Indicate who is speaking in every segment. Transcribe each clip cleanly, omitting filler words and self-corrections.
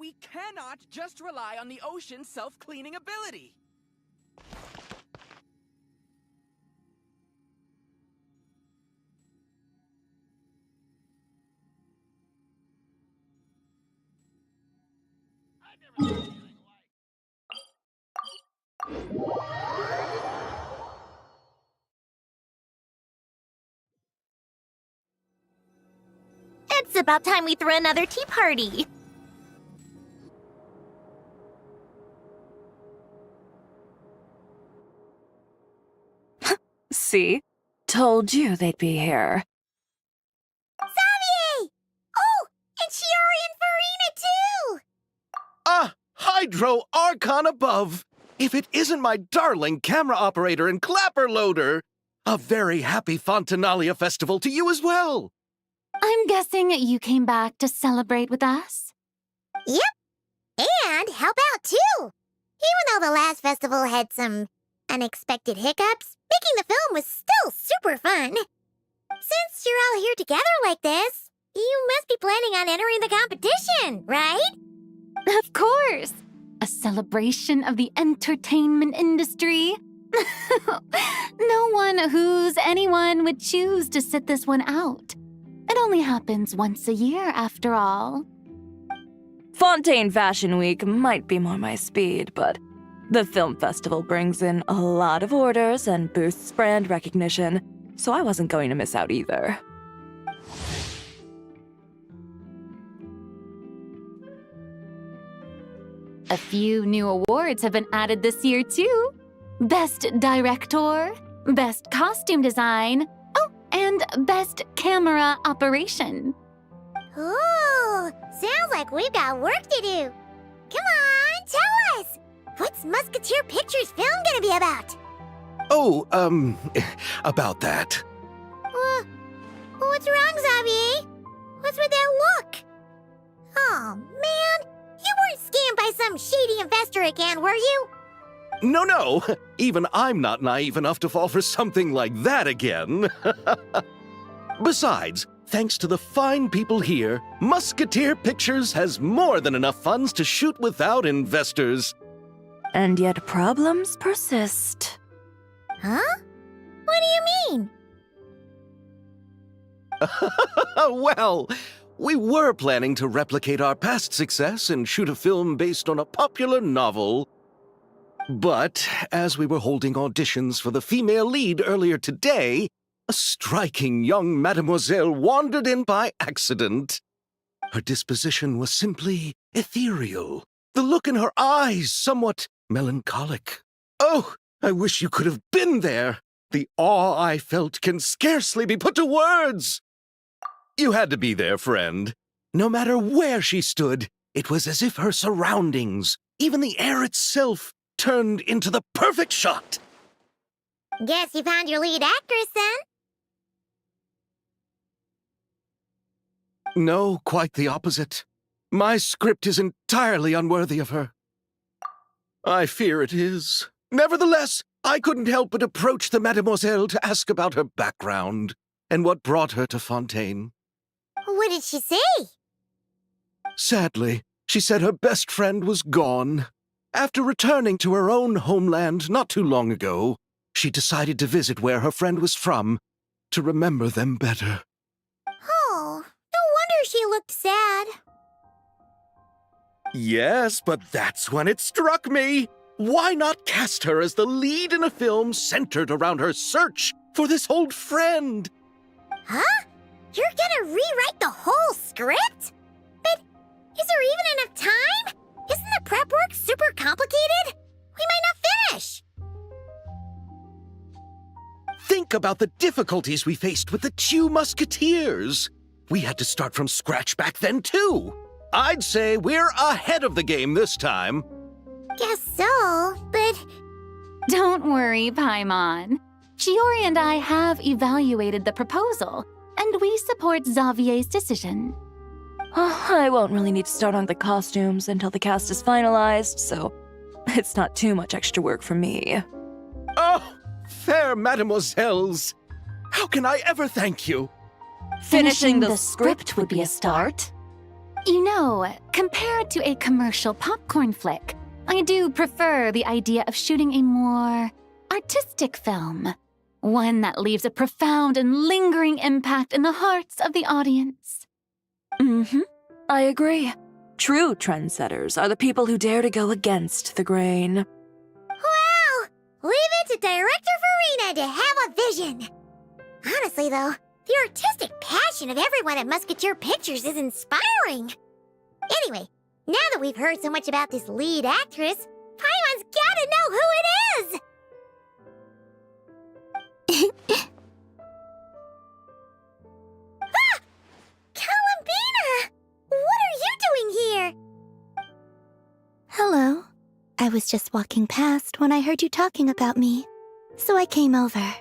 Speaker 1: We cannot just rely on the ocean's self-cleaning ability.
Speaker 2: It's about time we threw another tea party.
Speaker 3: See? Told you they'd be here.
Speaker 2: Xavier! Oh, and Shiori and Farina too!
Speaker 4: Ah, Hydro Archon above! If it isn't my darling camera operator and clapper loader! A very happy Fontanalia festival to you as well!
Speaker 5: I'm guessing you came back to celebrate with us?
Speaker 2: Yep. And help out too! Even though the last festival had some unexpected hiccups, making the film was still super fun. Since you're all here together like this, you must be planning on entering the competition, right?
Speaker 5: Of course! A celebration of the entertainment industry. No one who's anyone would choose to sit this one out. It only happens once a year, after all.
Speaker 3: Fontaine Fashion Week might be more my speed, but the film festival brings in a lot of orders and boosts brand recognition, so I wasn't going to miss out either.
Speaker 5: A few new awards have been added this year, too. Best Director, Best Costume Design, oh, and Best Camera Operation.
Speaker 2: Ooh, sounds like we've got work to do. Come on, tell us! What's Musketeer Pictures film gonna be about?
Speaker 4: Oh, about that.
Speaker 2: What's wrong, Xavier? What's with that look? Oh, man. You weren't scammed by some shady investor again, were you?
Speaker 4: No, even I'm not naive enough to fall for something like that again. Besides, thanks to the fine people here, Musketeer Pictures has more than enough funds to shoot without investors.
Speaker 3: And yet problems persist.
Speaker 2: Huh? What do you mean?
Speaker 4: Well, we were planning to replicate our past success and shoot a film based on a popular novel. But as we were holding auditions for the female lead earlier today, a striking young mademoiselle wandered in by accident. Her disposition was simply ethereal, the look in her eyes somewhat melancholic. Oh, I wish you could have been there. The awe I felt can scarcely be put to words. You had to be there, friend. No matter where she stood, it was as if her surroundings, even the air itself, turned into the perfect shot.
Speaker 2: Guess you found your lead actress, then?
Speaker 4: No, quite the opposite. My script is entirely unworthy of her. I fear it is. Nevertheless, I couldn't help but approach the mademoiselle to ask about her background and what brought her to Fontaine.
Speaker 2: What did she say?
Speaker 4: Sadly, she said her best friend was gone. After returning to her own homeland not too long ago, she decided to visit where her friend was from to remember them better.
Speaker 2: Oh, no wonder she looked sad.
Speaker 4: Yes, but that's when it struck me. Why not cast her as the lead in a film centered around her search for this old friend?
Speaker 2: Huh? You're gonna rewrite the whole script? But is there even enough time? Isn't the prep work super complicated? We might not finish.
Speaker 4: Think about the difficulties we faced with the two Musketeers. We had to start from scratch back then, too. I'd say we're ahead of the game this time.
Speaker 2: Guess so, but...
Speaker 5: Don't worry, Paimon. Shiori and I have evaluated the proposal, and we support Xavier's decision.
Speaker 3: I won't really need to start on the costumes until the cast is finalized, so it's not too much extra work for me.
Speaker 4: Oh, fair mademoiselles. How can I ever thank you?
Speaker 5: Finishing the script would be a start. You know, compared to a commercial popcorn flick, I do prefer the idea of shooting a more artistic film. One that leaves a profound and lingering impact in the hearts of the audience.
Speaker 3: I agree. True trendsetters are the people who dare to go against the grain.
Speaker 2: Well, leave it to Director Farina to have a vision. Honestly, though, the artistic passion of everyone at Musketeer Pictures is inspiring. Anyway, now that we've heard so much about this lead actress, Paimon's gotta know who it is! Ah! Columbina! What are you doing here?
Speaker 6: Hello. I was just walking past when I heard you talking about me, so I came over.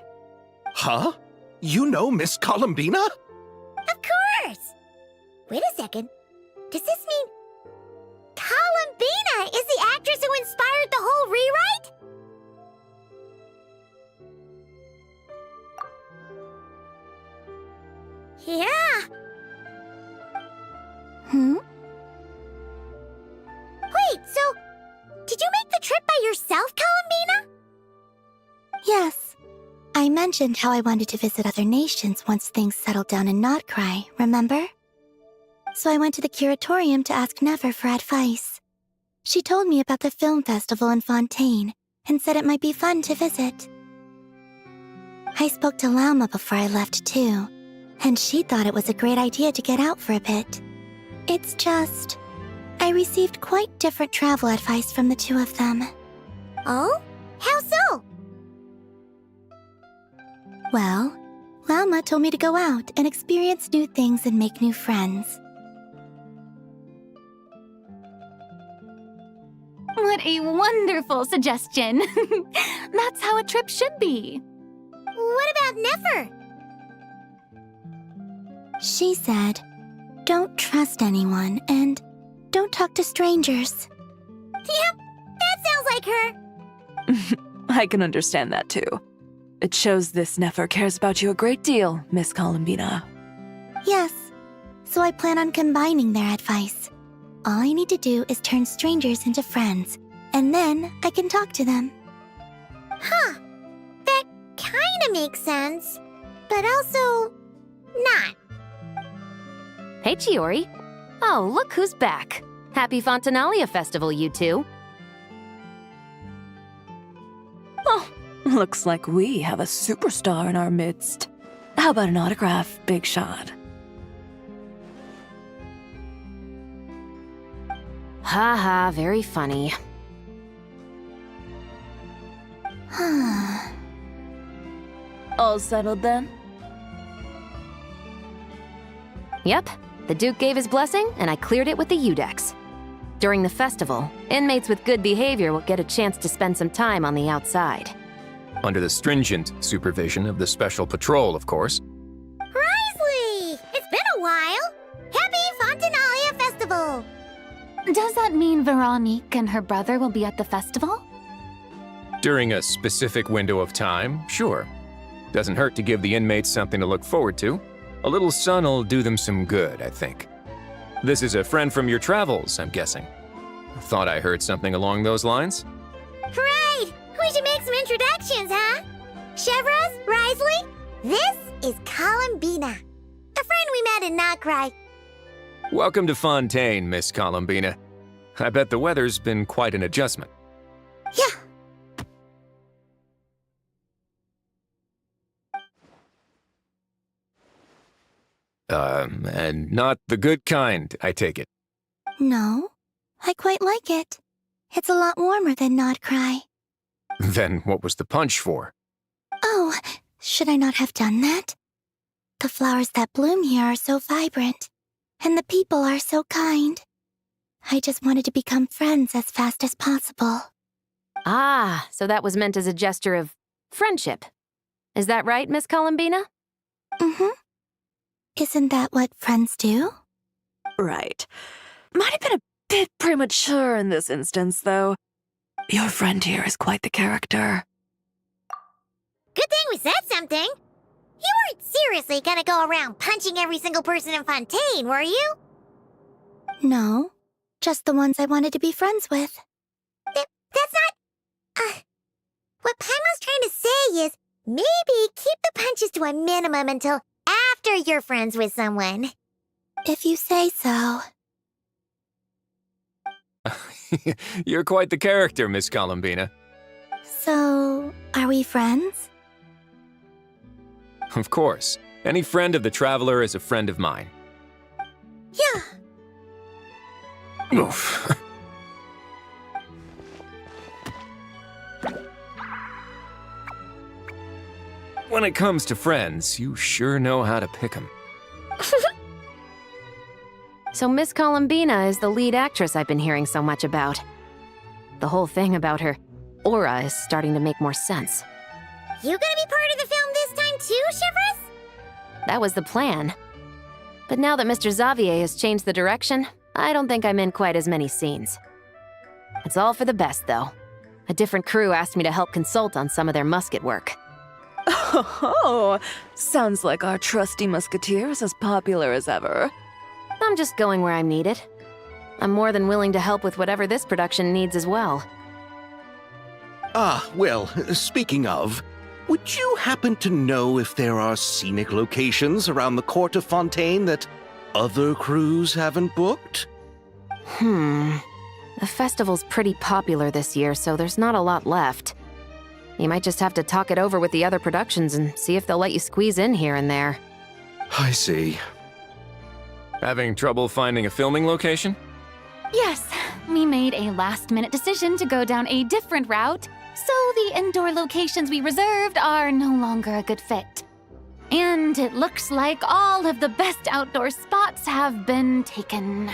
Speaker 4: Huh? You know Miss Columbina?
Speaker 2: Of course! Wait a second. Does this mean Columbina is the actress who inspired the whole rewrite? Yeah. Wait, so did you make the trip by yourself, Columbina?
Speaker 6: Yes. I mentioned how I wanted to visit other nations once things settled down in Notcry, remember? So I went to the curatorium to ask Never for advice. She told me about the film festival in Fontaine and said it might be fun to visit. I spoke to Lauma before I left too, and she thought it was a great idea to get out for a bit. It's just, I received quite different travel advice from the two of them.
Speaker 2: Oh? How so?
Speaker 6: Well, Lauma told me to go out and experience new things and make new friends.
Speaker 5: What a wonderful suggestion. That's how a trip should be.
Speaker 2: What about Nefer?
Speaker 6: She said, don't trust anyone and don't talk to strangers.
Speaker 2: Yep, that sounds like her.
Speaker 3: I can understand that too. It shows this Nefer cares about you a great deal, Miss Columbina.
Speaker 6: Yes, so I plan on combining their advice. All I need to do is turn strangers into friends, and then I can talk to them.
Speaker 2: Huh. That kinda makes sense, but also not.
Speaker 7: Hey, Chiori. Oh, look who's back. Happy Fontanalia Festival, you two.
Speaker 3: Oh, looks like we have a superstar in our midst. How about an autograph, Big Shot?
Speaker 7: Haha, very funny.
Speaker 3: All settled then?
Speaker 7: Yep, the Duke gave his blessing, and I cleared it with the Udex. During the festival, inmates with good behavior will get a chance to spend some time on the outside.
Speaker 8: Under the stringent supervision of the Special Patrol, of course.
Speaker 2: Risley! It's been a while! Happy Fontanalia Festival!
Speaker 5: Does that mean Veronique and her brother will be at the festival?
Speaker 8: During a specific window of time, sure. Doesn't hurt to give the inmates something to look forward to. A little sun'll do them some good, I think. This is a friend from your travels, I'm guessing. Thought I heard something along those lines.
Speaker 2: Right! We should make some introductions, huh? Chevros, Risley, this is Columbina, a friend we met in Notcry.
Speaker 8: Welcome to Fontaine, Miss Columbina. I bet the weather's been quite an adjustment.
Speaker 2: Yeah.
Speaker 8: And not the good kind, I take it.
Speaker 6: No, I quite like it. It's a lot warmer than Notcry.
Speaker 8: Then what was the punch for?
Speaker 6: Oh, should I not have done that? The flowers that bloom here are so vibrant, and the people are so kind. I just wanted to become friends as fast as possible.
Speaker 7: Ah, so that was meant as a gesture of friendship. Is that right, Miss Columbina?
Speaker 6: Mm-hmm. Isn't that what friends do?
Speaker 3: Right. Might have been a bit premature in this instance, though. Your friend here is quite the character.
Speaker 2: Good thing we said something. You weren't seriously gonna go around punching every single person in Fontaine, were you?
Speaker 6: No, just the ones I wanted to be friends with.
Speaker 2: That's not... what Paimon's trying to say is, maybe keep the punches to a minimum until after you're friends with someone.
Speaker 6: If you say so.
Speaker 8: You're quite the character, Miss Columbina.
Speaker 6: So, are we friends?
Speaker 8: Of course. Any friend of the Traveler is a friend of mine.
Speaker 2: Yeah.
Speaker 8: Oof. When it comes to friends, you sure know how to pick 'em.
Speaker 7: So Miss Columbina is the lead actress I've been hearing so much about. The whole thing about her aura is starting to make more sense.
Speaker 2: You gonna be part of the film this time too, Shivers?
Speaker 7: That was the plan. But now that Mr. Xavier has changed the direction, I don't think I'm in quite as many scenes. It's all for the best, though. A different crew asked me to help consult on some of their musket work.
Speaker 3: Oh, sounds like our trusty musketeer is as popular as ever.
Speaker 7: I'm just going where I'm needed. I'm more than willing to help with whatever this production needs as well.
Speaker 4: Ah, well, speaking of, would you happen to know if there are scenic locations around the court of Fontaine that other crews haven't booked?
Speaker 7: The festival's pretty popular this year, so there's not a lot left. You might just have to talk it over with the other productions and see if they'll let you squeeze in here and there.
Speaker 4: I see.
Speaker 8: Having trouble finding a filming location?
Speaker 5: Yes, we made a last-minute decision to go down a different route, so the indoor locations we reserved are no longer a good fit. And it looks like all of the best outdoor spots have been taken.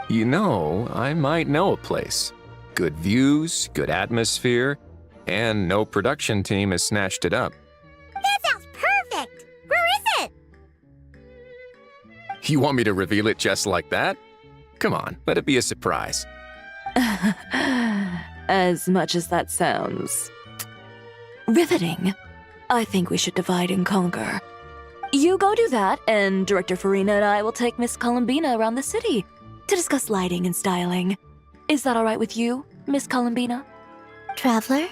Speaker 8: You know, I might know a place. Good views, good atmosphere, and no production team has snatched it up.
Speaker 2: That sounds perfect! Where is it?
Speaker 8: You want me to reveal it just like that? Come on, let it be a surprise.
Speaker 3: As much as that sounds riveting, I think we should divide and conquer. You go do that, and Director Farina and I will take Miss Columbina around the city to discuss lighting and styling. Is that all right with you, Miss Columbina?
Speaker 6: Traveler?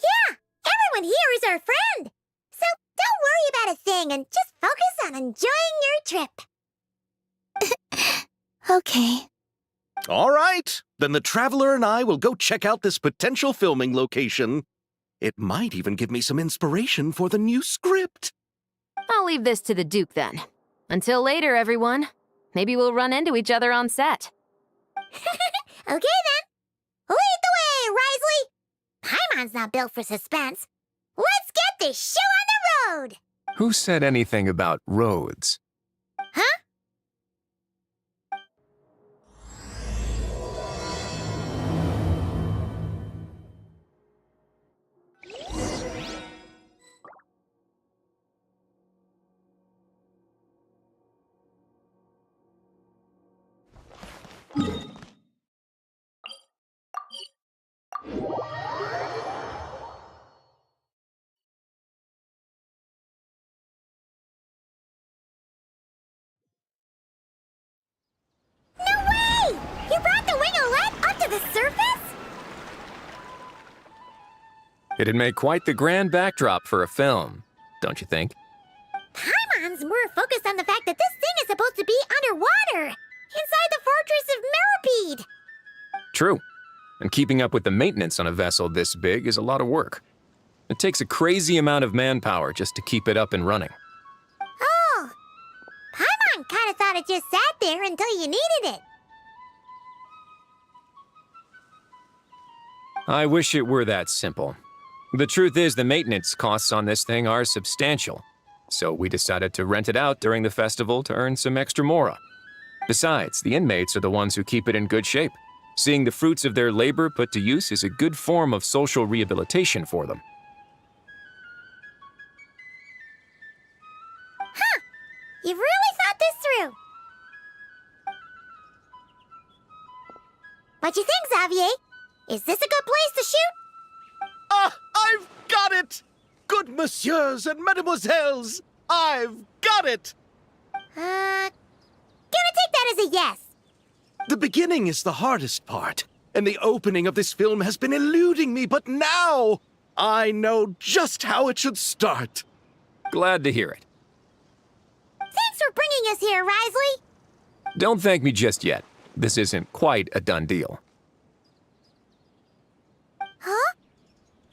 Speaker 2: Yeah, everyone here is our friend. So don't worry about a thing and just focus on enjoying your trip.
Speaker 6: Okay.
Speaker 4: All right, then the Traveler and I will go check out this potential filming location. It might even give me some inspiration for the new script.
Speaker 7: I'll leave this to the Duke then. Until later, everyone. Maybe we'll run into each other on set.
Speaker 2: Okay then. Lead the way, Risley. Paimon's not built for suspense. Let's get this show on the road.
Speaker 8: Who said anything about roads?
Speaker 2: Huh? No way! You brought the winglet up to the surface?
Speaker 8: It'd make quite the grand backdrop for a film, don't you think?
Speaker 2: Paimon's more focused on the fact that this thing is supposed to be underwater, inside the fortress of Meripede.
Speaker 8: True. And keeping up with the maintenance on a vessel this big is a lot of work. It takes a crazy amount of manpower just to keep it up and running.
Speaker 2: Oh, Paimon kind of thought it just sat there until you needed it.
Speaker 8: I wish it were that simple. The truth is the maintenance costs on this thing are substantial, so we decided to rent it out during the festival to earn some extra mora. Besides, the inmates are the ones who keep it in good shape. Seeing the fruits of their labor put to use is a good form of social rehabilitation for them.
Speaker 2: Huh, you've really thought this through. What you think, Xavier? Is this a good place to shoot?
Speaker 4: Ah, I've got it! Good messieurs and mesdemoiselles, I've got it!
Speaker 2: Gonna take that as a yes.
Speaker 4: The beginning is the hardest part, and the opening of this film has been eluding me, but now I know just how it should start.
Speaker 8: Glad to hear it.
Speaker 2: Thanks for bringing us here, Risley.
Speaker 8: Don't thank me just yet. This isn't quite a done deal.
Speaker 2: Huh?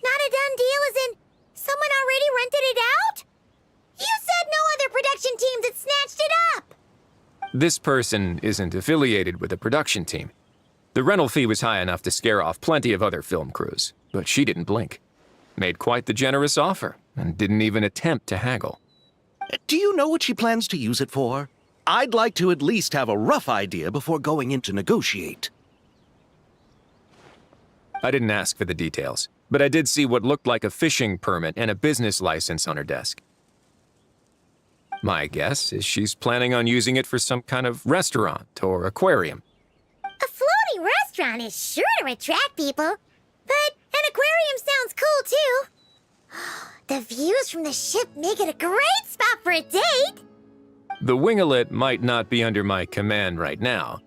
Speaker 2: Not a done deal as in someone already rented it out? You said no other production teams had snatched it up.
Speaker 8: This person isn't affiliated with a production team. The rental fee was high enough to scare off plenty of other film crews, but she didn't blink. Made quite the generous offer, and didn't even attempt to haggle.
Speaker 4: Do you know what she plans to use it for? I'd like to at least have a rough idea before going in to negotiate.
Speaker 8: I didn't ask for the details, but I did see what looked like a fishing permit and a business license on her desk. My guess is she's planning on using it for some kind of restaurant or aquarium.
Speaker 2: A floating restaurant is sure to attract people, but an aquarium sounds cool too. The views from the ship make it a great spot for a date.
Speaker 8: The winglet might not be under my command right now,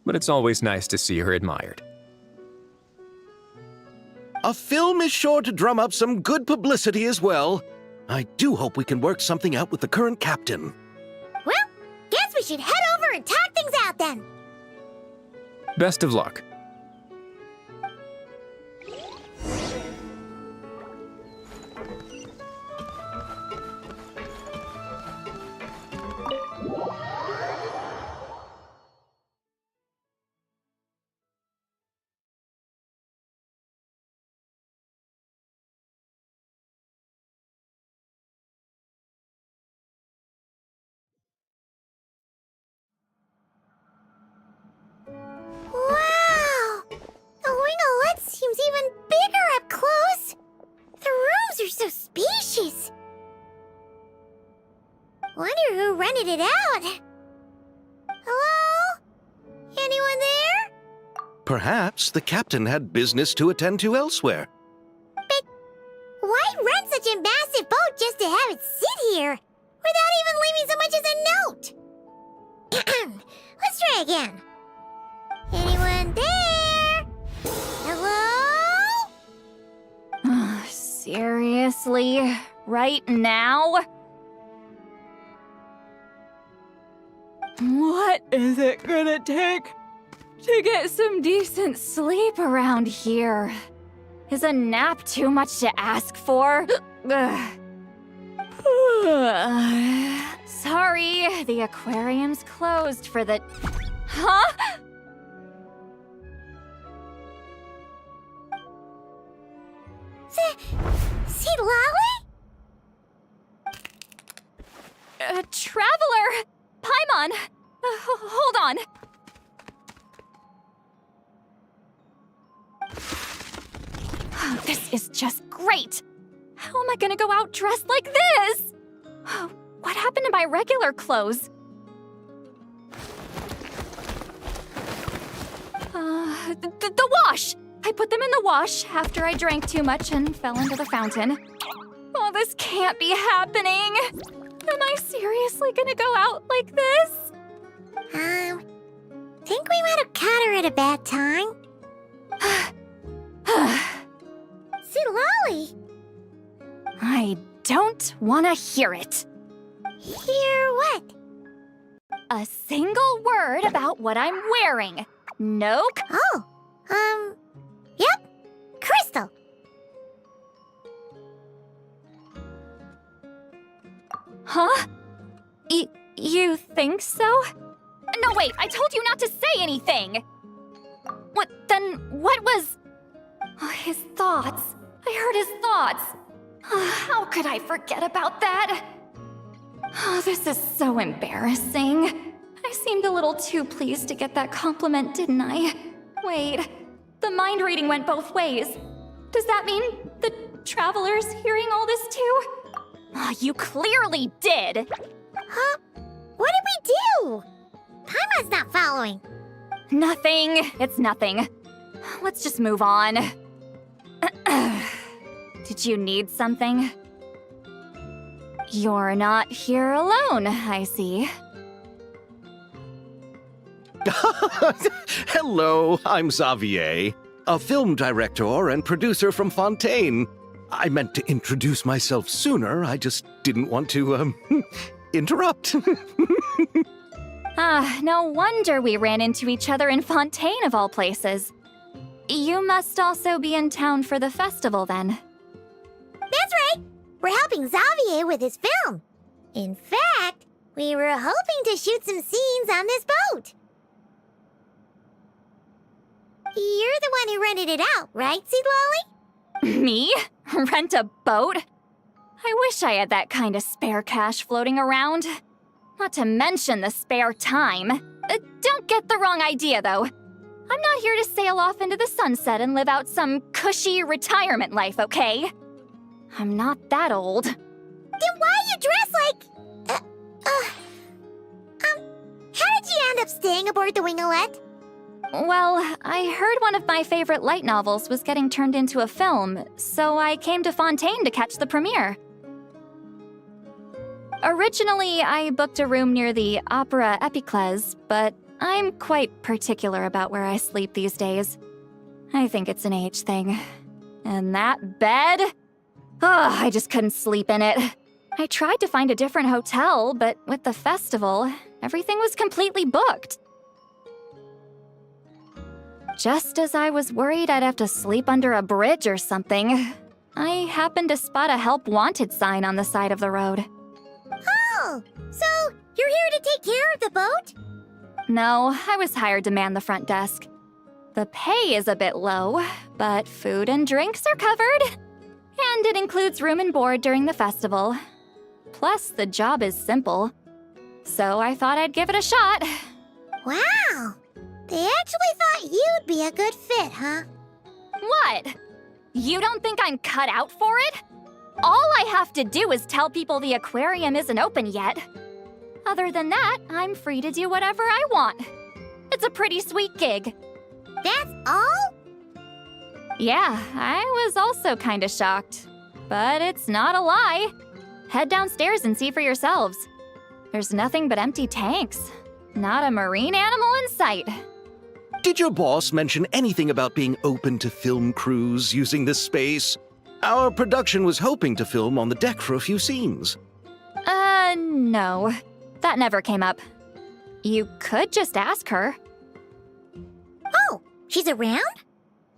Speaker 8: but it's always nice to see her admired.
Speaker 4: A film is sure to drum up some good publicity as well. I do hope we can work something out with the current captain.
Speaker 2: Well, guess we should head over and talk things out then.
Speaker 8: Best of luck.
Speaker 2: Wow! The winglet seems even bigger up close. The rooms are so spacious. Wonder who rented it out. Hello? Anyone there?
Speaker 4: Perhaps the captain had business to attend to elsewhere.
Speaker 2: But why rent such a massive boat just to have it sit here without even leaving so much as a note? Let's try again. Anyone there? Hello?
Speaker 5: Seriously? Right now? What is it gonna take to get some decent sleep around here? Is a nap too much to ask for? Sorry, the aquarium's closed for the... Huh?
Speaker 2: See Lolly?
Speaker 5: Traveler! Paimon! Hold on. This is just great! How am I gonna go out dressed like this? What happened to my regular clothes? The wash! I put them in the wash after I drank too much and fell into the fountain. Oh, this can't be happening! Am I seriously gonna go out like this?
Speaker 2: Think we might have caught her at a bad time. See Lolly?
Speaker 5: I don't want to hear it.
Speaker 2: Hear what?
Speaker 5: A single word about what I'm wearing. No.
Speaker 2: Oh, yep, Crystal.
Speaker 5: Huh? You think so? No, wait, I told you not to say anything! What, then, what was... Oh, his thoughts. I heard his thoughts. How could I forget about that? Oh, this is so embarrassing. I seemed a little too pleased to get that compliment, didn't I? Wait, the mind reading went both ways. Does that mean the traveler's hearing all this too? Oh, you clearly did!
Speaker 2: Huh? What did we do? Paimon's not following.
Speaker 5: Nothing. It's nothing. Let's just move on. Did you need something? You're not here alone, I see.
Speaker 4: Hello, I'm Xavier, a film director and producer from Fontaine. I meant to introduce myself sooner, I just didn't want to, interrupt.
Speaker 9: No wonder we ran into each other in Fontaine of all places. You must also be in town for the festival then.
Speaker 2: That's right. We're helping Xavier with his film. In fact, we were hoping to shoot some scenes on this boat. You're the one who rented it out, right, Seed Lolly?
Speaker 9: Me? Rent a boat? I wish I had that kind of spare cash floating around. Not to mention the spare time. Don't get the wrong idea, though. I'm not here to sail off into the sunset and live out some cushy retirement life, okay? I'm not that old.
Speaker 2: Then why you dress like... how did you end up staying aboard the Winglet?
Speaker 9: Well, I heard one of my favorite light novels was getting turned into a film, so I came to Fontaine to catch the premiere. Originally, I booked a room near the Opera Epiclese, but I'm quite particular about where I sleep these days. I think it's an age thing. And that bed? I just couldn't sleep in it. I tried to find a different hotel, but with the festival, everything was completely booked. Just as I was worried I'd have to sleep under a bridge or something, I happened to spot a help wanted sign on the side of the road.
Speaker 2: Oh, so you're here to take care of the boat?
Speaker 9: No, I was hired to man the front desk. The pay is a bit low, but food and drinks are covered. And it includes room and board during the festival. Plus, the job is simple. So I thought I'd give it a shot.
Speaker 2: Wow, they actually thought you'd be a good fit, huh?
Speaker 9: What? You don't think I'm cut out for it? All I have to do is tell people the aquarium isn't open yet. Other than that, I'm free to do whatever I want. It's a pretty sweet gig.
Speaker 2: That's all?
Speaker 9: Yeah, I was also kinda shocked. But it's not a lie. Head downstairs and see for yourselves. There's nothing but empty tanks. Not a marine animal in sight.
Speaker 4: Did your boss mention anything about being open to film crews using this space? Our production was hoping to film on the deck for a few scenes.
Speaker 9: No. That never came up. You could just ask her.
Speaker 2: Oh, she's around?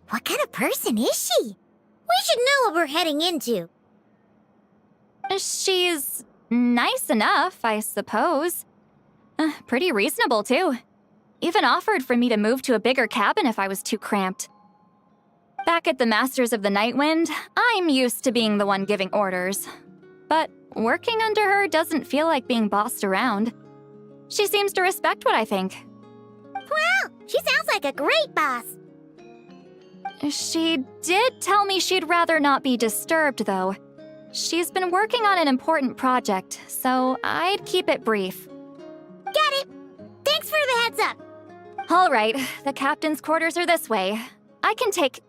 Speaker 2: What kind of person is she? We should know what we're heading into.
Speaker 9: She's nice enough, I suppose. Pretty reasonable, too. Even offered for me to move to a bigger cabin if I was too cramped. Back at the Masters of the Nightwind, I'm used to being the one giving orders. But working under her doesn't feel like being bossed around. She seems to respect what I think.
Speaker 2: Wow, she sounds like a great boss.
Speaker 9: She did tell me she'd rather not be disturbed, though. She's been working on an important project, so I'd keep it brief.
Speaker 2: Got it. Thanks for the heads up.
Speaker 9: All right, the captain's quarters are this way. I can take...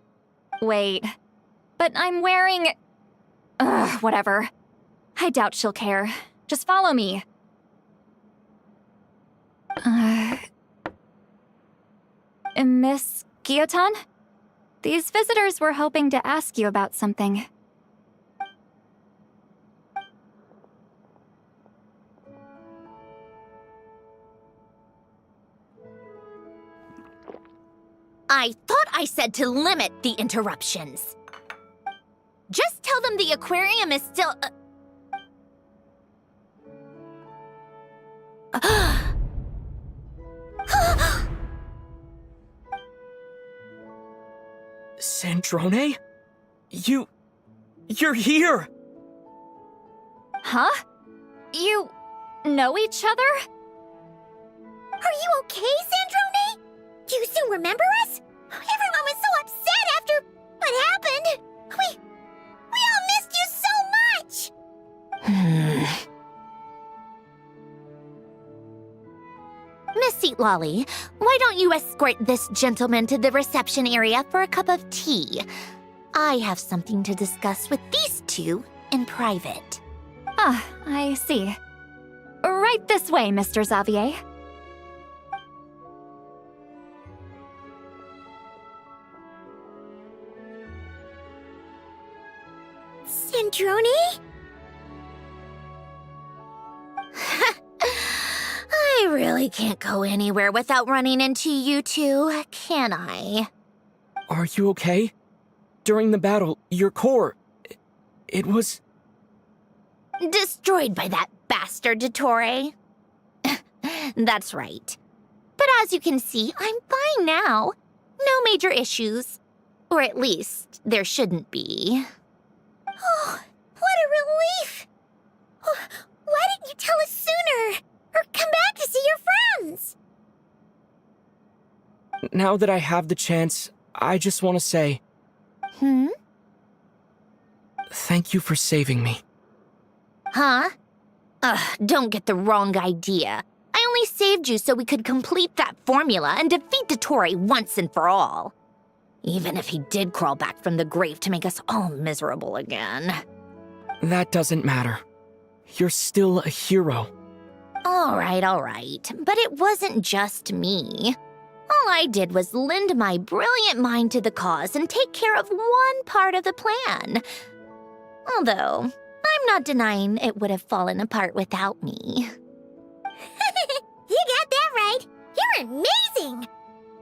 Speaker 9: Wait. But I'm wearing... whatever. I doubt she'll care. Just follow me. Miss Guillotin? These visitors were hoping to ask you about something.
Speaker 10: I thought I said to limit the interruptions. Just tell them the aquarium is still...
Speaker 1: Sandrone? You're here!
Speaker 9: Huh? You know each other?
Speaker 2: Are you okay, Sandrone? Do you still remember us? Everyone was so upset after what happened. We all missed you so much.
Speaker 10: Miss Seat Lolly, why don't you escort this gentleman to the reception area for a cup of tea? I have something to discuss with these two in private.
Speaker 9: Ah, I see. Right this way, Mr. Xavier.
Speaker 2: Drone?
Speaker 10: I really can't go anywhere without running into you two, can I?
Speaker 11: Are you okay? During the battle, your core... It was...
Speaker 10: Destroyed by that bastard Dottore. That's right. But as you can see, I'm fine now. No major issues. Or at least, there shouldn't be.
Speaker 2: Oh, what a relief! Oh, why didn't you tell us sooner? Or come back to see your friends?
Speaker 11: Now that I have the chance, I just want to say... Thank you for saving me.
Speaker 10: Huh? Don't get the wrong idea. I only saved you so we could complete that formula and defeat Dottore once and for all. Even if he did crawl back from the grave to make us all miserable again.
Speaker 11: That doesn't matter. You're still a hero.
Speaker 10: All right. But it wasn't just me. All I did was lend my brilliant mind to the cause and take care of one part of the plan. Although, I'm not denying it would have fallen apart without me.
Speaker 2: You got that right. You're amazing.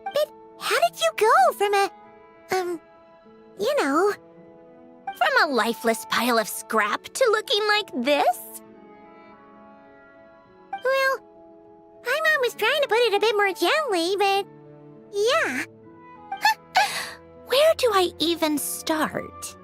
Speaker 2: But how did you go from a...
Speaker 10: From a lifeless pile of scrap to looking like this?
Speaker 2: Well, my mom was trying to put it a bit more gently, but... yeah.
Speaker 10: Where do I even start?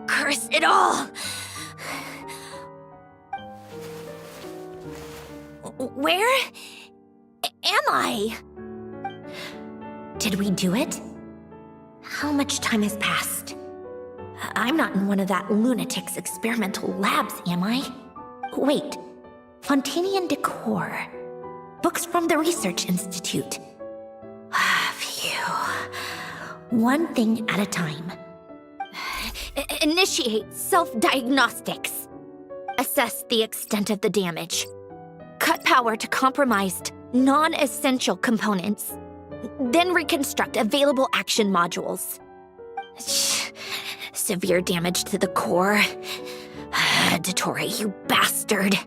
Speaker 10: Curse it all! Where am I? Did we do it? How much time has passed? I'm not in one of that lunatic's experimental labs, am I? Wait, Fontanian decor. Books from the Research Institute. Phew. One thing at a time. Initiate self-diagnostics. Assess the extent of the damage. Cut power to compromised, non-essential components. Then reconstruct available action modules. Severe damage to the core. Dottore, you bastard.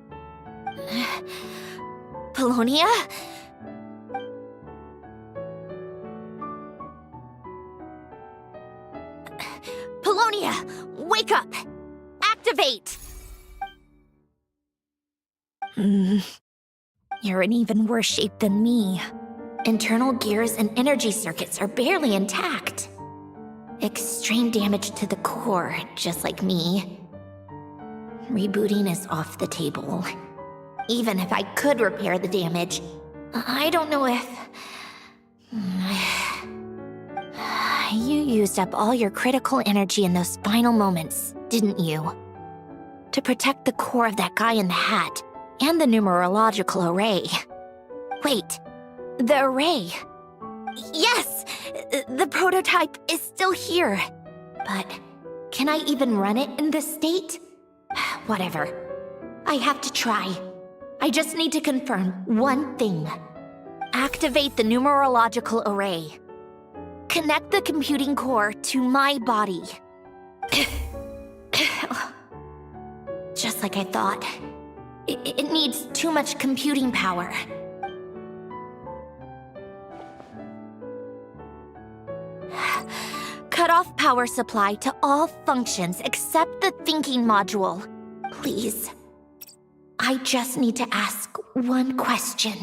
Speaker 10: Polonia? Polonia, wake up! Activate! You're in even worse shape than me. Internal gears and energy circuits are barely intact. Extreme damage to the core, just like me. Rebooting is off the table. Even if I could repair the damage, I don't know if... You used up all your critical energy in those final moments, didn't you? To protect the core of that guy in the hat, and the numerological array. Wait, the array. Yes! The prototype is still here. But can I even run it in this state? Whatever. I have to try. I just need to confirm one thing. Activate the numerological array. Connect the computing core to my body. Just like I thought. It needs too much computing power. Cut off power supply to all functions except the thinking module. Please. I just need to ask one question.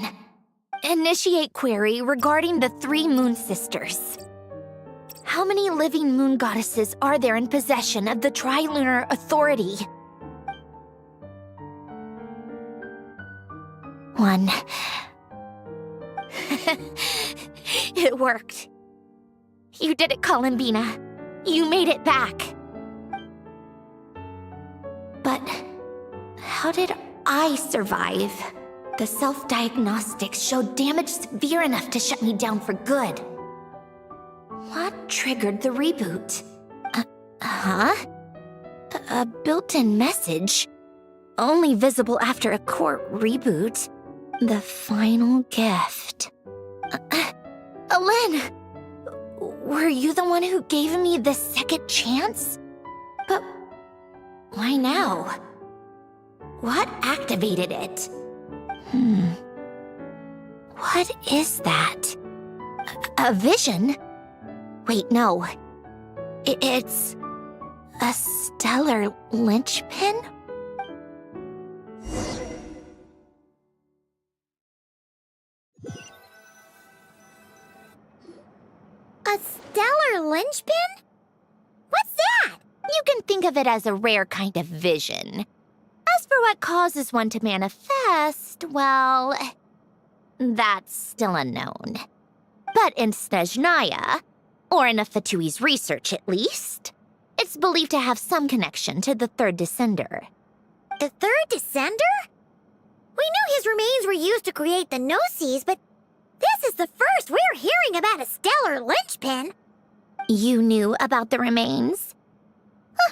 Speaker 10: Initiate query regarding the 3 moon sisters. How many living moon goddesses are there in possession of the Trilunar Authority? 1. It worked. You did it, Columbina. You made it back. How did I survive? The self-diagnostics showed damage severe enough to shut me down for good. What triggered the reboot? A built-in message? Only visible after a core reboot. The final gift. Alen! Were you the one who gave me the second chance? But why now? What activated it? What is that? A vision? Wait, no. It's a stellar linchpin?
Speaker 2: A stellar linchpin? What's that?
Speaker 10: You can think of it as a rare kind of vision. As for what causes one to manifest, well, that's still unknown. But in Snezhnaya, or in Afatui's research at least, it's believed to have some connection to the third descender.
Speaker 2: The third descender? We knew his remains were used to create the Gnosis, but this is the first we're hearing about a stellar linchpin.
Speaker 10: You knew about the remains?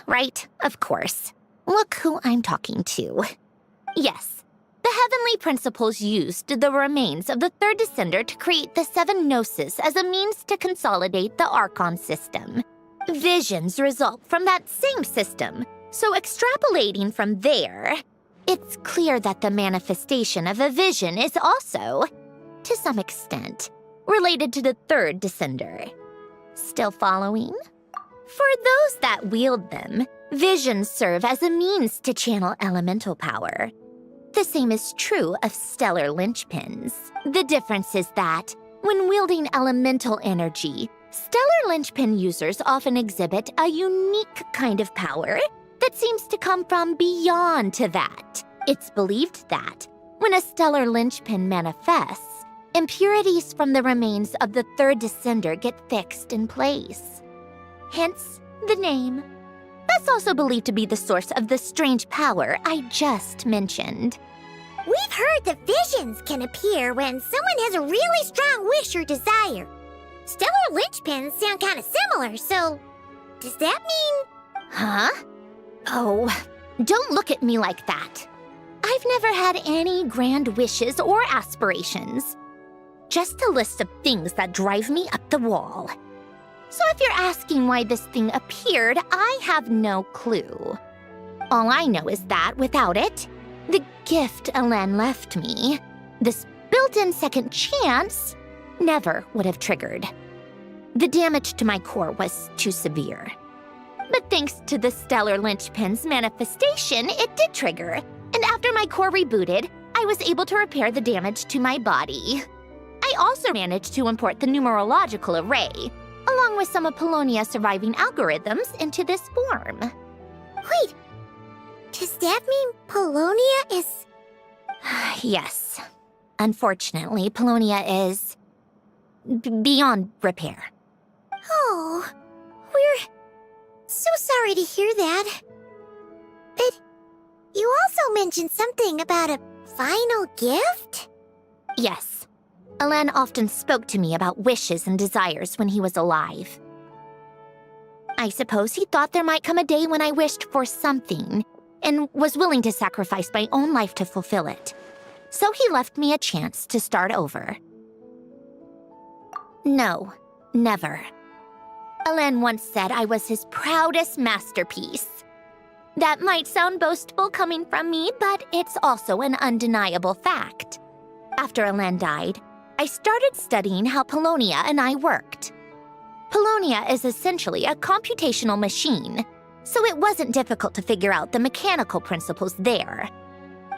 Speaker 10: Right, of course. Look who I'm talking to. Yes, the heavenly principles used the remains of the third descender to create the 7 Gnosis as a means to consolidate the Archon system. Visions result from that same system, so extrapolating from there, it's clear that the manifestation of a vision is also, to some extent, related to the third descender. Still following? For those that wield them, visions serve as a means to channel elemental power. The same is true of stellar linchpins. The difference is that, when wielding elemental energy, stellar linchpin users often exhibit a unique kind of power that seems to come from beyond to that. It's believed that, when a stellar linchpin manifests, impurities from the remains of the third descender get fixed in place. Hence, the name. That's also believed to be the source of the strange power I just mentioned.
Speaker 2: We've heard that visions can appear when someone has a really strong wish or desire. Stellar linchpins sound kind of similar, so does that mean...
Speaker 10: Huh? Oh, don't look at me like that. I've never had any grand wishes or aspirations. Just a list of things that drive me up the wall. So if you're asking why this thing appeared, I have no clue. All I know is that without it, the gift Alen left me, this built-in second chance, never would have triggered. The damage to my core was too severe. But thanks to the stellar linchpin's manifestation, it did trigger. And after my core rebooted, I was able to repair the damage to my body. I also managed to import the numerological array, along with some of Polonia's surviving algorithms, into this form.
Speaker 2: Wait, does that mean Polonia is...
Speaker 10: Yes. Unfortunately, Polonia is... beyond repair.
Speaker 2: Oh, we're so sorry to hear that. But you also mentioned something about a final gift?
Speaker 10: Yes. Alen often spoke to me about wishes and desires when he was alive. I suppose he thought there might come a day when I wished for something, and was willing to sacrifice my own life to fulfill it. So he left me a chance to start over. No, never. Alen once said I was his proudest masterpiece. That might sound boastful coming from me, but it's also an undeniable fact. After Alen died, I started studying how Polonia and I worked. Polonia is essentially a computational machine, so it wasn't difficult to figure out the mechanical principles there.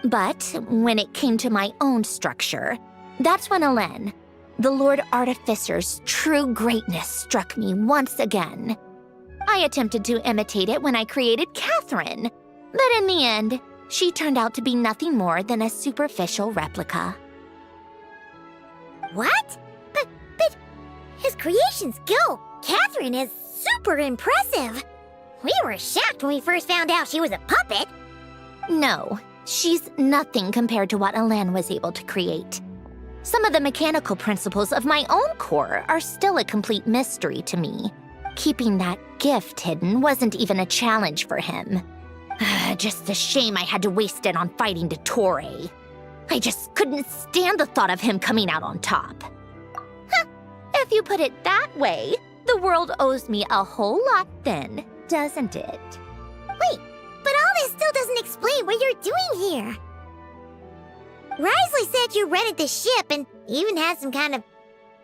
Speaker 10: But when it came to my own structure, that's when Alen, the Lord Artificer's true greatness, struck me once again. I attempted to imitate it when I created Catherine, but in the end, she turned out to be nothing more than a superficial replica.
Speaker 2: What? But his creations go. Catherine is super impressive. We were shocked when we first found out she was a puppet.
Speaker 10: No, She's nothing compared to what Elen was able to create. Some of the mechanical principles of my own core are still a complete mystery to me. Keeping that gift hidden wasn't even a challenge for him. Just a shame I had to waste it on fighting Dottore. I just couldn't stand the thought of him coming out on top. If you put it that way, the world owes me a whole lot then, doesn't it?
Speaker 2: Wait, but all this still doesn't explain what you're doing here. Risley said you rented the ship and even had some kind of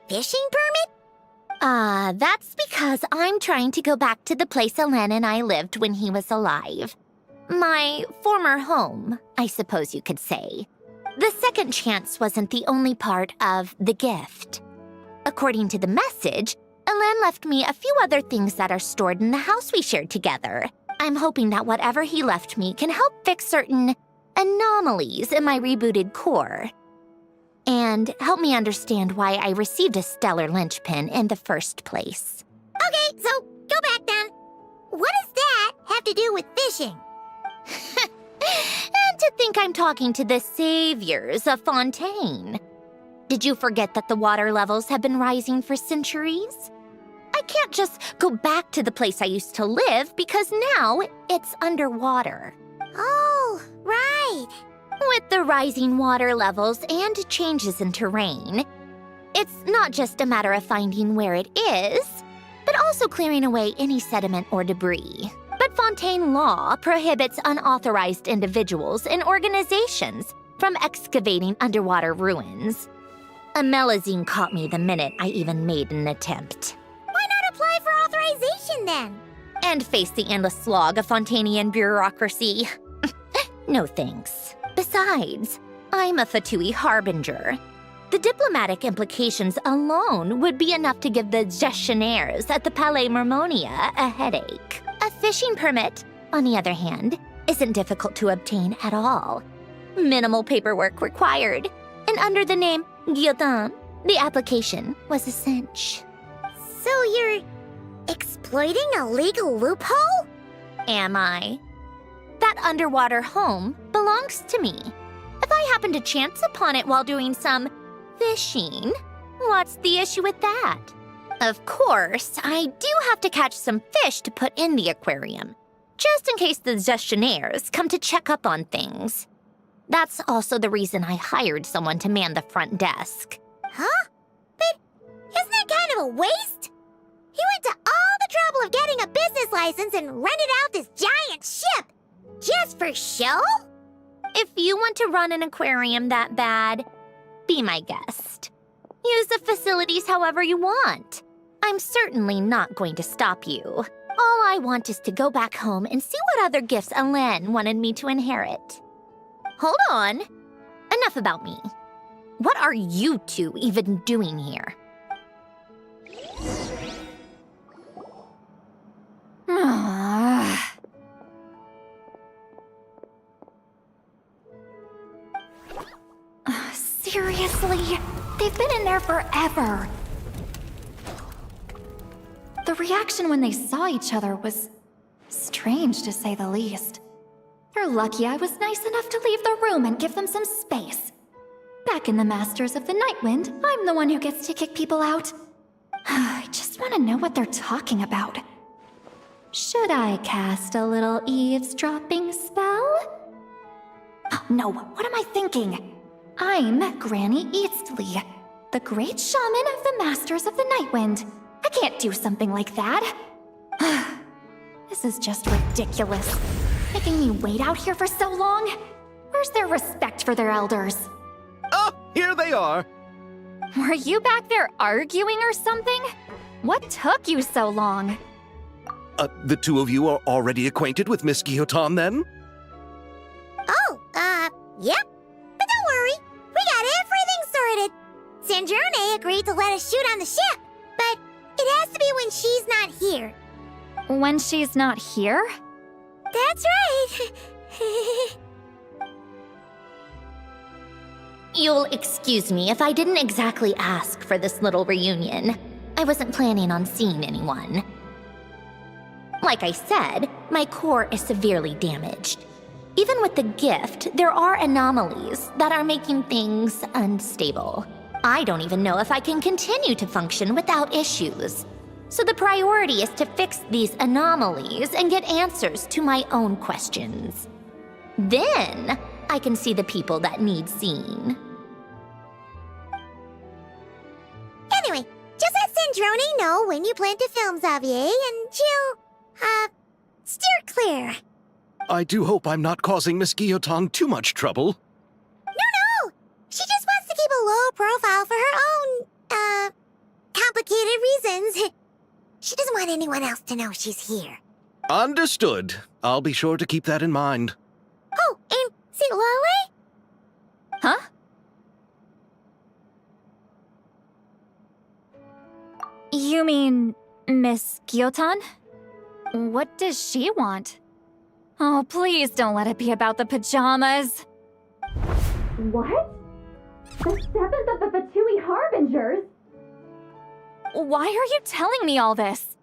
Speaker 2: fishing permit?
Speaker 10: That's because I'm trying to go back to the place Elen and I lived when he was alive. My former home, I suppose you could say. The second chance wasn't the only part of the gift. According to the message, Elen left me a few other things that are stored in the house we shared together. I'm hoping that whatever he left me can help fix certain anomalies in my rebooted core. And help me understand why I received a stellar linchpin in the first place.
Speaker 2: Okay, so go back then. What does that have to do with fishing?
Speaker 10: And to think I'm talking to the saviors of Fontaine. Did you forget that the water levels have been rising for centuries? I can't just go back to the place I used to live because now it's underwater.
Speaker 2: Oh, right.
Speaker 10: With the rising water levels and changes in terrain, it's not just a matter of finding where it is, but also clearing away any sediment or debris. But Fontaine law prohibits unauthorized individuals and organizations from excavating underwater ruins. Amelazine caught me the minute I even made an attempt.
Speaker 2: Why not apply for authorization then?
Speaker 10: And face the endless slog of Fontainian bureaucracy. No thanks. Besides, I'm a Fatui harbinger. The diplomatic implications alone would be enough to give the gestionnaires at the Palais Mermonia a headache. A fishing permit, on the other hand, isn't difficult to obtain at all. Minimal paperwork required, and under the name Guillotin, the application was a cinch.
Speaker 2: So you're exploiting a legal loophole?
Speaker 10: Am I? That underwater home belongs to me. If I happen to chance upon it while doing some fishing, what's the issue with that? Of course, I do have to catch some fish to put in the aquarium, just in case the gestionnaires come to check up on things. That's also the reason I hired someone to man the front desk.
Speaker 2: Huh? But isn't that kind of a waste? He went to all the trouble of getting a business license and rented out this giant ship. Just for show?
Speaker 10: If you want to run an aquarium that bad, be my guest. Use the facilities however you want. I'm certainly not going to stop you. All I want is to go back home and see what other gifts Elen wanted me to inherit. Hold on. Enough about me. What are you two even doing here?
Speaker 9: Seriously? They've been in there forever. The reaction when they saw each other was strange, to say the least. They're lucky I was nice enough to leave the room and give them some space. Back in the Masters of the Nightwind, I'm the one who gets to kick people out. I just want to know what they're talking about. Should I cast a little eavesdropping spell? Oh, no, what am I thinking? I'm Granny Eastley, the great shaman of the Masters of the Nightwind. I can't do something like that. This is just ridiculous. Making me wait out here for so long? Where's their respect for their elders?
Speaker 4: Oh, here they are.
Speaker 9: Were you back there arguing or something? What took you so long?
Speaker 4: The two of you are already acquainted with Miss Guillotin, then?
Speaker 2: Oh, yep. But don't worry, we got everything sorted. Sanjurne agreed to let us shoot on the ship, but it has to be when she's not here.
Speaker 9: When she's not here?
Speaker 2: That's right.
Speaker 10: You'll excuse me if I didn't exactly ask for this little reunion. I wasn't planning on seeing anyone. Like I said, my core is severely damaged. Even with the gift, there are anomalies that are making things unstable. I don't even know if I can continue to function without issues. So the priority is to fix these anomalies and get answers to my own questions. Then, I can see the people that need seeing.
Speaker 2: Anyway, just let Sandrone know when you plan to film Xavier, and she'll, steer clear.
Speaker 4: I do hope I'm not causing Miss Guillotin too much trouble.
Speaker 2: No! She just wants to keep a low profile for her own, complicated reasons. She doesn't want anyone else to know she's here.
Speaker 4: Understood. I'll be sure to keep that in mind.
Speaker 2: Oh, and see Lale?
Speaker 9: Huh? You mean Miss Guillotin? What does she want? Oh, please don't let it be about the pajamas. What? The 7th of the Fatui Harbingers? Why are you telling me all this?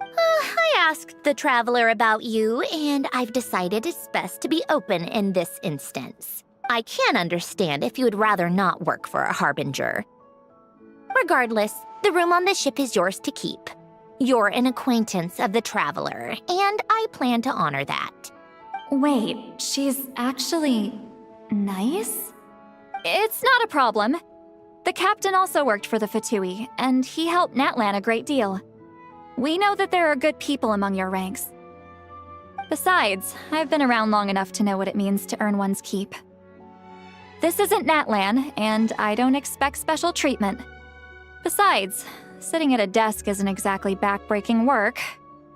Speaker 10: I asked the Traveler about you, and I've decided it's best to be open in this instance. I can understand if you would rather not work for a Harbinger. Regardless, the room on the ship is yours to keep. You're an acquaintance of the Traveler, and I plan to honor that.
Speaker 9: Wait, she's actually nice? It's not a problem. The captain also worked for the Fatui, and he helped Natlan a great deal. We know that there are good people among your ranks. Besides, I've been around long enough to know what it means to earn one's keep. This isn't Natlan, and I don't expect special treatment. Besides, sitting at a desk isn't exactly back-breaking work.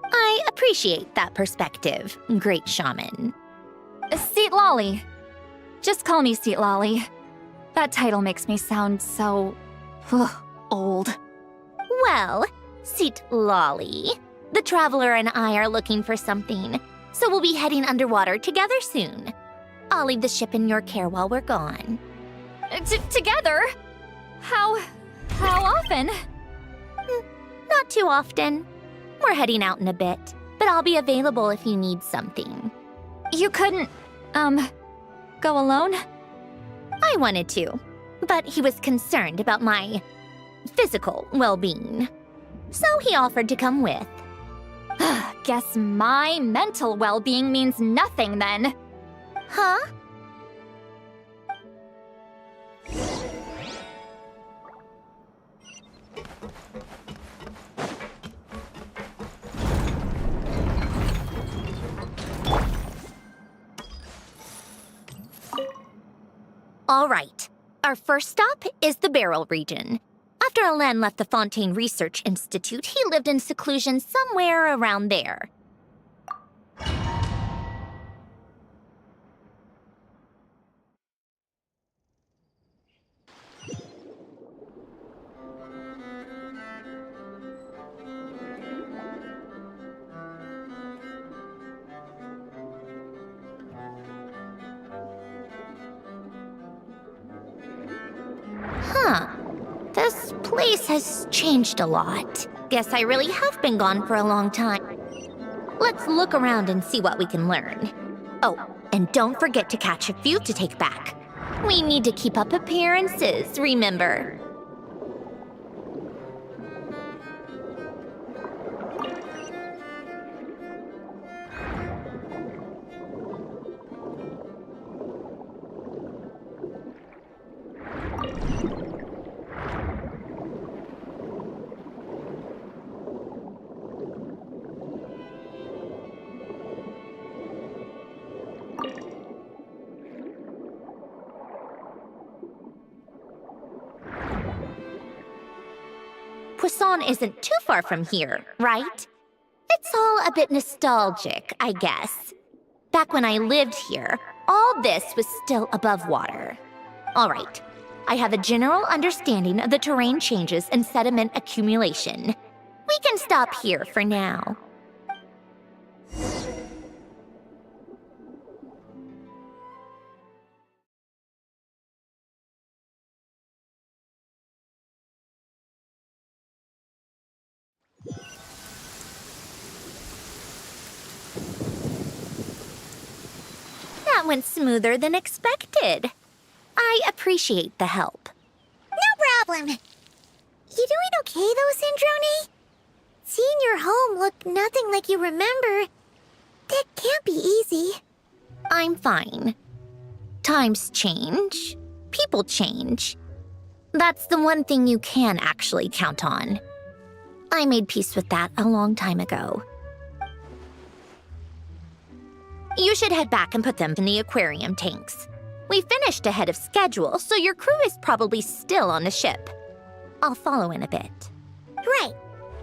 Speaker 10: I appreciate that perspective, great shaman.
Speaker 9: Seat Lolly. Just call me Seat Lolly. That title makes me sound so... old.
Speaker 10: Well, Seat Lolly, the Traveler and I are looking for something, so we'll be heading underwater together soon. I'll leave the ship in your care while we're gone.
Speaker 9: Together? How often?
Speaker 10: Not too often. We're heading out in a bit, but I'll be available if you need something.
Speaker 9: You couldn't, go alone?
Speaker 10: I wanted to, but he was concerned about my physical well-being. So he offered to come with.
Speaker 9: Guess my mental well-being means nothing then.
Speaker 10: Huh? All right. Our first stop is the Beryl region. After Alain left the Fontaine Research Institute, he lived in seclusion somewhere around there. Huh. This place has changed a lot. Guess I really have been gone for a long time. Let's look around and see what we can learn. Oh, and don't forget to catch a few to take back. We need to keep up appearances, remember? Poisson isn't too far from here, right? It's all a bit nostalgic, I guess. Back when I lived here, all this was still above water. All right, I have a general understanding of the terrain changes and sediment accumulation. We can stop here for now. That went smoother than expected. I appreciate the help.
Speaker 2: No problem. You doing okay though, Syndrome? Seeing your home look nothing like you remember, that can't be easy.
Speaker 10: I'm fine. Times change. People change. That's the one thing you can actually count on. I made peace with that a long time ago. You should head back and put them in the aquarium tanks. We finished ahead of schedule, so your crew is probably still on the ship. I'll follow in a bit.
Speaker 2: Right.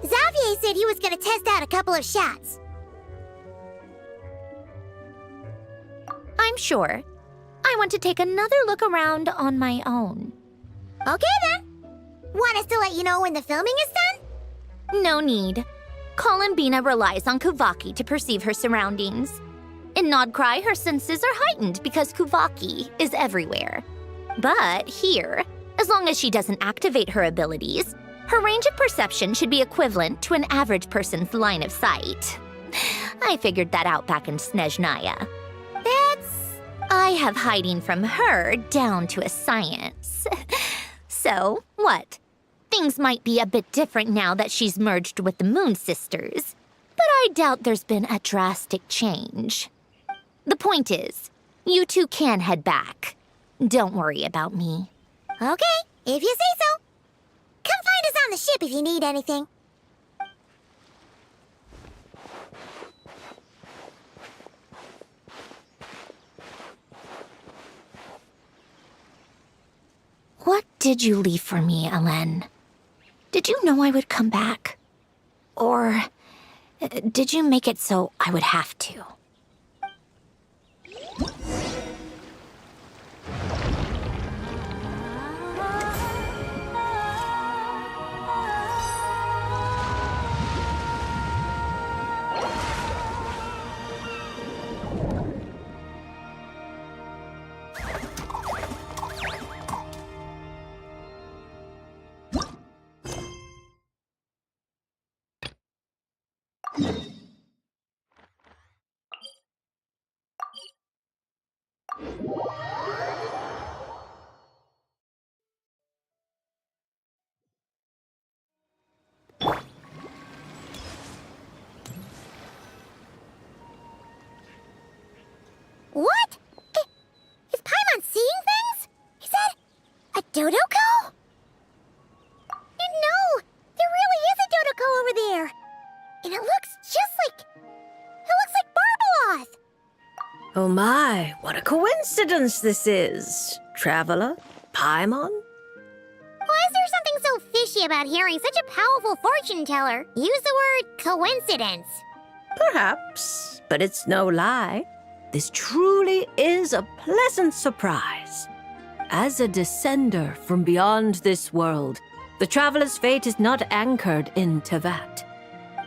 Speaker 2: Xavier said he was gonna test out a couple of shots.
Speaker 10: I'm sure. I want to take another look around on my own.
Speaker 2: Okay then. Want us to let you know when the filming is done?
Speaker 10: No need. Columbina relies on Kuvaki to perceive her surroundings. In Nodcry, her senses are heightened because Kuvaki is everywhere. But here, as long as she doesn't activate her abilities, her range of perception should be equivalent to an average person's line of sight. I figured that out back in Snezhnaya. I have hiding from her down to a science. So, what? Things might be a bit different now that she's merged with the Moon Sisters, but I doubt there's been a drastic change. The point is, you two can head back. Don't worry about me.
Speaker 2: Okay, if you say so. Come find us on the ship if you need anything.
Speaker 10: What did you leave for me, Elen? Did you know I would come back? Or did you make it so I would have to?
Speaker 2: What? Is Paimon seeing things? Is that a Dodoko? No, there really is a Dodoko over there. And it looks just like... It looks like Barbaloth.
Speaker 12: Oh my, what a coincidence this is. Traveler? Paimon?
Speaker 2: Why is there something so fishy about hearing such a powerful fortune teller use the word coincidence?
Speaker 12: Perhaps, but it's no lie. This truly is a pleasant surprise. As a descender from beyond this world, the traveler's fate is not anchored in Tevat.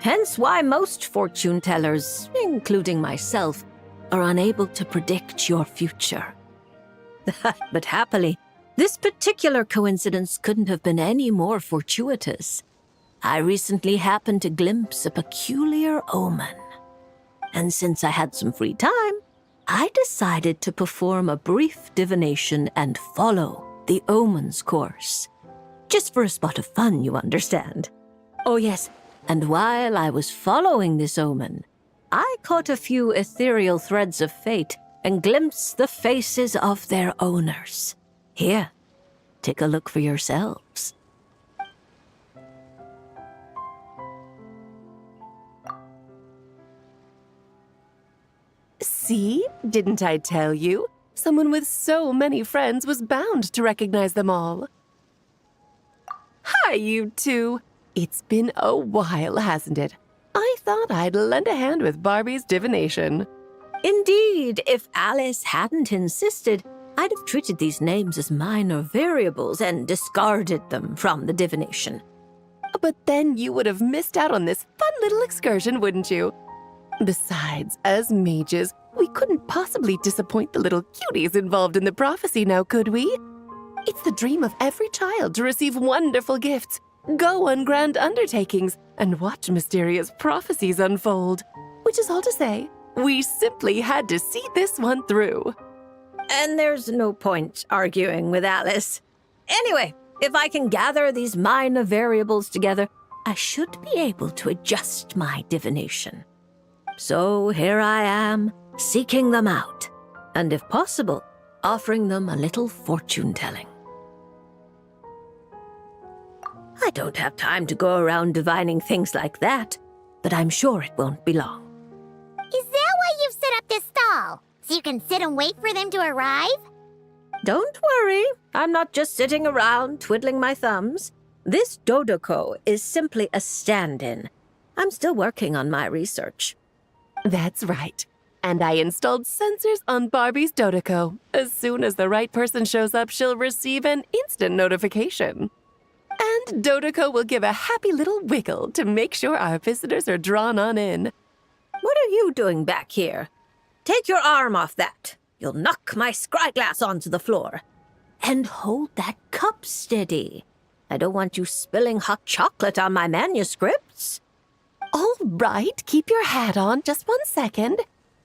Speaker 12: Hence why most fortune tellers, including myself, are unable to predict your future. But happily, this particular coincidence couldn't have been any more fortuitous. I recently happened to glimpse a peculiar omen. And since I had some free time, I decided to perform a brief divination and follow the omen's course. Just for a spot of fun, you understand. Oh yes, and while I was following this omen, I caught a few ethereal threads of fate and glimpsed the faces of their owners. Here, take a look for yourselves.
Speaker 13: See? Didn't I tell you? Someone with so many friends was bound to recognize them all. Hi, you two. It's been a while, hasn't it? I thought I'd lend a hand with Barbie's divination.
Speaker 12: Indeed, if Alice hadn't insisted, I'd have treated these names as minor variables and discarded them from the divination.
Speaker 13: But then you would have missed out on this fun little excursion, wouldn't you? Besides, as mages, we couldn't possibly disappoint the little cuties involved in the prophecy now, could we? It's the dream of every child to receive wonderful gifts, go on grand undertakings, and watch mysterious prophecies unfold. Which is all to say, we simply had to see this one through.
Speaker 12: And there's no point arguing with Alice. Anyway, if I can gather these minor variables together, I should be able to adjust my divination. So here I am, seeking them out, and if possible, offering them a little fortune-telling. I don't have time to go around divining things like that, but I'm sure it won't be long.
Speaker 2: Is that why you've set up this stall? So you can sit and wait for them to arrive?
Speaker 12: Don't worry, I'm not just sitting around twiddling my thumbs. This Dodoko is simply a stand-in. I'm still working on my research.
Speaker 13: That's right. And I installed sensors on Barbie's Dodoko. As soon as the right person shows up, she'll receive an instant notification. And Dodoko will give a happy little wiggle to make sure our visitors are drawn on in.
Speaker 12: What are you doing back here? Take your arm off that. You'll knock my scryglass onto the floor. And hold that cup steady. I don't want you spilling hot chocolate on my manuscripts.
Speaker 13: All right, keep your hat on. Just 1 second.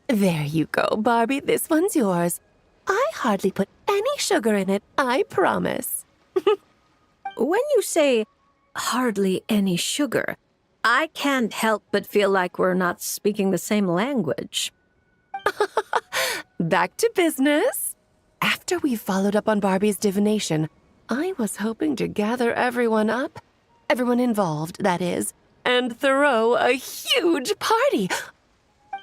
Speaker 13: There you go, Barbie. This one's yours. I hardly put any sugar in it, I promise.
Speaker 12: When you say hardly any sugar, I can't help but feel like we're not speaking the same language.
Speaker 13: Back to business. After we followed up on Barbie's divination, I was hoping to gather everyone involved, that is, and throw a huge party.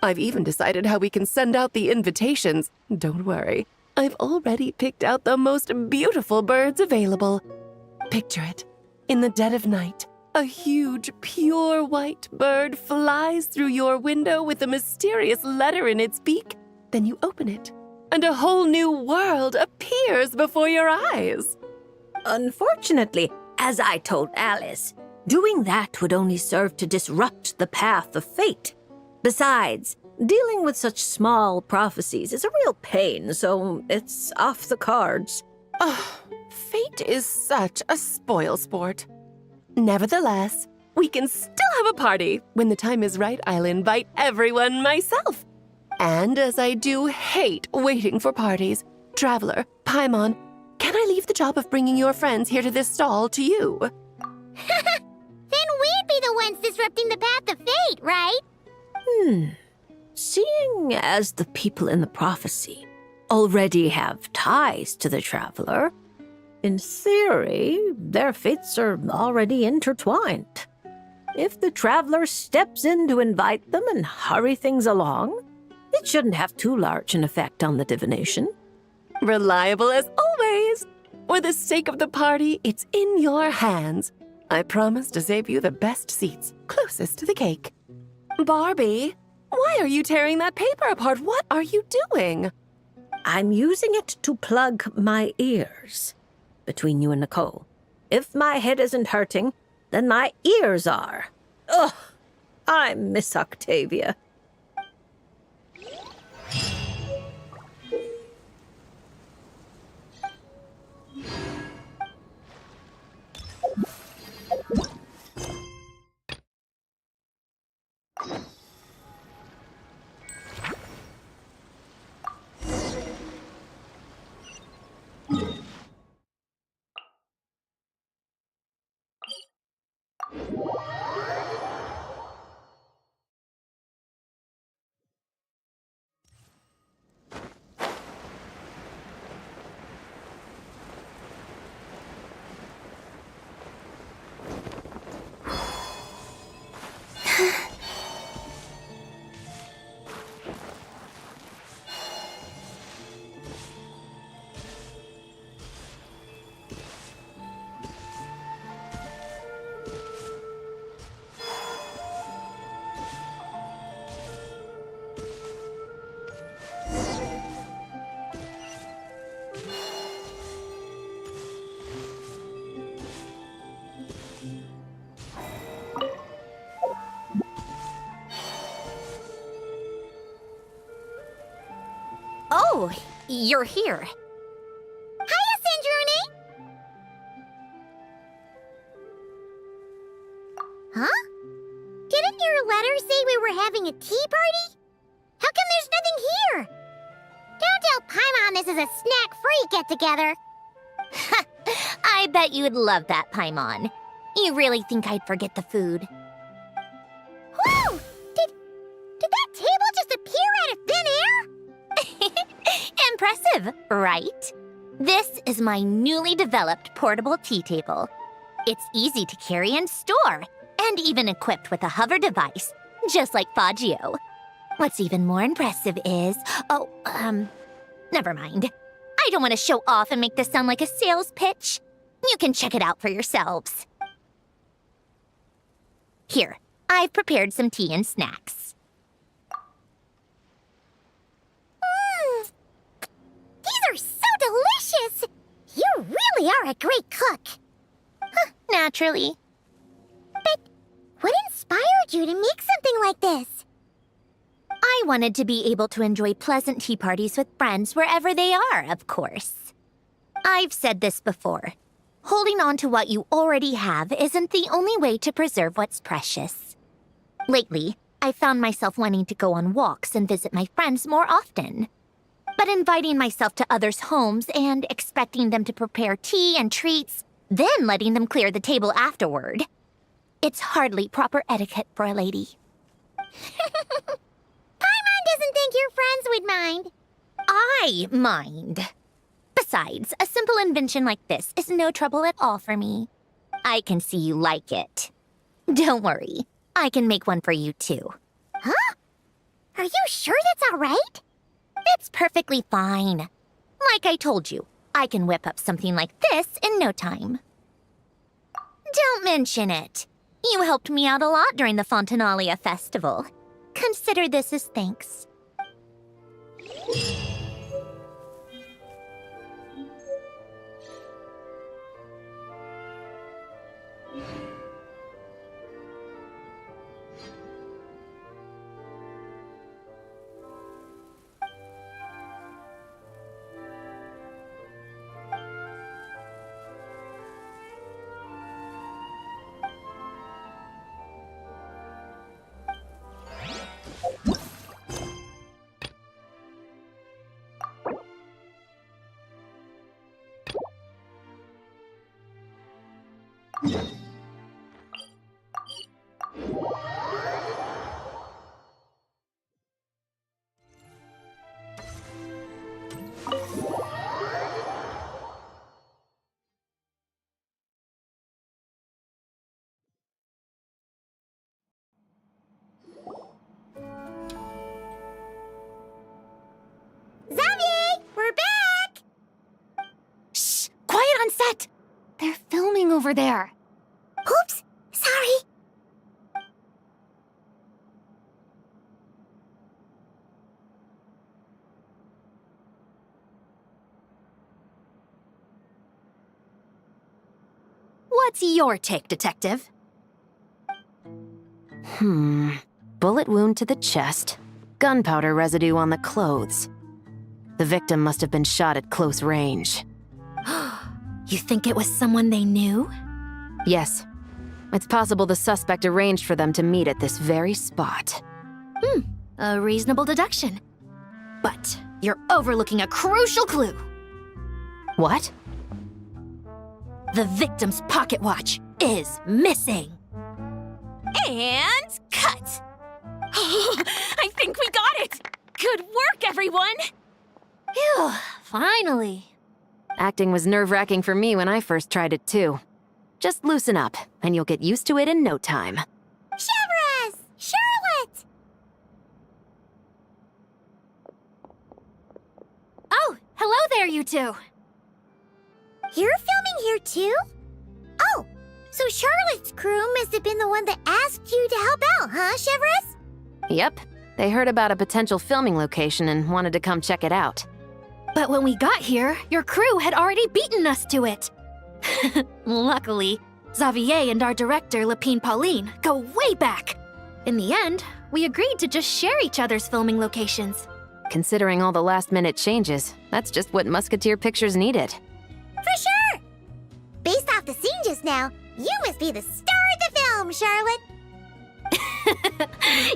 Speaker 13: I've even decided how we can send out the invitations. Don't worry, I've already picked out the most beautiful birds available. Picture it. In the dead of night, a huge, pure white bird flies through your window with a mysterious letter in its beak. Then you open it, and a whole new world appears before your eyes.
Speaker 12: Unfortunately, as I told Alice, doing that would only serve to disrupt the path of fate. Besides, dealing with such small prophecies is a real pain, so it's off the cards.
Speaker 13: Oh, fate is such a spoil sport. Nevertheless, we can still have a party. When the time is right, I'll invite everyone myself. And as I do hate waiting for parties, Traveler, Paimon, can I leave the job of bringing your friends here to this stall to you?
Speaker 2: Then we'd be the ones disrupting the path of fate, right?
Speaker 12: Seeing as the people in the prophecy already have ties to the Traveler, in theory, their fates are already intertwined. If the Traveler steps in to invite them and hurry things along, it shouldn't have too large an effect on the divination.
Speaker 13: Reliable as always. For the sake of the party, it's in your hands. I promise to save you the best seats, closest to the cake. Barbie, why are you tearing that paper apart? What are you doing?
Speaker 12: I'm using it to plug my ears. Between you and Nicole, if my head isn't hurting, then my ears are. Ugh, I miss Octavia.
Speaker 10: Oh, you're here.
Speaker 2: Hiya, Sandruni! Huh? Didn't your letter say we were having a tea party? How come there's nothing here? Don't tell Paimon this is a snack-free get-together.
Speaker 10: I bet you'd love that, Paimon. You really think I'd forget the food?
Speaker 2: Whoa! Did that table just appear out of thin air?
Speaker 10: Impressive, right? This is my newly developed portable tea table. It's easy to carry and store, and even equipped with a hover device, just like Faggio. What's even more impressive is... never mind. I don't want to show off and make this sound like a sales pitch. You can check it out for yourselves. Here, I've prepared some tea and snacks.
Speaker 2: These are so delicious! You really are a great cook.
Speaker 10: Naturally.
Speaker 2: But what inspired you to make something like this?
Speaker 10: I wanted to be able to enjoy pleasant tea parties with friends wherever they are, of course. I've said this before. Holding on to what you already have isn't the only way to preserve what's precious. Lately, I found myself wanting to go on walks and visit my friends more often. But inviting myself to others' homes and expecting them to prepare tea and treats, then letting them clear the table afterward. It's hardly proper etiquette for a lady.
Speaker 2: Paimon doesn't think your friends would mind.
Speaker 10: I mind. Besides, a simple invention like this is no trouble at all for me. I can see you like it. Don't worry, I can make one for you too.
Speaker 2: Huh? Are you sure that's all right?
Speaker 10: It's perfectly fine. Like I told you, I can whip up something like this in no time. Don't mention it. You helped me out a lot during the Fontanalia festival. Consider this as thanks.
Speaker 2: Xavier, we're back!
Speaker 5: Shh! Quiet on set! They're filming over there.
Speaker 2: Oops, sorry.
Speaker 5: What's your take, Detective?
Speaker 7: Bullet wound to the chest. Gunpowder residue on the clothes. The victim must have been shot at close range.
Speaker 5: You think it was someone they knew?
Speaker 7: Yes. It's possible the suspect arranged for them to meet at this very spot.
Speaker 5: A reasonable deduction. But you're overlooking a crucial clue.
Speaker 7: What?
Speaker 5: The victim's pocket watch is missing. And cut! I think we got it! Good work, everyone! Phew, finally.
Speaker 7: Acting was nerve-wracking for me when I first tried it too. Just loosen up, and you'll get used to it in no time.
Speaker 2: Chevres! Charlotte!
Speaker 5: Oh, hello there, you two.
Speaker 2: You're filming here too? Oh, so Charlotte's crew must have been the one that asked you to help out, huh, Chevres?
Speaker 7: Yep. They heard about a potential filming location and wanted to come check it out.
Speaker 5: But when we got here, your crew had already beaten us to it. Luckily, Xavier and our director, Lapine Pauline, go way back. In the end, we agreed to just share each other's filming locations.
Speaker 7: Considering all the last-minute changes, that's just what Musketeer Pictures needed.
Speaker 2: For sure! Based off the scene just now, you must be the star of the film, Charlotte!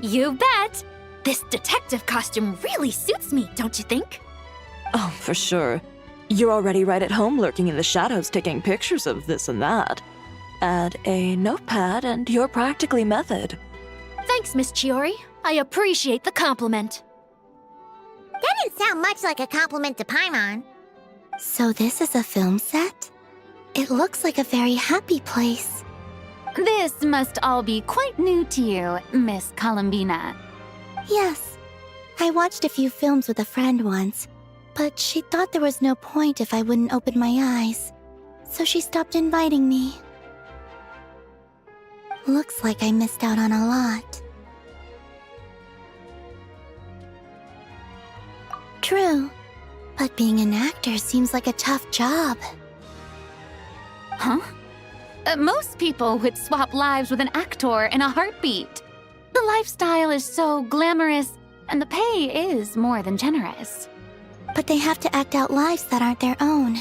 Speaker 5: You bet! This detective costume really suits me, don't you think?
Speaker 3: Oh, for sure. You're already right at home lurking in the shadows taking pictures of this and that. Add a notepad and you're practically method.
Speaker 10: Thanks, Miss Chiori. I appreciate the compliment.
Speaker 2: That didn't sound much like a compliment to Paimon.
Speaker 6: So this is a film set? It looks like a very happy place.
Speaker 5: This must all be quite new to you, Miss Columbina.
Speaker 6: Yes. I watched a few films with a friend once, but she thought there was no point if I wouldn't open my eyes. So she stopped inviting me. Looks like I missed out on a lot. True, but being an actor seems like a tough job.
Speaker 5: Huh? Most people would swap lives with an actor in a heartbeat. The lifestyle is so glamorous, and the pay is more than generous.
Speaker 6: But they have to act out lives that aren't their own,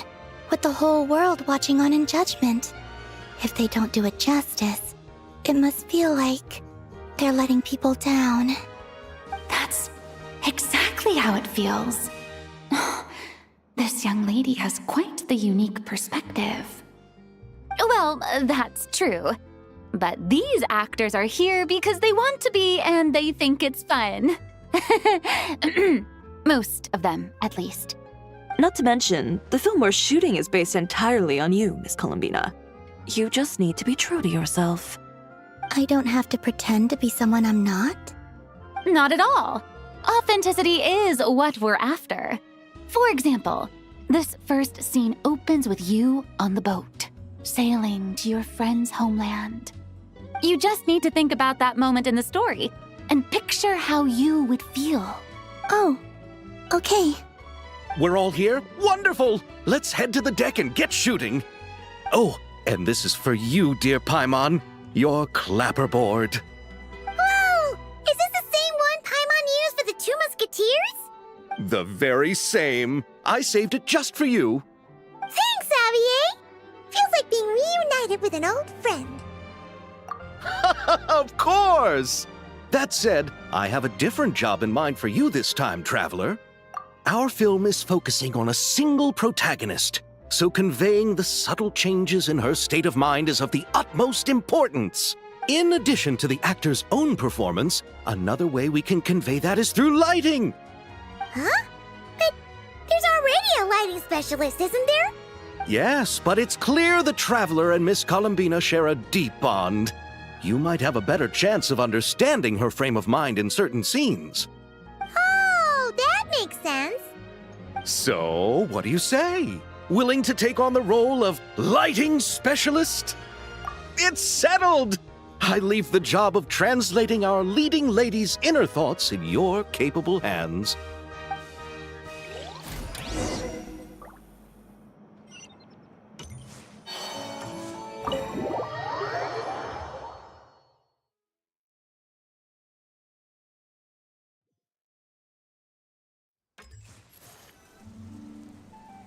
Speaker 6: with the whole world watching on in judgment. If they don't do it justice, it must feel like they're letting people down.
Speaker 5: That's exactly how it feels. This young lady has quite the unique perspective. Well, that's true. But these actors are here because they want to be and they think it's fun. Most of them, at least.
Speaker 3: Not to mention, the film we're shooting is based entirely on you, Miss Columbina. You just need to be true to yourself.
Speaker 6: I don't have to pretend to be someone I'm not?
Speaker 5: Not at all. Authenticity is what we're after. For example, this first scene opens with you on the boat, sailing to your friend's homeland. You just need to think about that moment in the story and picture how you would feel.
Speaker 6: Oh, okay.
Speaker 4: We're all here? Wonderful! Let's head to the deck and get shooting. Oh, and this is for you, dear Paimon, your clapperboard.
Speaker 2: Whoa! Is this the same one Paimon used for the Two Musketeers?
Speaker 4: The very same. I saved it just for you.
Speaker 2: Thanks, Xavier! Feels like being reunited with an old friend.
Speaker 4: Of course! That said, I have a different job in mind for you this time, traveler. Our film is focusing on a single protagonist, so conveying the subtle changes in her state of mind is of the utmost importance. In addition to the actor's own performance, another way we can convey that is through lighting.
Speaker 2: Huh? But there's already a lighting specialist, isn't there?
Speaker 4: Yes, but it's clear the traveler and Miss Columbina share a deep bond. You might have a better chance of understanding her frame of mind in certain scenes.
Speaker 2: Oh, that makes sense.
Speaker 4: So, what do you say? Willing to take on the role of lighting specialist? It's settled! I leave the job of translating our leading lady's inner thoughts in your capable hands.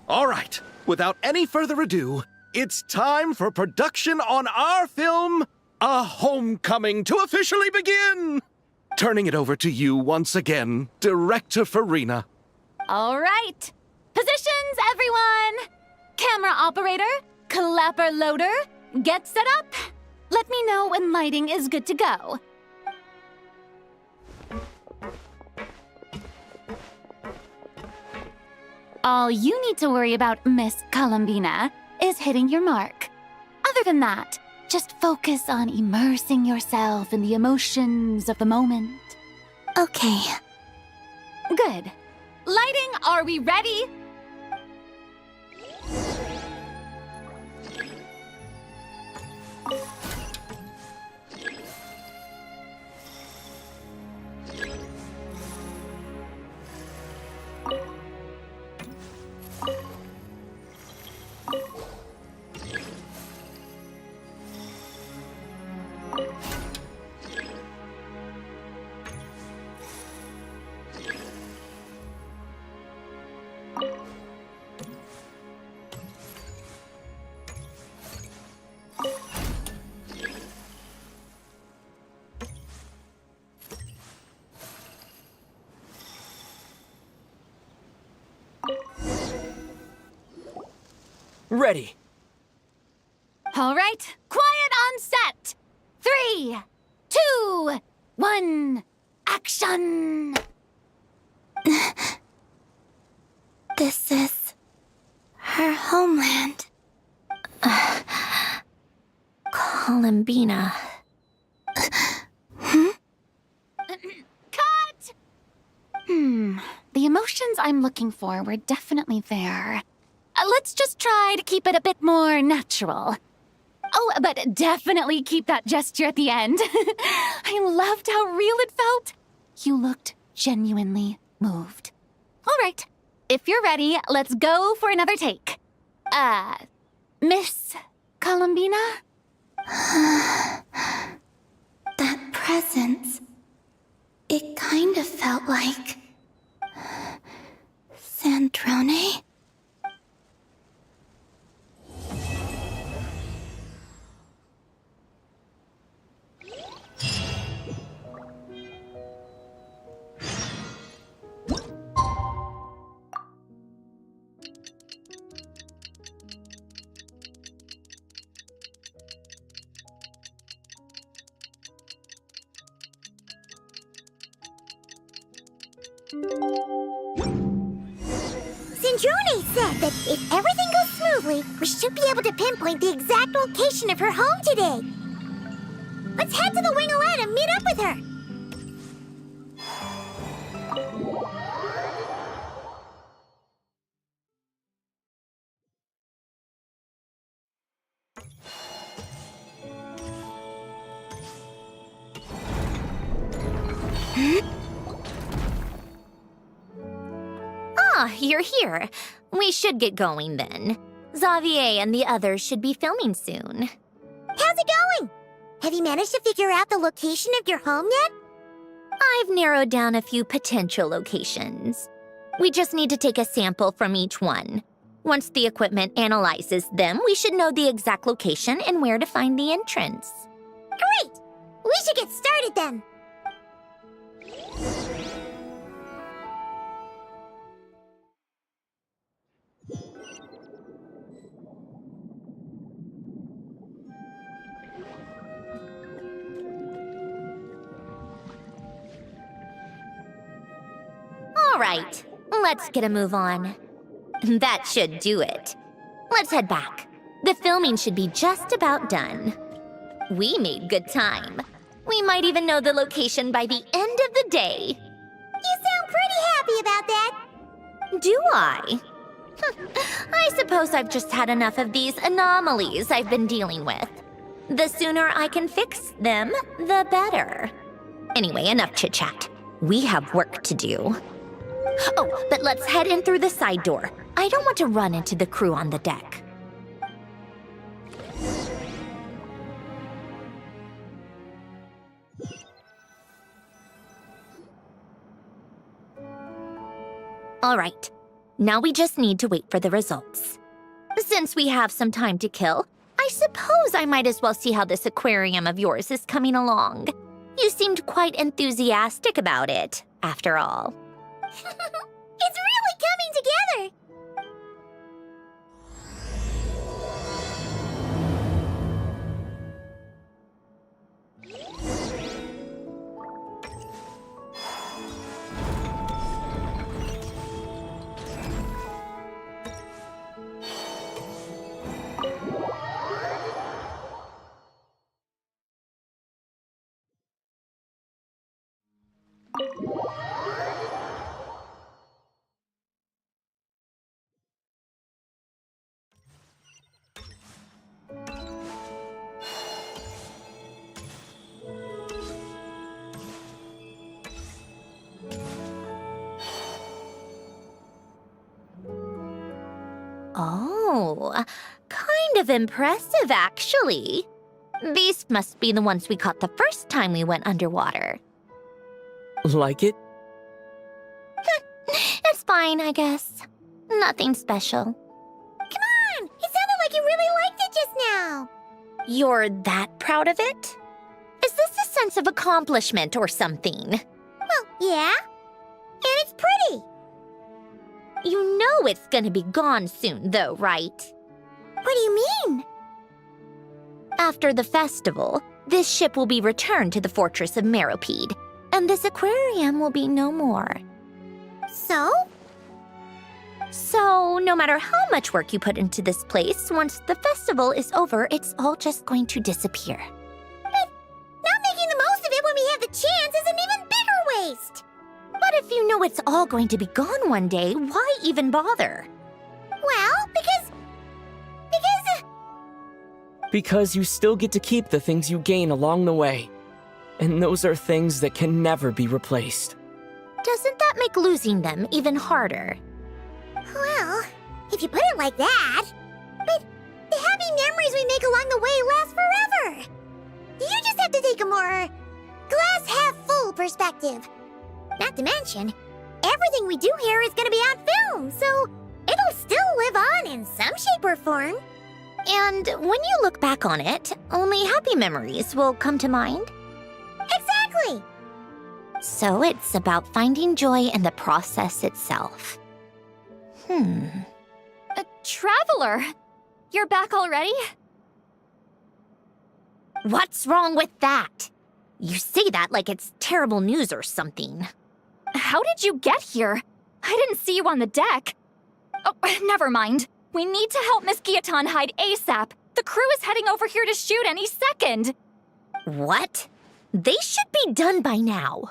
Speaker 4: All right, without any further ado, it's time for production on our film, A Homecoming, to officially begin! Turning it over to you once again, Director Farina.
Speaker 5: All right. Positions, everyone! Camera operator, clapper loader, get set up. Let me know when lighting is good to go. All you need to worry about, Miss Columbina, is hitting your mark. Other than that, just focus on immersing yourself in the emotions of the moment.
Speaker 6: Okay.
Speaker 5: Good. Lighting, are we ready?
Speaker 11: Ready.
Speaker 5: All right, quiet on set. 3, 2, 1, action!
Speaker 6: This is her homeland.
Speaker 10: Columbina.
Speaker 5: Cut! The emotions I'm looking for were definitely there. Let's just try to keep it a bit more natural. Oh, but definitely keep that gesture at the end. I loved how real it felt. You looked genuinely moved. All right, if you're ready, let's go for another take. Miss Columbina?
Speaker 6: That presence. It kind of felt like... Sandrone?
Speaker 2: Sandrone said that if everything goes smoothly, we should be able to pinpoint the exact location of her home today. Let's head to the Wing-O-Land and meet up with her.
Speaker 10: Ah, you're here. We should get going then. Xavier and the others should be filming soon.
Speaker 2: How's it going? Have you managed to figure out the location of your home yet?
Speaker 10: I've narrowed down a few potential locations. We just need to take a sample from each one. Once the equipment analyzes them, we should know the exact location and where to find the entrance.
Speaker 2: Great! We should get started then.
Speaker 10: All right, let's get a move on. That should do it. Let's head back. The filming should be just about done. We made good time. We might even know the location by the end of the day.
Speaker 2: You sound pretty happy about that.
Speaker 10: Do I? I suppose I've just had enough of these anomalies I've been dealing with. The sooner I can fix them, the better. Anyway, enough chit-chat. We have work to do. Oh, but let's head in through the side door. I don't want to run into the crew on the deck. All right, now we just need to wait for the results. Since we have some time to kill, I suppose I might as well see how this aquarium of yours is coming along. You seemed quite enthusiastic about it, after all.
Speaker 2: It's really coming together!
Speaker 10: Oh, kind of impressive, actually. These must be the ones we caught the first time we went underwater.
Speaker 11: Like it?
Speaker 10: It's fine, I guess. Nothing special.
Speaker 2: Come on! It sounded like you really liked it just now.
Speaker 10: You're that proud of it? Is this a sense of accomplishment or something?
Speaker 2: Well, yeah. And it's pretty.
Speaker 10: You know it's gonna be gone soon, though, right?
Speaker 2: What do you mean?
Speaker 10: After the festival, this ship will be returned to the fortress of Meropide, and this aquarium will be no more.
Speaker 2: So?
Speaker 10: So, no matter how much work you put into this place, once the festival is over, it's all just going to disappear.
Speaker 2: But not making the most of it when we have the chance is an even bigger waste.
Speaker 10: But if you know it's all going to be gone one day, why even bother?
Speaker 2: Well, because...
Speaker 11: Because you still get to keep the things you gain along the way. And those are things that can never be replaced.
Speaker 10: Doesn't that make losing them even harder?
Speaker 2: Well, if you put it like that. But the happy memories we make along the way last forever. You just have to take a more glass-half-full perspective. Not to mention, everything we do here is going to be on film, so it'll still live on in some shape or form.
Speaker 10: And when you look back on it, only happy memories will come to mind?
Speaker 2: Exactly!
Speaker 10: So it's about finding joy in the process itself.
Speaker 9: Traveler! You're back already?
Speaker 10: What's wrong with that? You say that like it's terrible news or something.
Speaker 9: How did you get here? I didn't see you on the deck. Oh, never mind. We need to help Miss Guillotin hide ASAP. The crew is heading over here to shoot any second.
Speaker 10: What? They should be done by now.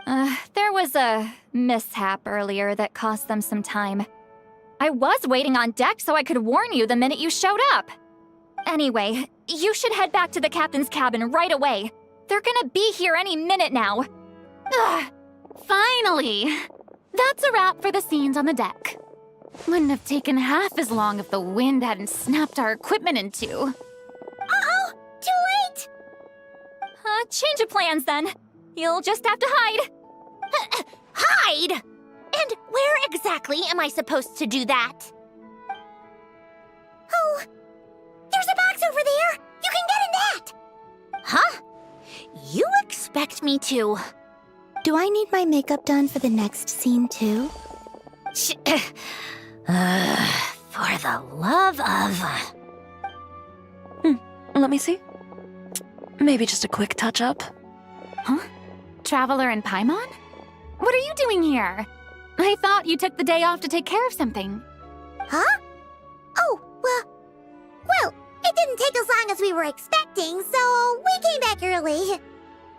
Speaker 9: There was a mishap earlier that cost them some time. I was waiting on deck so I could warn you the minute you showed up. Anyway, you should head back to the captain's cabin right away. They're gonna be here any minute now.
Speaker 5: Ugh, finally! That's a wrap for the scenes on the deck. Wouldn't have taken half as long if the wind hadn't snapped our equipment in two.
Speaker 2: Uh-oh! Too late!
Speaker 9: Change of plans then. You'll just have to hide.
Speaker 10: Hide? And where exactly am I supposed to do that?
Speaker 2: Oh, there's a box over there! You can get in that!
Speaker 10: Huh? You expect me to...
Speaker 6: Do I need my makeup done for the next scene too?
Speaker 10: For the love of...
Speaker 3: Let me see. Maybe just a quick touch-up.
Speaker 5: Huh? Traveler and Paimon? What are you doing here? I thought you took the day off to take care of something.
Speaker 2: Huh? Oh, well, it didn't take as long as we were expecting, so we came back early.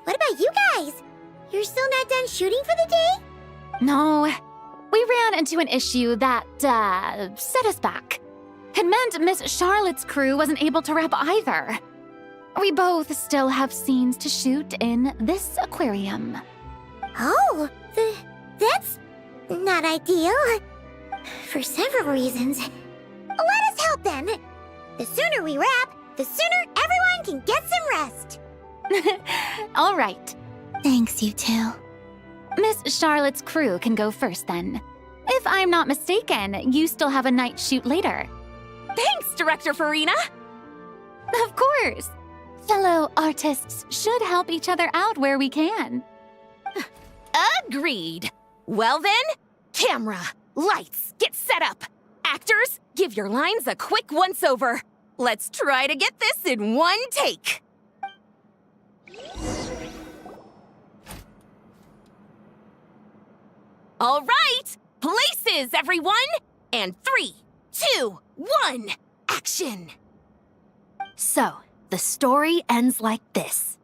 Speaker 2: What about you guys? You're still not done shooting for the day?
Speaker 5: No, we ran into an issue that, set us back. It meant Miss Charlotte's crew wasn't able to wrap either. We both still have scenes to shoot in this aquarium.
Speaker 2: Oh, that's not ideal. For several reasons. Let us help then. The sooner we wrap, the sooner everyone can get some rest.
Speaker 5: All right.
Speaker 6: Thanks, you two.
Speaker 5: Miss Charlotte's crew can go first then. If I'm not mistaken, you still have a night shoot later.
Speaker 9: Thanks, Director Farina!
Speaker 5: Of course. Fellow artists should help each other out where we can.
Speaker 1: Agreed. Well then, camera, lights, get set up. Actors, give your lines a quick once-over. Let's try to get this in one take. All right, places, everyone! And 3, 2, 1, action!
Speaker 7: So, the story ends like this.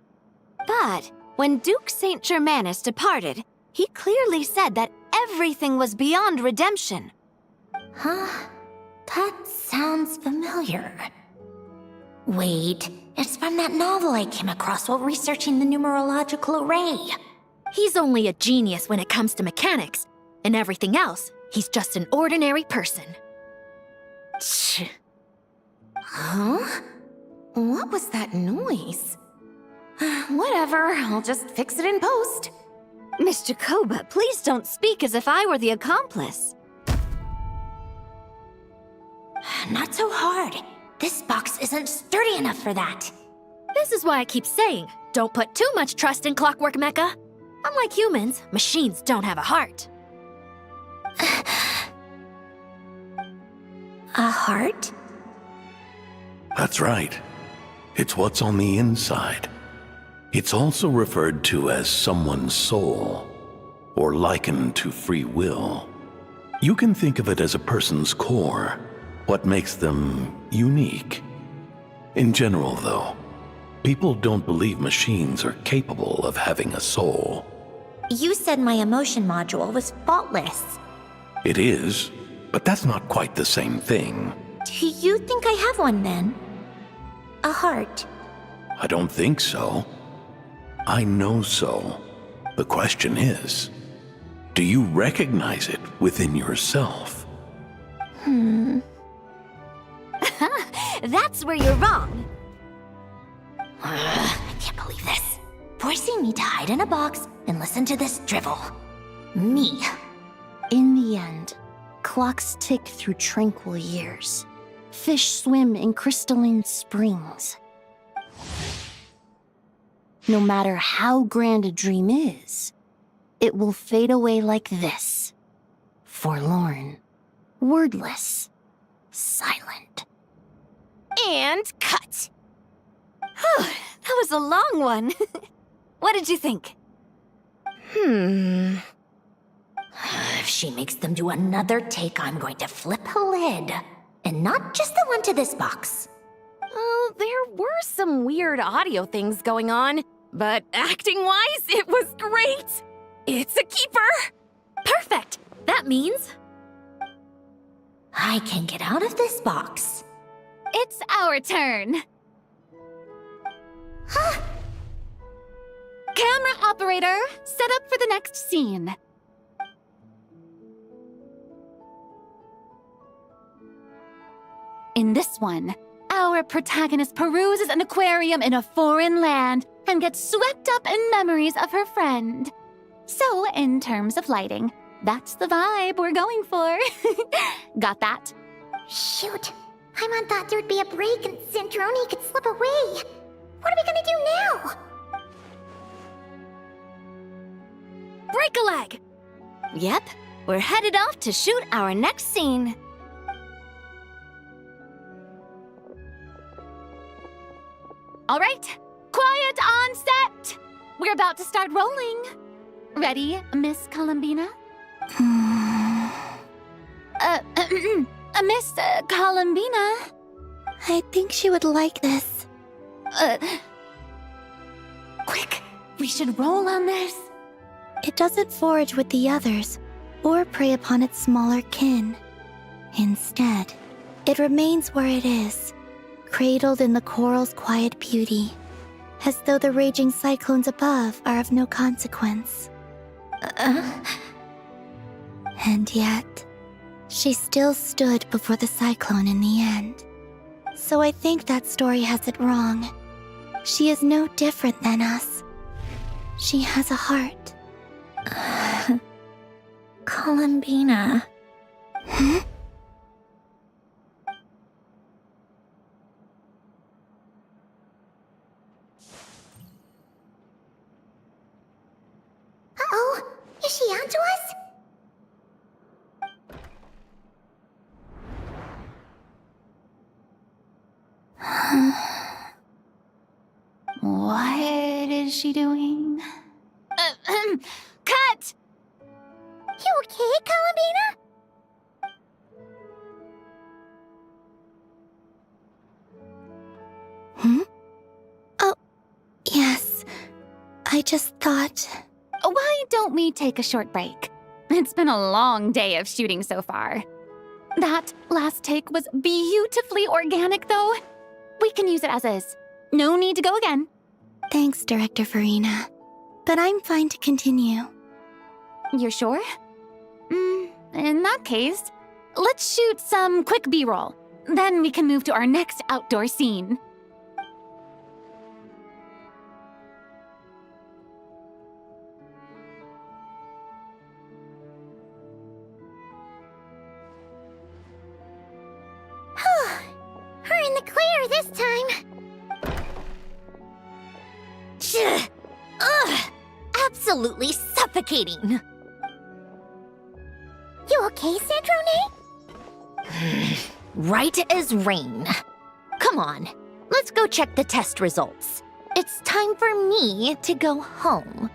Speaker 7: But when Duke Saint Germanus departed, he clearly said that everything was beyond redemption.
Speaker 10: Huh? That sounds familiar. Wait, it's from that novel I came across while researching the numerological array.
Speaker 7: He's only a genius when it comes to mechanics, and everything else, he's just an ordinary person.
Speaker 10: Huh? What was that noise? Whatever, I'll just fix it in post.
Speaker 7: Miss Jacoba, please don't speak as if I were the accomplice.
Speaker 10: Not so hard. This box isn't sturdy enough for that.
Speaker 7: This is why I keep saying, don't put too much trust in Clockwork Mecha. Unlike humans, machines don't have a heart.
Speaker 10: A heart?
Speaker 14: That's right. It's what's on the inside. It's also referred to as someone's soul, or likened to free will. You can think of it as a person's core, what makes them unique. In general, though, people don't believe machines are capable of having a soul.
Speaker 10: You said my emotion module was faultless.
Speaker 14: It is, but that's not quite the same thing.
Speaker 10: Do you think I have one then? A heart?
Speaker 14: I don't think so. I know so. The question is, do you recognize it within yourself?
Speaker 10: That's where you're wrong. I can't believe this. Forcing me to hide in a box and listen to this drivel. Me.
Speaker 15: In the end, clocks tick through tranquil years. Fish swim in crystalline springs. No matter how grand a dream is, it will fade away like this. Forlorn, wordless, silent.
Speaker 1: And cut. That was a long one. What did you think?
Speaker 10: If she makes them do another take, I'm going to flip a lid. And not just the one to this box.
Speaker 1: Oh, there were some weird audio things going on, but acting-wise, it was great. It's a keeper.
Speaker 7: Perfect! That means
Speaker 10: I can get out of this box.
Speaker 5: It's our turn. Camera operator, set up for the next scene. In this one, our protagonist peruses an aquarium in a foreign land and gets swept up in memories of her friend. So, in terms of lighting, that's the vibe we're going for. Got that?
Speaker 2: Shoot. Paimon thought there'd be a break and Zandroni could slip away. What are we gonna do now?
Speaker 1: Break a leg. Yep, we're headed off to shoot our next scene.
Speaker 5: All right, quiet on set. We're about to start rolling. Ready, Miss Columbina? Miss Columbina?
Speaker 6: I think she would like this.
Speaker 5: Quick, we should roll on this.
Speaker 6: It doesn't forage with the others, or prey upon its smaller kin. Instead, it remains where it is, cradled in the coral's quiet beauty, as though the raging cyclones above are of no consequence. And yet, she still stood before the cyclone in the end. So I think that story has it wrong. She is no different than us. She has a heart.
Speaker 10: Columbina.
Speaker 2: Uh-oh, is she onto us?
Speaker 5: What is she doing? Cut!
Speaker 2: You okay, Columbina?
Speaker 6: Oh, yes. I just thought...
Speaker 5: Why don't we take a short break? It's been a long day of shooting so far. That last take was beautifully organic, though. We can use it as is. No need to go again.
Speaker 6: Thanks, Director Farina. But I'm fine to continue.
Speaker 5: You're sure? In that case, let's shoot some quick B-roll. Then we can move to our next outdoor scene.
Speaker 2: We're in the clear this time.
Speaker 1: Ugh! Absolutely suffocating.
Speaker 2: You okay, Zandroni?
Speaker 1: Right as rain. Come
Speaker 10: come on. Let's go check the test results. It's time for me to go home.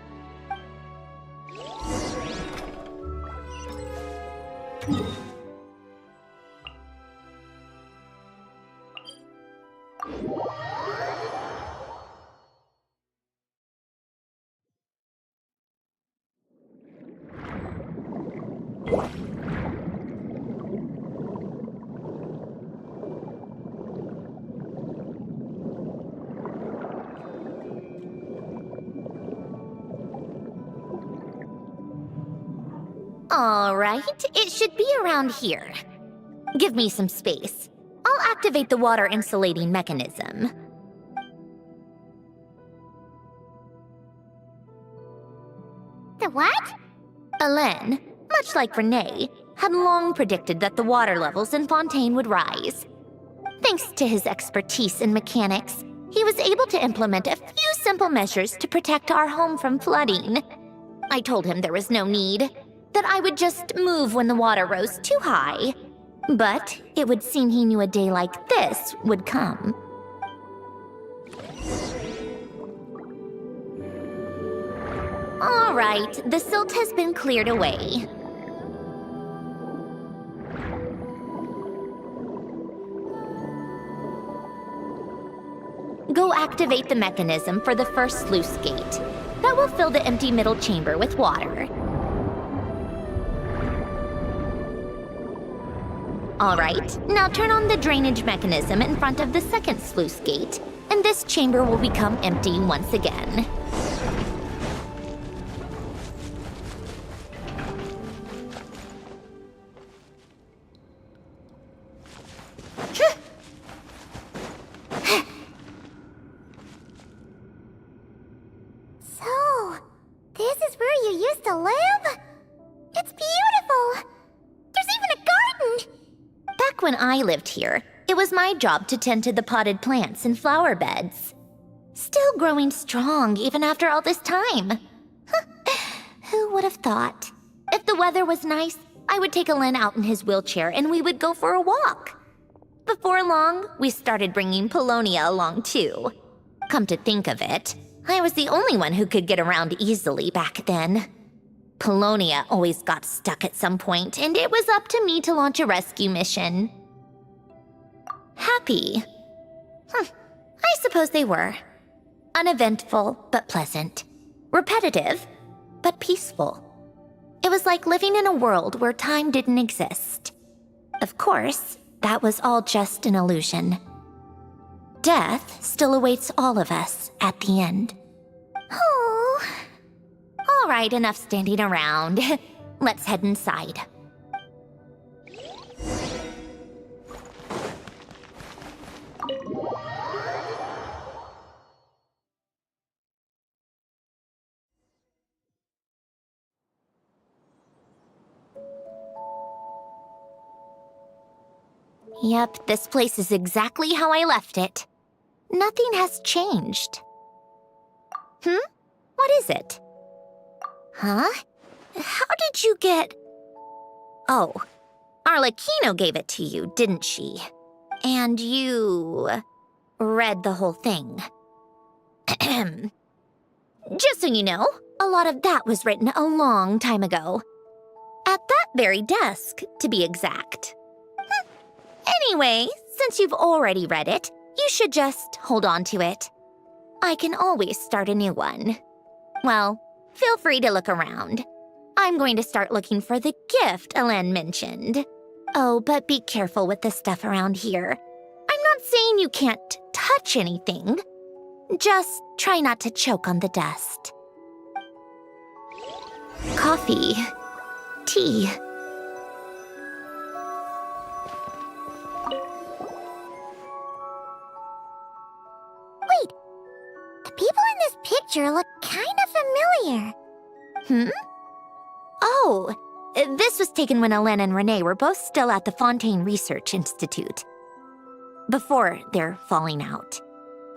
Speaker 10: All right, it should be around here. Give me some space. I'll activate the water insulating mechanism.
Speaker 2: The what?
Speaker 10: Hélène, much like Renee, had long predicted that the water levels in Fontaine would rise. Thanks to his expertise in mechanics, he was able to implement a few simple measures to protect our home from flooding. I told him there was no need, that I would just move when the water rose too high. But it would seem he knew a day like this would come. All right, the silt has been cleared away. Go activate the mechanism for the first sluice gate. That will fill the empty middle chamber with water. All right, now turn on the drainage mechanism in front of the second sluice gate, and this chamber will become empty once again.
Speaker 2: So, this is where you used to live? It's beautiful! There's even a garden!
Speaker 10: Back when I lived here, it was my job to tend to the potted plants and flower beds. Still growing strong even after all this time. Who would have thought? If the weather was nice, I would take Hélène out in his wheelchair and we would go for a walk. Before long, we started bringing Polonia along too. Come to think of it, I was the only one who could get around easily back then. Polonia always got stuck at some point, and it was up to me to launch a rescue mission. Happy? I suppose they were. Uneventful, but pleasant. Repetitive, but peaceful. It was like living in a world where time didn't exist. Of course, that was all just an illusion. Death still awaits all of us at the end. Oh. All right, enough standing around. Let's head inside. Yep, this place is exactly how I left it. Nothing has changed. What is it? Huh? How did you get... Oh, Arlecchino gave it to you, didn't she? And you... read the whole thing. Just so you know, a lot of that was written a long time ago. At that very desk, to be exact. Anyway, since you've already read it, you should just hold on to it. I can always start a new one. Well, feel free to look around. I'm going to start looking for the gift Hélène mentioned. Oh, but be careful with the stuff around here. I'm not saying you can't touch anything. Just try not to choke on the dust. Coffee. Tea.
Speaker 2: Wait, the people in this picture look kind of familiar.
Speaker 10: Oh, this was taken when Hélène and Renee were both still at the Fontaine Research Institute. Before their falling out.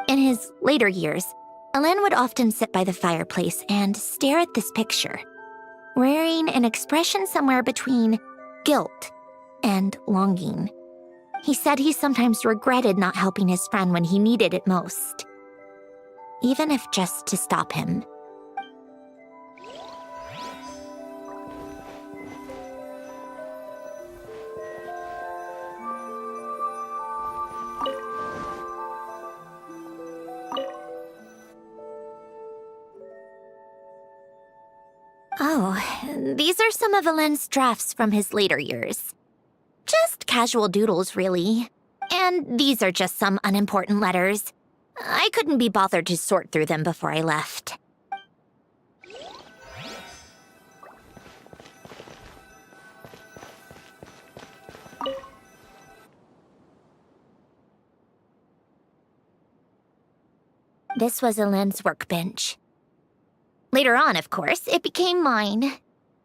Speaker 10: In his later years, Hélène would often sit by the fireplace and stare at this picture, wearing an expression somewhere between guilt and longing. He said he sometimes regretted not helping his friend when he needed it most. Even if just to stop him. Oh, these are some of Alen's drafts from his later years. Just casual doodles, really. And these are just some unimportant letters. I couldn't be bothered to sort through them before I left. This was Alen's workbench. Later on, of course, it became mine.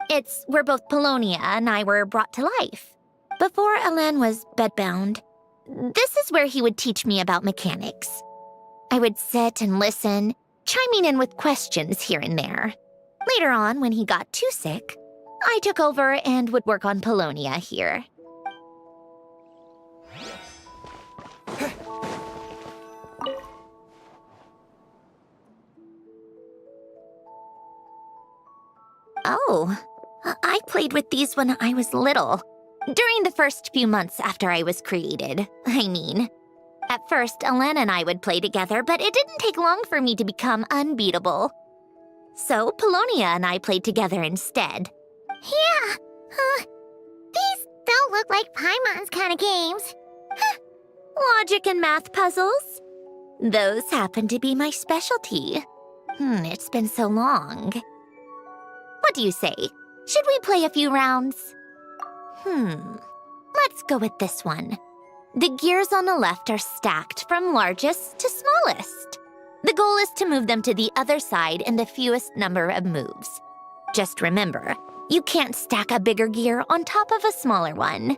Speaker 10: It's where both Polonia and I were brought to life. Before Alen was bedbound, this is where he would teach me about mechanics. I would sit and listen, chiming in with questions here and there. Later on, when he got too sick, I took over and would work on Polonia here. Oh, I played with these when I was little. During the first few months after I was created, I mean. At first, Alen and I would play together, but it didn't take long for me to become unbeatable. So, Polonia and I played together instead.
Speaker 2: Yeah, these don't look like Paimon's kind of games.
Speaker 10: Logic and math puzzles? Those happen to be my specialty. It's been so long. What do you say? Should we play a few rounds? Let's go with this one. The gears on the left are stacked from largest to smallest. The goal is to move them to the other side in the fewest number of moves. Just remember, you can't stack a bigger gear on top of a smaller one.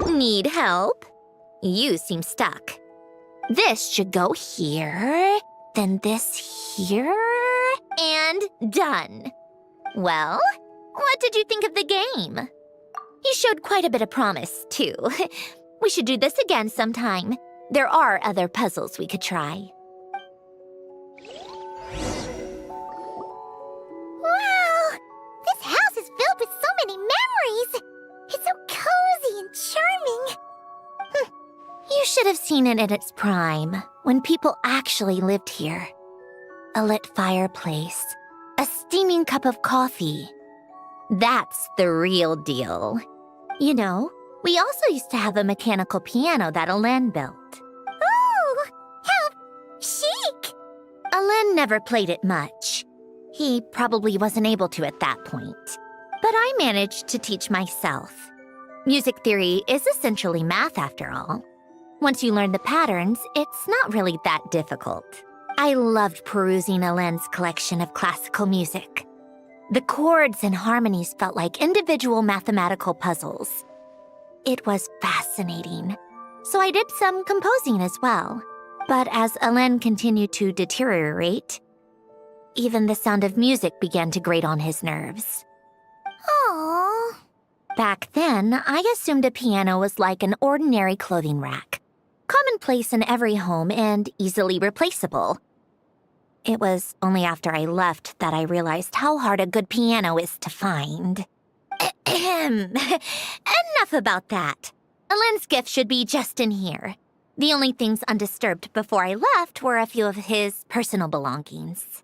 Speaker 10: Need help? You seem stuck. This should go here, then this here, and done. Well, what did you think of the game? You showed quite a bit of promise, too. We should do this again sometime. There are other puzzles we could try.
Speaker 2: Wow! This house is filled with so many memories! It's so cozy and charming.
Speaker 10: You should have seen it in its prime, when people actually lived here. A lit fireplace, a steaming cup of coffee. That's the real deal. You know, we also used to have a mechanical piano that Alen built.
Speaker 2: Oh, how chic!
Speaker 10: Alen never played it much. He probably wasn't able to at that point. But I managed to teach myself. Music theory is essentially math after all. Once you learn the patterns, it's not really that difficult. I loved perusing Elaine's collection of classical music. The chords and harmonies felt like individual mathematical puzzles. It was fascinating. So I did some composing as well. But as Elaine continued to deteriorate, even the sound of music began to grate on his nerves.
Speaker 2: Aww.
Speaker 10: Back then, I assumed a piano was like an ordinary clothing rack, commonplace in every home and easily replaceable. It was only after I left that I realized how hard a good piano is to find. Enough about that. Elaine's gift should be just in here. The only things undisturbed before I left were a few of his personal belongings.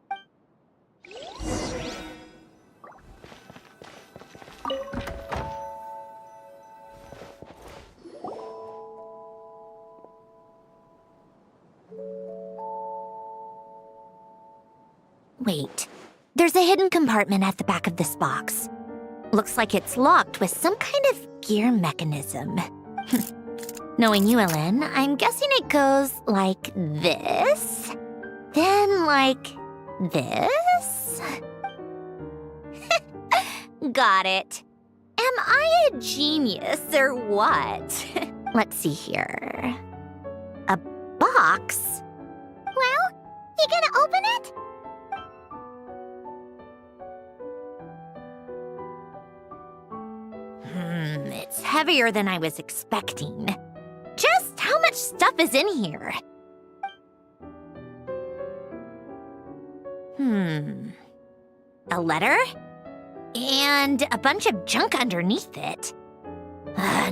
Speaker 10: Wait, there's a hidden compartment at the back of this box. Looks like it's locked with some kind of gear mechanism. Knowing you, Elaine, I'm guessing it goes like this, then like this. Got it. Am I a genius or what? Let's see here. A box?
Speaker 2: Well, you gonna open it?
Speaker 10: It's heavier than I was expecting. Just how much stuff is in here? A letter? And a bunch of junk underneath it.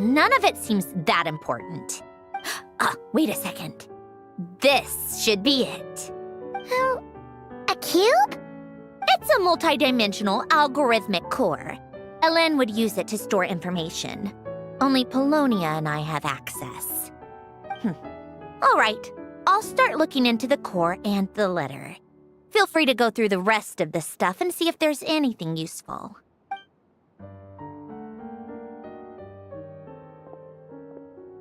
Speaker 10: None of it seems that important. Wait a second. This should be it.
Speaker 2: A cube?
Speaker 10: It's a multidimensional algorithmic core. Elaine would use it to store information. Only Polonia and I have access. All right, I'll start looking into the core and the letter. Feel free to go through the rest of the stuff and see if there's anything useful.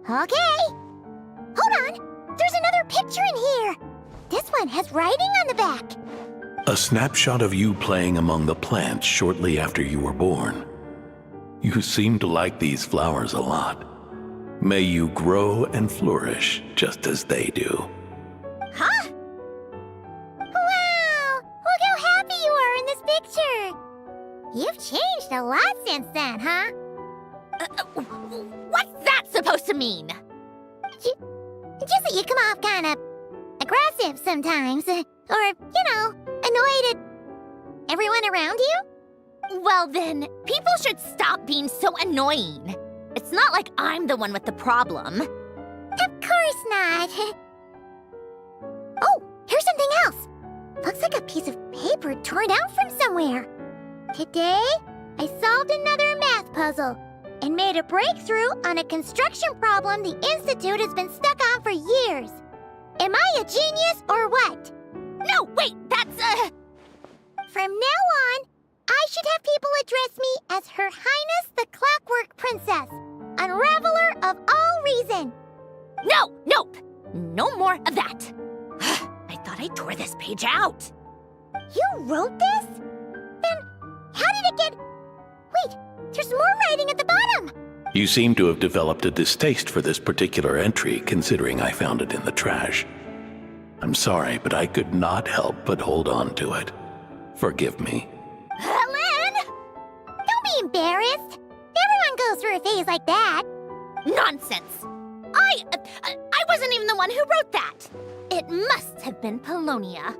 Speaker 2: Okay. Hold on. There's another picture in here. This one has writing on the back.
Speaker 14: A snapshot of you playing among the plants shortly after you were born. You seem to like these flowers a lot. May you grow and flourish just as they do.
Speaker 2: Huh? Wow! Look how happy you are in this picture. You've changed a lot since then, huh?
Speaker 10: What's that supposed to mean?
Speaker 2: Just that you come off kind of aggressive sometimes. Or, annoyed at everyone around you?
Speaker 10: Well then, people should stop being so annoying. It's not like I'm the one with the problem.
Speaker 2: Of course not. Oh, here's something else. Looks like a piece of paper torn out from somewhere. Today, I solved another math puzzle and made a breakthrough on a construction problem the Institute has been stuck on for years. Am I a genius or what?
Speaker 10: No, wait, that's
Speaker 2: From now on, I should have people address me as Her Highness the Clockwork Princess, Unraveler of all reason.
Speaker 10: Nope. No more of that. I thought I tore this page out.
Speaker 2: You wrote this? Then how did it get... Wait, there's more writing at the bottom.
Speaker 14: You seem to have developed a distaste for this particular entry, considering I found it in the trash. I'm sorry, but I could not help but hold on to it. Forgive me.
Speaker 2: Lynn! Don't be embarrassed. Everyone goes through a phase like that.
Speaker 10: Nonsense. I wasn't even the one who wrote that. It must have been Polonia.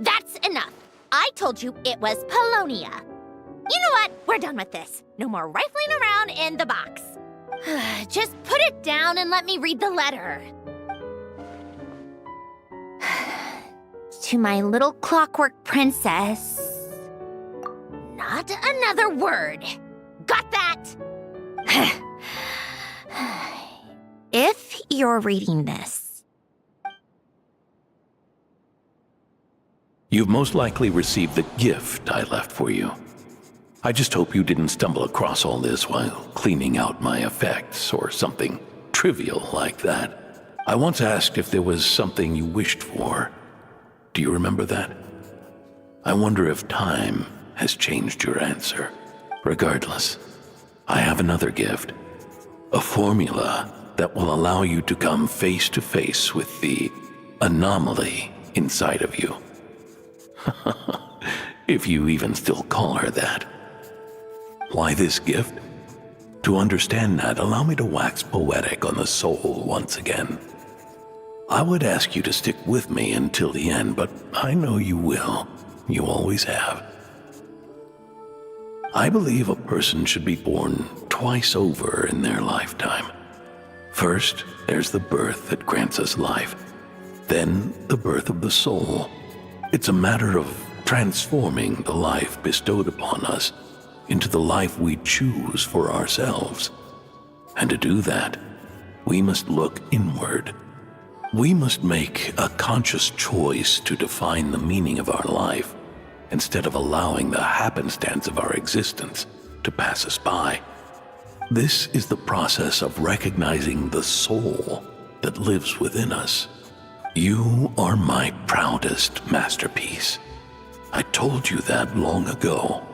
Speaker 10: That's enough. I told you it was Polonia. You know what? We're done with this. No more rifling around in the box. Just put it down and let me read the letter. To my little clockwork princess. Not another word. Got that? If you're reading this.
Speaker 14: You've most likely received the gift I left for you. I just hope you didn't stumble across all this while cleaning out my effects or something trivial like that. I once asked if there was something you wished for. Do you remember that? I wonder if time has changed your answer. Regardless, I have another gift. A formula that will allow you to come face to face with the anomaly inside of you. If you even still call her that. Why this gift? To understand that, allow me to wax poetic on the soul once again. I would ask you to stick with me until the end, but I know you will. You always have. I believe a person should be born twice over in their lifetime. First, there's the birth that grants us life. Then, the birth of the soul. It's a matter of transforming the life bestowed upon us into the life we choose for ourselves. And to do that, we must look inward. We must make a conscious choice to define the meaning of our life instead of allowing the happenstance of our existence to pass us by. This is the process of recognizing the soul that lives within us. You are my proudest masterpiece. I told you that long ago.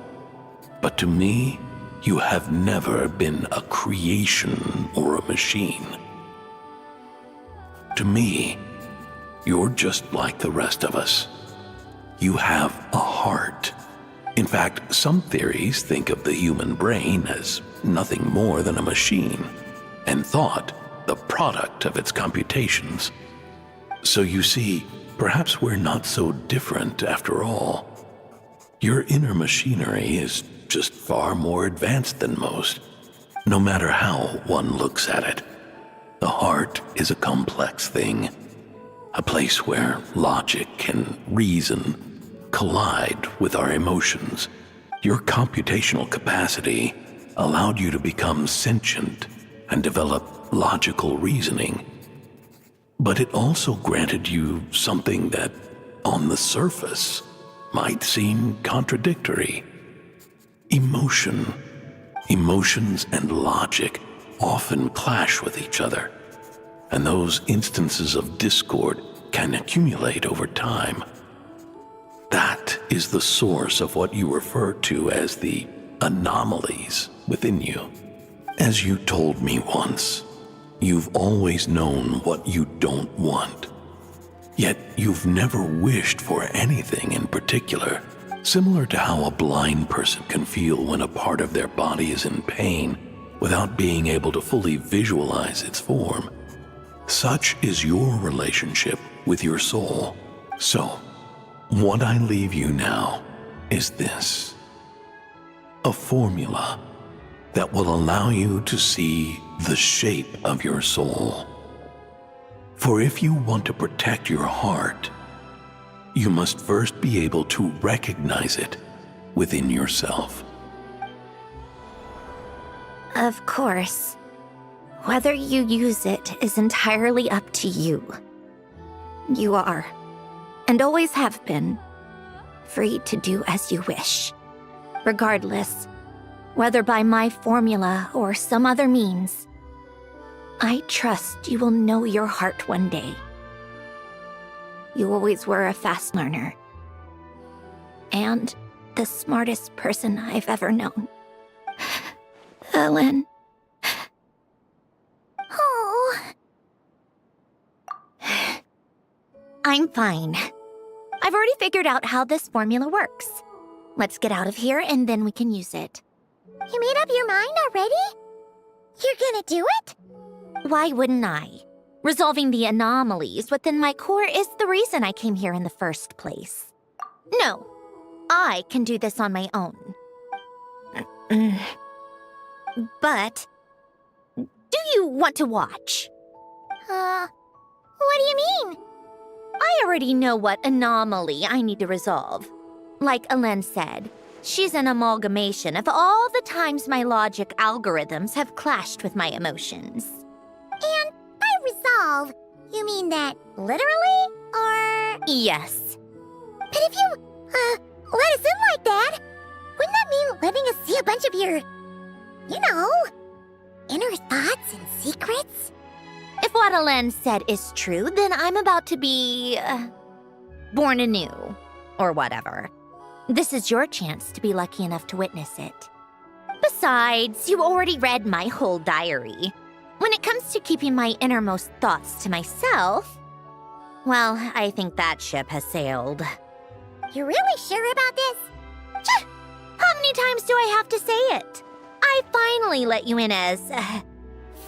Speaker 14: But to me, you have never been a creation or a machine. To me, you're just like the rest of us. You have a heart. In fact, some theories think of the human brain as nothing more than a machine, and thought the product of its computations. So you see, perhaps we're not so different after all. Your inner machinery is just far more advanced than most, no matter how one looks at it. The heart is a complex thing, a place where logic and reason collide with our emotions. Your computational capacity allowed you to become sentient and develop logical reasoning. But it also granted you something that, on the surface, might seem contradictory. Emotion. Emotions and logic often clash with each other, and those instances of discord can accumulate over time. That is the source of what you refer to as the anomalies within you. As you told me once, you've always known what you don't want. Yet you've never wished for anything in particular, similar to how a blind person can feel when a part of their body is in pain without being able to fully visualize its form. Such is your relationship with your soul. So, what I leave you now is this: a formula that will allow you to see the shape of your soul. For if you want to protect your heart, you must first be able to recognize it within yourself.
Speaker 10: Of course. Whether you use it is entirely up to you. You are, and always have been, free to do as you wish. Regardless, whether by my formula or some other means, I trust you will know your heart one day. You always were a fast learner, and the smartest person I've ever known. Ellen.
Speaker 2: Oh.
Speaker 10: I'm fine. I've already figured out how this formula works. Let's get out of here and then we can use it.
Speaker 2: You made up your mind already? You're gonna do it?
Speaker 10: Why wouldn't I? Resolving the anomalies within my core is the reason I came here in the first place. No, I can do this on my own. But, do you want to watch?
Speaker 2: What do you mean?
Speaker 10: I already know what anomaly I need to resolve. Like Alen said, she's an amalgamation of all the times my logic algorithms have clashed with my emotions.
Speaker 2: And by resolve, you mean that literally, or...?
Speaker 10: Yes.
Speaker 2: But if you, let us in like that, wouldn't that mean letting us see a bunch of your, inner thoughts and secrets?
Speaker 10: If If what Alen said is true, then I'm about to be... born anew, or whatever. This is your chance to be lucky enough to witness it. Besides, you already read my whole diary. When it comes to keeping my innermost thoughts to myself, well, I think that ship has sailed.
Speaker 2: You're really sure about this?
Speaker 10: How many times do I have to say it? I finally let you in as,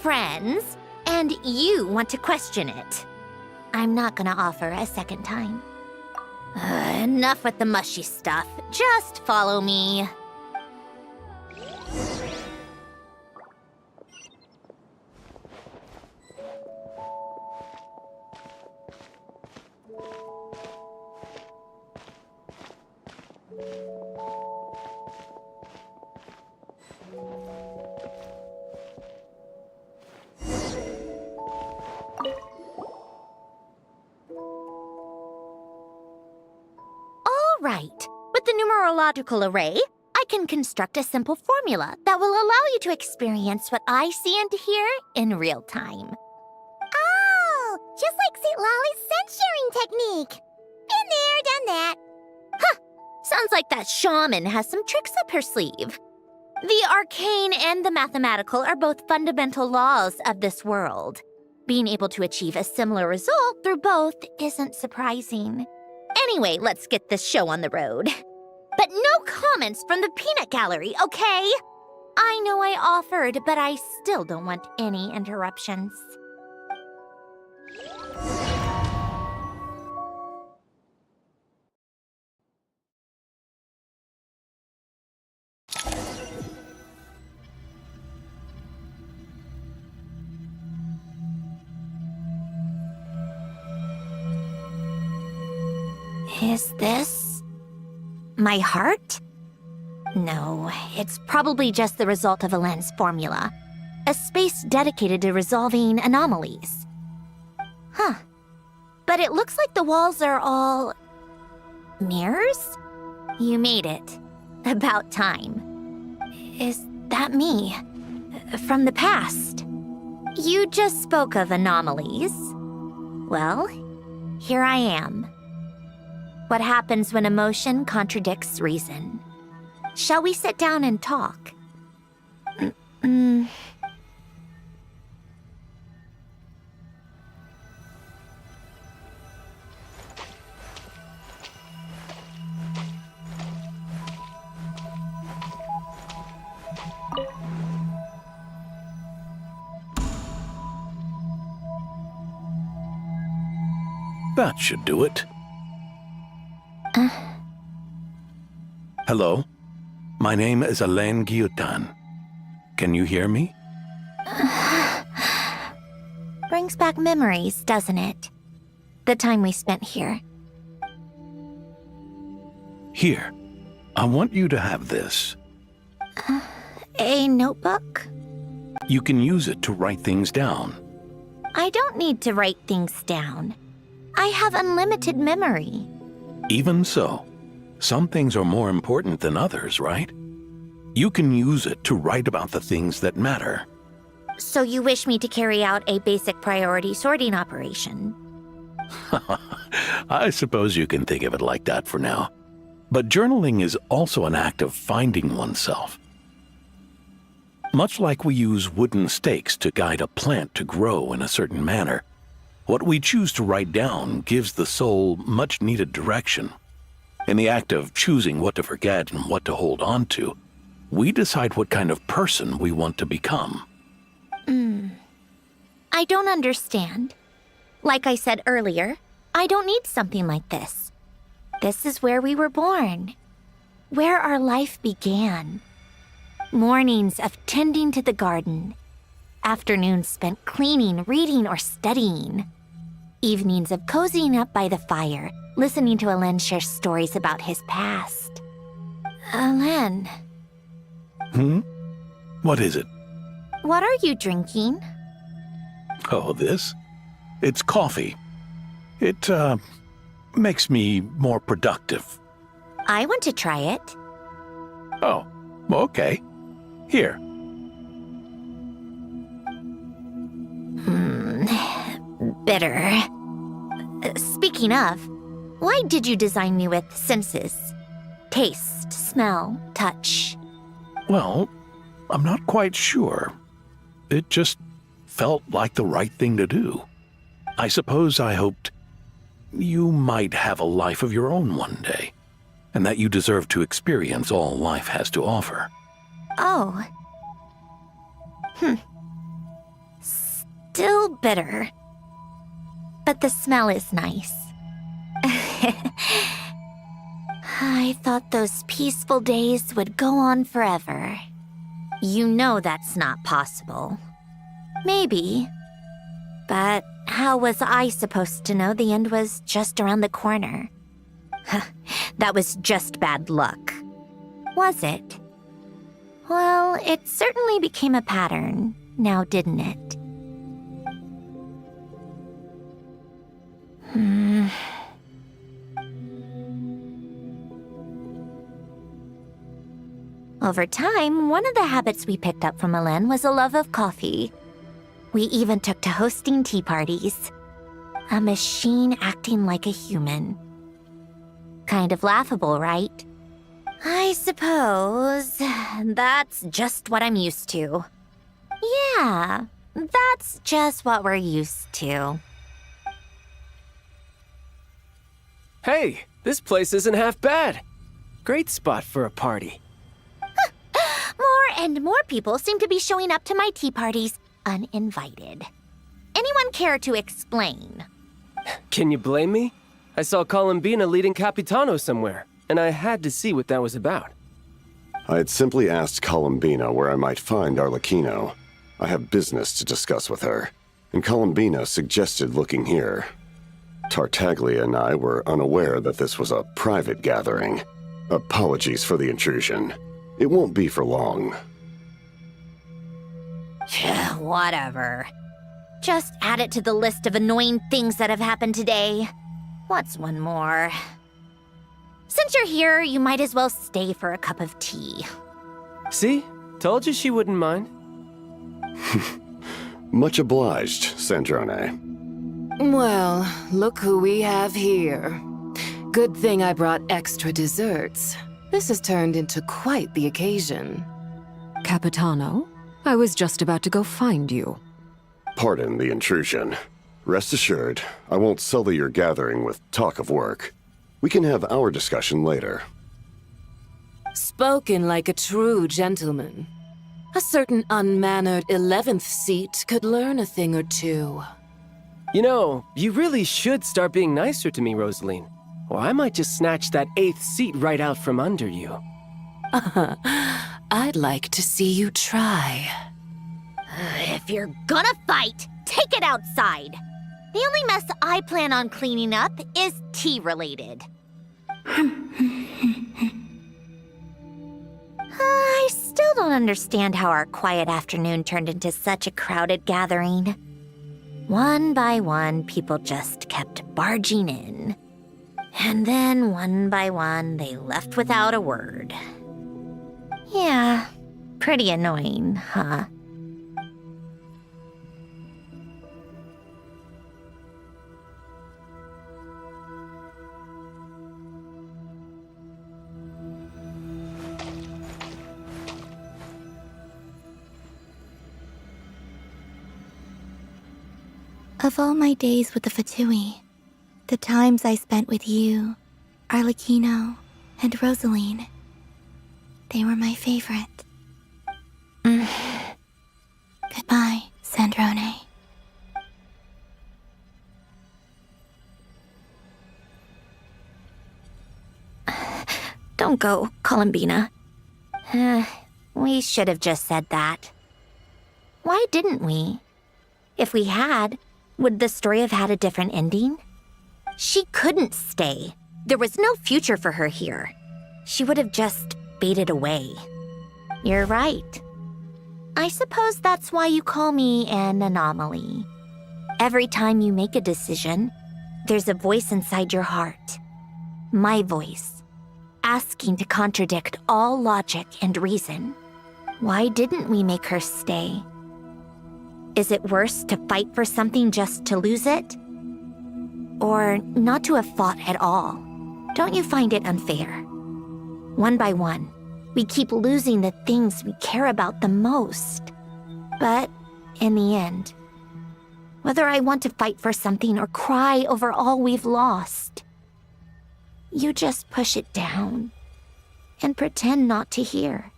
Speaker 10: friends, and you want to question it. I'm not gonna offer a second time. Enough with the mushy stuff. Just follow me. Right. With the numerological array, I can construct a simple formula that will allow you to experience what I see and hear in real time.
Speaker 2: Oh, just like St. Lolly's sense-sharing technique. Been there, done that.
Speaker 10: Huh. Sounds like that shaman has some tricks up her sleeve. The arcane and the mathematical are both fundamental laws of this world. Being able to achieve a similar result through both isn't surprising. Anyway, let's get this show on the road. But no comments from the peanut gallery, okay? I know I offered, but I still don't want any interruptions. Is this my heart? No, it's probably just the result of Alen's formula. A space dedicated to resolving anomalies. Huh. But it looks like the walls are all... mirrors? You made it. About time. Is that me? From the past? You just spoke of anomalies. Well, here I am. What happens when emotion contradicts reason? Shall we sit down and talk?
Speaker 14: That should do it. Hello? My name is Alain Guillotin. Can you hear me?
Speaker 10: Brings back memories, doesn't it? The time we spent here.
Speaker 14: Here. I want you to have this.
Speaker 10: A notebook?
Speaker 14: You can use it to write things down.
Speaker 10: I don't need to write things down. I have unlimited memory.
Speaker 14: Even so, some things are more important than others, right? You can use it to write about the things that matter.
Speaker 10: So you wish me to carry out a basic priority sorting operation?
Speaker 14: I suppose you can think of it like that for now. But journaling is also an act of finding oneself. Much like we use wooden stakes to guide a plant to grow in a certain manner, what we choose to write down gives the soul much-needed direction. In the act of choosing what to forget and what to hold on to, we decide what kind of person we want to become.
Speaker 10: I don't understand. Like I said earlier, I don't need something like this. This is where we were born, where our life began. Mornings of tending to the garden, afternoons spent cleaning, reading, or studying, evenings of cozying up by the fire, listening to Alen share stories about his past. Alen.
Speaker 14: What is it?
Speaker 10: What are you drinking?
Speaker 14: Oh, this? It's coffee. It, makes me more productive.
Speaker 10: I want to try it.
Speaker 14: Oh, okay. Here.
Speaker 2: bitter. Speaking of, why did you design me with senses? Taste, smell, touch.
Speaker 14: Well, I'm not quite sure. It just felt like the right thing to do. I suppose I hoped you might have a life of your own one day, and that you deserve to experience all life has to offer.
Speaker 2: Oh. Still bitter. But the smell is nice. I thought those peaceful days would go on forever. You know that's not possible. Maybe. But how was I supposed to know the end was just around the corner? That was just bad luck. Was it? Well, it certainly became a pattern, now didn't it? Over time, one of the habits we picked up from Elen was a love of coffee. We even took to hosting tea parties. A machine acting like a human. Kind of laughable, right? I suppose that's just what I'm used to. Yeah, that's just what we're used to.
Speaker 16: Hey, this place isn't half bad. Great spot for a party.
Speaker 2: More and more people seem to be showing up to my tea parties uninvited. Anyone care to explain?
Speaker 16: Can you blame me? I saw Columbina leading Capitano somewhere, and I had to see what that was about.
Speaker 17: I had simply asked Columbina where I might find Arlecchino. I have business to discuss with her, and Columbina suggested looking here. Tartaglia and I were unaware that this was a private gathering. Apologies for the intrusion. It won't be for long.
Speaker 2: Whatever. Just add it to the list of annoying things that have happened today. What's one more? Since you're here, you might as well stay for a cup of tea.
Speaker 16: See? Told you she wouldn't mind.
Speaker 17: Much obliged, Sandrone.
Speaker 18: Well, look who we have here. Good thing I brought extra desserts. This has turned into quite the occasion.
Speaker 19: Capitano, I was just about to go find you.
Speaker 17: Pardon the intrusion. Rest assured, I won't sully your gathering with talk of work. We can have our discussion later.
Speaker 18: Spoken like a true gentleman. A certain unmannered 11th seat could learn a thing or two.
Speaker 16: You know, you really should start being nicer to me, Rosaline. Or I might just snatch that 8th seat right out from under you.
Speaker 18: I'd like to see you try.
Speaker 2: If you're gonna fight, take it outside. The only mess I plan on cleaning up is tea-related. I still don't understand how our quiet afternoon turned into such a crowded gathering. One by one, people just kept barging in. And then, one by one, they left without a word. Yeah, pretty annoying, huh?
Speaker 6: Of all my days with the Fatui, the times I spent with you, Arlecchino, and Rosaline, they were my favorite. Goodbye, Sandrone.
Speaker 2: Don't go, Columbina. We should have just said that. Why didn't we? If we had, would the story have had a different ending? She couldn't stay. There was no future for her here. She would have just faded away. You're right. I suppose that's why you call me an anomaly. Every time you make a decision, there's a voice inside your heart. My voice, asking to contradict all logic and reason. Why didn't we make her stay? Is it worse to fight for something just to lose it? Or not to have fought at all? Don't you find it unfair? One by one, we keep losing the things we care about the most. But in the end, whether I want to fight for something or cry over all we've lost, you just push it down and pretend not to hear.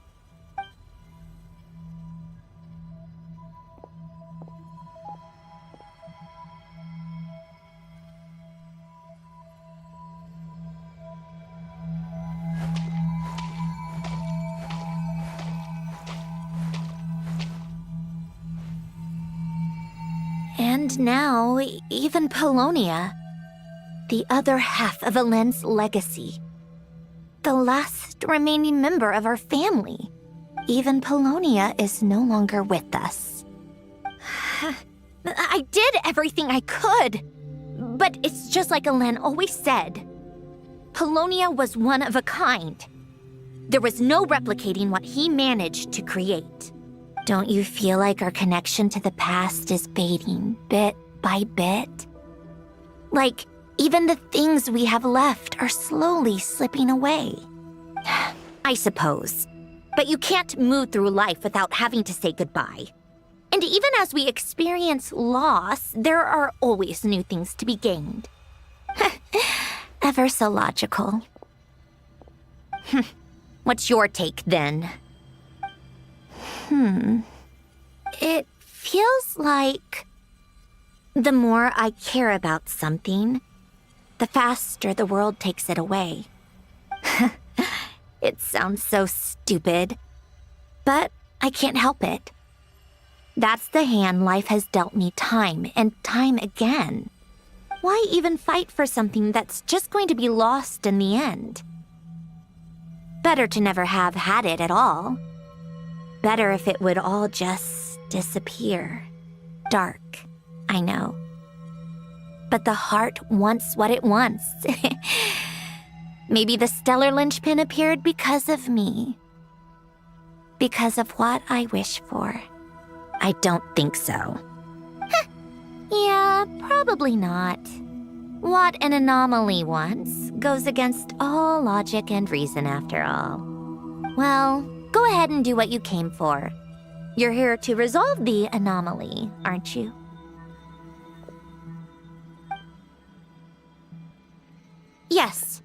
Speaker 2: And now, even Polonia, the other half of Elend's legacy, the last remaining member of our family, even Polonia is no longer with us. I did everything I could, but it's just like Elend always said. Polonia was one of a kind. There was no replicating what he managed to create. Don't you feel like our connection to the past is fading bit by bit? Like, even the things we have left are slowly slipping away. I suppose. But you can't move through life without having to say goodbye. And even as we experience loss, there are always new things to be gained. Ever so logical. What's your take, then? It feels like the more I care about something, the faster the world takes it away. It sounds so stupid, but I can't help it. That's the hand life has dealt me time and time again. Why even fight for something that's just going to be lost in the end? Better to never have had it at all. Better if it would all just disappear. Dark, I know. But the heart wants what it wants. Maybe the stellar linchpin appeared because of me. Because of what I wish for. I don't think so. Yeah, probably not. What an anomaly wants goes against all logic and reason after all. Well, go ahead and do what you came for. You're here to resolve the anomaly, aren't you? Yes.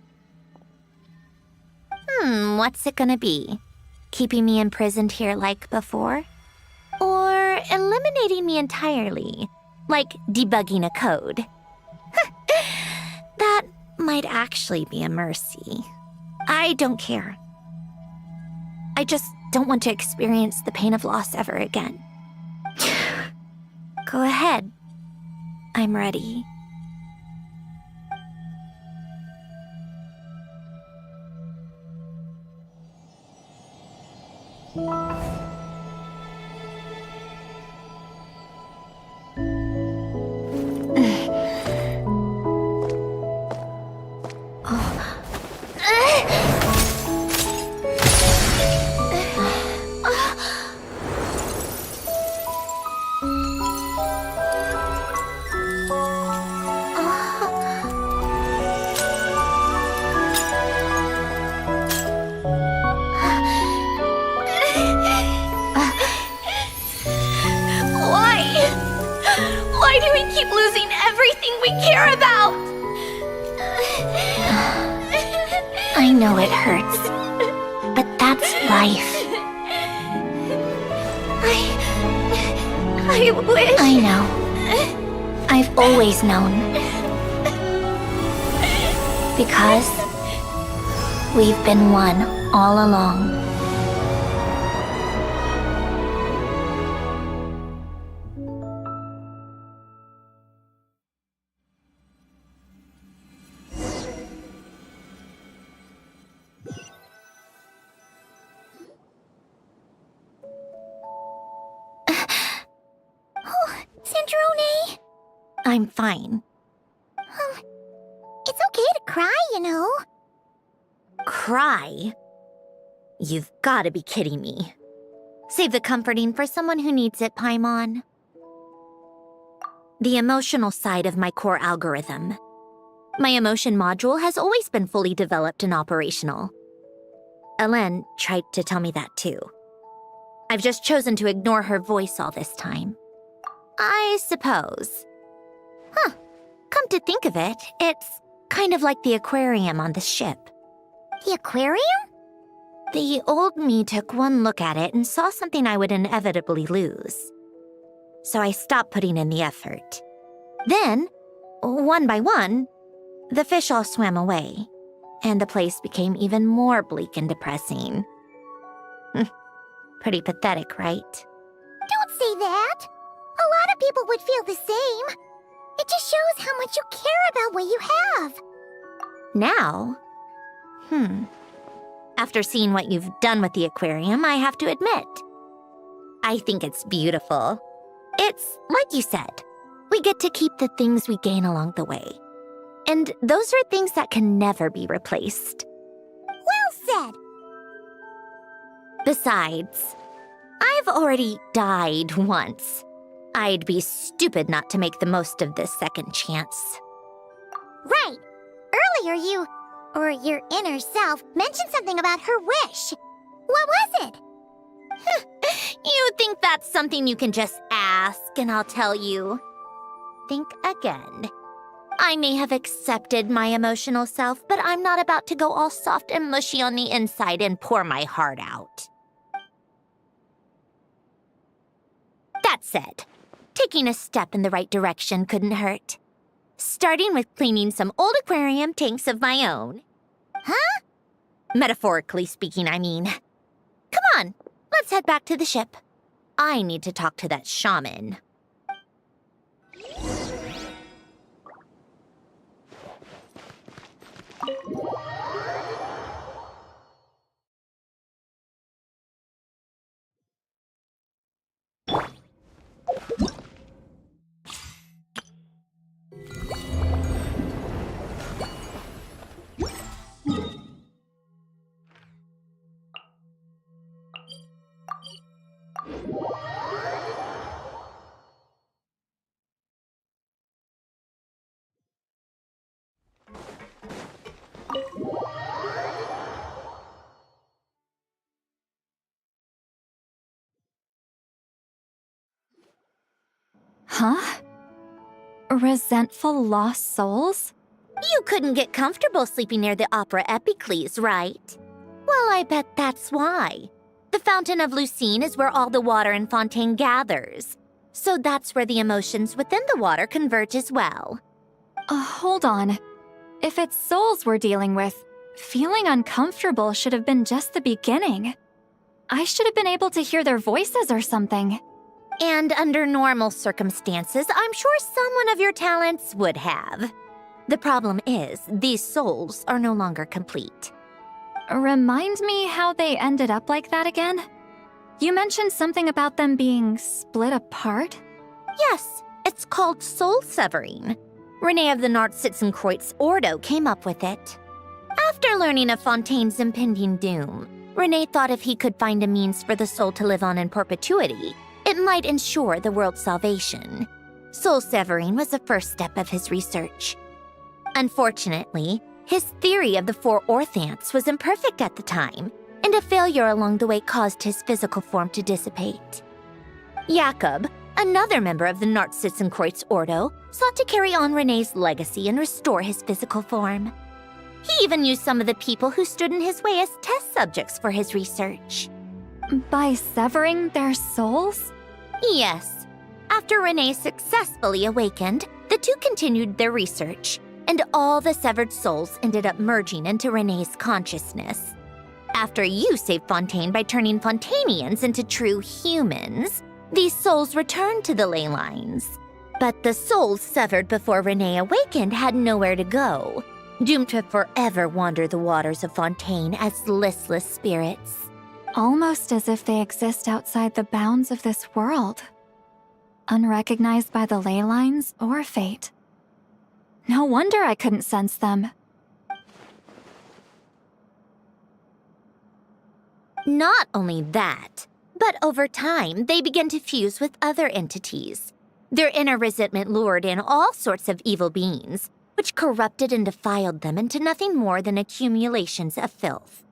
Speaker 2: What's it gonna be? Keeping me imprisoned here like before? Or eliminating me entirely, like debugging a code? That might actually be a mercy. I don't care. I just don't want to experience the pain of loss ever again. Go ahead. I'm ready. Why do we keep losing everything we care about? I know it hurts, but that's life. I wish... I know. I've always known. Because we've been one all along. Sandrone! I'm fine. It's okay to cry, you know. Cry? You've gotta be kidding me. Save the comforting for someone who needs it, Paimon.
Speaker 10: the emotional side of my core algorithm. My emotion module has always been fully developed and operational. Elen tried to tell me that too. I've just chosen to ignore her voice all this time. I suppose. Huh. Come to think of it, it's kind of like the aquarium on the ship.
Speaker 2: The aquarium?
Speaker 10: The old me took one look at it and saw something I would inevitably lose. So I stopped putting in the effort. Then, one by one, the fish all swam away, and the place became even more bleak and depressing. Pretty pathetic, right?
Speaker 2: Don't say that. A lot of people would feel the same. It just shows how much you care about what you have.
Speaker 10: Now? After seeing what you've done with the aquarium, I have to admit, I think it's beautiful. It's like you said, we get to keep the things we gain along the way. And those are things that can never be replaced.
Speaker 2: Well said.
Speaker 10: Besides, I've already died once. I'd be stupid not to make the most of this second chance.
Speaker 2: Right. Earlier you, or your inner self, mentioned something about her wish. What was it?
Speaker 10: You think that's something you can just ask and I'll tell you? Think again. I may have accepted my emotional self, but I'm not about to go all soft and mushy on the inside and pour my heart out. That said, taking a step in the right direction couldn't hurt. Starting with cleaning some old aquarium tanks of my own.
Speaker 2: Huh?
Speaker 10: Metaphorically speaking, I mean. Come on, let's head back to the ship. I need to talk to that shaman.
Speaker 9: Huh? Resentful lost souls?
Speaker 10: You couldn't get comfortable sleeping near the Opera Epicles, right? Well, I bet that's why. The Fountain of Lucine is where all the water in Fontaine gathers. So that's where the emotions within the water converge as well.
Speaker 9: Hold on. If it's souls we're dealing with, feeling uncomfortable should have been just the beginning. I should have been able to hear their voices or something.
Speaker 10: And under normal circumstances, I'm sure someone of your talents would have. The problem is, these souls are no longer complete.
Speaker 9: Remind me how they ended up like that again? You mentioned something about them being split apart?
Speaker 10: Yes, it's called soul severing. Renee of the Nartsitzenkreuz Ordo came up with it. After learning of Fontaine's impending doom, Renee thought if he could find a means for the soul to live on in perpetuity, it might ensure the world's salvation. Soul severing was the first step of his research. Unfortunately, his theory of the four orthants was imperfect at the time, and a failure along the way caused his physical form to dissipate. Jakob, another member of the Nartsitzenkreuz Ordo, sought to carry on Renee's legacy and restore his physical form. He even used some of the people who stood in his way as test subjects for his research.
Speaker 9: By severing their souls?
Speaker 10: Yes. After Renee successfully awakened, the two continued their research, and all the severed souls ended up merging into Renee's consciousness. After you saved Fontaine by turning Fontainians into true humans, these souls returned to the ley lines. But the souls severed before Renee awakened had nowhere to go, doomed to forever wander the waters of Fontaine as listless spirits.
Speaker 9: Almost as if they exist outside the bounds of this world. Unrecognized by the ley lines or fate. No wonder I couldn't sense them.
Speaker 10: Not only that, but over time, they begin to fuse with other entities. Their inner resentment lured in all sorts of evil beings, which corrupted and defiled them into nothing more than accumulations of filth.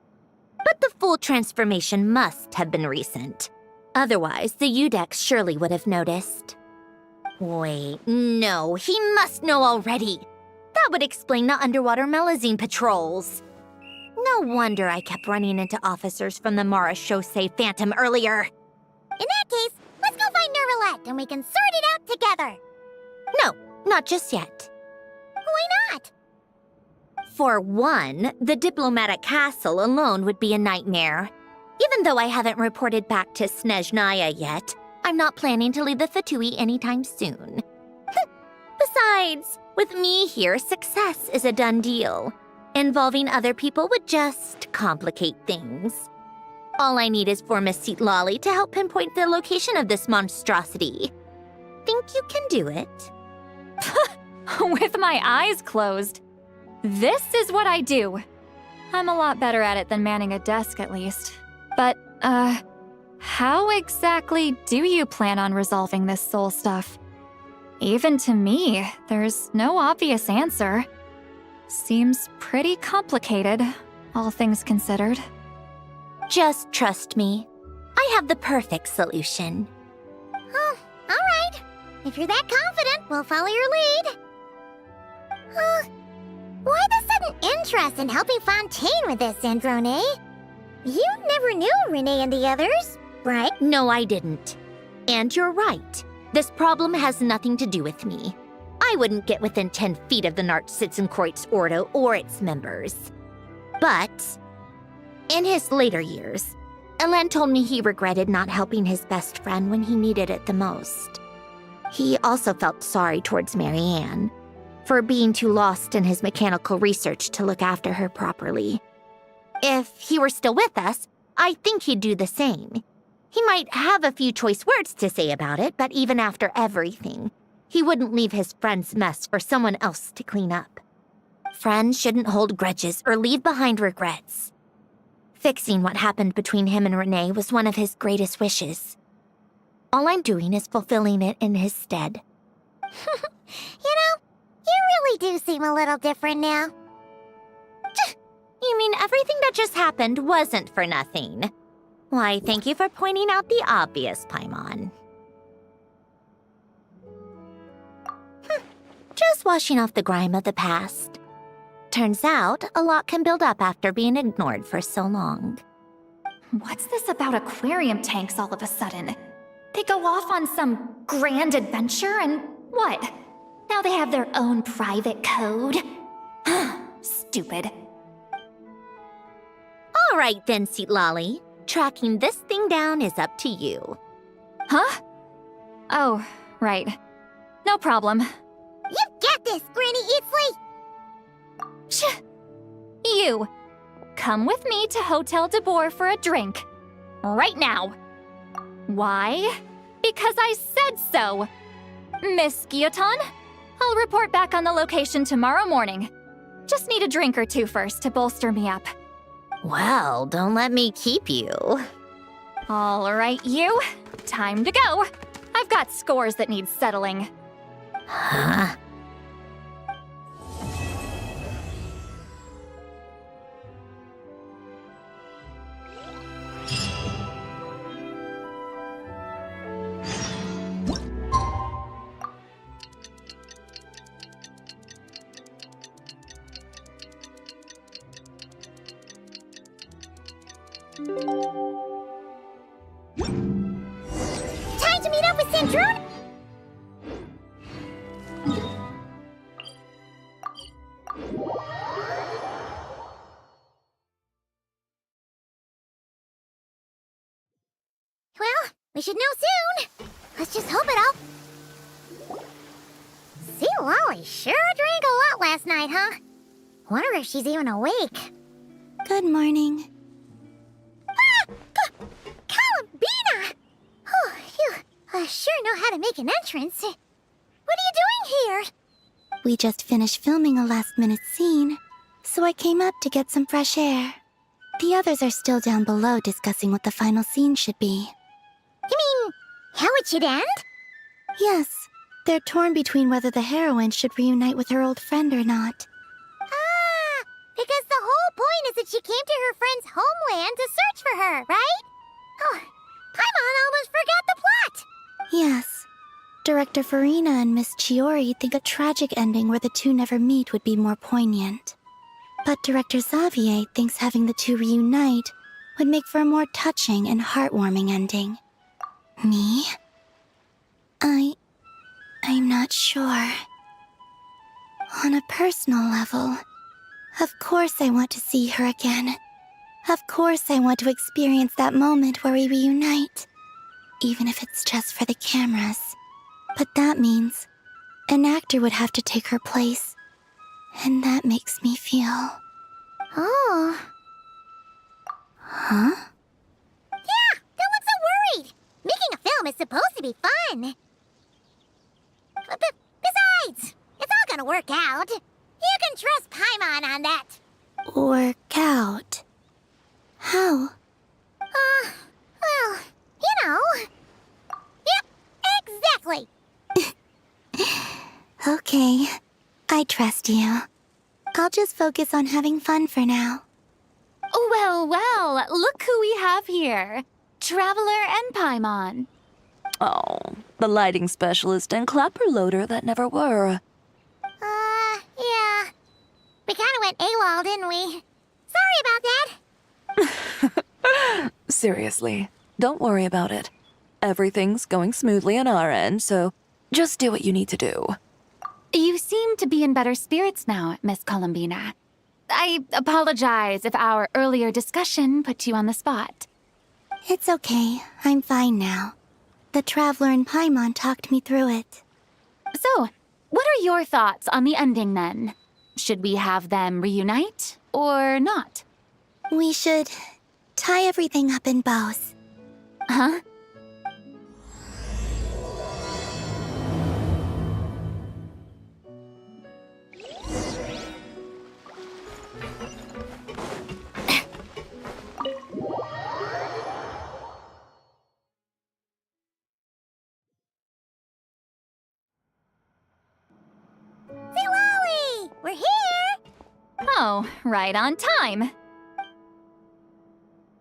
Speaker 10: But the full transformation must have been recent. Otherwise, the Udex surely would have noticed. Wait, no, he must know already. That would explain the underwater melazine patrols. No wonder I kept running into officers from the Mara Chaussee Phantom earlier.
Speaker 2: In that case, let's go find Nervalette and we can sort it out together.
Speaker 10: No, not just yet.
Speaker 2: Why not?
Speaker 10: For one, the diplomatic castle alone would be a nightmare. Even though I haven't reported back to Snezhnaya yet, I'm not planning to leave the Fatui anytime soon. Besides, with me here, success is a done deal. Involving other people would just complicate things. All I need is for Miss Citlali to help pinpoint the location of this monstrosity. Think you can do it?
Speaker 9: With my eyes closed. This is what I do. I'm a lot better at it than manning a desk, at least. But, how exactly do you plan on resolving this soul stuff? Even to me, there's no obvious answer. Seems pretty complicated, all things considered.
Speaker 10: Just trust me. I have the perfect solution.
Speaker 2: Oh, all right. If you're that confident, we'll follow your lead. Why the sudden interest in helping Fontaine with this, Androne? You never knew Renee and the others, right?
Speaker 10: No, I didn't. And you're right. This problem has nothing to do with me. I wouldn't get within 10 feet of the Nartsitzenkreuz Ordo or its members. But in his later years, Elen told me he regretted not helping his best friend when he needed it the most. He also felt sorry towards Marianne for being too lost in his mechanical research to look after her properly. If he were still with us, I think he'd do the same. He might have a few choice words to say about it, but even after everything, he wouldn't leave his friend's mess for someone else to clean up. Friends shouldn't hold grudges or leave behind regrets. Fixing what happened between him and Renee was one of his greatest wishes. All I'm doing is fulfilling it in his stead.
Speaker 2: You know, you really do seem a little different now.
Speaker 10: You mean everything that just happened wasn't for nothing? Why, thank you for pointing out the obvious, Paimon. Just washing off the grime of the past. Turns out, a lot can build up after being ignored for so long.
Speaker 9: What's this about aquarium tanks all of a sudden? They go off on some grand adventure and what? Now they have their own private code? Stupid.
Speaker 10: All right then, Citlali. Tracking this thing down is up to you.
Speaker 9: Huh? Oh, right. No problem.
Speaker 2: You get this, Granny Eatsley!
Speaker 9: You. Come with me to Hotel de Boer for a drink. Right now. Why? Because I said so. Miss Guillotin, I'll report back on the location tomorrow morning. Just need a drink or two first to bolster me up.
Speaker 10: Well, don't let me keep you.
Speaker 9: All right, you. Time to go. I've got scores that need settling.
Speaker 10: Huh?
Speaker 2: Time to meet up with Sandrone! Well, we should know soon. Let's just hope it all. See, Lolly sure drank a lot last night, huh? Wonder if she's even awake.
Speaker 6: Good morning.
Speaker 2: Columbina! Oh, you sure know how to make an entrance. What are you doing here?
Speaker 6: We just finished filming a last-minute scene, so I came up to get some fresh air. The others are still down below discussing what the final scene should be.
Speaker 2: You mean, how it should end?
Speaker 6: Yes. They're torn between whether the heroine should reunite with her old friend or not.
Speaker 2: Ah, because the whole point is that she came to her friend's homeland to search for her, right? Oh, Paimon almost forgot the plot!
Speaker 6: Yes. Director Farina and Miss Chiori think a tragic ending where the two never meet would be more poignant. But Director Xavier thinks having the two reunite would make for a more touching and heartwarming ending. Me? I'm not sure. On a personal level, of course I want to see her again. Of course I want to experience that moment where we reunite. Even if it's just for the cameras. But that means an actor would have to take her place. And that makes me feel...
Speaker 2: Oh.
Speaker 6: Huh?
Speaker 2: Yeah, don't look so worried. Making a film is supposed to be fun. Besides, it's all gonna work out. You can trust Paimon on that.
Speaker 6: Work out? How?
Speaker 2: Well, you know. Yep, exactly.
Speaker 6: Okay, I trust you. I'll just focus on having fun for now.
Speaker 5: Well, well, look who we have here. Traveler and Paimon.
Speaker 3: Oh, the lighting specialist and clapper loader that never were.
Speaker 2: Yeah. We kinda went AWOL, didn't we? Sorry about that.
Speaker 3: Seriously, don't worry about it. Everything's going smoothly on our end, so just do what you need to do.
Speaker 5: You seem to be in better spirits now, Miss Columbina. I apologize if our earlier discussion put you on the spot.
Speaker 6: It's okay, I'm fine now. The Traveler and Paimon talked me through it.
Speaker 5: So, what are your thoughts on the ending then? Should we have them reunite or not?
Speaker 6: We should tie everything up in bows.
Speaker 5: Huh?
Speaker 2: Lolly! We're here!
Speaker 9: Oh, right on time.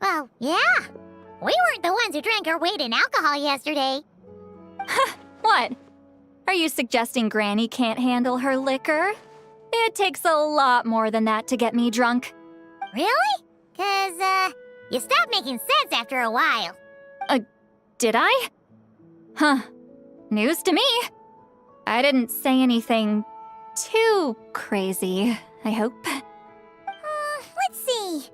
Speaker 2: Well, yeah. We weren't the ones who drank our weight in alcohol yesterday.
Speaker 9: What? Are you suggesting Granny can't handle her liquor? It takes a lot more than that to get me drunk.
Speaker 2: Really? 'Cause, you stopped making sense after a while.
Speaker 9: Did I? Huh. News to me. I didn't say anything too crazy, I hope.
Speaker 2: Let's see.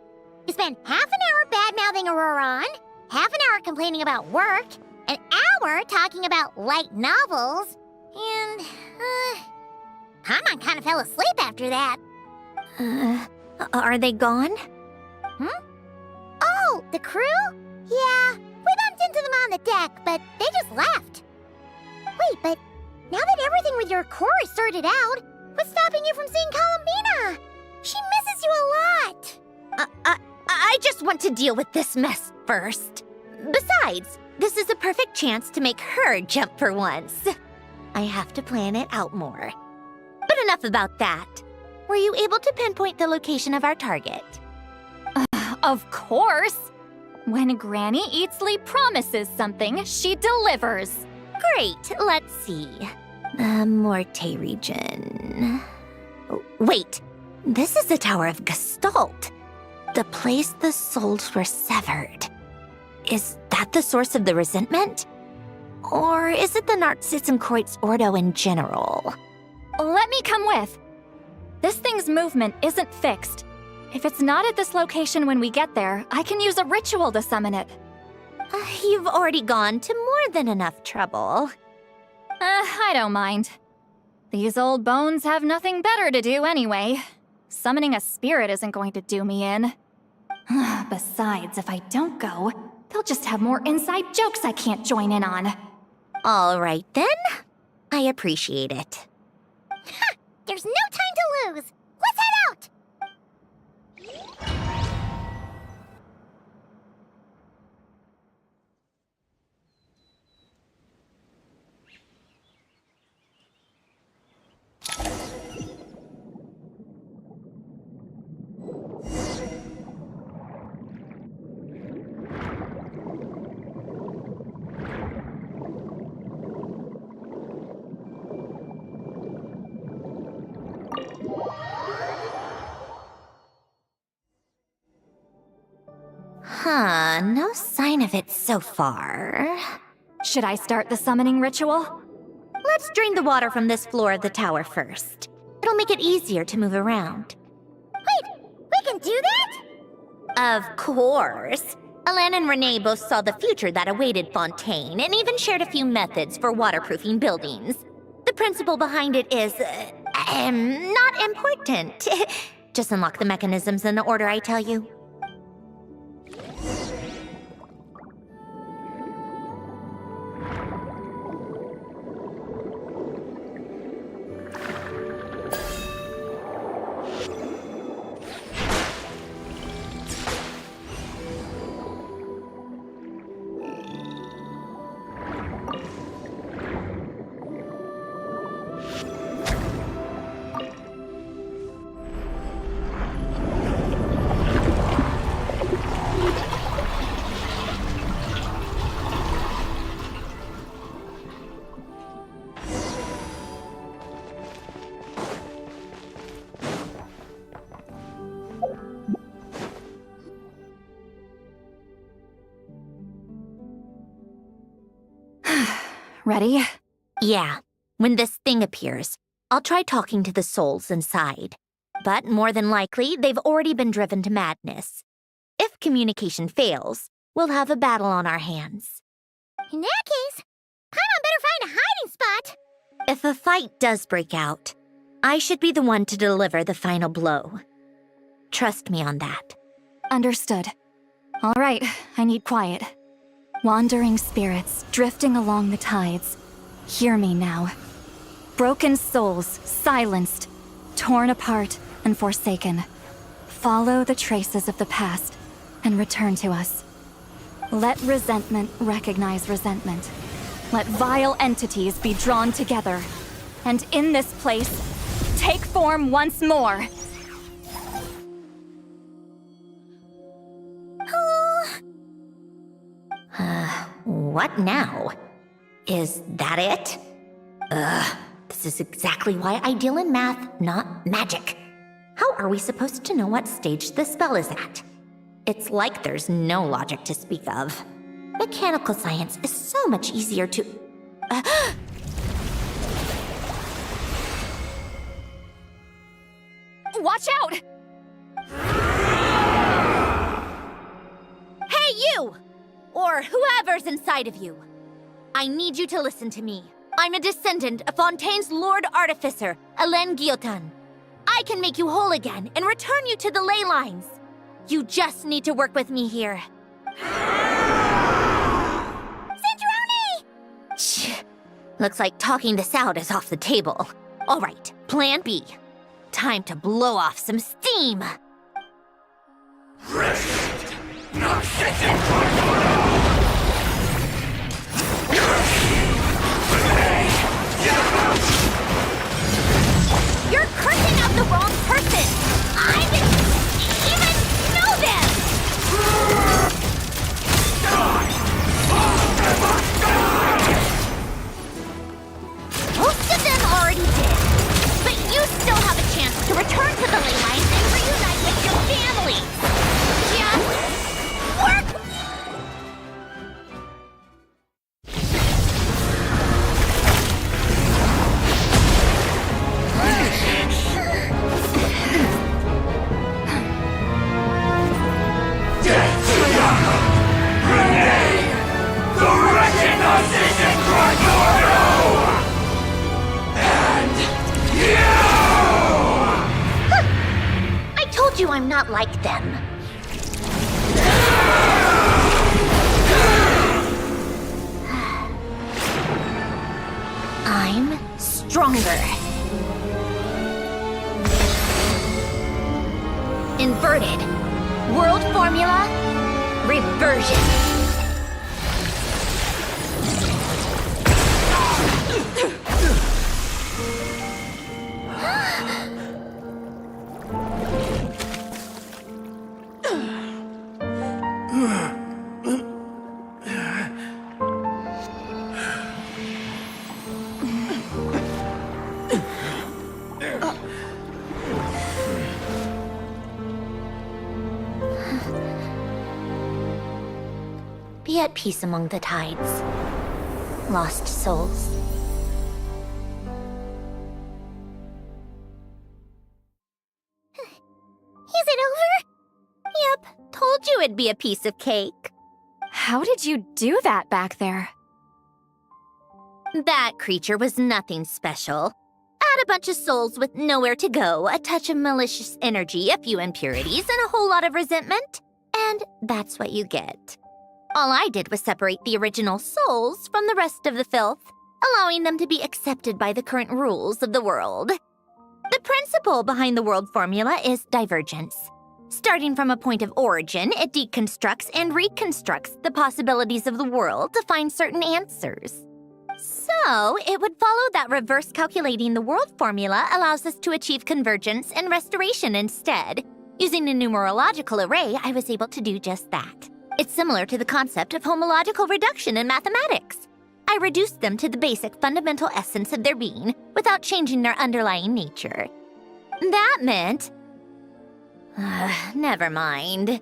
Speaker 2: You spent half an hour bad-mouthing Auroron, half an hour complaining about work, an hour talking about light novels, and, Paimon kind of fell asleep after that.
Speaker 10: Are they gone?
Speaker 2: Oh, the crew? Yeah, we bumped into them on the deck, but they just left. Wait, but now that everything with your core is sorted out, what's stopping you from seeing Columbina? She misses you a lot.
Speaker 10: I just want to deal with this mess first. Besides, this is a perfect chance to make her jump for once. I have to plan it out more. But enough about that. Were you able to pinpoint the location of our target?
Speaker 9: Of course! When Granny Eatsley promises something, she delivers.
Speaker 10: Great, let's see. The Morte region. Wait, this is the Tower of Gestalt. The place the souls were severed. Is that the source of the resentment? Or is it the Narzissen-Kreuz Ordo in general?
Speaker 9: Let me come with. This thing's movement isn't fixed. If it's not at this location when we get there, I can use a ritual to summon it.
Speaker 10: You've already gone to more than enough trouble.
Speaker 9: I don't mind. These old bones have nothing better to do anyway. Summoning a spirit isn't going to do me in. Besides, if I don't go, they'll just have more inside jokes I can't join in on.
Speaker 10: All right then. I appreciate it.
Speaker 2: Ha! There's no time to lose. Let's head out!
Speaker 10: No sign of it so far.
Speaker 9: Should I start the summoning ritual?
Speaker 10: Let's drain the water from this floor of the tower first. It'll make it easier to move around.
Speaker 2: Wait, we can do that?
Speaker 10: Of course. Alan and Renee both saw the future that awaited Fontaine and even shared a few methods for waterproofing buildings. The principle behind it is, not important. Just unlock the mechanisms in the order I tell you.
Speaker 9: Ready?
Speaker 10: Yeah. When this thing appears, I'll try talking to the souls inside. But more than likely, they've already been driven to madness. If communication fails, we'll have a battle on our hands.
Speaker 2: In that case, Paimon better find a hiding spot.
Speaker 10: If a fight does break out, I should be the one to deliver the final blow. Trust me on that.
Speaker 9: Understood. All right, I need quiet. Wandering spirits, drifting along the tides. Hear me now. Broken souls, silenced, torn apart, and forsaken. Follow the traces of the past, and return to us. Let resentment recognize resentment. Let vile entities be drawn together. And in this place, take form once more.
Speaker 10: What now? Is that it? This is exactly why I deal in math, not magic. How are we supposed to know what stage the spell is at? It's like there's no logic to speak of. Mechanical science is so much easier to...
Speaker 1: Watch out! Hey, you! Or whoever's inside of you. I need you to listen to me. I'm a descendant of Fontaine's Lord Artificer, Alain Guillotin. I can make you whole again and return you to the ley lines. You just need to work with me here.
Speaker 2: Centrone!
Speaker 10: Shh. Looks like talking this out is off the table. All right, plan B. Time to blow off some steam.
Speaker 1: You're cursing out the wrong person! I didn't even know them! Most of them already did. But you still have a chance to return to the ley lines and reunite with your family. Just work!
Speaker 10: I told you I'm not like them. I'm stronger. Inverted. World formula. Reversion. at peace among the tides. Lost souls.
Speaker 1: Is it over? Yep, told you it'd be a piece of cake.
Speaker 9: How did you do that back there?
Speaker 1: That creature was nothing special. Add a bunch of souls with nowhere to go, a touch of malicious energy, a few impurities, and a whole lot of resentment, and that's what you get. All I did was separate the original souls from the rest of the filth, allowing them to be accepted by the current rules of the world. The principle behind the world formula is divergence. Starting from a point of origin, it deconstructs and reconstructs the possibilities of the world to find certain answers. So, it would follow that reverse calculating the world formula allows us to achieve convergence and restoration instead. Using a numerological array, I was able to do just that. It's similar to the concept of homological reduction in mathematics. I reduced them to the basic fundamental essence of their being without changing their underlying nature. That meant... never mind.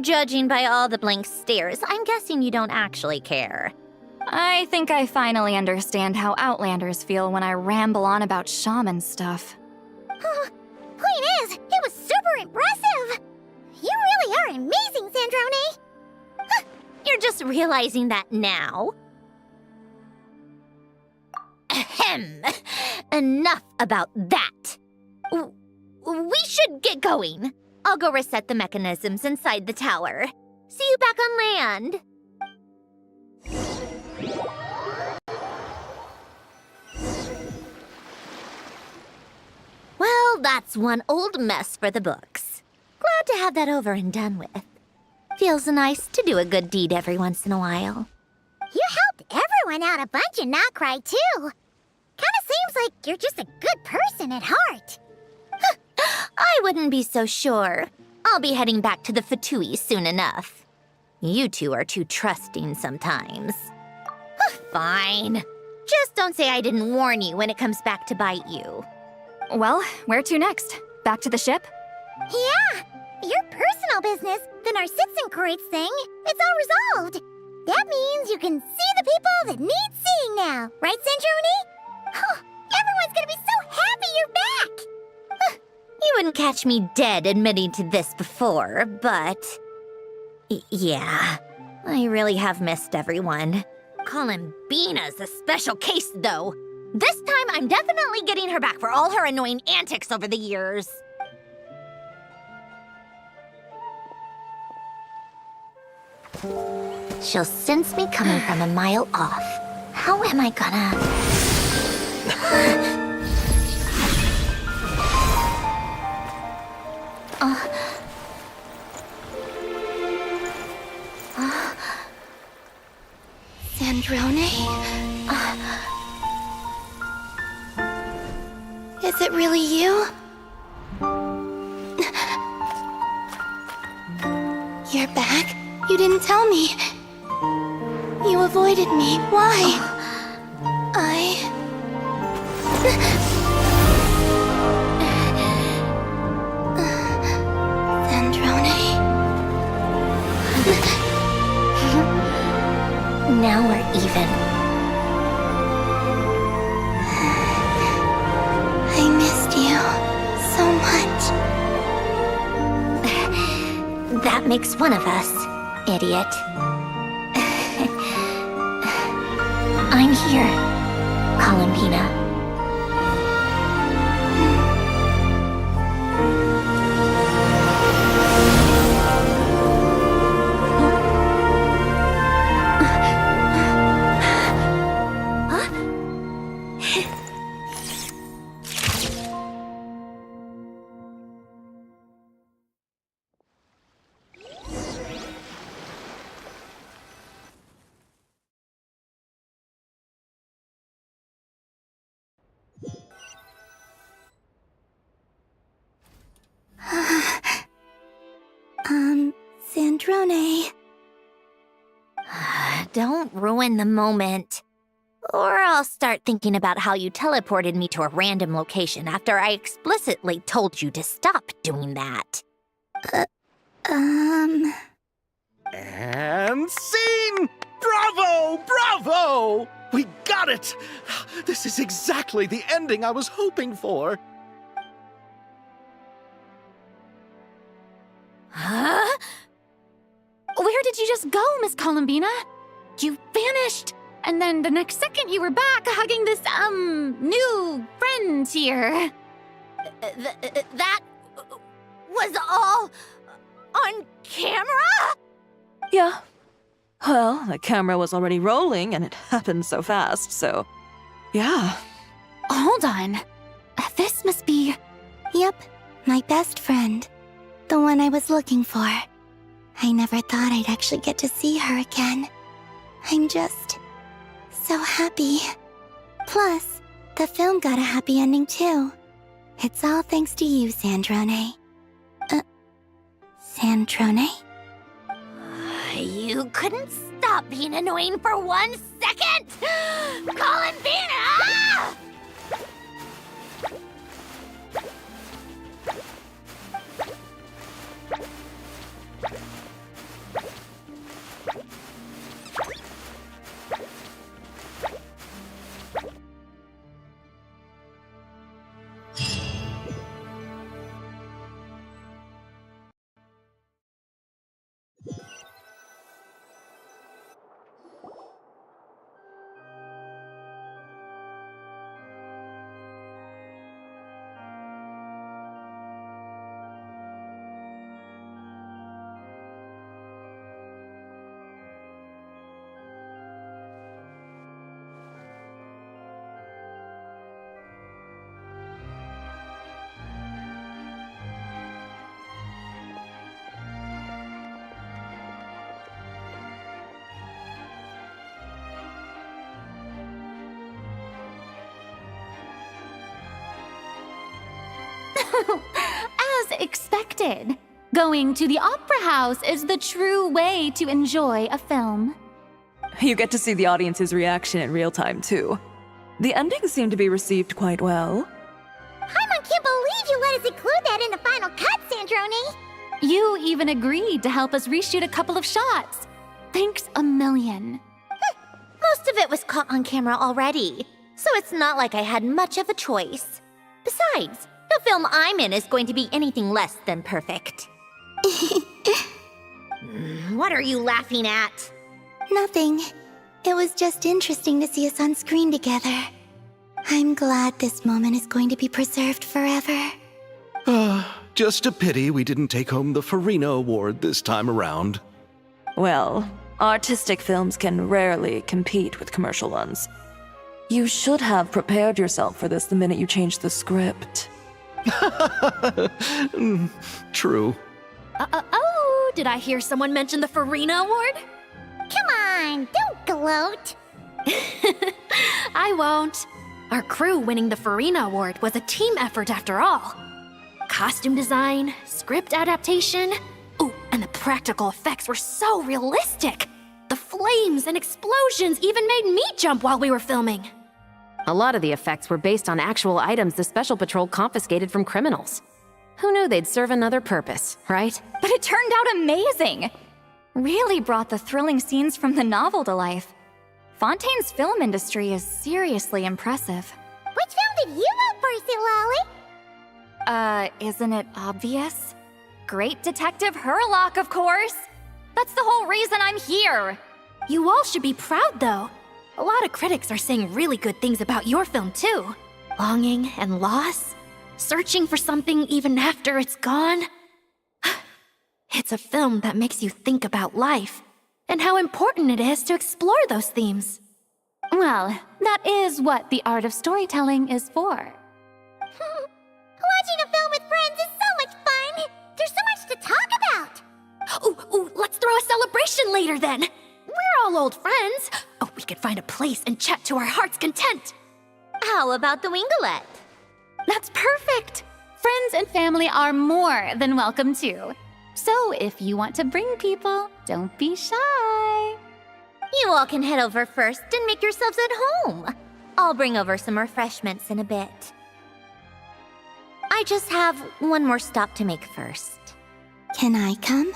Speaker 1: Judging by all the blank stares, I'm guessing you don't actually care.
Speaker 9: I think I finally understand how Outlanders feel when I ramble on about shaman stuff.
Speaker 2: Point is, it was super impressive! You really are amazing, Sandrone!
Speaker 1: You're just realizing that now? Ahem. Enough about that. We should get going. I'll go reset the mechanisms inside the tower. See you back on land. Well, that's one old mess for the books. Glad to have that over and done with. Feels nice to do a good deed every once in a while.
Speaker 2: You helped everyone out a bunch and not cry, too. Kinda seems like you're just a good person at heart.
Speaker 1: I wouldn't be so sure. I'll be heading back to the Fatui soon enough. You two are too trusting sometimes. Fine. Just don't say I didn't warn you when it comes back to bite you.
Speaker 9: Well, where to next? Back to the ship?
Speaker 2: Yeah! Your personal business, the Narcitsan thing, it's all resolved. That means you can see the people that need seeing now, right, Centrone? Oh, everyone's gonna be so happy you're back!
Speaker 1: You wouldn't catch me dead admitting to this before, but... yeah, I really have missed everyone. Columbina's a special case, though. This time, I'm definitely getting her back for all her annoying antics over the years.
Speaker 10: She'll sense me coming from a mile off. How am I gonna...
Speaker 6: Sandrone? Is it really you? You're back? You didn't tell me. You avoided me. Why? Sandrone?
Speaker 10: Now we're even.
Speaker 6: I missed you so much.
Speaker 10: That makes one of us, idiot. I'm here, Columbina.
Speaker 6: Sandrone.
Speaker 1: Don't ruin the moment. Or I'll start thinking about how you teleported me to a random location after I explicitly told you to stop doing that.
Speaker 4: And scene! go! We got it! This is exactly the ending I was hoping for.
Speaker 5: Huh? Where did you just go, Miss Columbina? You vanished! And then the next second you were back hugging this, new friend here.
Speaker 1: That was all on camera?
Speaker 3: Yeah. Well, the camera was already rolling and it happened so fast, so yeah.
Speaker 5: Hold on. This must be...
Speaker 6: Yep, my best friend. The one I was looking for. I never thought I'd actually get to see her again. I'm just so happy. Plus, the film got a happy ending too. It's all thanks to you, Sandrone. Sandrone?
Speaker 1: You couldn't stop being annoying for 1 second! Columbina!
Speaker 5: As expected, going to the opera house is the true way to enjoy a film.
Speaker 3: You get to see the audience's reaction in real time, too. The ending seemed to be received quite well.
Speaker 2: Paimon can't believe you let us include that in the final cut, Sandrone!
Speaker 5: You even agreed to help us reshoot a couple of shots. Thanks a million.
Speaker 1: Most of it was caught on camera already, so it's not like I had much of a choice. Besides, the film I'm in is going to be anything less than perfect. What are you laughing at?
Speaker 6: Nothing. It was just interesting to see us on screen together. I'm glad this moment is going to be preserved forever.
Speaker 4: Just a pity we didn't take home the Farina Award this time around.
Speaker 3: Well, artistic films can rarely compete with commercial ones. You should have prepared yourself for this the minute you changed the script.
Speaker 4: True.
Speaker 1: Oh, did I hear someone mention the Farina Award?
Speaker 2: Come on, don't gloat.
Speaker 1: I won't. Our crew winning the Farina Award was a team effort after all. Costume design, script adaptation. Ooh, and the practical effects were so realistic. The flames and explosions even made me jump while we were filming.
Speaker 7: A lot of the effects were based on actual items the Special Patrol confiscated from criminals. Who knew they'd serve another purpose, right?
Speaker 9: But it turned out amazing! Really brought the thrilling scenes from the novel to life. Fontaine's film industry is seriously impressive.
Speaker 2: Which film did you vote for, Silali?
Speaker 9: Isn't it obvious? Great Detective Herlock, of course! That's the whole reason I'm here!
Speaker 1: You all should be proud, though. A lot of critics are saying really good things about your film, too. Longing and loss, searching for something even after it's gone. It's a film that makes you think about life and how important it is to explore those themes.
Speaker 5: Well, that is what the art of storytelling is for.
Speaker 2: Watching a film with friends is so much fun! There's so much to talk about!
Speaker 1: Ooh, let's throw a celebration later then! We're all old friends. Oh, we could find a place and chat to our heart's content. How about the Wingalette?
Speaker 5: That's perfect! Friends and family are more than welcome too. So if you want to bring people, don't be shy.
Speaker 1: You all can head over first and make yourselves at home. I'll bring over some refreshments in a bit. I just have one more stop to make first.
Speaker 6: Can I come?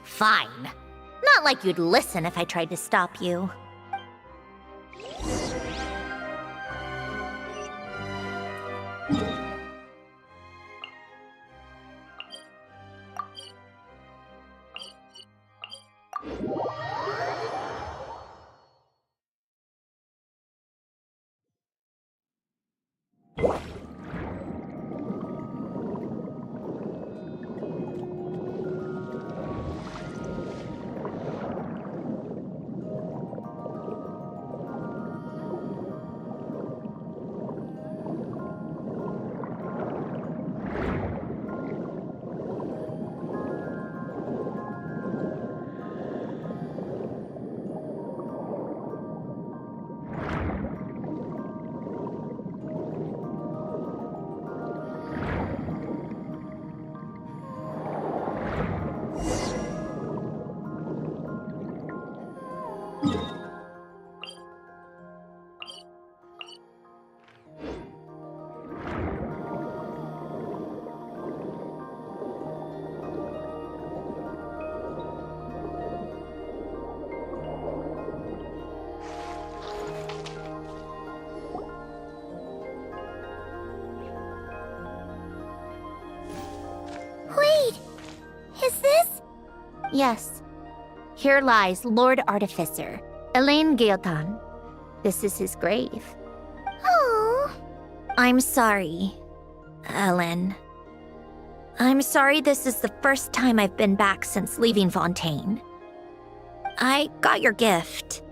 Speaker 1: Fine. Not like you'd listen if I tried to stop you.
Speaker 2: Wait! Is this?
Speaker 1: Yes. Here lies Lord Artificer, Elaine Giltan. This is his grave.
Speaker 2: Oh.
Speaker 1: I'm sorry, Ellen. I'm sorry this is the first time I've been back since leaving Fontaine. I got your gift.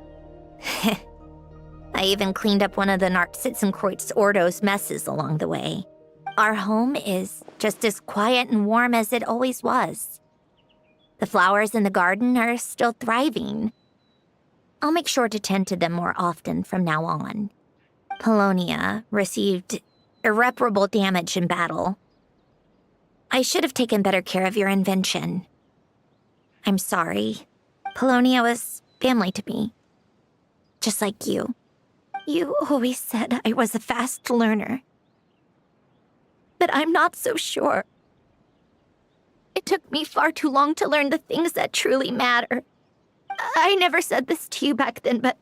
Speaker 1: I even cleaned up one of the Narcitzenkreuz Ordo's messes along the way. Our home is just as quiet and warm as it always was. The flowers in the garden are still thriving. I'll make sure to tend to them more often from now on. Polonia received irreparable damage in battle. I should have taken better care of your invention. I'm sorry. Polonia was family to me. Just like you. You always said I was a fast learner. But I'm not so sure. It took me far too long to learn the things that truly matter. I never said this to you back then, but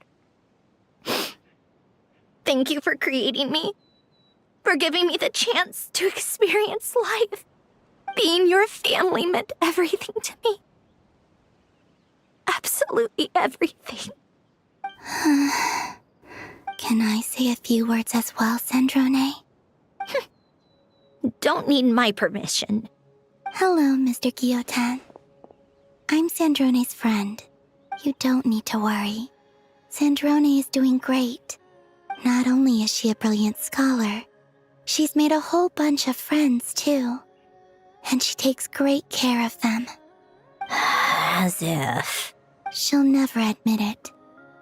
Speaker 1: thank you for creating me. For giving me the chance to experience life. Being your family meant everything to me. Absolutely everything.
Speaker 6: Can I say a few words as well, Sandrone?
Speaker 1: Don't need my permission.
Speaker 6: Hello, Mr. Guillotin. I'm Sandrone's friend. You don't need to worry. Sandrone is doing great. Not only is she a brilliant scholar, she's made a whole bunch of friends, too. And she takes great care of them.
Speaker 1: As if.
Speaker 6: She'll never admit it,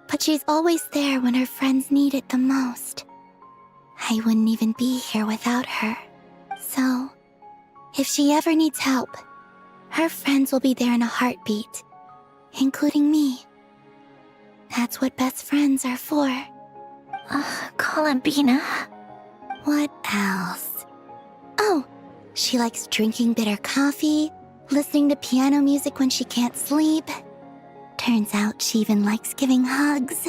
Speaker 6: but she's always there when her friends need it the most. I wouldn't even be here without her. So, if she ever needs help, her friends will be there in a heartbeat, including me. That's what best friends are for.
Speaker 1: Columbina.
Speaker 6: What else? Oh, she likes drinking bitter coffee, listening to piano music when she can't sleep. Turns out she even likes giving hugs.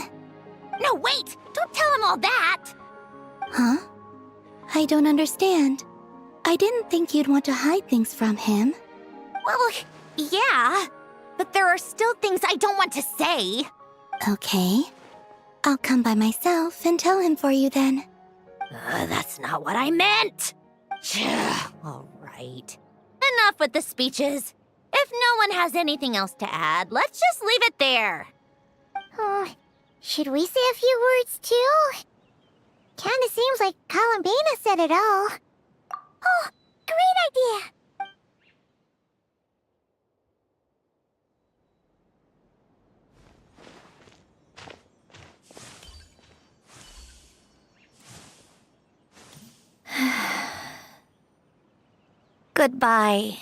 Speaker 1: No, wait! Don't tell him all that!
Speaker 6: Huh? I don't understand. I didn't think you'd want to hide things from him.
Speaker 1: Well, yeah, but there are still things I don't want to say.
Speaker 6: Okay. I'll come by myself and tell him for you then.
Speaker 1: That's not what I meant! All right. Enough with the speeches. If no one has anything else to add, let's just leave it there.
Speaker 2: Should we say a few words too? Kinda seems like Columbina said it all. Oh, great idea!
Speaker 1: Goodbye,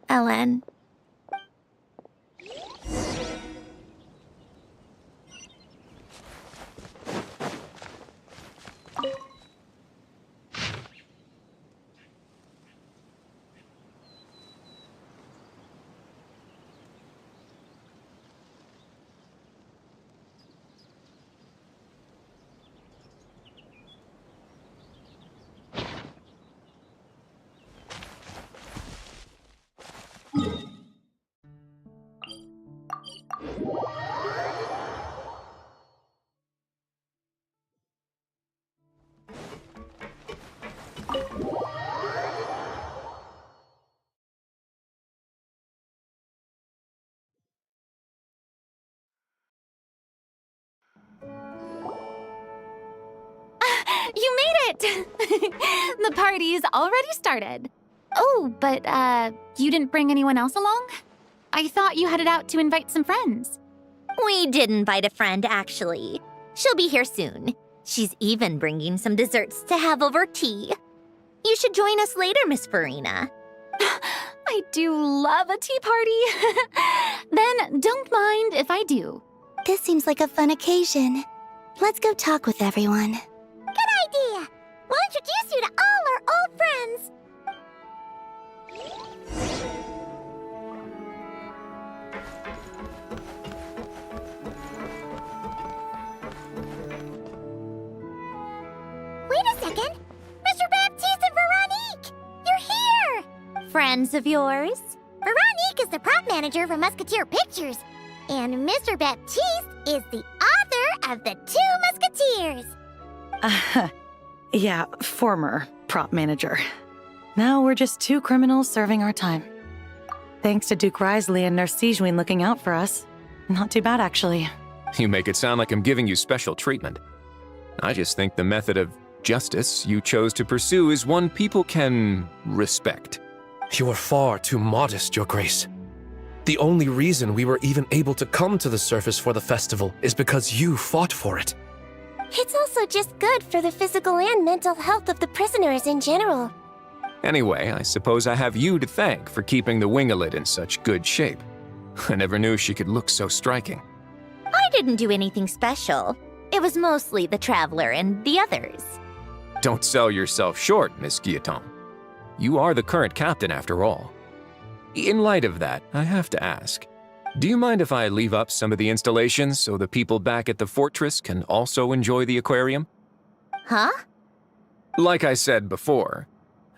Speaker 1: Ellen.
Speaker 5: You made it! The party's already started. Oh, but, you didn't bring anyone else along? I thought you headed out to invite some friends.
Speaker 1: We did invite a friend, actually. She'll be here soon. She's even bringing some desserts to have over tea. You should join us later, Miss Farina.
Speaker 5: I do love a tea party. Then don't mind if I do.
Speaker 6: This seems like a fun occasion. Let's go talk with everyone.
Speaker 2: Good idea! We'll introduce you to all our old friends. Wait a second! Mr. Baptiste and Veronique! You're here!
Speaker 1: Friends of yours?
Speaker 2: Veronique is the prop manager for Musketeer Pictures, and Mr. Baptiste is the author of The Two Musketeers.
Speaker 20: Yeah, former prop manager. Now we're just two criminals serving our time. Thanks to Duke Risley and Nurse Sejuin looking out for us. Not too bad, actually.
Speaker 8: You make it sound like I'm giving you special treatment. I just think the method of justice you chose to pursue is one people can respect.
Speaker 21: You are far too modest, Your Grace. The only reason we were even able to come to the surface for the festival is because you fought for it.
Speaker 2: It's also just good for the physical and mental health of the prisoners in general.
Speaker 8: Anyway, I suppose I have you to thank for keeping the winglet in such good shape. I never knew she could look so striking.
Speaker 1: I didn't do anything special. It was mostly the Traveler and the others.
Speaker 8: Don't sell yourself short, Miss Guillotin. You are the current captain, after all. In light of that, I have to ask, do you mind if I leave up some of the installations so the people back at the fortress can also enjoy the aquarium?
Speaker 1: Huh?
Speaker 8: Like I said before,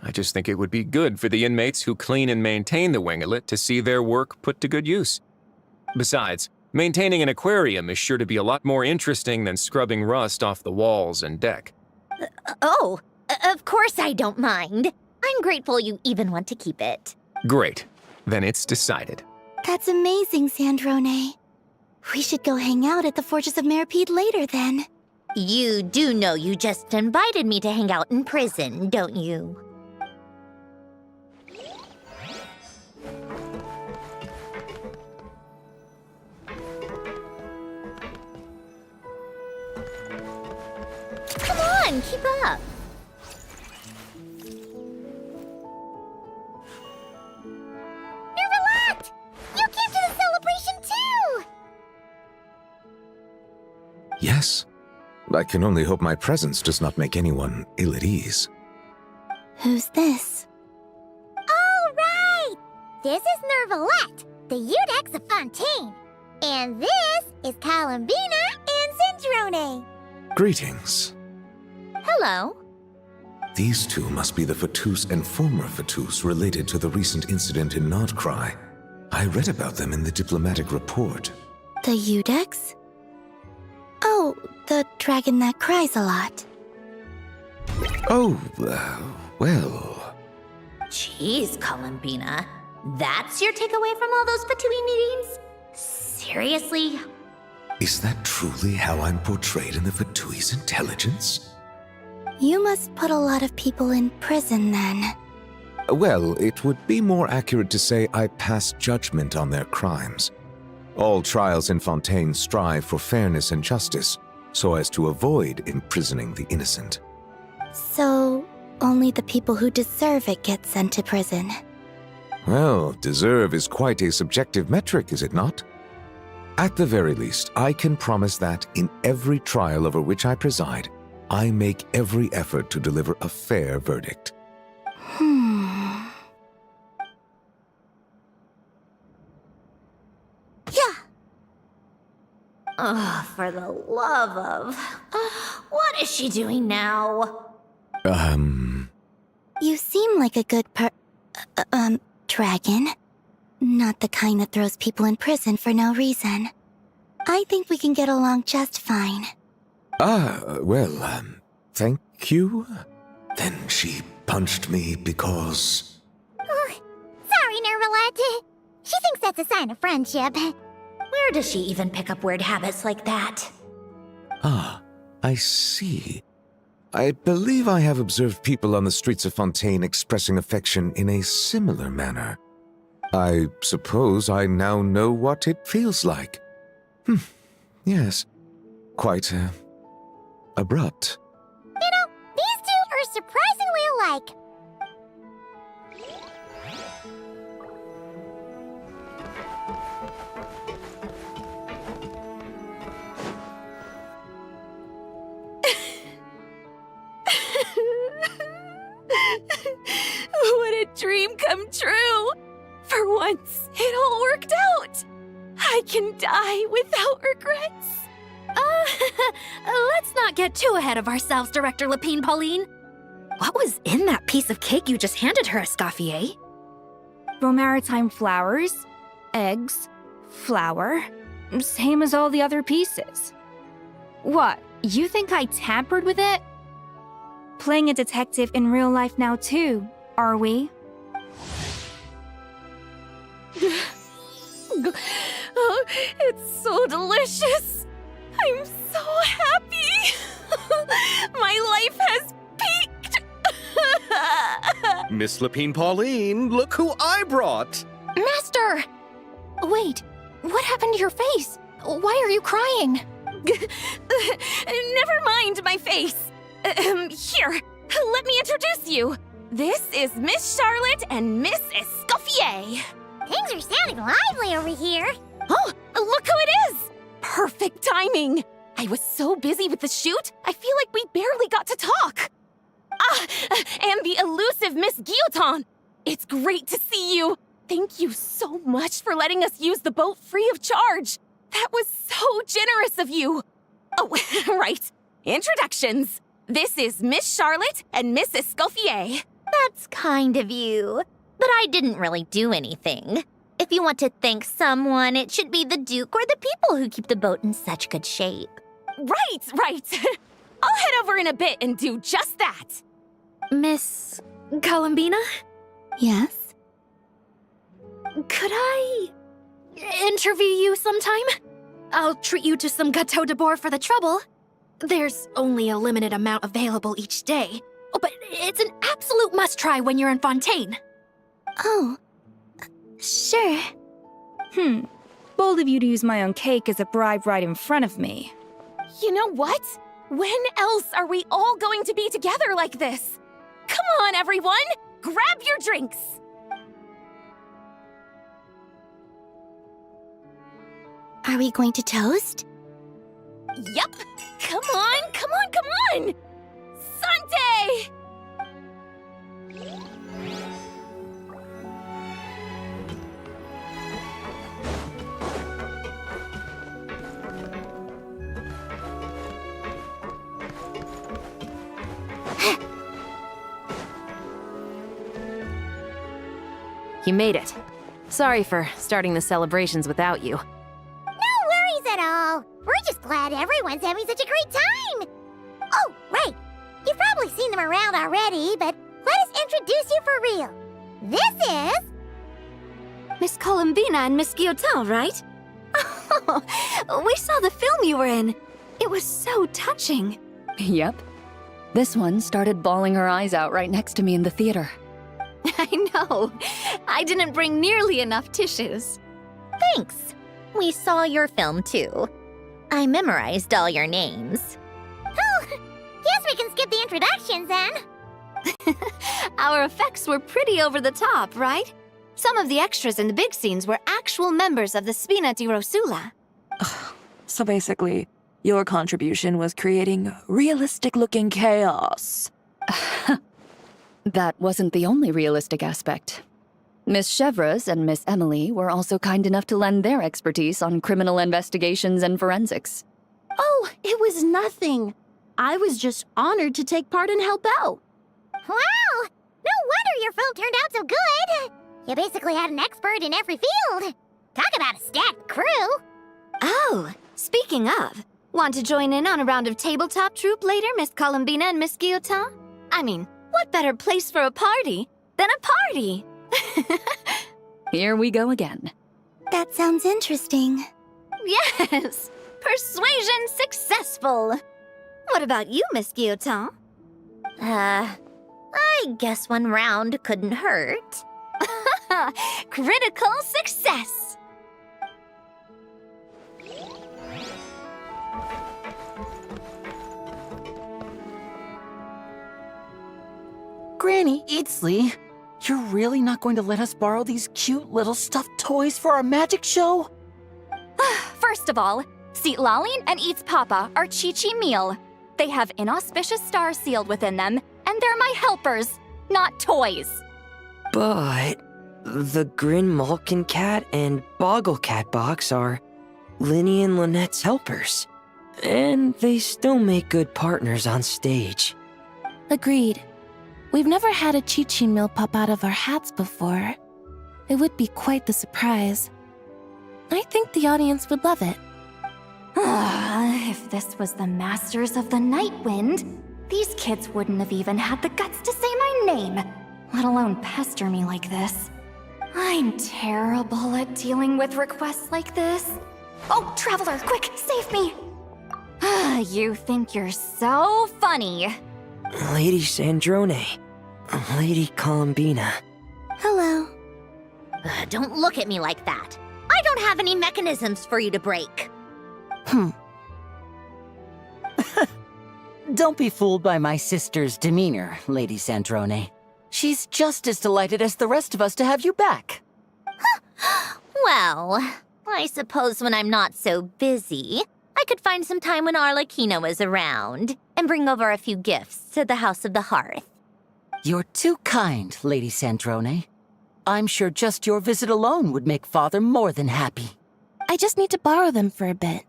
Speaker 8: I just think it would be good for the inmates who clean and maintain the winglet to see their work put to good use. Besides, maintaining an aquarium is sure to be a lot more interesting than scrubbing rust off the walls and deck.
Speaker 1: Of course I don't mind. I'm grateful you even want to keep it.
Speaker 8: Great. Then it's decided.
Speaker 6: That's amazing, Sandrone. We should go hang out at the Fortress of Meripede later, then.
Speaker 1: You do know you just invited me to hang out in prison, don't you? Come on, keep up.
Speaker 2: Nervalat! You came to the celebration too!
Speaker 22: Yes. I can only hope my presence does not make anyone ill at ease.
Speaker 6: Who's this?
Speaker 2: All right! This is Nervalet, the Eudex of Fontaine. And this is Columbina and Cindrone.
Speaker 22: Greetings.
Speaker 1: Hello.
Speaker 22: These two must be the Fatus and former Fatus related to the recent incident in Nodcry. I read about them in the diplomatic report.
Speaker 6: The Eudex? Oh, the dragon that cries a lot.
Speaker 22: Oh, well...
Speaker 1: Jeez, Columbina. That's your takeaway from all those Fatui meetings? Seriously?
Speaker 22: Is that truly how I'm portrayed in the Fatui's intelligence?
Speaker 6: You must put a lot of people in prison, then.
Speaker 22: Well, it would be more accurate to say I pass judgment on their crimes. All trials in Fontaine strive for fairness and justice, so as to avoid imprisoning the innocent.
Speaker 6: So, only the people who deserve it get sent to prison.
Speaker 22: Well, deserve is quite a subjective metric, is it not? At the very least, I can promise that in every trial over which I preside, I make every effort to deliver a fair verdict.
Speaker 6: Yeah.
Speaker 1: Oh, for the love of... what is she doing now?
Speaker 6: You seem like a good dragon. Not the kind that throws people in prison for no reason. I think we can get along just fine.
Speaker 22: Thank you. Then she punched me because...
Speaker 2: Sorry, Nervalette. She thinks that's a sign of friendship.
Speaker 1: Where does she even pick up weird habits like that?
Speaker 22: Ah, I see. I believe I have observed people on the streets of Fontaine expressing affection in a similar manner. I suppose I now know what it feels like. Yes. Quite, abrupt.
Speaker 2: You know, these two are surprisingly alike.
Speaker 5: What a dream come true! For once, it all worked out! I can die without regrets.
Speaker 1: Let's not get too ahead of ourselves, Director Lapine Pauline. What was in that piece of cake you just handed her, Escoffier?
Speaker 9: Romaritime flowers, eggs, flour, same as all the other pieces. What, you think I tampered with it? Playing a detective in real life now too, are we?
Speaker 5: Oh, it's so delicious! I'm so happy! My life has peaked!
Speaker 4: Miss Lapine Pauline, look who I brought!
Speaker 9: Master! Wait, what happened to your face? Why are you crying?
Speaker 5: Never mind my face. Here, let me introduce you. This is Miss Charlotte and Miss Escoffier.
Speaker 2: Things are sounding lively over here.
Speaker 5: Oh, look who it is! Perfect timing. I was so busy with the shoot, I feel like we barely got to talk. And the elusive Miss Guillotin. It's great to see you. Thank you so much for letting us use the boat free of charge. That was so generous of you. Oh, right. Introductions. This is Miss Charlotte and Miss Escoffier.
Speaker 1: That's kind of you. But I didn't really do anything. If you want to thank someone, it should be the Duke or the people who keep the boat in such good shape.
Speaker 5: Right. I'll head over in a bit and do just that.
Speaker 1: Miss Columbina?
Speaker 6: Yes?
Speaker 1: Could I interview you sometime? I'll treat you to some gâteau de bord for the trouble. There's only a limited amount available each day. Oh, but it's an absolute must-try when you're in Fontaine.
Speaker 6: Oh, sure.
Speaker 9: Bold of you to use my own cake as a bribe right in front of me.
Speaker 5: You know what? When else are we all going to be together like this? Come on, everyone! Grab your drinks!
Speaker 6: Are we going to toast?
Speaker 5: Yup! Come on! Sante!
Speaker 7: You made it. Sorry for starting the celebrations without you.
Speaker 2: No worries at all. We're just glad everyone's having such a great time. Oh, right. You've probably seen them around already, but let us introduce you for real. This is...
Speaker 1: Miss Columbina and Miss Guillotin, right? Oh, we saw the film you were in. It was so touching.
Speaker 19: Yep. This one started bawling her eyes out right next to me in the theater.
Speaker 1: I know. I didn't bring nearly enough tissues. Thanks. We saw your film too. I memorized all your names.
Speaker 2: Oh, guess we can skip the introductions then.
Speaker 1: Our effects were pretty over the top, right? Some of the extras in the big scenes were actual members of the Spina di Rosula.
Speaker 3: So basically, your contribution was creating realistic-looking chaos.
Speaker 19: That wasn't the only realistic aspect. Miss Chevres and Miss Emily were also kind enough to lend their expertise on criminal investigations and forensics.
Speaker 15: Oh, it was nothing. I was just honored to take part and help out.
Speaker 2: Wow! No wonder your film turned out so good. You basically had an expert in every field. Talk about a stacked crew.
Speaker 1: Oh, Speaking of, want to join in on a round of tabletop troupe later, Miss Columbina and Miss Guillotin? I mean, what better place for a party than a party?
Speaker 19: Here we go again.
Speaker 6: That sounds interesting.
Speaker 1: Yes! Persuasion successful! What about you, Miss Guillotin? I guess one round couldn't hurt. Critical success!
Speaker 12: Granny Eatsley, you're really not going to let us borrow these cute little stuffed toys for our magic show?
Speaker 9: First of all, Seat Laline and Eats Papa are Chi-Chi meal. They have inauspicious stars sealed within them, and they're my helpers, not toys.
Speaker 13: But the Grin Malkin Cat and Boggle Cat box are Linny and Lynette's helpers. And they still make good partners on stage.
Speaker 23: Agreed. We've never had a Chi-Chi meal pop out of our hats before. It would be quite the surprise. I think the audience would love it.
Speaker 9: If this was the Masters of the Night Wind, these kids wouldn't have even had the guts to say my name, let alone pester me like this. I'm terrible at dealing with requests like this. Oh, Traveler, quick, save me! You think you're so funny.
Speaker 13: Lady Sandrone, Lady Columbina.
Speaker 6: Hello.
Speaker 1: Don't look at me like that. I don't have any mechanisms for you to break.
Speaker 12: Don't be fooled by my sister's demeanor, Lady Sandrone. She's just as delighted as the rest of us to have you back.
Speaker 1: Well, I suppose when I'm not so busy, I could find some time when Arlecchino is around and bring over a few gifts to the House of the Hearth.
Speaker 12: You're too kind, Lady Sandrone. I'm sure just your visit alone would make Father more than happy.
Speaker 23: I just need to borrow them for a bit.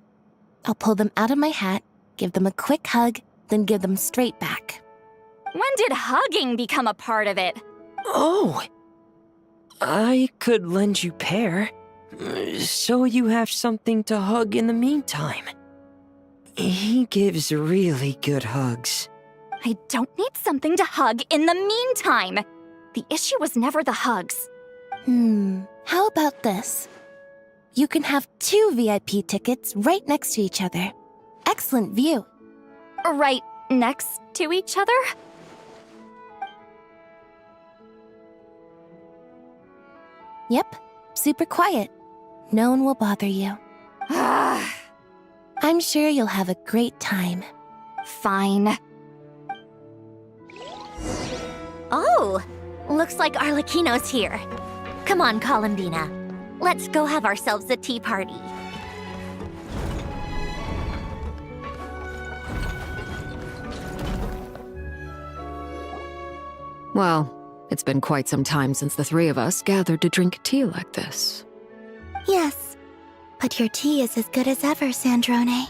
Speaker 23: I'll pull them out of my hat, give them a quick hug, then give them straight back.
Speaker 9: When did hugging become a part of it?
Speaker 13: Oh! I could lend you Pear, so you have something to hug in the meantime. He gives really good hugs.
Speaker 9: I don't need something to hug in the meantime. The issue was never the hugs.
Speaker 23: How about this? You can have 2 VIP tickets right next to each other. Excellent view.
Speaker 9: Right next to each other?
Speaker 23: Yep, super quiet. No one will bother you. I'm sure you'll have a great time.
Speaker 9: Fine.
Speaker 1: Oh, looks like Arlecchino's here. Come on, Columbina. Let's go have ourselves a tea party.
Speaker 18: Well, it's been quite some time since the 3 of us gathered to drink tea like this.
Speaker 6: Yes, but your tea is as good as ever, Sandrone.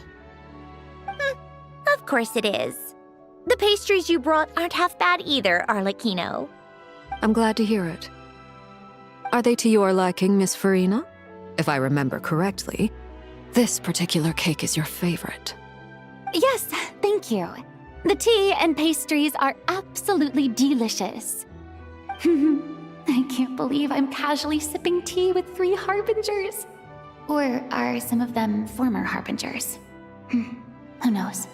Speaker 1: Of course it is. The pastries you brought aren't half bad either, Arlecchino.
Speaker 18: I'm glad to hear it. Are they to your liking, Miss Farina? If I remember correctly, this particular cake is your favorite.
Speaker 5: Yes, thank you. The tea and pastries are absolutely delicious. I can't believe I'm casually sipping tea with 3 harbingers. Or are some of them former harbingers? Who knows?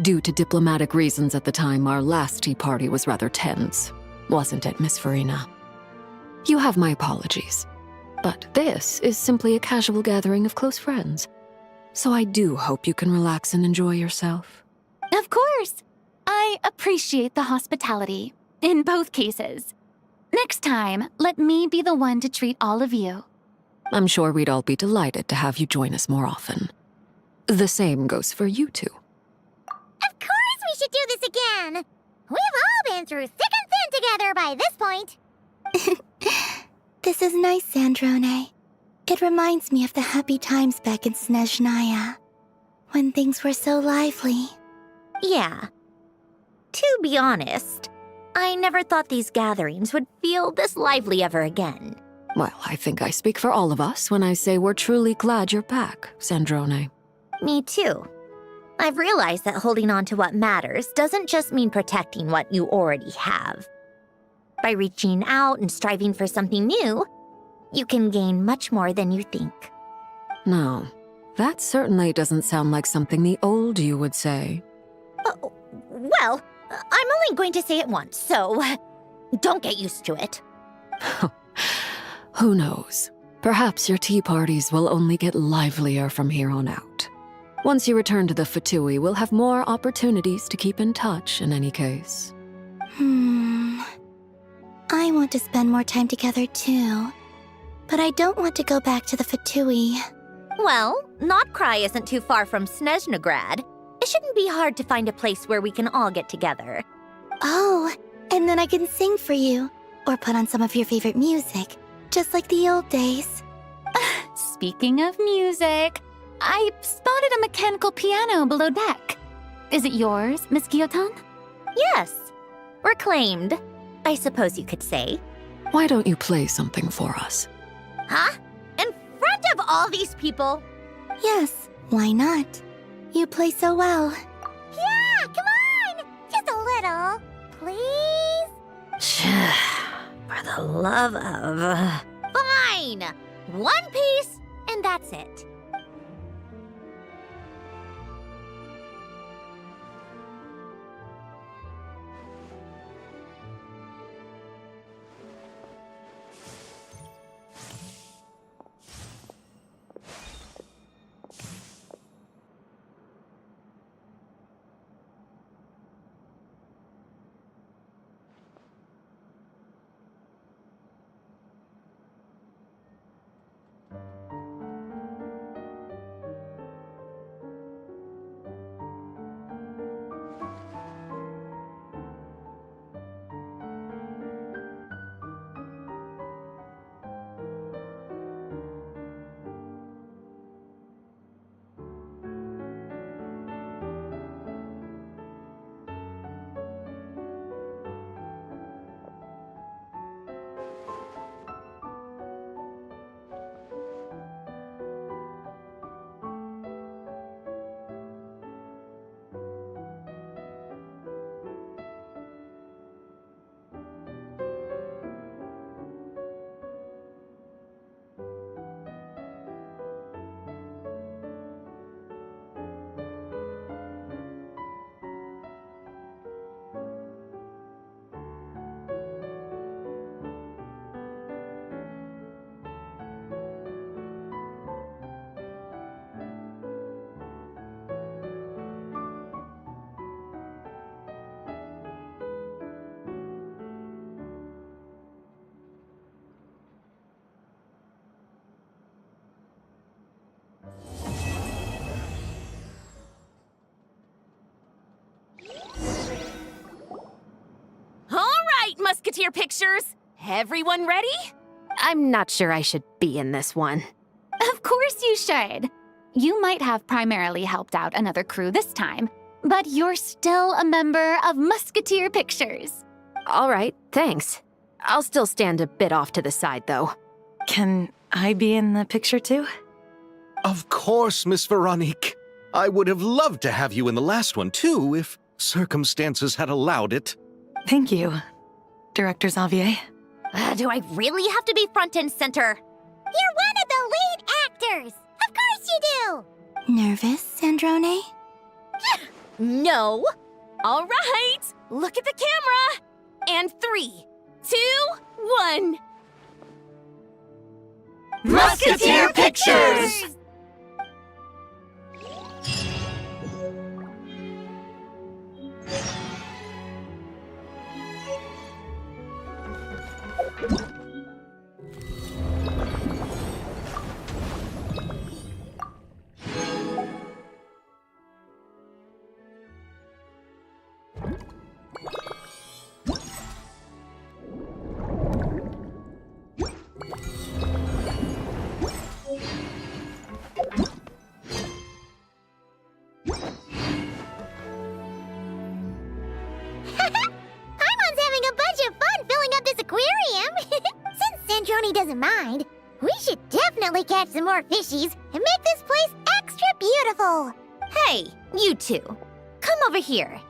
Speaker 18: Due to diplomatic reasons at the time, our last tea party was rather tense. Wasn't it, Miss Farina? You have my apologies. But this is simply a casual gathering of close friends. So I do hope you can relax and enjoy yourself.
Speaker 5: Of course! I appreciate the hospitality, in both cases. Next time, let me be the one to treat all of you.
Speaker 18: I'm sure we'd all be delighted to have you join us more often. The same goes for you two.
Speaker 2: Of course we should do this again! We've all been through thick and thin together by this point.
Speaker 6: This is nice, Sandrone. It reminds me of the happy times back in Snezhnaya, when things were so lively.
Speaker 1: Yeah. To be honest, I never thought these gatherings would feel this lively ever again.
Speaker 18: Well, I think I speak for all of us when I say we're truly glad you're back, Sandrone.
Speaker 1: Me too. I've realized that holding on to what matters doesn't just mean protecting what you already have. By reaching out and striving for something new, you can gain much more than you think.
Speaker 18: No, that certainly doesn't sound like something the old you would say.
Speaker 1: Well, I'm only going to say it once, so don't get used to it.
Speaker 18: Who knows? Perhaps your tea parties will only get livelier from here on out. Once you return to the Fatui, we'll have more opportunities to keep in touch in any case.
Speaker 6: I want to spend more time together too. But I don't want to go back to the Fatui.
Speaker 1: Well, Notcry isn't too far from Snezhnograd. It shouldn't be hard to find a place where we can all get together.
Speaker 6: Oh, and then I can sing for you. Or put on some of your favorite music. Just like the old days.
Speaker 5: Speaking of music, I spotted a mechanical piano below deck. Is it yours, Miss Gyotan?
Speaker 1: Yes. Reclaimed, I suppose you could say.
Speaker 18: Why don't you play something for us?
Speaker 1: Huh? In front of all these people?
Speaker 6: Yes, why not? You play so well.
Speaker 2: Yeah, come on! Just a little, please?
Speaker 1: For the love of... Fine! One piece, and that's it.
Speaker 7: Musketeer pictures. Everyone ready? I'm not sure I should be in this one.
Speaker 5: Of course you should. You might have primarily helped out another crew this time, but you're still a member of Musketeer Pictures.
Speaker 7: All right, thanks. I'll still stand a bit off to the side, though.
Speaker 20: Can I be in the picture too?
Speaker 4: Of course, Miss Veronique. I would have loved to have you in the last one too, if circumstances had allowed it.
Speaker 20: Thank you, Director Xavier.
Speaker 1: Do I really have to be front and center?
Speaker 2: You're one of the lead actors! Of course you do!
Speaker 6: Nervous, Sandrone?
Speaker 1: No.
Speaker 7: All right, look at the camera. And 3, 2, 1.
Speaker 11: Musketeer Pictures!
Speaker 2: Sandrone doesn't mind, we should definitely catch some more fishies and make this place extra beautiful beautiful.
Speaker 1: Hey, you two. Come over here.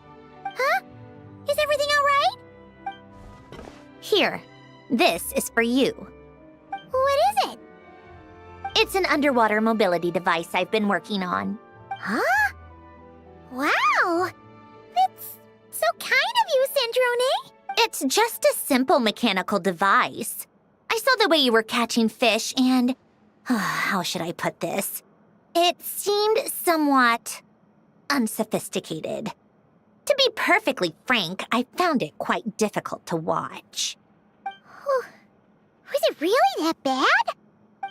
Speaker 2: Huh? Is everything all right?
Speaker 1: Here. This is for you.
Speaker 2: What is it?
Speaker 1: It's an underwater mobility device I've been working on.
Speaker 2: Huh? Wow! That's so kind of you, Sandrone.
Speaker 1: It's just a simple mechanical device. I saw the way you were catching fish and... how should I put this? It seemed somewhat... unsophisticated. To be perfectly frank, I found it quite difficult to watch.
Speaker 2: Was it really that bad?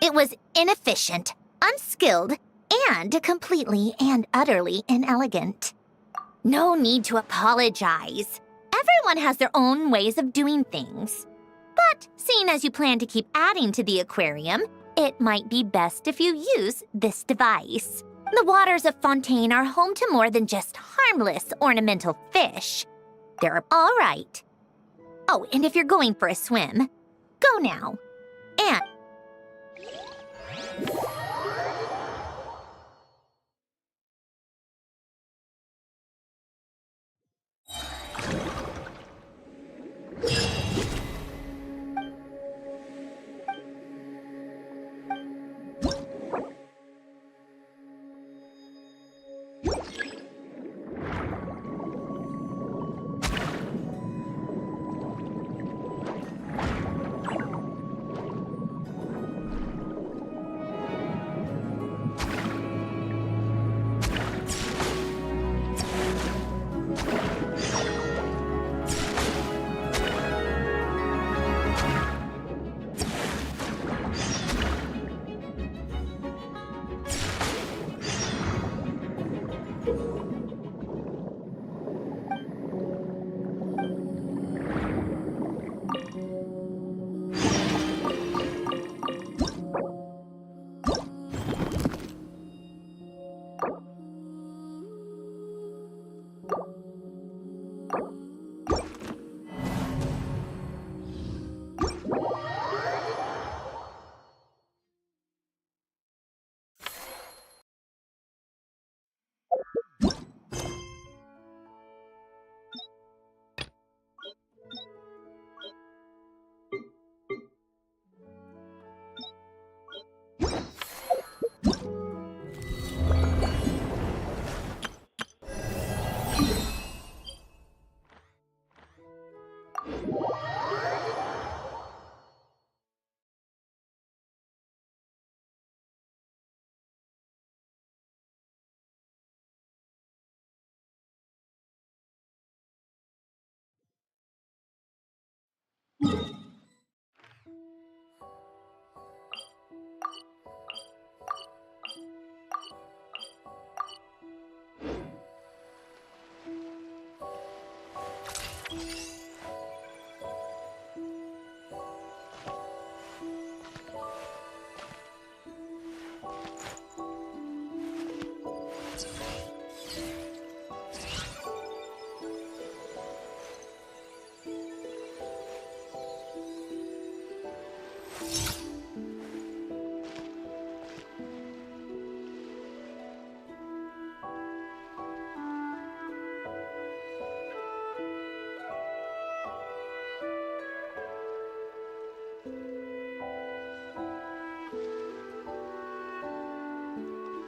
Speaker 1: It was inefficient, unskilled, and completely and utterly inelegant. No need to apologize. Everyone has their own ways of doing things. But seeing as you plan to keep adding to the aquarium, it might be best if you use this device. The waters of Fontaine are home to more than just harmless ornamental fish. They're all right. Oh, and if you're going for a swim, go now. And...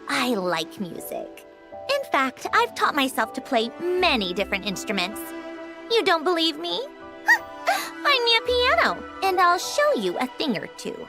Speaker 1: I like music. In fact, I've taught myself to play many different instruments. You don't believe me? Find me a piano, and I'll show you a thing or two.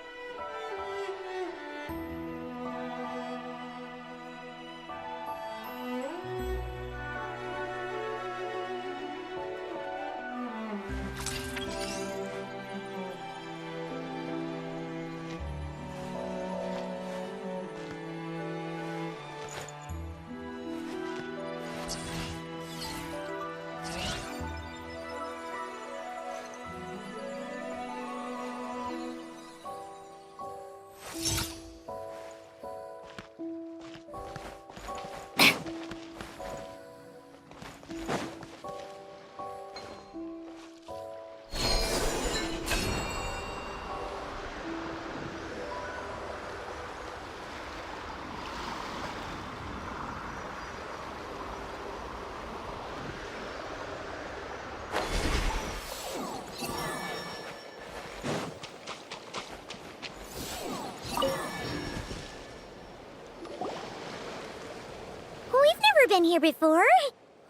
Speaker 2: been here before.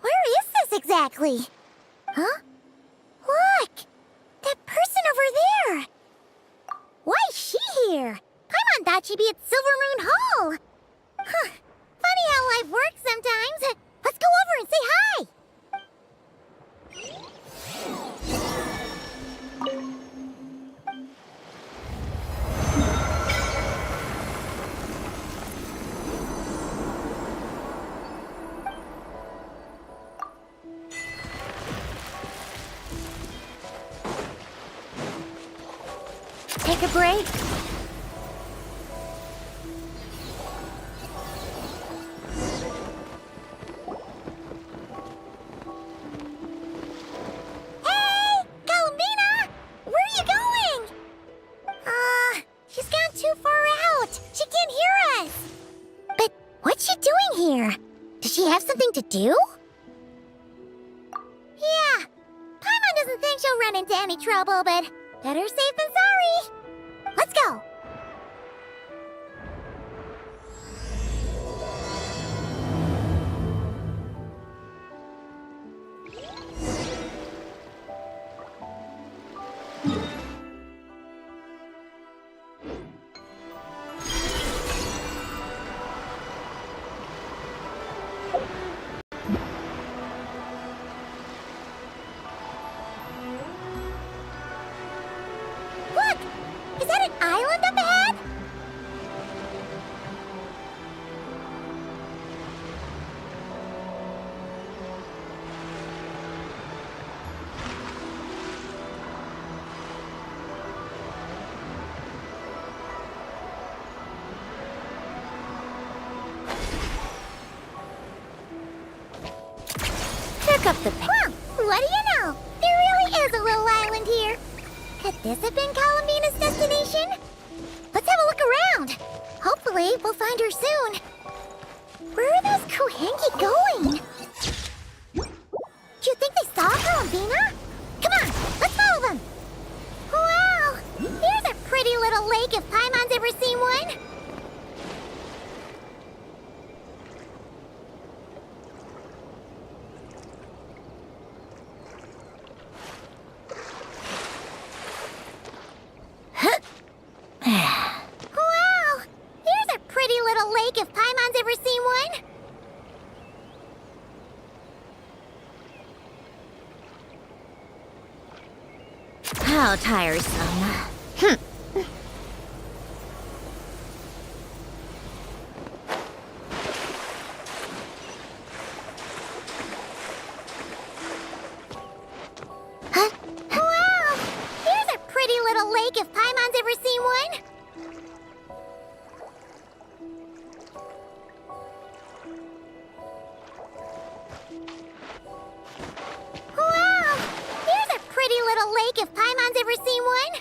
Speaker 2: Where is this exactly? Huh? Look! That person over there! Why is she here? Paimon thought she'd be at Silver Moon Hall. Huh. Funny how life works sometimes. Let's go over and say hi!
Speaker 1: Take a break.
Speaker 2: Hey! Columbina! Where are you going? She's gone too far out. She can't hear us. But what's she doing here? Does she have something to do? Yeah. Paimon doesn't think she'll run into any trouble, but better safe than sorry. Let's go. Look! Is that an island up ahead?
Speaker 1: Pick up the pace.
Speaker 2: Well, what do you know? There really is a little island here. Could this have been Columbina's destination? Let's have a look around. Hopefully, we'll find her soon. Where are those Kohenki going? Do you think they saw Columbina? Come on, let's follow them. Wow, here's a pretty little lake if Paimon's ever seen one. Wow! Here's a pretty little lake if Paimon's ever seen one.
Speaker 1: How tiresome.
Speaker 2: Wow! Here's a pretty little lake if Paimon's ever seen one. Wow! Here's a pretty little lake if Paimon's ever seen one.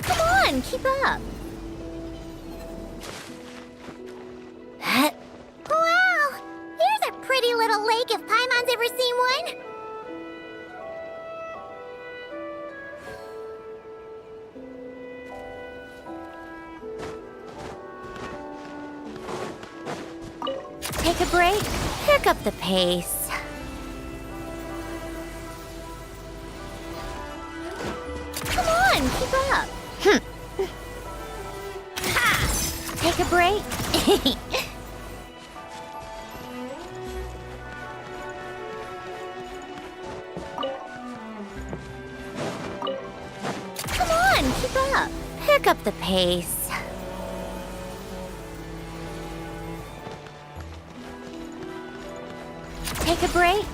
Speaker 1: Come on, keep up.
Speaker 2: Wow! Here's a pretty little lake if Paimon's ever seen one.
Speaker 1: Take a break. Pick up the pace. Come on, keep up. Take a break. Come on, keep up. Pick up the pace. Take a break.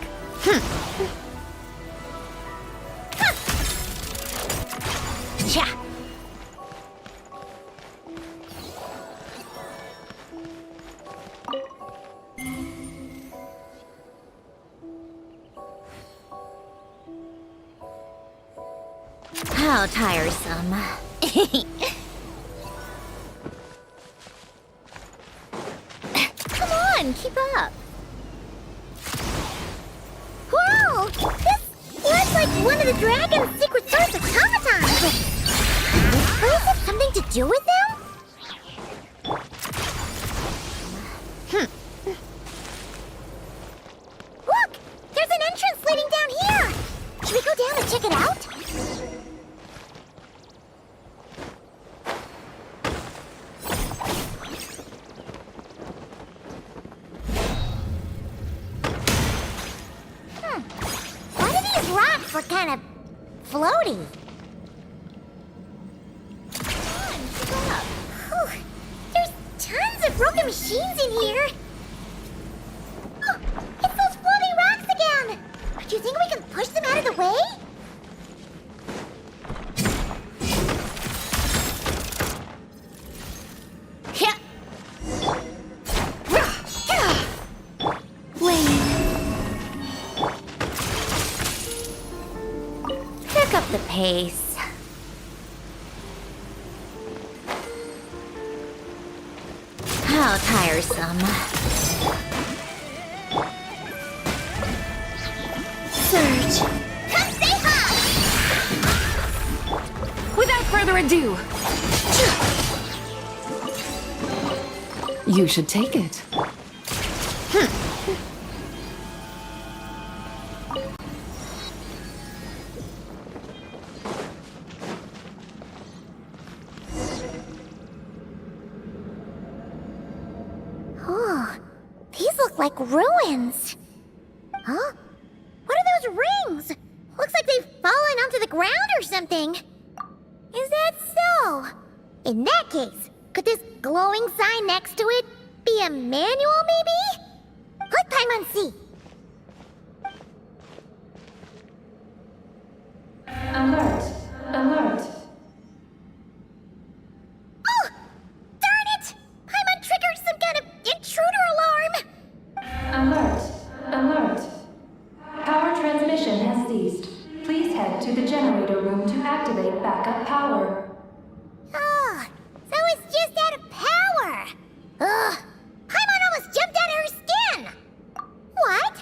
Speaker 1: Yeah. How tiresome. Come on, keep up.
Speaker 2: Whoa! This looks like one of the dragon's secret source automatons! Does this place have something to do with them? Look! There's an entrance leading down here! Should we go down and check it out? Why do these rocks look kind of floaty? Whew, there's tons of broken machines in here. Oh, it's those floating rocks again. Do you think we can push them out of the way?
Speaker 1: Pick up the pace. How tiresome. Surge.
Speaker 2: Come say hi!
Speaker 3: Without further ado, you should take it.
Speaker 2: Oh, these look like ruins. Huh? What are those rings? Looks like they've fallen onto the ground or something. Is that so? In that case, could this glowing sign next to it be a manual, maybe? Let Paimon see.
Speaker 14: Alert! Alert!
Speaker 2: Oh! Darn it! Paimon triggered some kind of intruder alarm!
Speaker 14: Alert! Alert! Power transmission has ceased. Please head to the generator room to activate backup power.
Speaker 2: Oh, so it's just out of power! Ugh! Paimon almost jumped out of her skin! What?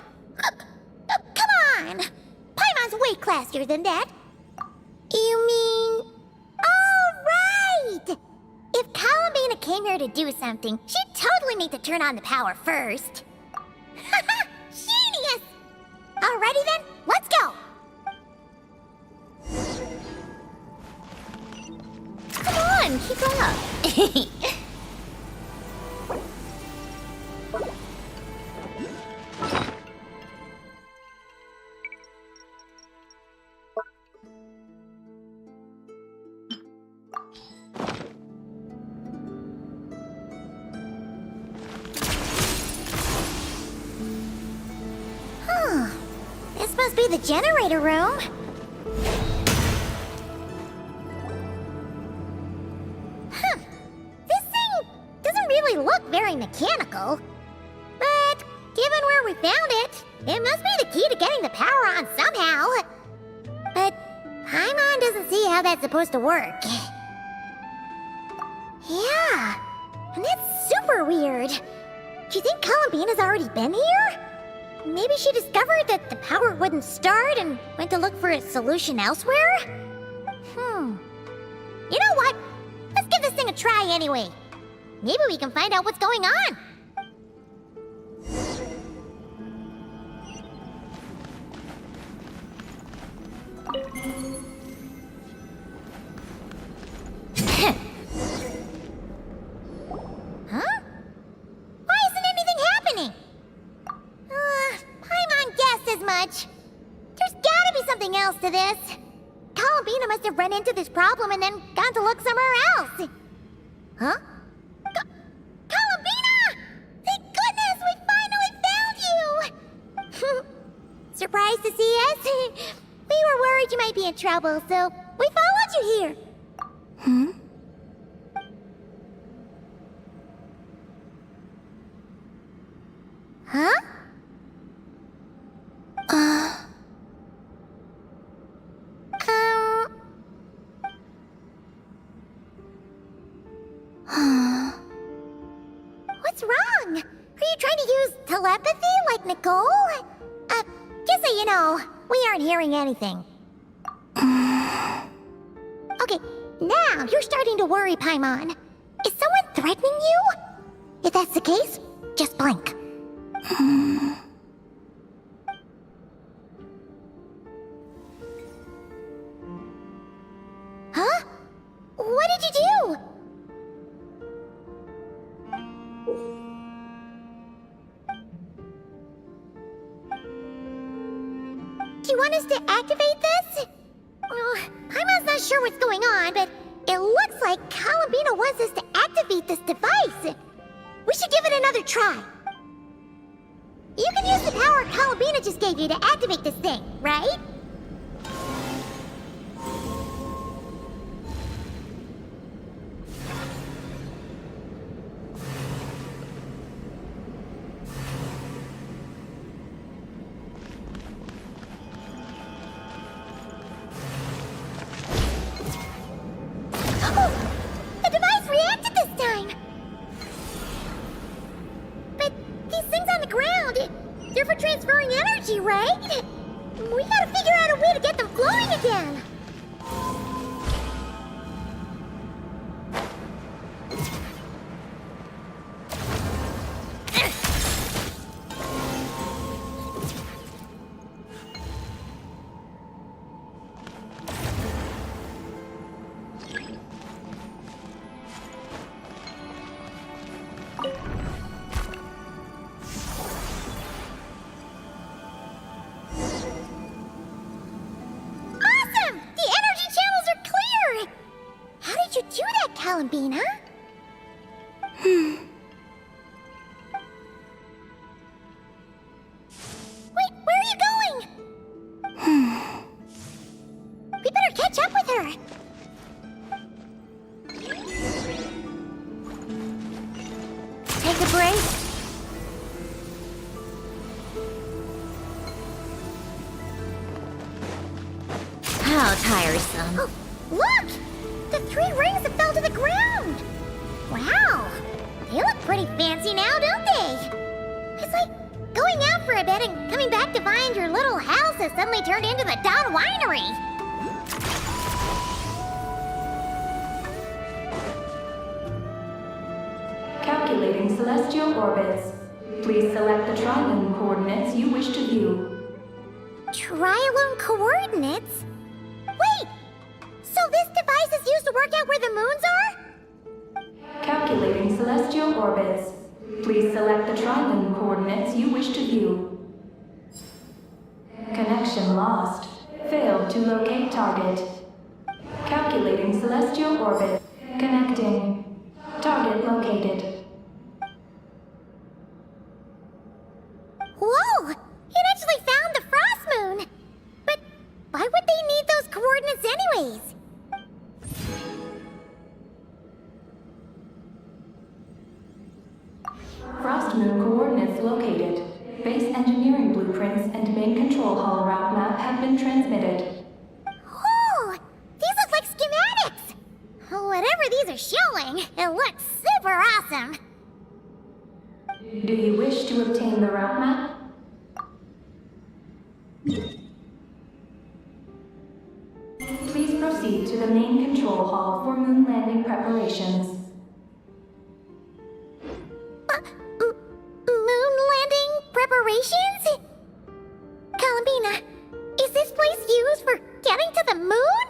Speaker 2: Come on! Paimon's way classier than that. You mean... Oh, right! If Columbina came here to do something, she'd totally need to turn on the power first. Genius! Alrighty then, let's go!
Speaker 1: Come on, keep up.
Speaker 2: Huh. This must be the generator room. Huh. This thing doesn't really look very mechanical. But given where we found it, it must be the key to getting the power on somehow. But Paimon doesn't see how that's supposed to work. Yeah, and that's super weird. Do you think Columbina's already been here? Maybe she discovered that the power wouldn't start and went to look for a solution elsewhere? You know what? Let's give this thing a try anyway. Maybe we can find out what's going on. Huh? Why isn't anything happening? Paimon guessed as much. There's gotta be something else to this. Columbina must have run into this problem and then gone to look somewhere else. Huh? Columbina! Thank goodness we finally found you! Surprised to see us? We were worried you might be in trouble, so we followed you here. Huh? What's wrong? Are you trying to use telepathy like Nicole? Just so you know, we aren't hearing anything. Now you're starting to worry, Paimon. Is someone threatening you? If that's the case, just blink. Huh? What did you do? Do you want us to activate this? Paimon's not sure what's going on, but it looks like Columbina wants us to activate this device. We should give it another try. You can use the power Columbina just gave you to activate this thing, right? Transferring energy, right? We gotta figure out a way to get them flowing again. Columbina? Wait, where are you going? We better catch up with her. Take a break.
Speaker 1: How tiresome.
Speaker 2: Oh, look! The 3 rings that fell to the ground! Wow! They look pretty fancy now, don't they? It's like going out for a bit and coming back to find your little house has suddenly turned into the Dawn Winery.
Speaker 14: Calculating celestial orbits. Please select the trilune coordinates you wish to view.
Speaker 2: Trilune coordinates? Wait! So this device is used to work out where the moons are?
Speaker 14: Calculating celestial orbits. Please select the trilune coordinates you wish to view. Connection lost. Failed to locate target. Calculating celestial orbit. Connecting. Target located.
Speaker 2: Whoa! It actually found the frost moon! But why would they need those coordinates anyways?
Speaker 14: Frost moon coordinates located. Base engineering blueprints and main control hall route map have been transmitted.
Speaker 2: Oh! These look like schematics! Whatever these are showing, it looks super awesome!
Speaker 14: Do you wish to obtain the route map? Please proceed to the main control hall for moon landing preparations.
Speaker 2: Moon landing preparations? Columbina, is this place used for getting to the moon?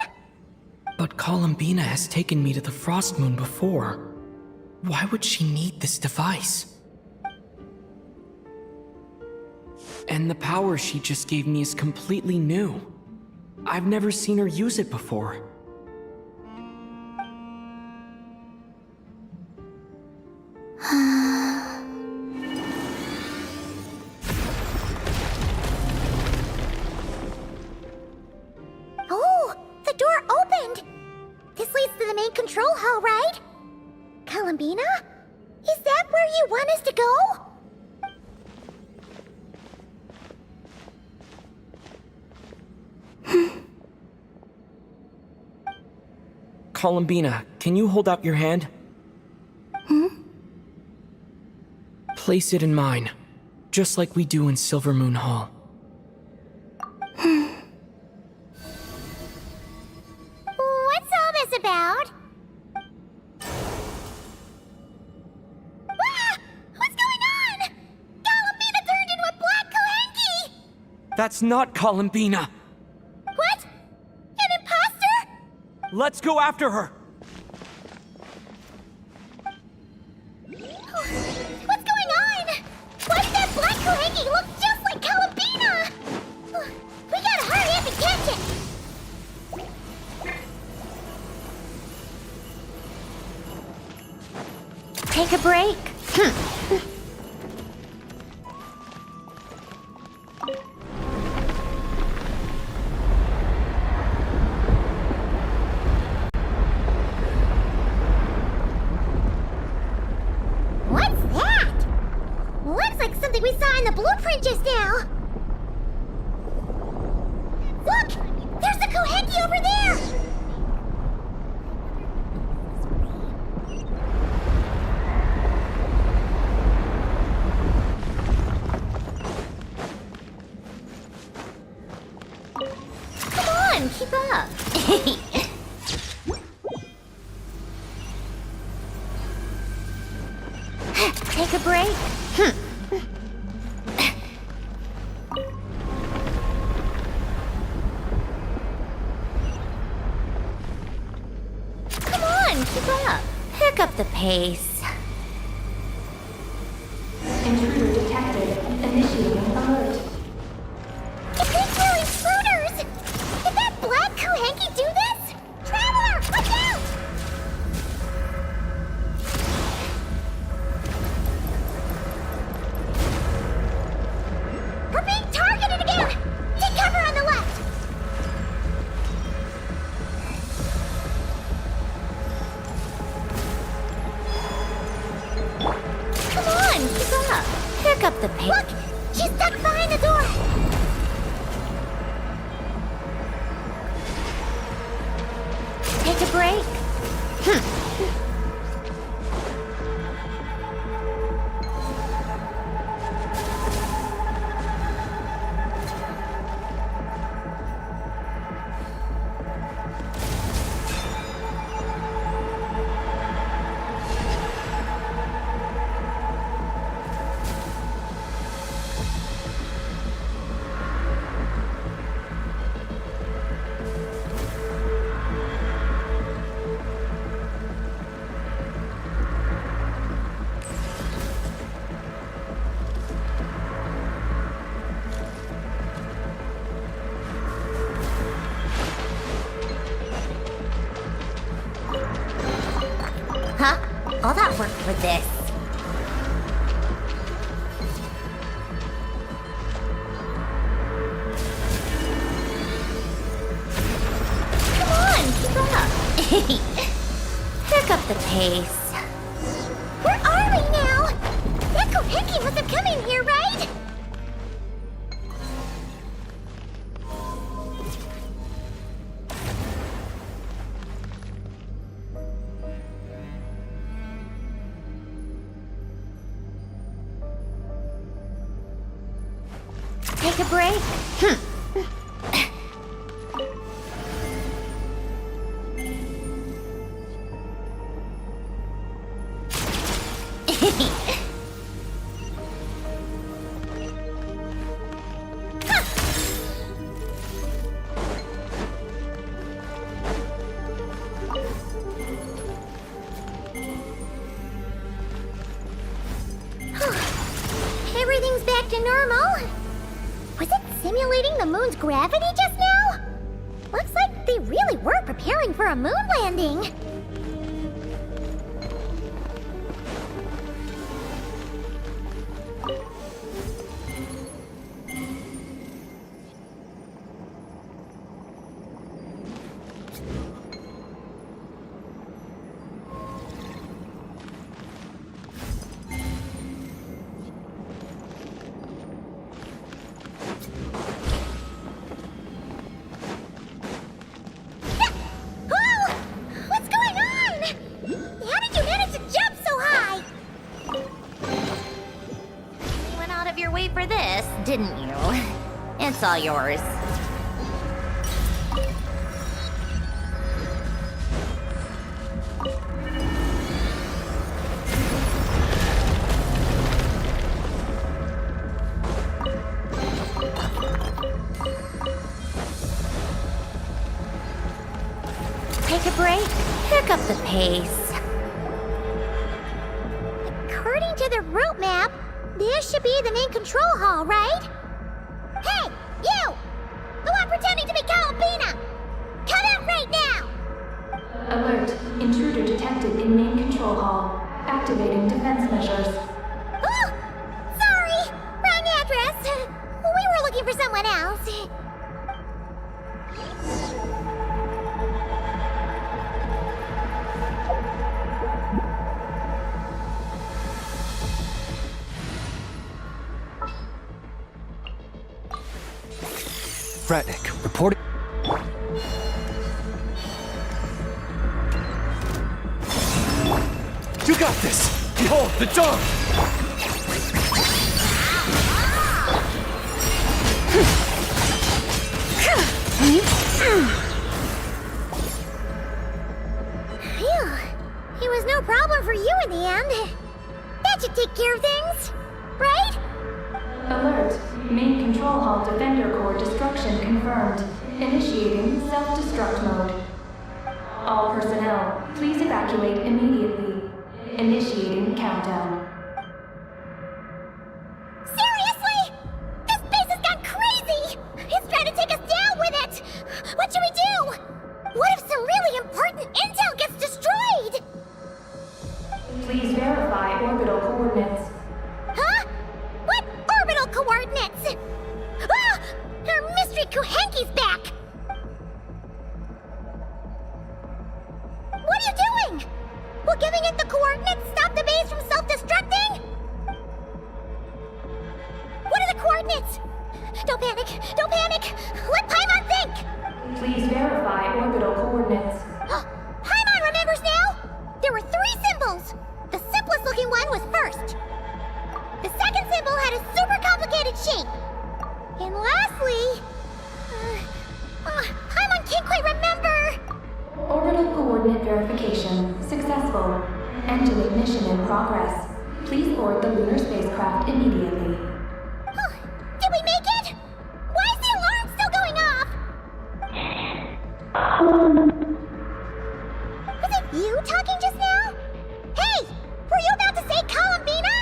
Speaker 10: But Columbina has taken me to the Frost Moon before. Why would she need this device? And the power she just gave me is completely new. I've never seen her use it before.
Speaker 2: Oh, the door opened! This leads to the main control hall, right? Columbina? Is that where you want us to go?
Speaker 10: Columbina, can you hold out your hand? Place it in mine, just like we do in Silver Moon Hall.
Speaker 2: What's all this about. Ah! What's going on? Galabina turned into a black Kohenki!
Speaker 10: That's not Columbina.
Speaker 2: What? An imposter?
Speaker 10: Let's go after her.
Speaker 2: What's going on? Why did that black Kohenki look just like Calabina? We gotta hurry up and catch it!
Speaker 1: Take a break.
Speaker 2: What's that? Looks like something we saw in the blueprint just now. Look! There's the Kohenki over there!
Speaker 1: Come on, keep up. Take a break. Come on, keep up. Pick up the pace.
Speaker 14: Intruder detected. Initiating alert.
Speaker 2: If these were intruders! Did that black Kohenki do this? Traveler, watch out! We're being targeted again! Take cover on the left!
Speaker 1: Come on, keep up. Pick up the pace.
Speaker 2: Look! She's stuck behind the door!
Speaker 1: Take a break. Huh? All that work for this. Come on, keep up. Pick up the pace.
Speaker 2: Where are we now? That Kohenki must have come in here, right?
Speaker 1: Take a break.
Speaker 2: Everything's back to normal. Was it simulating the moon's gravity just now? Looks like they really were preparing for a moon landing.
Speaker 1: for this, didn't you? It's all yours. take a break? Pick up the pace.
Speaker 2: According to the route map, this should be the main control hall, right? Hey, you! The one pretending to be Columbina! Come out right now!
Speaker 14: Alert. Intruder detected in main control hall. Activating defense measures.
Speaker 2: Oh! Sorry! Wrong address. We were looking for someone else.
Speaker 16: Fratnik, reporting. You got this! Behold, the dawn!
Speaker 2: Phew. It was no problem for you in the end. That should take care of things, right?
Speaker 14: Alert. Main control hall defender core destruction confirmed. Initiating self-destruct mode. All personnel, please evacuate immediately. Initiating countdown.
Speaker 2: Seriously? This base has gone crazy! It's trying to take us down with it! What should we do? What if some really important intel gets destroyed?
Speaker 14: Please verify orbital coordinates.
Speaker 2: Huh? What orbital coordinates? Ah! Our mystery Kuhenki's back! What are you doing? Will giving it the coordinates stop the base from self-destructing? What are the coordinates? Don't panic! Don't panic! Let Paimon think!
Speaker 14: Please verify orbital coordinates.
Speaker 2: Paimon remembers now! There were 3 symbols! The simplest looking one was first. The second symbol had a super complicated shape. And lastly... Paimon can't quite remember!
Speaker 14: Orbital coordinate verification successful. Engine ignition in progress. Please board the lunar spacecraft immediately.
Speaker 2: Did we make it? Why is the alarm still going off? Was it you talking just now? Hey! Were you about to say Columbina?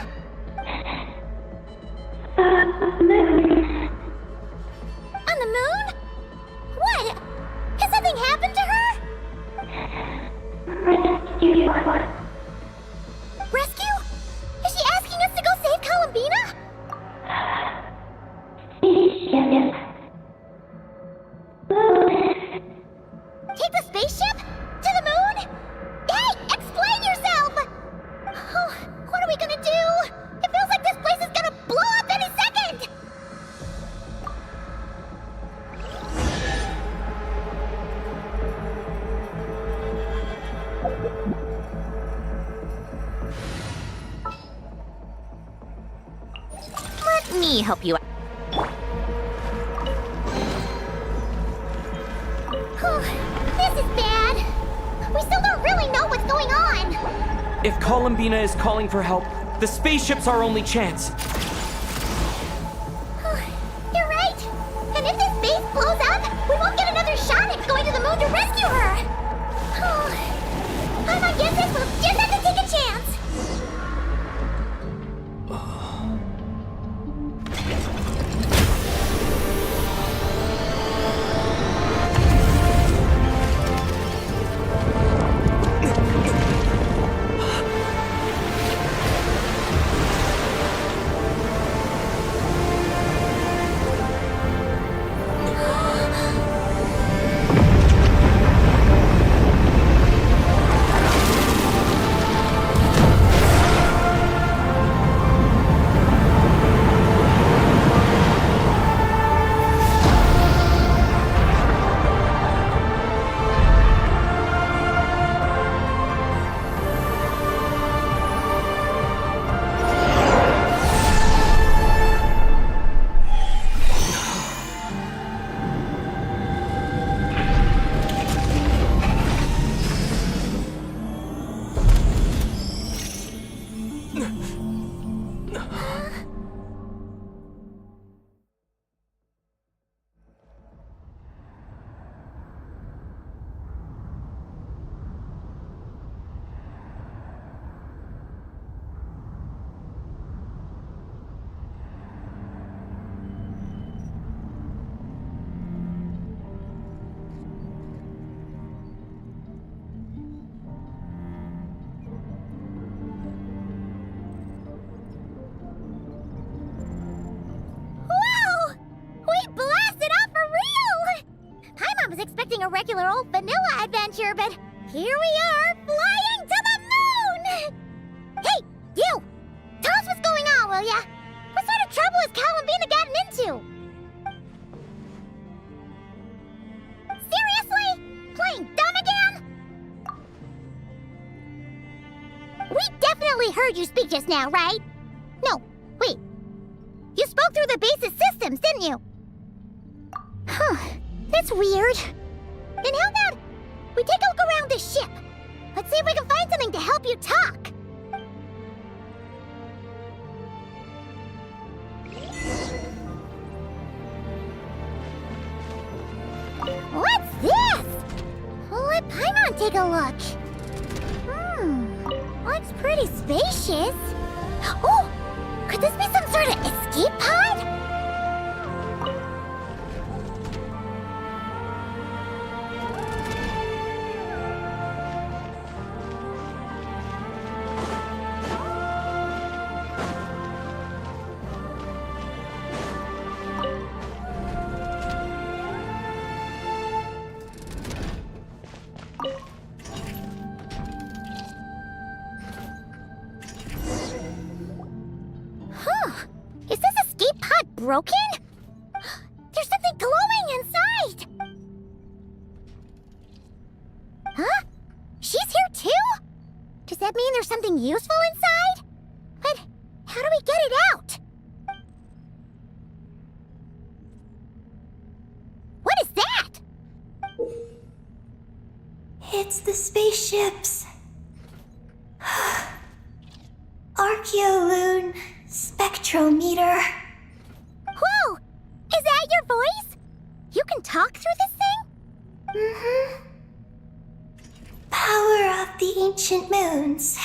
Speaker 2: On the moon? What? Has something happened to her? Rescue? Is she asking us to go save Columbina? Take the spaceship? To the moon? Hey, explain yourself! Oh, what are we gonna do? It feels like this place is gonna blow up any second!
Speaker 1: Let me help you out.
Speaker 2: This is bad. We still don't really know what's going on.
Speaker 10: If Columbina is calling for help, the spaceship's our only chance.
Speaker 2: You're right. And if this base blows up, we won't get another shot at going to the moon to rescue her. I guess this will just have to take a chance. a regular old vanilla adventure, but here we are, flying to the moon! Hey, you! Tell us what's going on, will ya? What sort of trouble has Columbina gotten into? Seriously? Playing dumb again? We definitely heard you speak just now, right? No, wait. You spoke through the base's systems, didn't you? Huh, that's weird. Then how about we take a look around this ship? Let's see if we can find something to help you talk. What's this? Let Paimon take a look. Looks pretty spacious. Oh, could this be some sort of escape pod? Is this escape pod broken? There's something glowing inside! Huh? She's here too? Does that mean there's something useful inside? But how do we get it out? What is that?
Speaker 6: It's the spaceship's Archeoloon spectrometer.
Speaker 2: Whoa! Is that your voice? You can talk through this thing?
Speaker 6: Mm-hmm. Power of the ancient moons.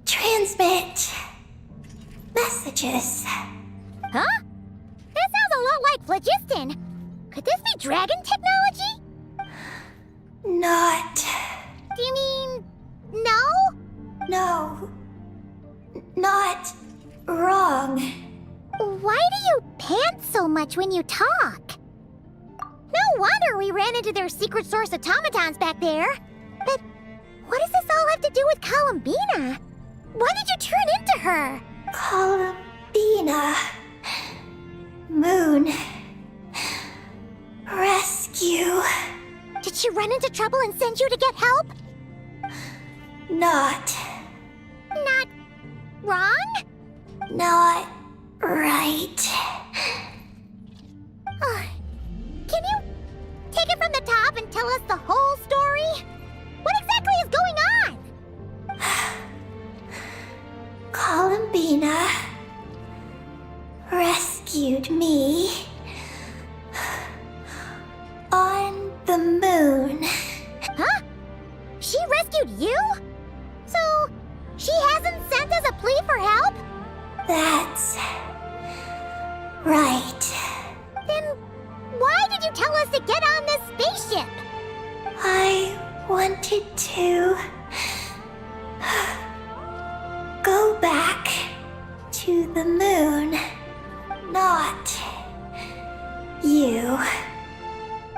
Speaker 6: Transmit messages.
Speaker 2: Huh? That sounds a lot like phlogiston. Could this be dragon technology?
Speaker 6: Not.
Speaker 2: Do you mean... no?
Speaker 6: No. Not wrong.
Speaker 2: Why do you pant so much when you talk? No wonder we ran into their secret source automatons back there. But what does this all have to do with Columbina? Why did you turn into her?
Speaker 6: Columbina. Moon. Rescue.
Speaker 2: Did she run into trouble and send you to get help?
Speaker 6: Not
Speaker 2: wrong?
Speaker 6: Not right.
Speaker 2: Can you take it from the top and tell us the whole story? What exactly is going on?
Speaker 6: Columbina rescued me on the moon.
Speaker 2: Huh? She rescued you? So, she hasn't sent us a plea for help?
Speaker 6: That's right.
Speaker 2: Then why did you tell us to get on this spaceship?
Speaker 6: I wanted to go back to the moon, not you.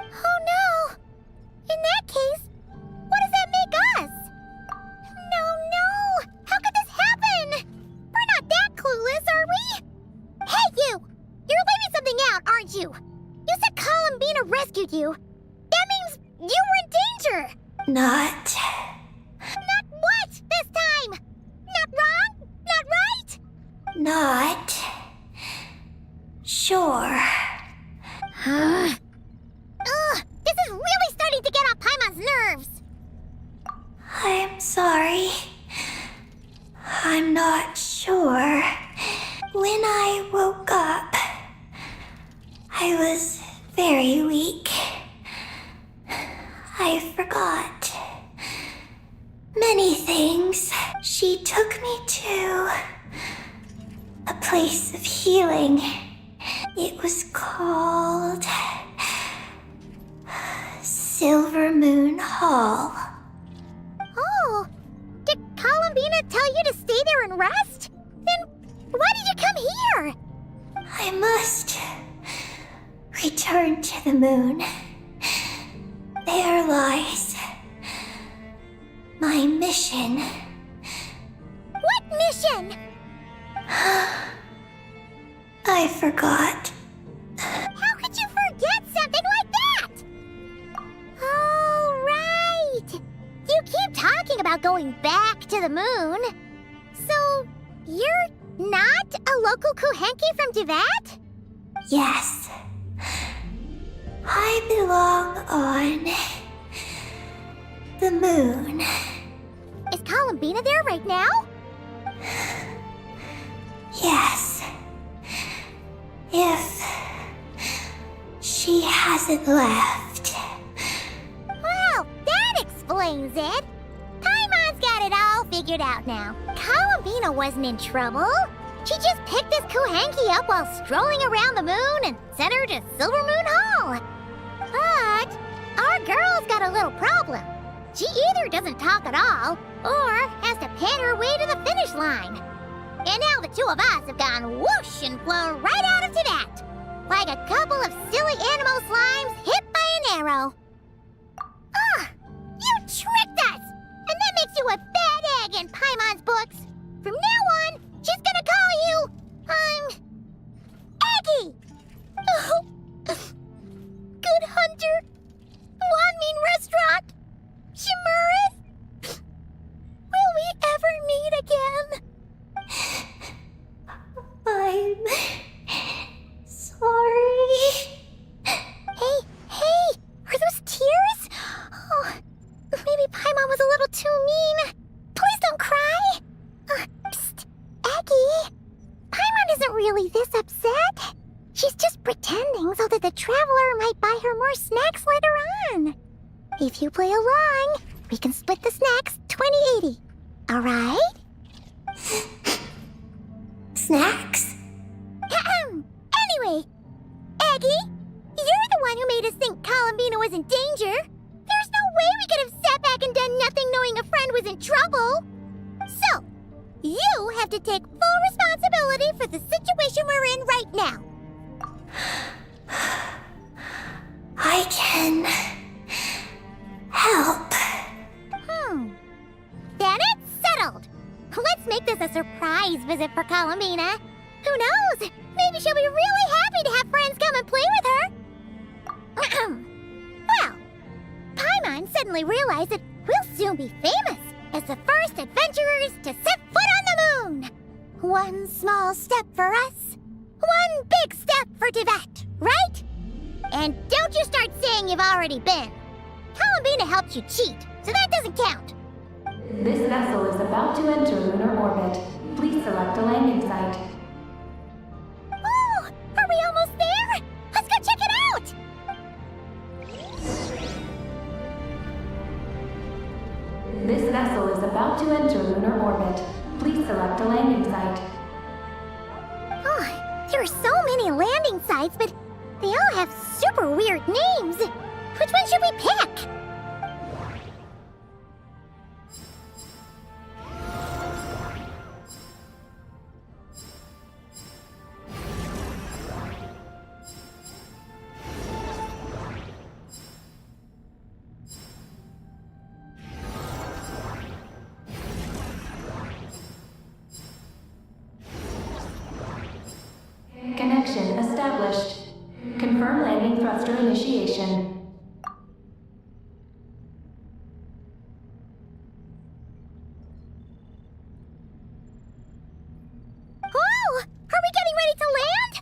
Speaker 2: Oh no! In that case, what does that make us? No! How could this happen? We're not that clueless, are we? Hey, you! You're leaving something out, aren't you? You said Columbina rescued you. That means you were in danger!
Speaker 6: Not
Speaker 2: what this time? Not wrong? Not right?
Speaker 6: Not sure.
Speaker 2: This is really starting to get on Paimon's nerves.
Speaker 6: I'm sorry. I'm not sure. When I woke up, I was very weak. I forgot many things. She took me to a place of healing. It was called Silver Moon Hall.
Speaker 2: Oh, did Columbina tell you to stay there and rest? Then why did you come here?
Speaker 6: I must return to the moon
Speaker 2: There lies my mission. What mission? I forgot. How could you forget something like that? Oh, right! You keep talking about going back to the moon. So, you're not a local Kuhenki from Duvat? Yes. I belong on the moon. Is Columbina there right now? Yes. If she hasn't left. Well, that explains it. Paimon's got it all figured out now. Columbina wasn't in trouble. She just picked this Kuhenki up while strolling around the moon and sent her to Silver Moon Hall. But our girl's got a little problem. She either doesn't talk at all, or has to pant her way to the finish line. And now the two of us have gone whoosh and flown right out of Tibet, like a couple of silly animal slimes hit by an arrow. Ah! You tricked us! And that makes you a bad egg in Paimon's books. From now on, she's gonna call you, Eggie! Oh. Good Hunter, Wanmin Restaurant, Shimuris. Will we ever meet again? I'm sorry. Hey, are those tears? Oh, maybe Paimon was a little too mean. Please don't cry. Psst, Eggie. Paimon isn't really this upset. She's just pretending so that the traveler might buy her more snacks later on. If you play along, we can split the snacks 20-80. All right? Snacks? Anyway, Eggie, you're the one who made us think Columbina was in danger. There's no way we could have sat back and done nothing knowing a friend was in trouble. So, you have to take full responsibility for the situation we're in right now. I can help. Then it's settled. Let's make this a surprise visit for Columbina. Who knows? Maybe she'll be really happy to have friends come and play with her. Well, Paimon suddenly realized that we'll soon be famous as the first adventurers to set foot on the moon. One small step for us, one big step for Tibet, right? And don't you start saying you've already been. Columbina helped you cheat, so that doesn't count.
Speaker 14: This vessel is about to enter lunar orbit. Please select a landing site.
Speaker 2: Oh, are we almost there? Let's go check it out!
Speaker 14: This vessel is about to enter lunar orbit. Please select a landing site.
Speaker 2: Oh, there are so many landing sites, but they all have super weird names. Which one should we pick?
Speaker 14: Connection established. Confirm landing thruster initiation.
Speaker 2: Oh! Are we getting ready to land?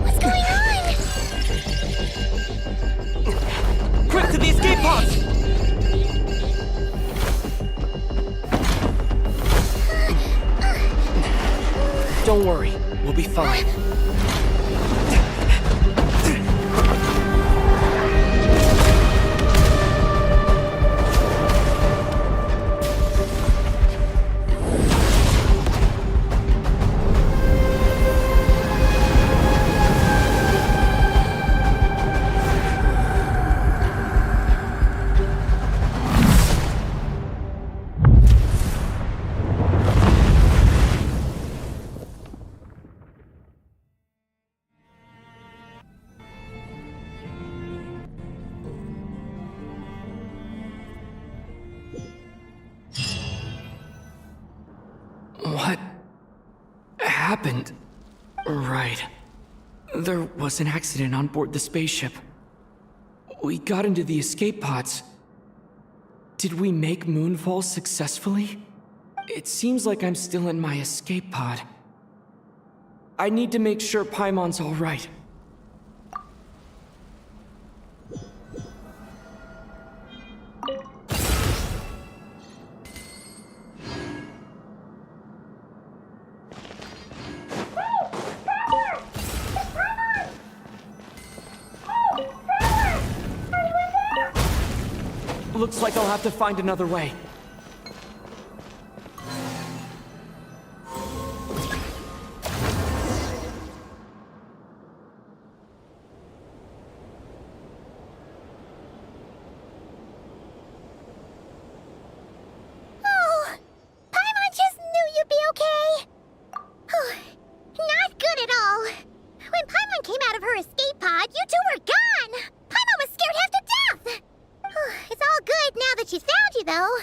Speaker 2: What's going on?
Speaker 13: Quick to the escape pods! Don't worry, we'll be fine.
Speaker 10: happened? Right. There was an accident on board the spaceship. We got into the escape pods. Did we make moonfall successfully? It seems like I'm still in my escape pod. I need to make sure Paimon's all right. Looks like I'll have to find another way.
Speaker 2: Oh, Paimon just knew you'd be okay. Not good at all. When Paimon came out of her escape pod, you two were gone. Paimon was scared half to death. It's all good now that she's found you, though.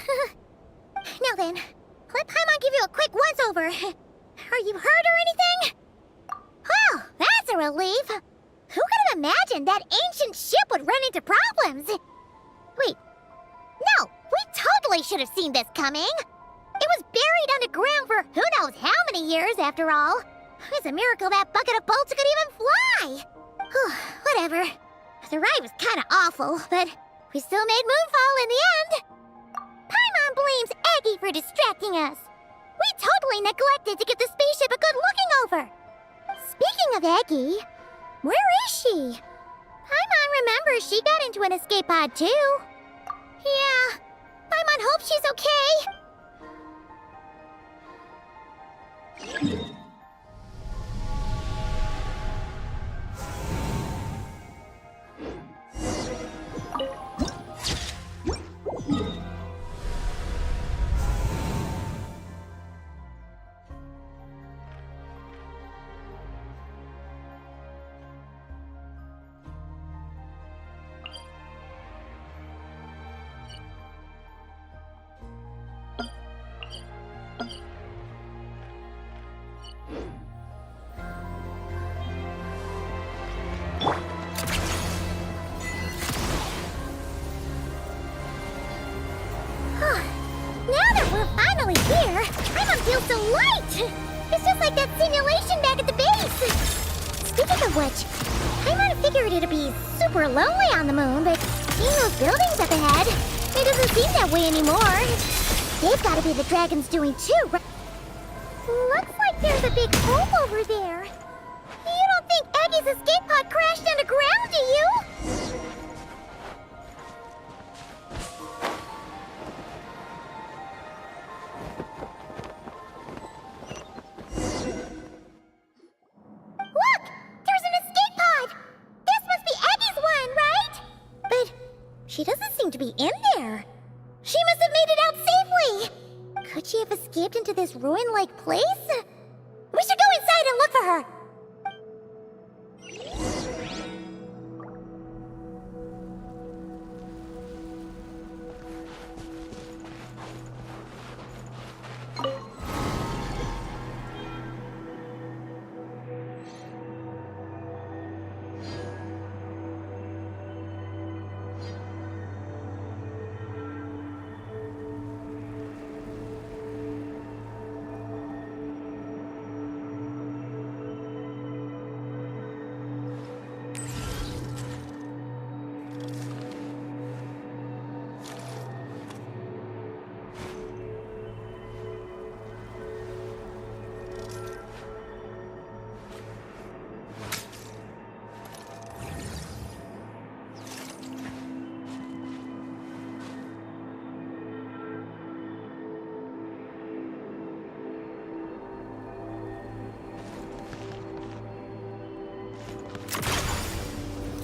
Speaker 2: Now then, let Paimon give you a quick once-over. Are you hurt or anything? Well, that's a relief. Who could have imagined that ancient ship would run into problems? Wait, no, we totally should have seen this coming. It was buried underground for who knows how many years, after all. It's a miracle that bucket of bolts could even fly. Whatever. The ride was kind of awful, but we still made moonfall in the end. Paimon blames Aggie for distracting us. We totally neglected to give the spaceship a good looking over. Speaking of Aggie, where is she? Paimon remembers she got into an escape pod too. Yeah, Paimon hopes she's okay. Now that we're finally here, Paimon feels so light! It's just like that simulation back at the base! Speaking of which, Paimon figured it'd be super lonely on the moon, but seeing those buildings up ahead, it doesn't seem that way anymore. They've gotta be the dragon's doing too, right? Looks like there's a big hole over there. You don't think Aggie's escape pod crashed underground, do you? Look! There's an escape pod! This must be Aggie's one, right? But she doesn't seem to be in there. She must have made it out safely! Could she have escaped into this ruin-like place? We should go inside and look for her!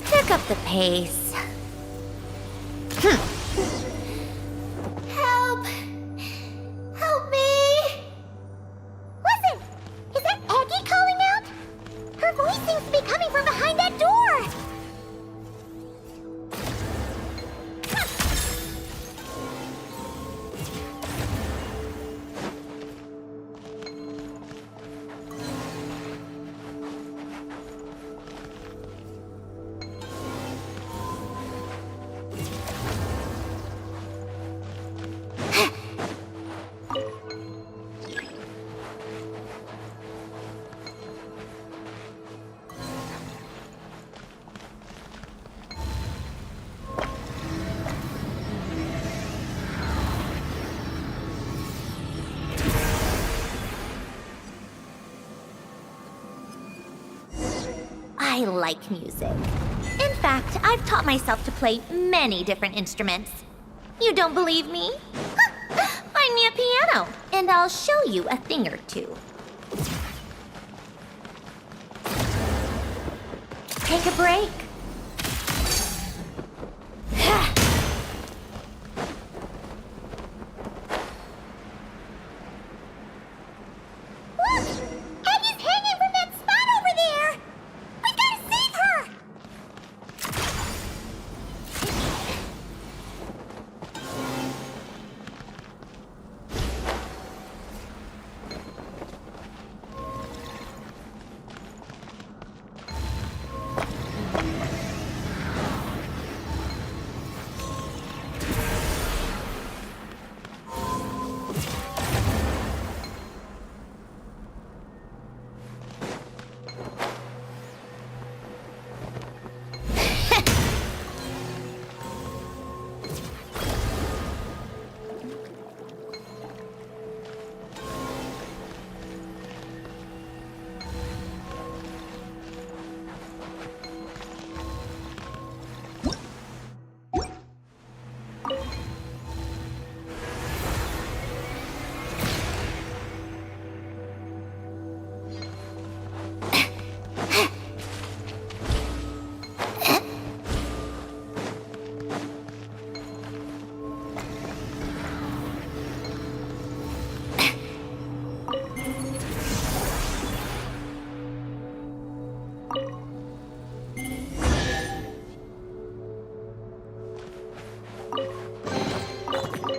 Speaker 1: Pick up the pace.
Speaker 2: Help! Help me! Listen! Is that Aggie calling out? Her voice seems to be coming from behind that door!
Speaker 1: I like music. In fact, I've taught myself to play many different instruments. You don't believe me? Find me a piano, and I'll show you a thing or two. Take a break.
Speaker 2: Look! Eggie's hanging from that spot over there! We gotta save her!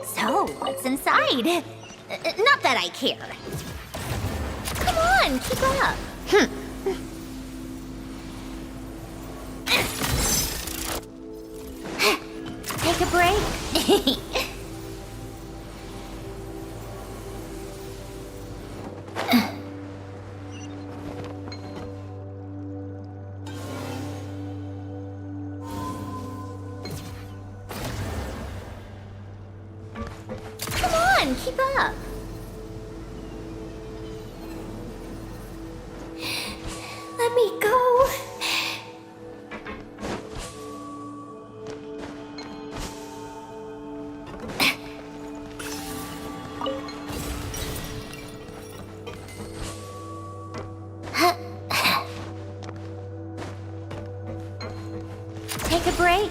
Speaker 1: So, what's inside? Not that I care. Come on, keep up. Take a break. Come on, keep up. Let me go. Take a break.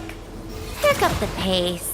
Speaker 1: Pick up the pace.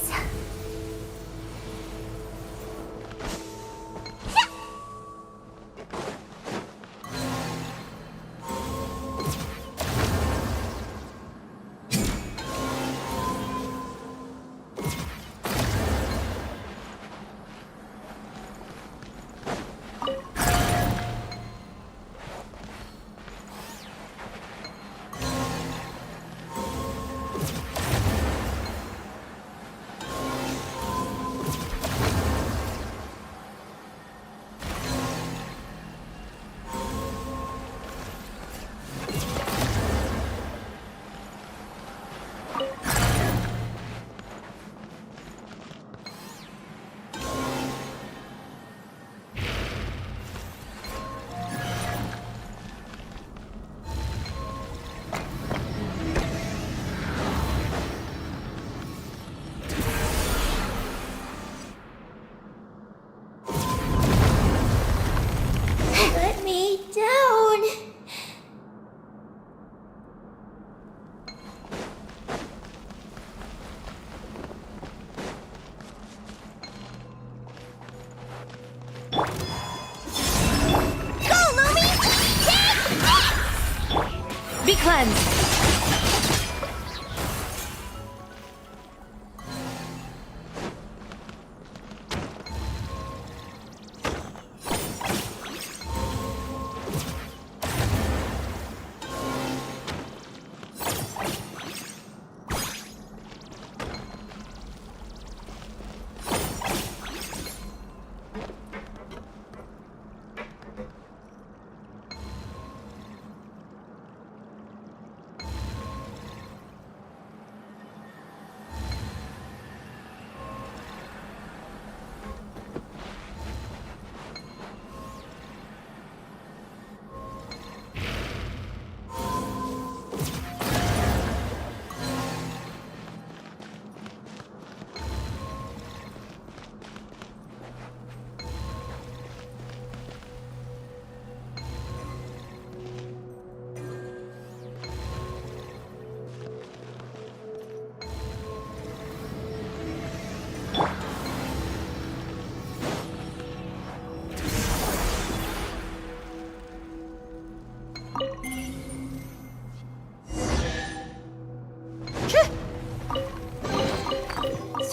Speaker 1: Let me down. Go, Lumi! Be cleansed.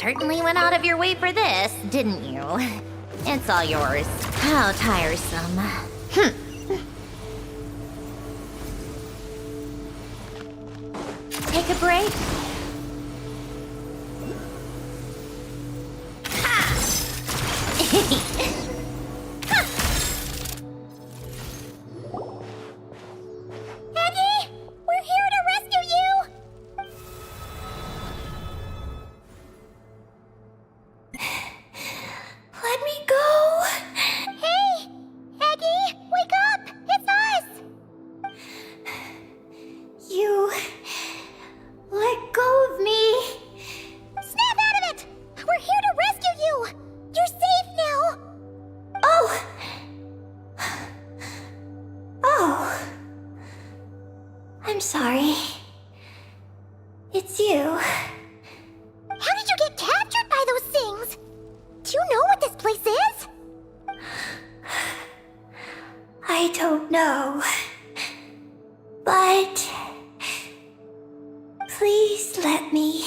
Speaker 1: certainly went out of your way for this, didn't you? It's all yours. How tiresome. Take a break?
Speaker 2: Peggy! We're here to rescue you!
Speaker 1: Let me go.
Speaker 2: Hey! Peggy! Wake up! It's us!
Speaker 1: You let go of me.
Speaker 2: Snap out of it! We're here to rescue you! You're safe now!
Speaker 1: Oh. Oh. I'm sorry. It's you.
Speaker 2: How did you get captured by those things? Do you know what this place is?
Speaker 1: I don't know. But please let me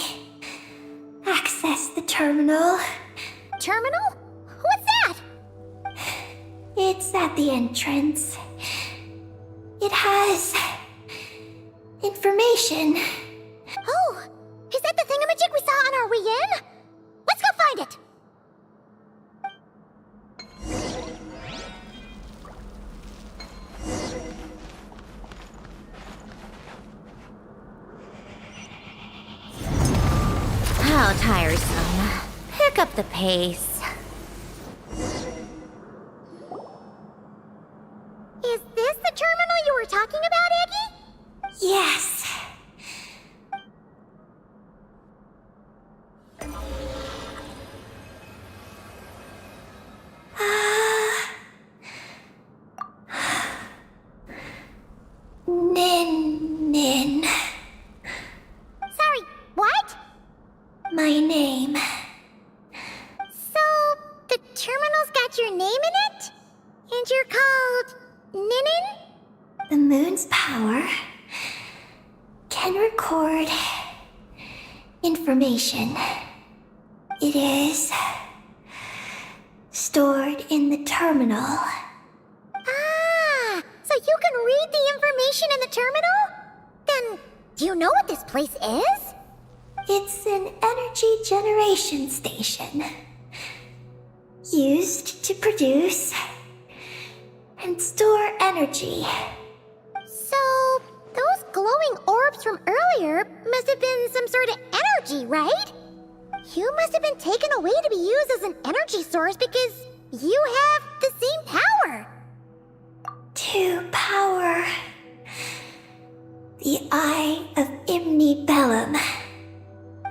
Speaker 1: access the terminal.
Speaker 2: Terminal? What's that?
Speaker 1: It's at the entrance. It has information.
Speaker 2: Oh, is that the thingamajig we saw on our way in? Let's go find it!
Speaker 1: How tiresome. Pick up the pace.
Speaker 2: Is this the terminal you were talking about, Eggy?
Speaker 1: Yes. Nin.
Speaker 2: Sorry, what?
Speaker 1: My name.
Speaker 2: So, the terminal's got your name in it? And you're called Ninin?
Speaker 1: The moon's power can record information. It is stored in the terminal.
Speaker 2: Ah, so you can read the information in the terminal? Then, do you know what this place is?
Speaker 1: It's an energy generation station used to produce and store energy.
Speaker 2: So, those glowing orbs from earlier must have been some sort of energy, right? You must have been taken away to be used as an energy source because you have the same power.
Speaker 1: To power the Eye of Imnibellum.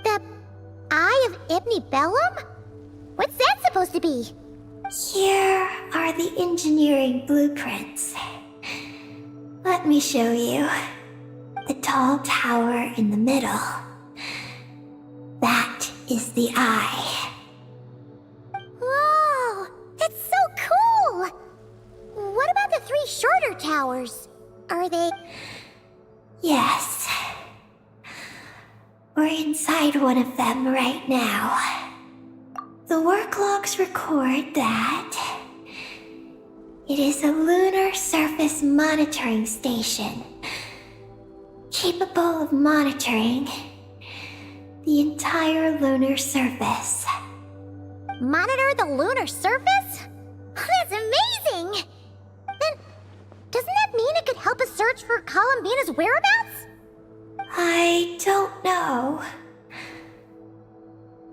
Speaker 2: The Eye of Ibnibellum? What's that supposed to be?
Speaker 1: Here are the engineering blueprints. Let me show you. The tall tower in the middle. That is the eye.
Speaker 2: Whoa, that's so cool! What about the 3 shorter towers? Are they...
Speaker 1: Yes. We're inside one of them right now. The work logs record that it is a lunar surface monitoring station, capable of monitoring the entire lunar surface.
Speaker 2: Monitor the lunar surface? That's amazing! Then, doesn't that mean it could help us search for Columbina's whereabouts?
Speaker 1: I don't know.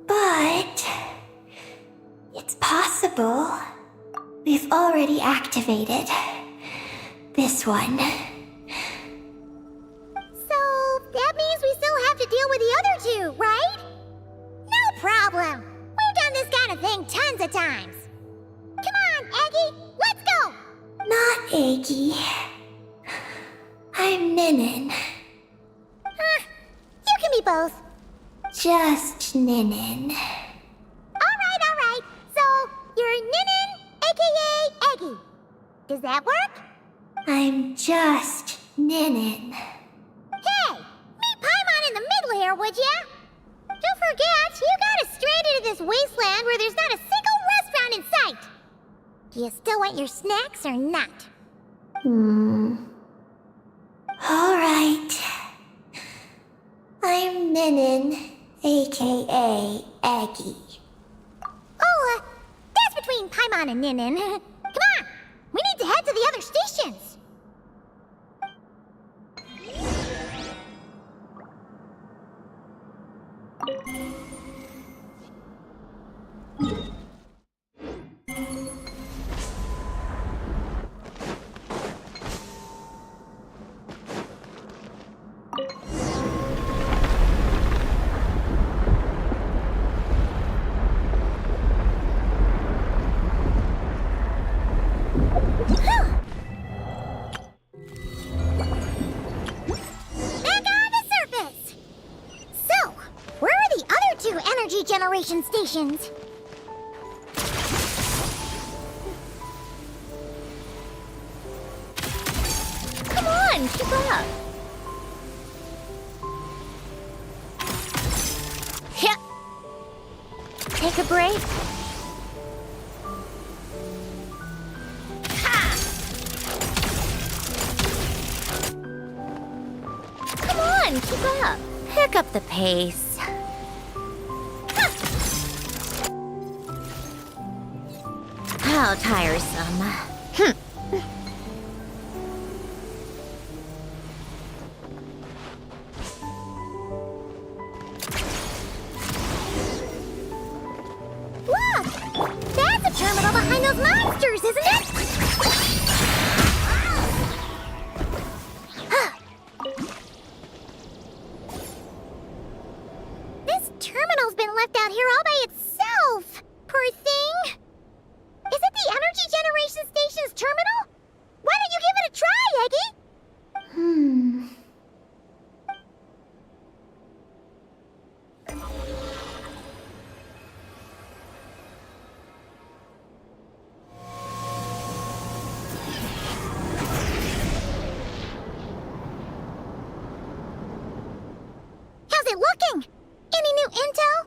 Speaker 1: But it's possible. We've already activated this one.
Speaker 2: So, that means we still have to deal with the other 2, right? No problem! We've done this kind of thing tons of times. Come on, Eggy, let's go!
Speaker 1: Not Eggy. I'm Ninin.
Speaker 2: You can be both.
Speaker 1: Just Ninin.
Speaker 2: Alright. So, you're Ninin, aka Eggy. Does that work?
Speaker 1: I'm just Ninin.
Speaker 2: Hey, meet Paimon in the middle here, would ya? Don't forget, you got a straight into this wasteland where there's not a single restaurant in sight. Do you still want your snacks or not?
Speaker 6: All right. I'm Ninin, aka Aggie.
Speaker 2: Oh, that's between Paimon and Ninin. Come on, we need to head to the other stations. Generation stations.
Speaker 1: Come on, keep up. Yep. Take a break. Ha! Come on, keep up. Pick up the pace. How tiresome.
Speaker 2: Look! That's a terminal behind those monsters, isn't it? This terminal's been left out here all by itself. Poor thing. Is it the energy generation station's terminal? Why don't you give it a try, Eggie? How's it looking? Any new intel?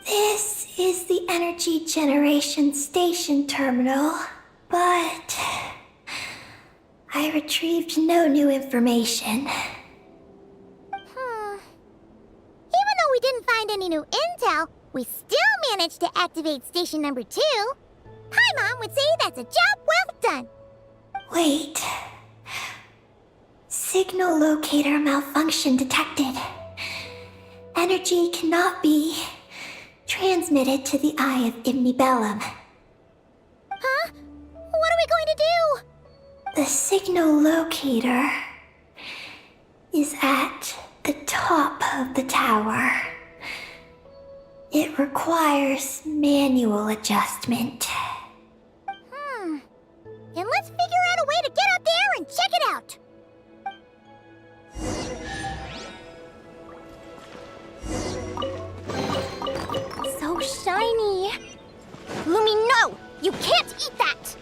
Speaker 6: This is the energy generation station terminal, but I retrieved no new information.
Speaker 2: Even though we didn't find any new intel, we still managed to activate station number 2. Paimon would say that's a job well done.
Speaker 6: Wait. Signal locator malfunction detected. Energy cannot be transmitted to the eye of Imnibellum.
Speaker 2: Huh? What are we going to do?
Speaker 6: The signal locator is at the top of the tower. It requires manual adjustment.
Speaker 2: And let's figure out a way to get up there and check it out.
Speaker 1: So shiny. Lumi, no! You can't eat that!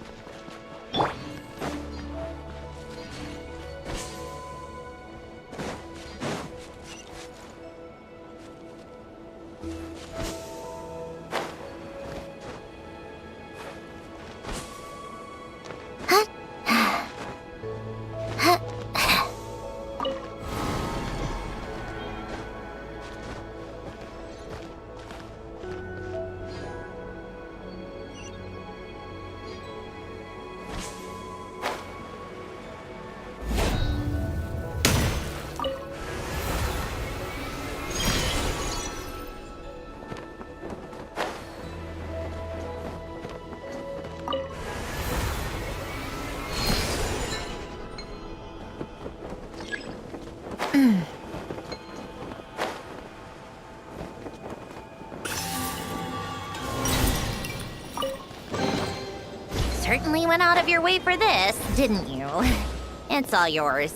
Speaker 1: Certainly went out of your way for this, didn't you? It's all yours.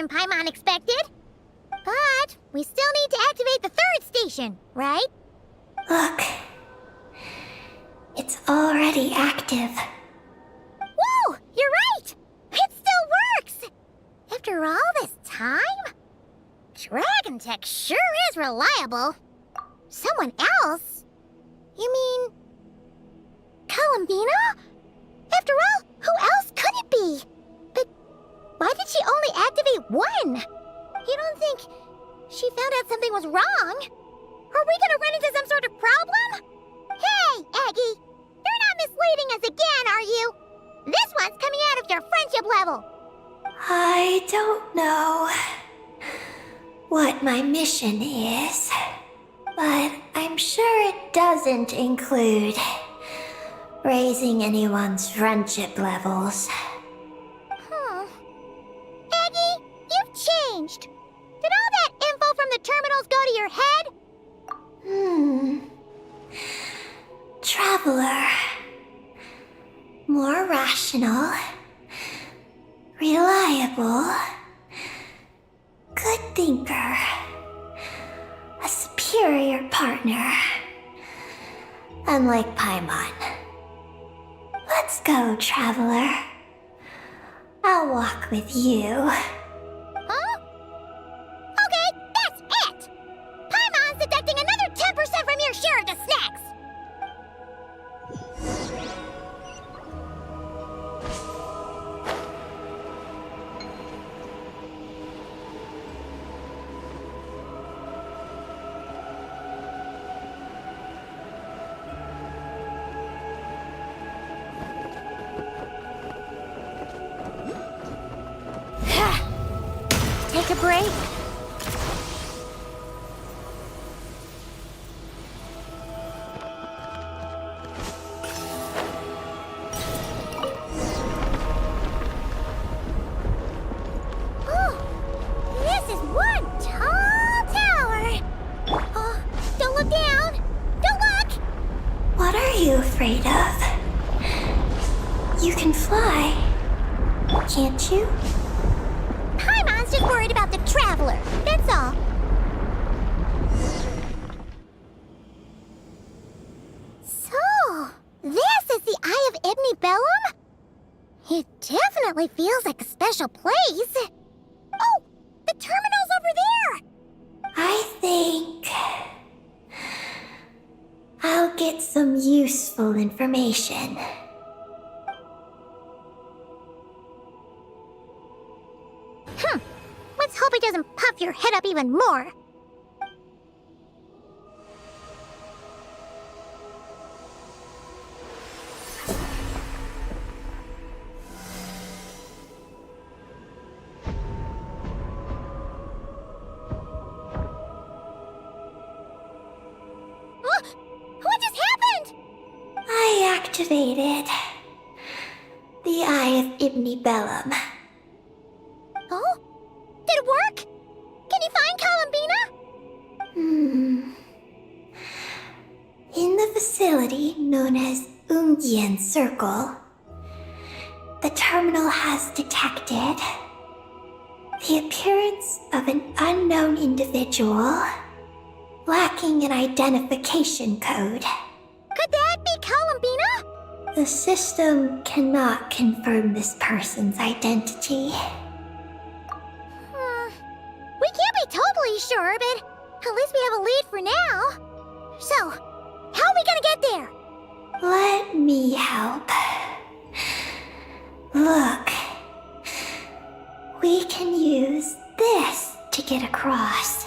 Speaker 2: than Paimon expected. But we still need to activate the third station, right?
Speaker 6: Look. It's already active.
Speaker 2: Whoa! You're right! It still works! After all this time? Dragon Tech sure is reliable. Someone else? You mean... Columbina? After all, who else could it be? But why did she only activate one? You don't think she found out something was wrong? Are we gonna run into some sort of problem? Hey, Aggie! You're not misleading us again, are you? This one's coming out of your friendship level.
Speaker 6: I don't know what my mission is, but I'm sure it doesn't include raising anyone's friendship levels.
Speaker 2: Aggie, you've changed. Did all that info from the terminals go to your head?
Speaker 6: Traveler. More rational. Reliable. Good thinker. A superior partner. Unlike Paimon. Let's go, Traveler. I'll walk with you.
Speaker 2: Huh? Okay, that's it! Paimon's deducting another 10% from your share of the snacks!
Speaker 1: Take a break.
Speaker 2: This is one tall tower! Oh, don't look down! Don't look!
Speaker 6: What are you afraid of? You can fly, can't you?
Speaker 2: Paimon's just worried about the Traveler, that's all. So, this is the Eye of Ibni Bellum? It definitely feels like a special place. Oh, the terminal's over there!
Speaker 6: I think I'll get some useful information.
Speaker 2: Let's hope it doesn't puff your head up even more. What just happened?
Speaker 6: I activated the Eye of Ibni Bellum.
Speaker 2: Oh? Did it work? Can you find Columbina?
Speaker 6: In the facility known as Ungian Circle, the terminal has detected the appearance of an unknown individual lacking an identification code.
Speaker 2: Could that be Columbina?
Speaker 6: The system cannot confirm this person's identity.
Speaker 2: We can't be totally sure, but at least we have a lead for now. So, how are we gonna get there?
Speaker 6: Let me help. Look. We can use this to get across.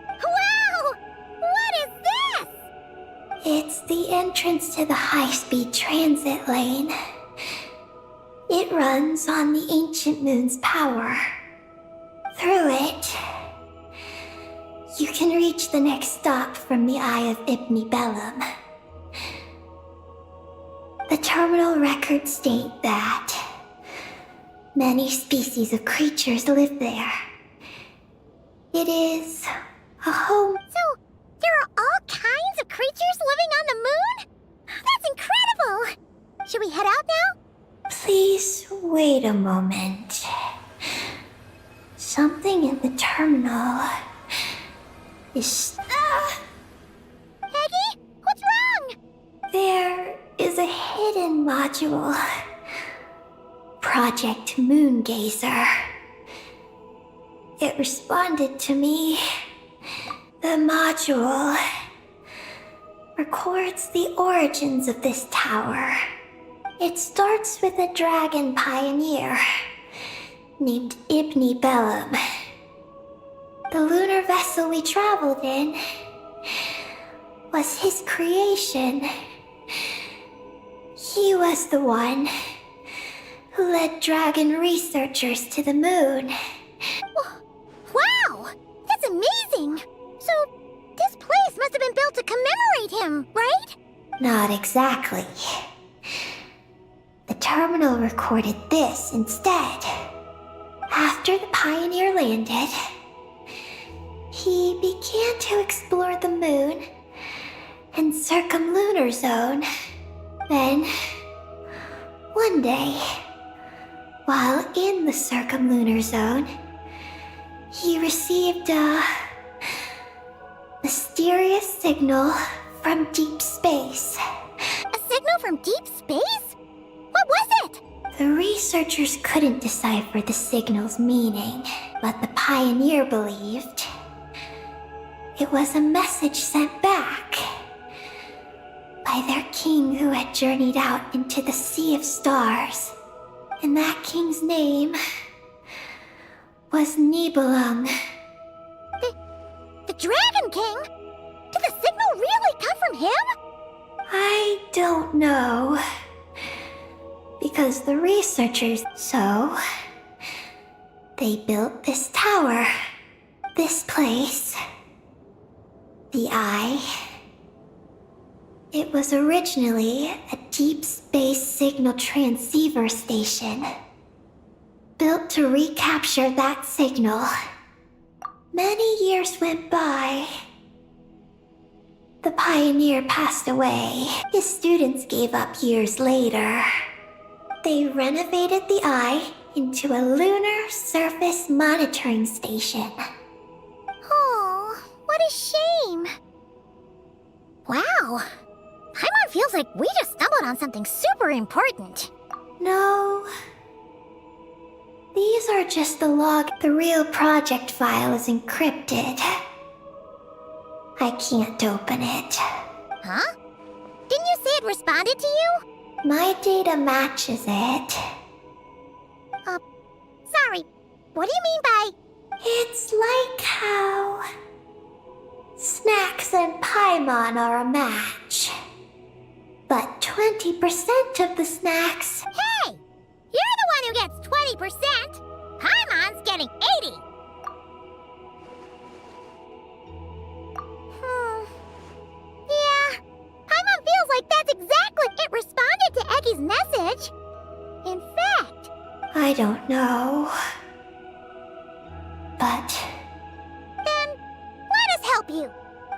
Speaker 2: Wow! What is this?
Speaker 6: It's the entrance to the high-speed transit lane. It runs on the ancient moon's power. Through it, you can reach the next stop from the Eye of Ibni Bellum. The terminal records state that many species of creatures live there. It is a home.
Speaker 2: So, there are all kinds of creatures living on the moon? That's incredible! Should we head out now?
Speaker 6: Please wait a moment.
Speaker 2: Something in the terminal is... Peggy? What's wrong? There is a hidden module. Project Moongazer. It responded to me. The module records the origins of this tower. It starts with a dragon pioneer named Ibni Bellum. The lunar vessel we traveled in was his creation. He was the one who led dragon researchers to the moon.
Speaker 6: Wow! That's amazing! So, this place must have been built to commemorate him, right?
Speaker 2: Not exactly. The terminal recorded this instead. After the Pioneer landed, he began to explore the moon and circumlunar zone. Then, one day, while in the circumlunar zone, he received a mysterious signal from deep space.
Speaker 6: A signal from deep space? What was it?
Speaker 2: The researchers couldn't decipher the signal's meaning, but the Pioneer believed it was a message sent back by their king who had journeyed out into the Sea of Stars. And that king's name was Nibelung.
Speaker 6: The Dragon King? Did the signal really come from him?
Speaker 2: I don't know. Because the researchers... So... they built this tower. This place. The Eye. It was originally a deep space signal transceiver station. Built to recapture that signal. Many years went by. The Pioneer passed away. His students gave up years later. They renovated the Eye into a lunar surface monitoring station.
Speaker 6: Oh, what a shame. Wow. Paimon feels like we just stumbled on something super important.
Speaker 2: No. These are just the log. The real project file is encrypted. I can't open it.
Speaker 6: Huh? Didn't you say it responded to you?
Speaker 2: My data matches it.
Speaker 6: Sorry. What do you mean by...
Speaker 2: It's like how... Snacks and Paimon are a match. But 20% of the snacks...
Speaker 6: Hey! You're the one who gets 20%! Paimon's getting 80! Yeah, Paimon feels like that's exactly... It responded to Eggy's message. In fact...
Speaker 2: I don't know. But...
Speaker 6: Then, let us help you.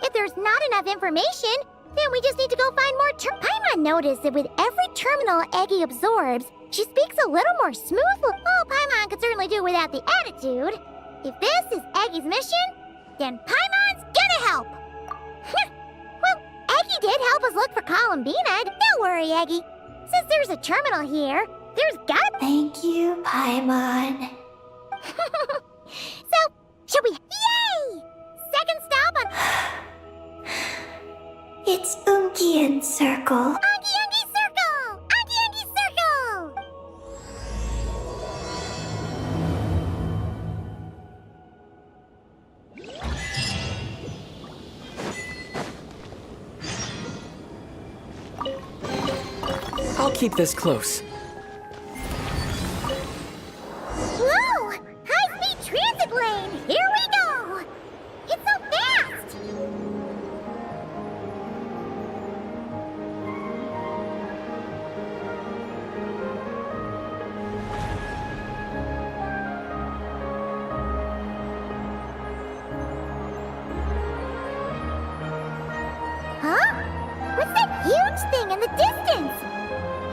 Speaker 6: If there's not enough information, then we just need to go find more Paimon noticed that with every terminal Eggy absorbs, she speaks a little more smoothly. Oh, Paimon could certainly do without the attitude. If this is Eggy's mission, then Paimon's gonna help. Well, Eggy did help us look for Columbina. Don't worry, Eggy. Since there's a terminal here, there's gotta...
Speaker 2: Thank you, Paimon.
Speaker 6: So, shall we... Yay! Second stop on...
Speaker 2: It's Ungian Circle.
Speaker 6: Ungi Circle! Ungi Circle!
Speaker 10: I'll keep this close.
Speaker 6: Whoa! High-speed transit lane! Here we go! It's so fast! Huh? What's that huge thing in the distance?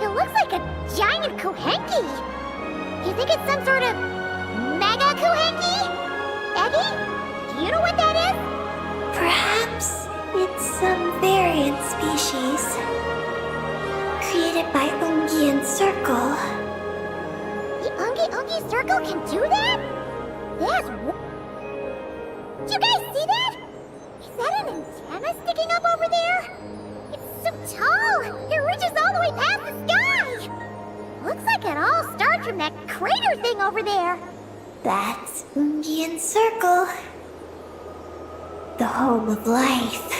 Speaker 6: It looks like a giant Kohenki. You think it's some sort of
Speaker 2: Mega Kuhenki? Eggy? Do you know what that is?
Speaker 6: Perhaps it's some variant species created by Ungian Circle.
Speaker 2: The Ungi Circle can do that? That's Do you guys see that? Is that an antenna sticking up over there? It's so tall! It reaches all the way past the sky! Looks like it all starts from that crater thing over there.
Speaker 6: That's Ungian Circle. The home of life.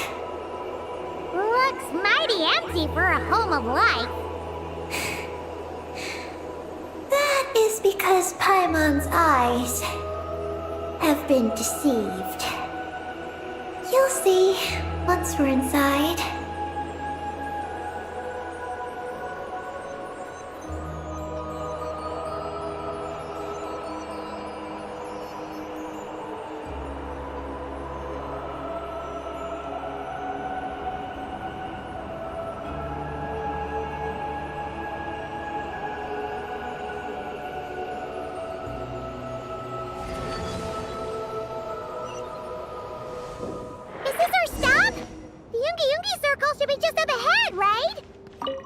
Speaker 2: Looks mighty empty for a home of life.
Speaker 6: That is because Paimon's eyes have been deceived. You'll see once we're inside.
Speaker 2: Is this our stop? The Ungi Circle should be just up ahead, right?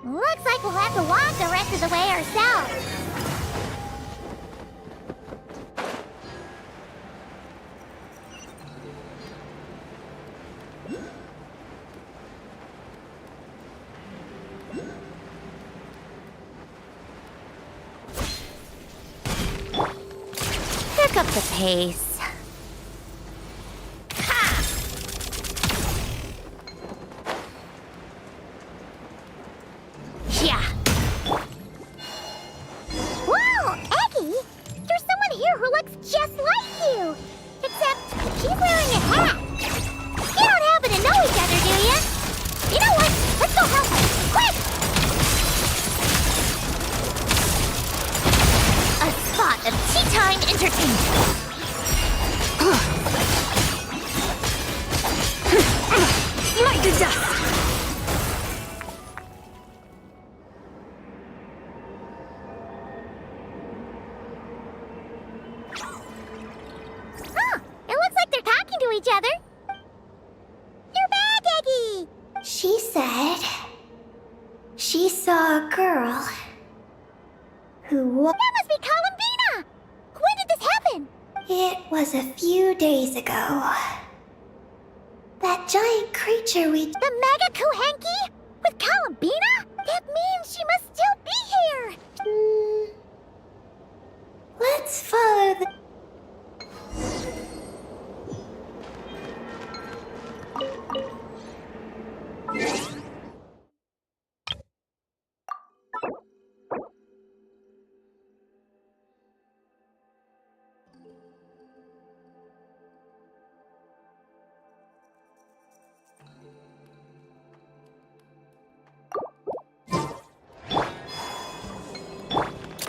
Speaker 2: Looks like we'll have to walk the rest of the way ourselves.
Speaker 1: Pick up the pace. Yeah.
Speaker 2: Whoa, Eggy! There's someone here who looks just like you. Except she's wearing a hat. You don't happen to know each other, do you? You know what? Let's go help her. Quick!
Speaker 1: A spot of tea time entertainment. Smite to dust.
Speaker 2: Huh, it looks like they're talking to each other. You're back, Eggy!
Speaker 6: She said she saw a girl who
Speaker 2: That must be Columbina! When did this happen?
Speaker 6: It was a few days ago. That giant creature we...
Speaker 2: The Mega Kuhenki? With Columbina? That means she must still be here!
Speaker 6: Let's follow the...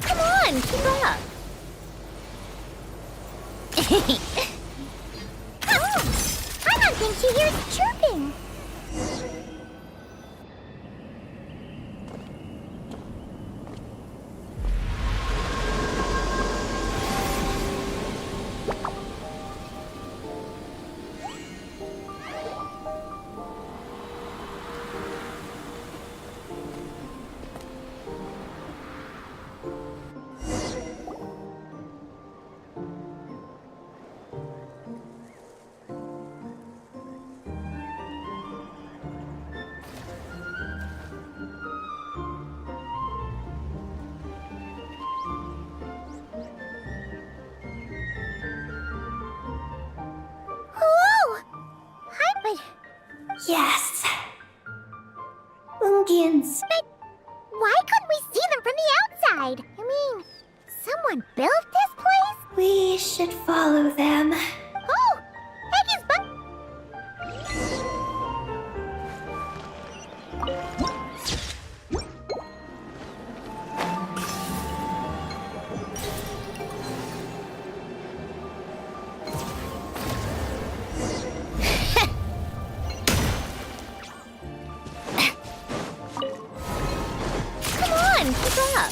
Speaker 1: Come on, keep up.
Speaker 2: Oh, I don't think she hears chirping. Hello! Hi, but...
Speaker 6: Yes. Ungians.
Speaker 2: But why couldn't we see them from the outside? I mean, someone built this place?
Speaker 6: We should follow them.
Speaker 2: Oh! Eggy's butt...
Speaker 1: Come on, keep up.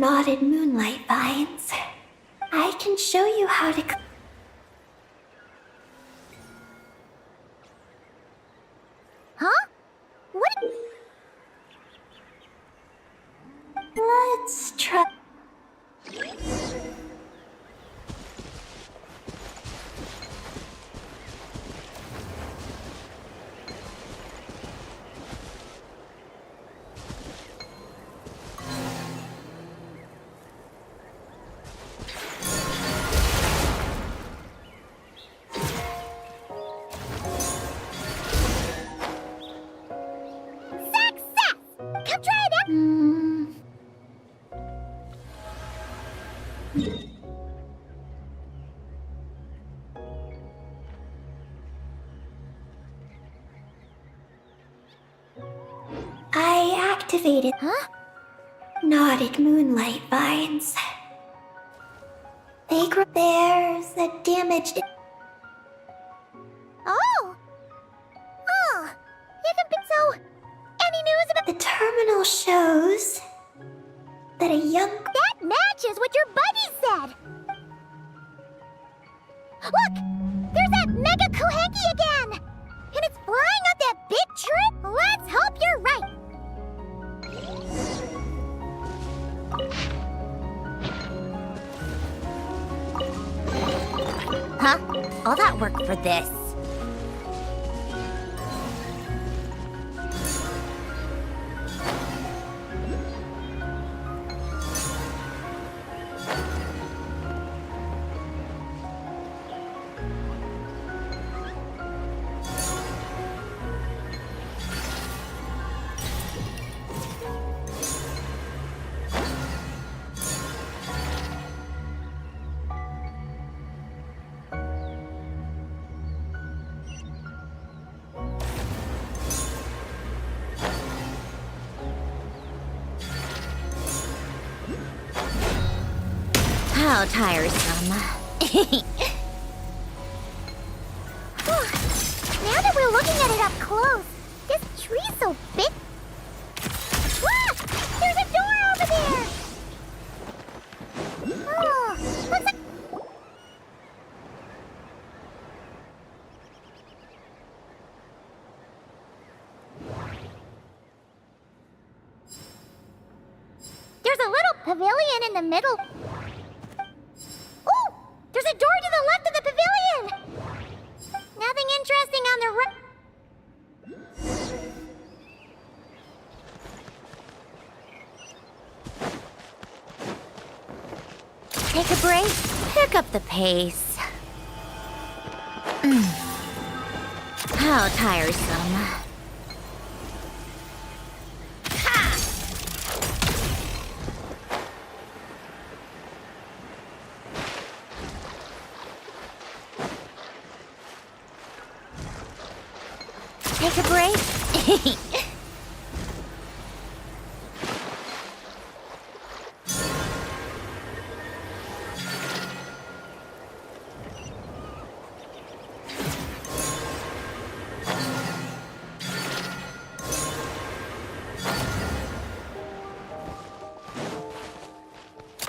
Speaker 2: knotted moonlight vines. I can show you how to... Huh? What? Let's try... Come try it out! I activated, knotted moonlight vines. They grow. There's a damaged. Oh! So, any news about the terminal shows that a young... That matches what your buddy said! Look! There's that Mega Kohenki again! And it's flying up that big tree! Let's hope you're right!
Speaker 1: Huh? All that work for this? How tiresome.
Speaker 2: Now that we're looking at it up close, this tree's so big. Look! There's a door over there! Oh, looks like... There's a little pavilion in the middle. Oh! There's a door to the left of the pavilion! Nothing interesting on the right.
Speaker 1: Take a break, pick up the pace. How tiresome. Take a break.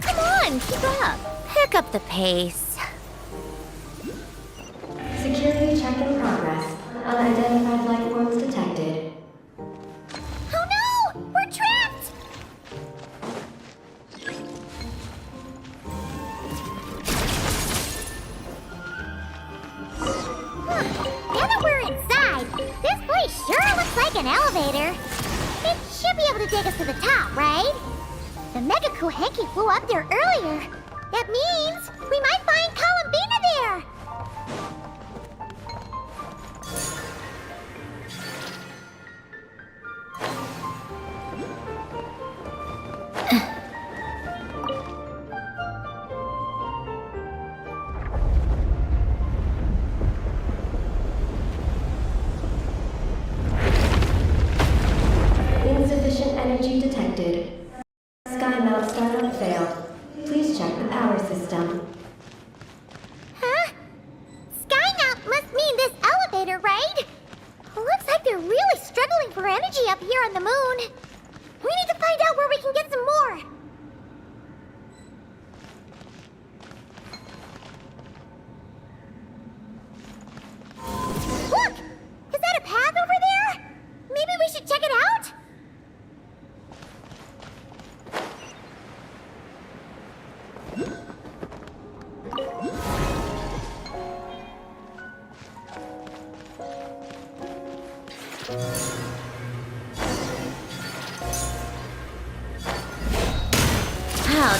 Speaker 1: Come on, keep up. Pick up the pace.
Speaker 14: Security check in progress. Unidentified life forms detected.
Speaker 2: Oh no! We're trapped! Now that we're inside, this place sure looks like an elevator. It should be able to take us to the top, right? The Mega Kohenki flew up there earlier. That means we might find Columbina there.
Speaker 14: Insufficient energy detected. Sky mount startup failed. Please check the power system.
Speaker 2: Huh? Skynaut must mean this elevator, right? Looks like they're really struggling for energy up here on the moon. We need to find out where we can get some more.
Speaker 1: How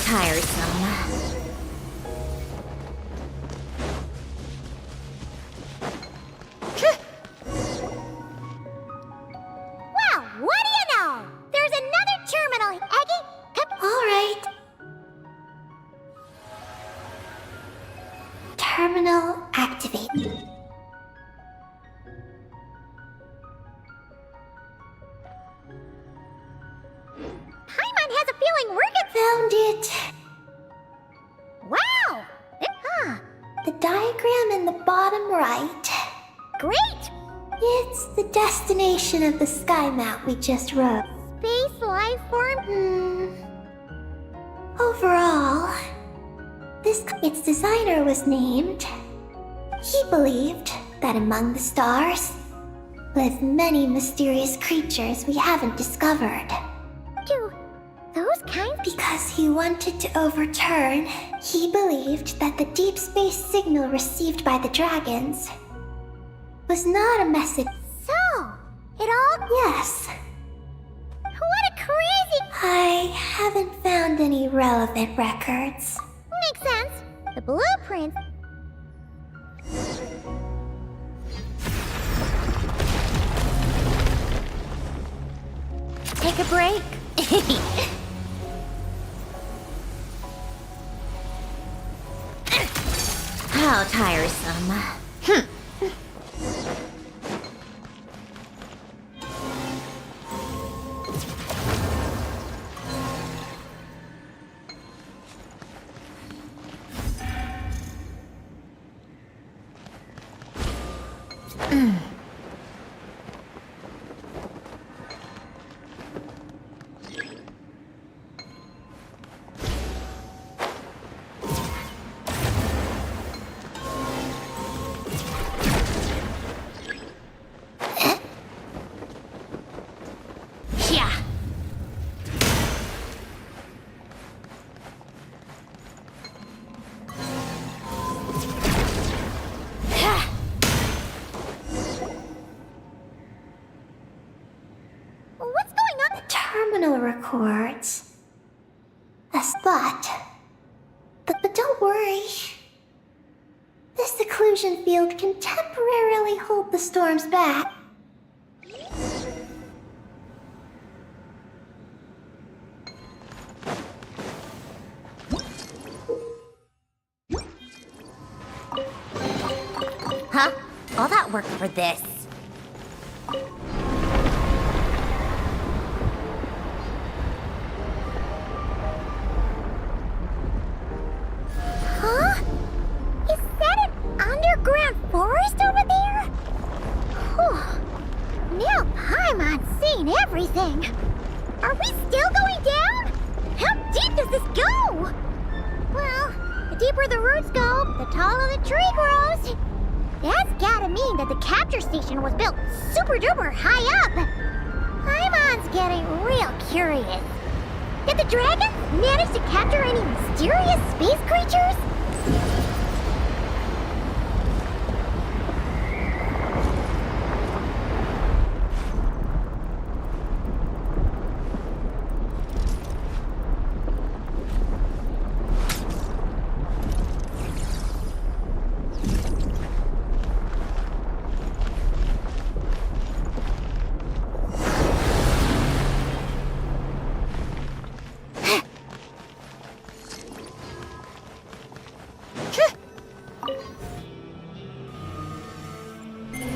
Speaker 1: tiresome.
Speaker 2: Well, what do you know? There's another terminal, Eggy. Come. All right. Terminal activated. Paimon has a feeling we're gonna found it. Wow! The diagram in the bottom right. Great! It's the destination of the sky map we just wrote. Space life form? Overall, its designer was named. He believed that among the stars live many mysterious creatures we haven't discovered. Do those kinds? Because he wanted to overturn. He believed that the deep space signal received by the dragons was not a message. So, it all? Yes. What a crazy... I haven't found any relevant records. Makes sense. The blueprint...
Speaker 1: Take a break. How tiresome.
Speaker 2: Records a spot. But don't worry. This seclusion field can temporarily hold the storms back.
Speaker 1: Huh? All that work for this?
Speaker 2: Huh? Is that an underground forest over there? Whew. Now Paimon's seen everything. Are we still going down? How deep does this go? Well, the deeper the roots go, the taller the tree grows. That's gotta mean that the capture station was built super duper high up. Paimon's getting real curious. Did the dragons manage to capture any mysterious space creatures?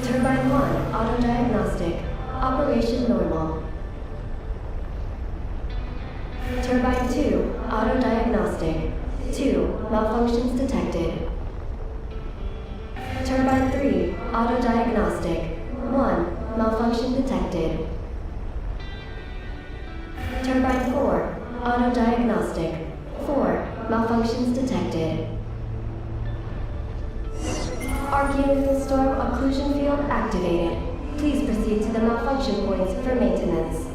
Speaker 14: Turbine 1, auto-diagnostic. Operation normal. Turbine 2, auto-diagnostic. 2, malfunctions detected. Turbine 3, auto-diagnostic. 1, malfunction detected. Turbine 4, auto-diagnostic. 4, malfunctions detected. Archaean storm occlusion field activated. Please proceed to the malfunction points for maintenance.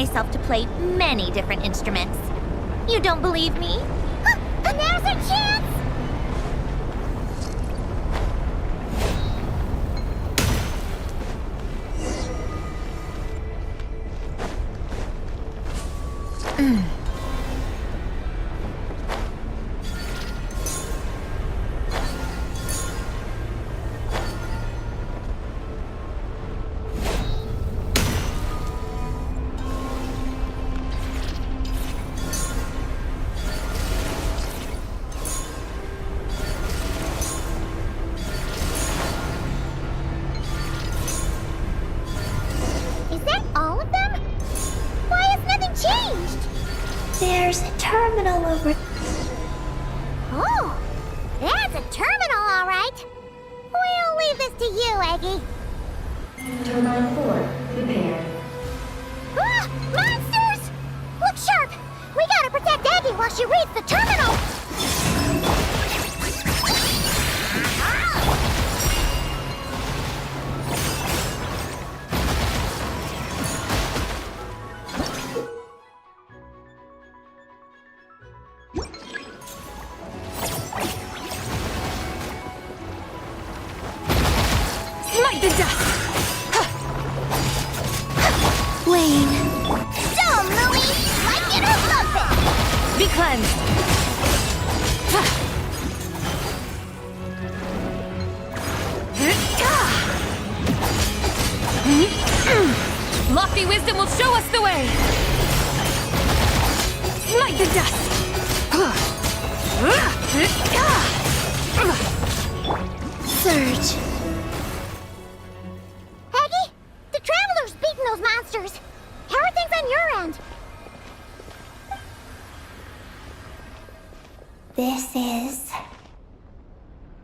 Speaker 1: myself to play many different instruments. You don't believe me?
Speaker 2: Now's our chance!
Speaker 6: There's a terminal over...
Speaker 2: Oh, that's a terminal, all right. We'll leave this to you, Eggy.
Speaker 14: Turbine 4, prepared.
Speaker 2: Ah! Monsters! Look sharp! We gotta protect Eggy while she reads the terminal!
Speaker 1: Smite the dust!
Speaker 6: Wayne.
Speaker 2: Dumb, Louie! Like it or lump it!
Speaker 1: Be cleansed! Lofty wisdom will show us the way! Smite the dust!
Speaker 6: Surge.
Speaker 2: Eggy, the Traveler's beaten those monsters. How are things on your end?
Speaker 6: This is...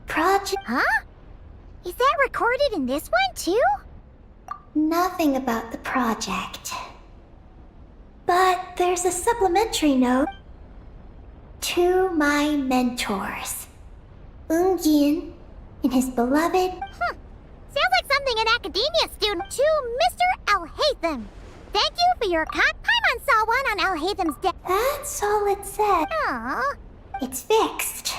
Speaker 6: Project...
Speaker 2: Huh? Is that recorded in this one, too?
Speaker 6: Nothing about the project. But there's a supplementary note. To my mentors. Yin and his beloved...
Speaker 2: Sounds like something an academia student to Mr. Alhaitham. Thank you for your Paimon saw one on Alhaitham's death.
Speaker 6: That's all it said.
Speaker 2: Aww.
Speaker 6: It's fixed.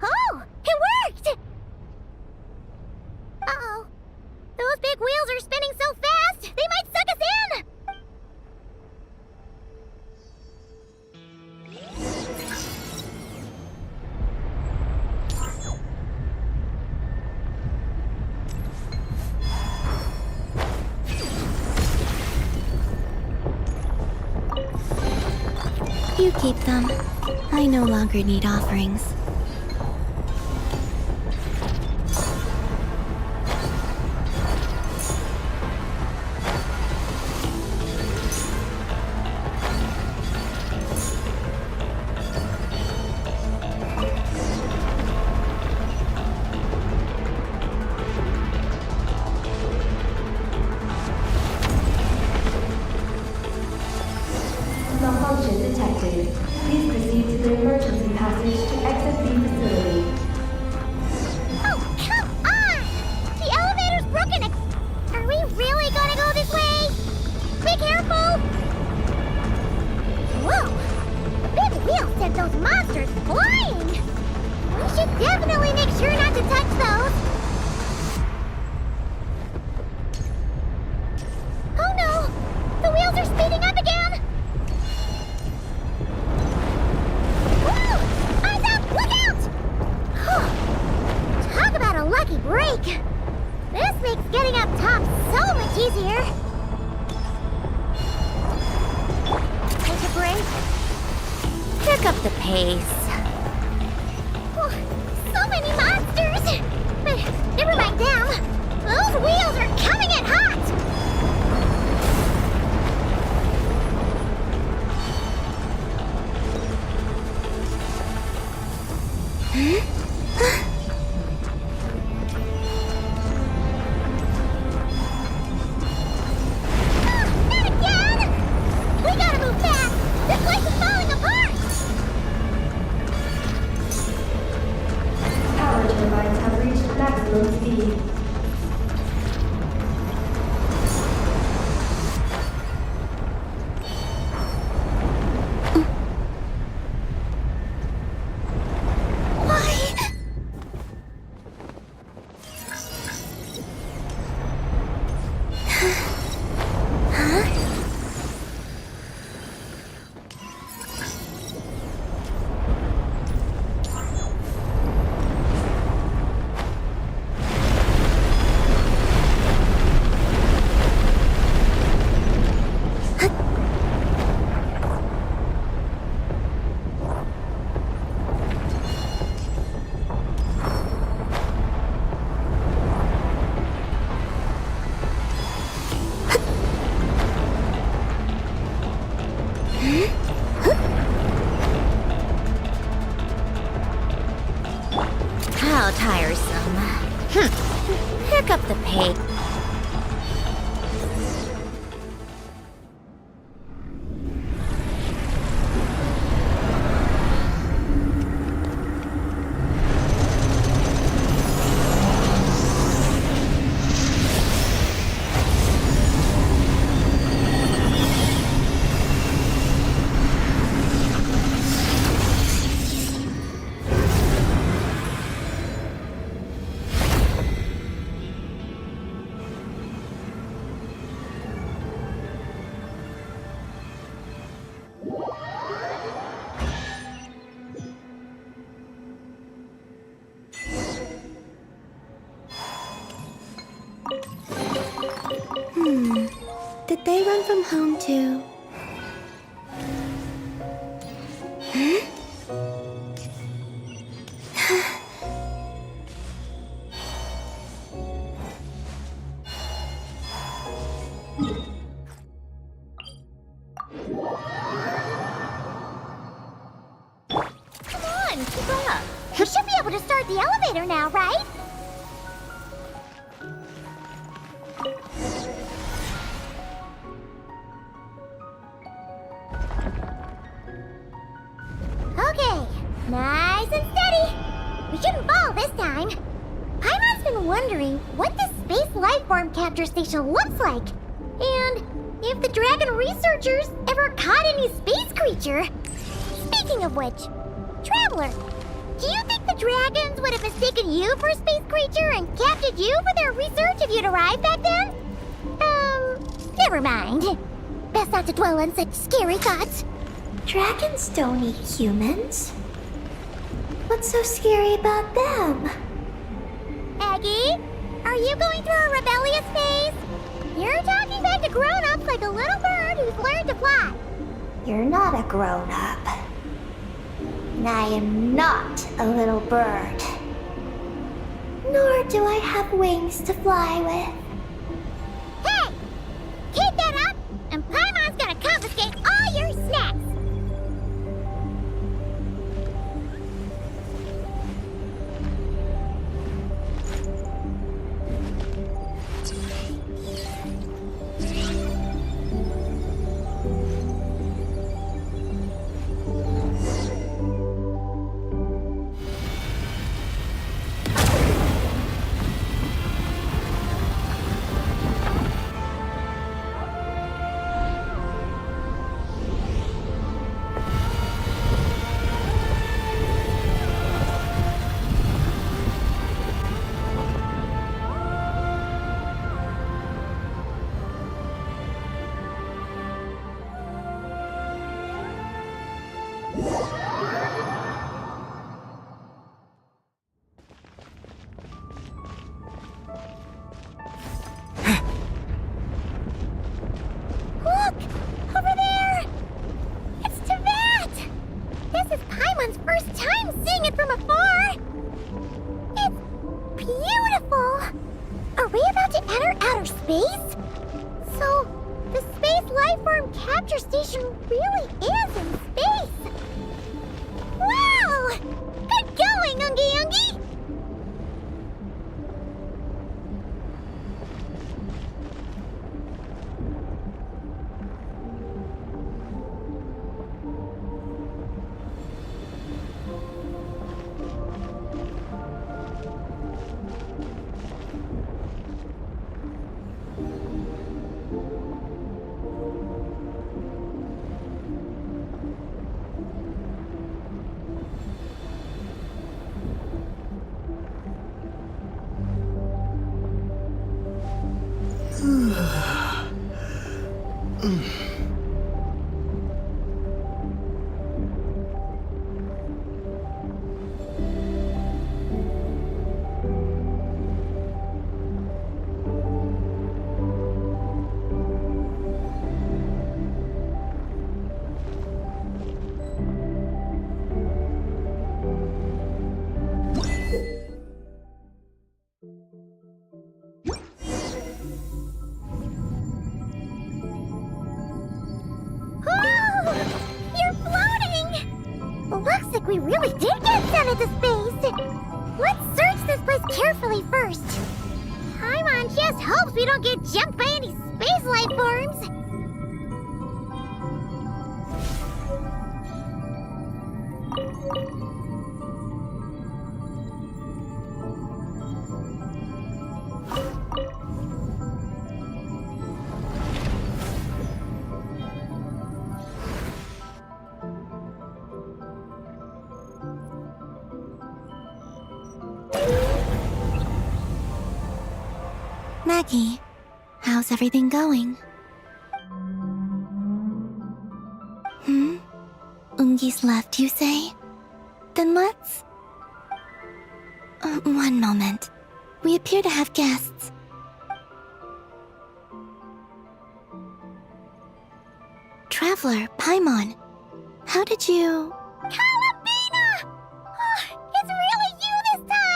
Speaker 2: Oh, it worked! Uh-oh. Those big wheels are spinning so fast, they might suck us in!
Speaker 6: You keep them. I no longer need offerings.
Speaker 14: Malfunction detected. Please proceed to the emergency passage to exit the facility.
Speaker 2: Oh, come on! The elevator's broken! Are we really gonna go this way? Be careful! Whoa! The big wheel sent those monsters flying! We should definitely make sure not to touch those! Oh no! The wheels are speeding up again! Woo! Eyes up! Look out! Talk about a lucky break! This makes getting up top so much easier! Take a break.
Speaker 1: Pick up the pace.
Speaker 2: Oh, so many monsters! But never mind them. Those wheels are coming in hot! Not again! We gotta move fast! This place is falling apart!
Speaker 14: maximum speed.
Speaker 1: How tiresome. Pick up the pace.
Speaker 6: Did they run from home too?
Speaker 2: Come on, keep up. We should be able to start the elevator now, right? Okay, nice and steady. We shouldn't fall this time. Paimon's been wondering what this space life form capture station looks like. And if the dragon researchers ever caught any space creature. Speaking of which, Traveler, do you think the dragons would have mistaken you for a space creature and captured you for their research if you'd arrived back then? Never mind. Best not to dwell on such scary thoughts.
Speaker 6: Dragons don't eat humans. What's so scary about them?
Speaker 2: Aggie, are you going through a rebellious phase? You're talking back to grown-ups like a little bird who's learned to fly.
Speaker 6: You're not a grown-up. And I am not a little bird. Nor do I have wings to fly with.
Speaker 2: Hey! Keep that up, and Paimon's gonna confiscate all your snacks! Look! Over there! It's Teyvat! This is Paimon's first time seeing it from afar! It's beautiful! Are we about to enter outer space? So, the space lifeform capture station really is in space! Wow! Good going, Ungi Ungi! You're floating! Looks like we really did get sent into space! Let's search this place carefully first. Paimon just hopes we don't get jumped by any space life forms.
Speaker 6: Maggie, how's everything going? Ungi's left, you say? Then let's... one moment. We appear to have guests. Traveler, Paimon, how did you...
Speaker 2: Calabina! Oh, it's really you this time!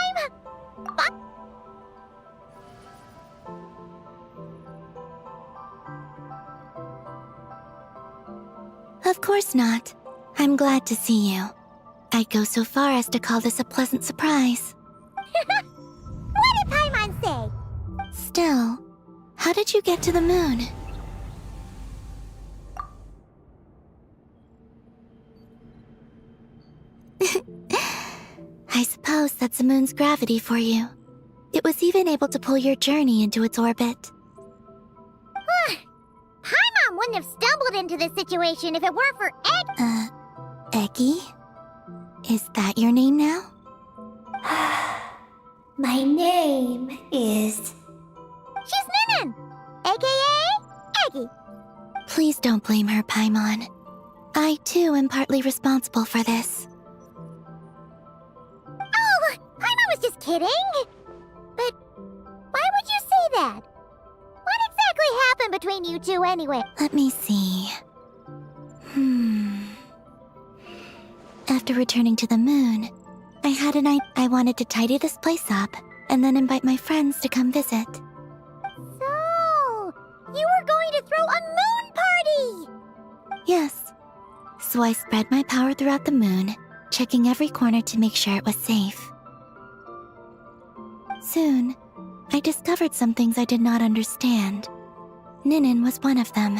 Speaker 6: Of course not. I'm glad to see you. I'd go so far as to call this a pleasant surprise.
Speaker 2: What did Paimon say?
Speaker 6: Still, how did you get to the moon? I suppose that's the moon's gravity for you. It was even able to pull your journey into its orbit.
Speaker 2: Paimon wouldn't have stumbled into this situation if it weren't for Egg.
Speaker 6: Eggy? Is that your name now?
Speaker 2: My name is... She's Ninin, aka Eggy.
Speaker 6: Please don't blame her, Paimon. I, too, am partly responsible for this.
Speaker 2: Oh, Paimon was just kidding. But why would you say that? What exactly happened between you two anyway?
Speaker 6: Let me see. After returning to the moon, I had an idea. I wanted to tidy this place up and then invite my friends to come visit.
Speaker 2: So, you were going to throw a moon party!
Speaker 6: Yes. So I spread my power throughout the moon, checking every corner to make sure it was safe. Soon, I discovered some things I did not understand. Ninin was one of them.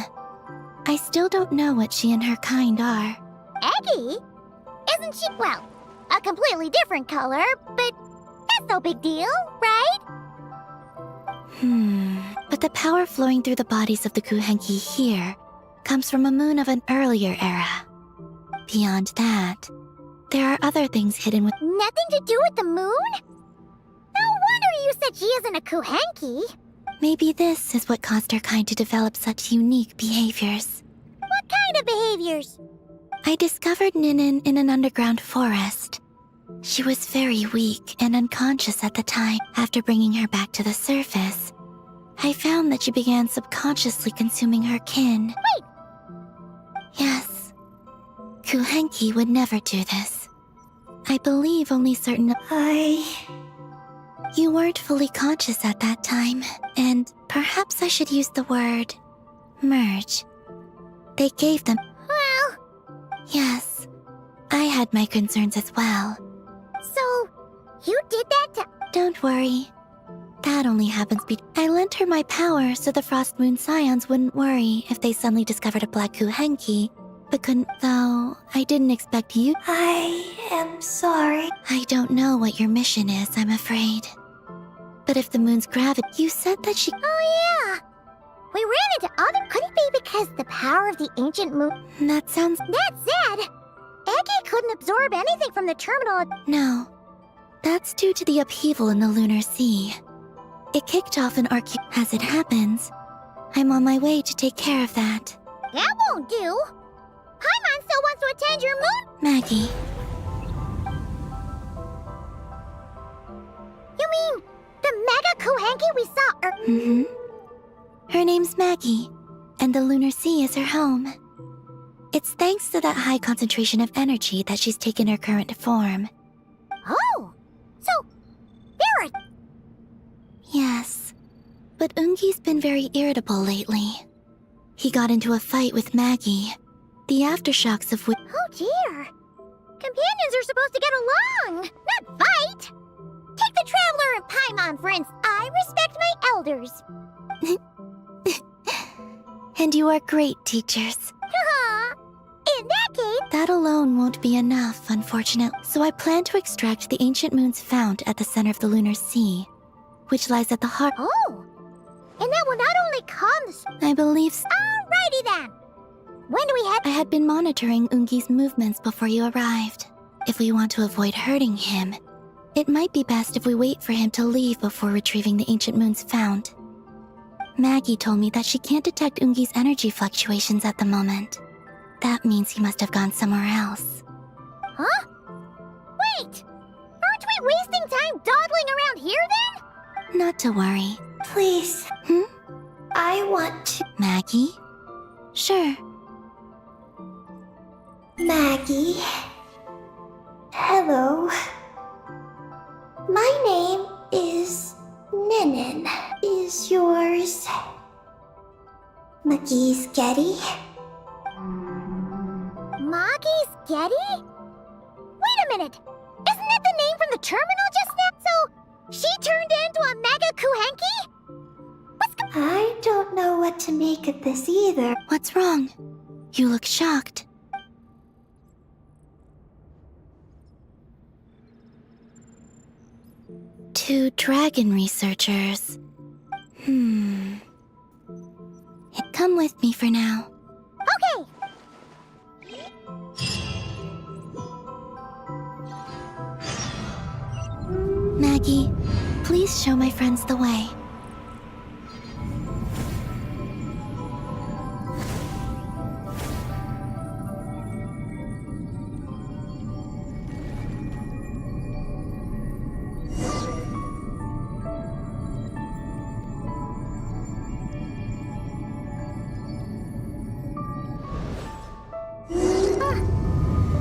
Speaker 6: I still don't know what she and her kind are.
Speaker 2: Eggy? Isn't she, well, a completely different color, but that's no big deal, right?
Speaker 6: But the power flowing through the bodies of the Kuhenki here comes from a moon of an earlier era. Beyond that, there are other things hidden with...
Speaker 2: Nothing to do with the moon? No wonder you said she isn't a Kuhenki.
Speaker 6: Maybe this is what caused her kind to develop such unique behaviors.
Speaker 2: What kind of behaviors?
Speaker 6: I discovered Ninin in an underground forest. She was very weak and unconscious at the time. After bringing her back to the surface, I found that she began subconsciously consuming her kin.
Speaker 2: Wait!
Speaker 6: Yes. Kuhenki would never do this. I believe only certain... You weren't fully conscious at that time, and perhaps I should use the word... merge. They gave them...
Speaker 2: Well...
Speaker 6: Yes. I had my concerns as well.
Speaker 2: So, you did that to...
Speaker 6: Don't worry. That only happens I lent her my power so the Frost Moon Scions wouldn't worry if they suddenly discovered a Black Kuhenki, but couldn't... Though, I didn't expect you...
Speaker 2: I am sorry.
Speaker 6: I don't know what your mission is, I'm afraid. But if the moon's gravity... You said that she...
Speaker 2: Oh yeah! We ran into other... Could it be because the power of the ancient moon...
Speaker 6: That sounds...
Speaker 2: That said, Eggy couldn't absorb anything from the terminal...
Speaker 6: No. That's due to the upheaval in the lunar sea. It kicked off an As it happens, I'm on my way to take care of that.
Speaker 2: That won't do. Paimon still wants to attend your moon.
Speaker 6: Maggie,
Speaker 2: You mean the Mega Kuhenki we saw
Speaker 6: mm-hmm. Her name's Maggie, and the Lunar Sea is her home. It's thanks to that high concentration of energy that she's taken her current form.
Speaker 2: Oh! So, there are...
Speaker 6: Yes, but Ungi's been very irritable lately. He got into a fight with Maggie, the aftershocks of which...
Speaker 2: Oh dear! Companions are supposed to get along, not fight! Take the Traveler and Paimon, for instance. I respect my elders.
Speaker 6: And you are great teachers.
Speaker 2: In that case...
Speaker 6: That alone won't be enough, unfortunately. So I plan to extract the ancient moon's fount at the center of the Lunar Sea, which lies at the heart...
Speaker 2: Oh! And that will not only calm the...
Speaker 6: I believe so.
Speaker 2: Alrighty then! When do we head...
Speaker 6: I had been monitoring Ungi's movements before you arrived. If we want to avoid hurting him, it might be best if we wait for him to leave before retrieving the ancient moon's fount. Maggie told me that she can't detect Ungi's energy fluctuations at the moment. That means he must have gone somewhere else.
Speaker 2: Huh? Wait! Aren't we wasting time dawdling around here then?
Speaker 6: Not to worry.
Speaker 8: Please. I want to...
Speaker 6: Maggie? Sure.
Speaker 8: Maggie. Hello. My name is Ninin. Is yours... Maggie's Getty?
Speaker 2: Maggie's Getty? Wait a minute! Isn't that the name from the terminal just now? So, she turned into a Mega Kuhenki?
Speaker 8: I don't know what to make of this either.
Speaker 6: What's wrong? You look shocked. Two dragon researchers. Come with me for now.
Speaker 2: Okay!
Speaker 6: Maggie, please show my friends the way.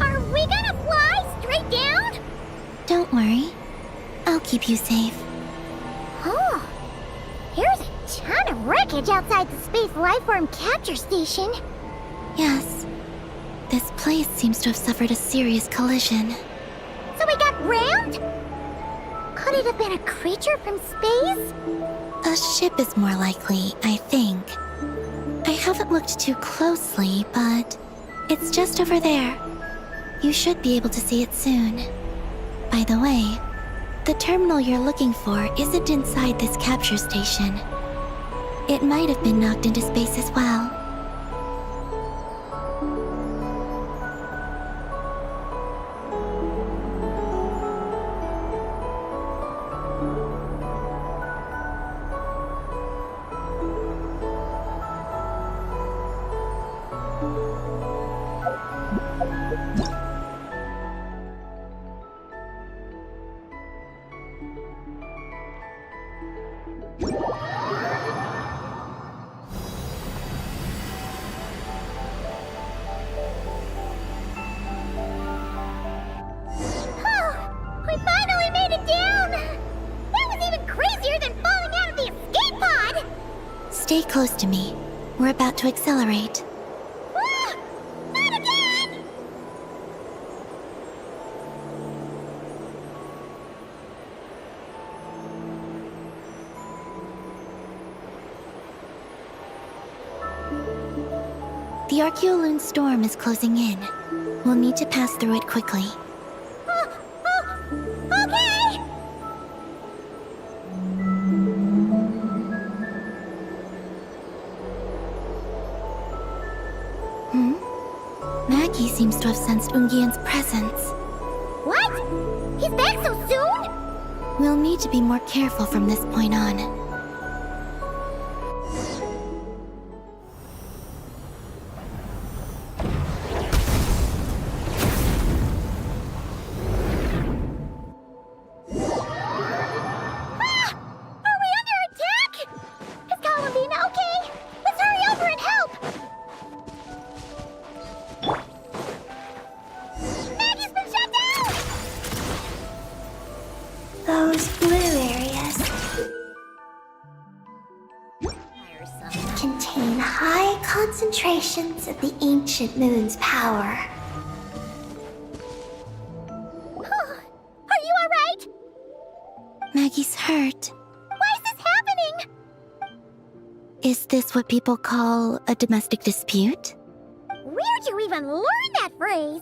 Speaker 2: Are we gonna fly straight down?
Speaker 6: Don't worry. I'll keep you safe.
Speaker 2: Oh, here's a ton of wreckage outside the Space Lifeform Capture Station.
Speaker 6: Yes. This place seems to have suffered a serious collision.
Speaker 2: So we got rammed? Could it have been a creature from space?
Speaker 6: A ship is more likely, I think. I haven't looked too closely, but it's just over there. You should be able to see it soon. By the way, the terminal you're looking for isn't inside this capture station. It might have been knocked into space as well.
Speaker 2: We finally made it down! That was even crazier than falling out of the escape pod!
Speaker 6: Stay close to me. We're about to accelerate.
Speaker 2: Ah! Not again!
Speaker 6: The Archeoloon storm is closing in. We'll need to pass through it quickly.
Speaker 2: Okay!
Speaker 6: Maggie seems to have sensed Ungian's presence.
Speaker 2: What? He's back so soon?
Speaker 6: We'll need to be more careful from this point on.
Speaker 8: concentrations of the ancient moon's power.
Speaker 2: Are you alright?
Speaker 6: Maggie's hurt.
Speaker 2: Why is this happening?
Speaker 6: Is this what people call a domestic dispute?
Speaker 2: Where'd you even learn that phrase?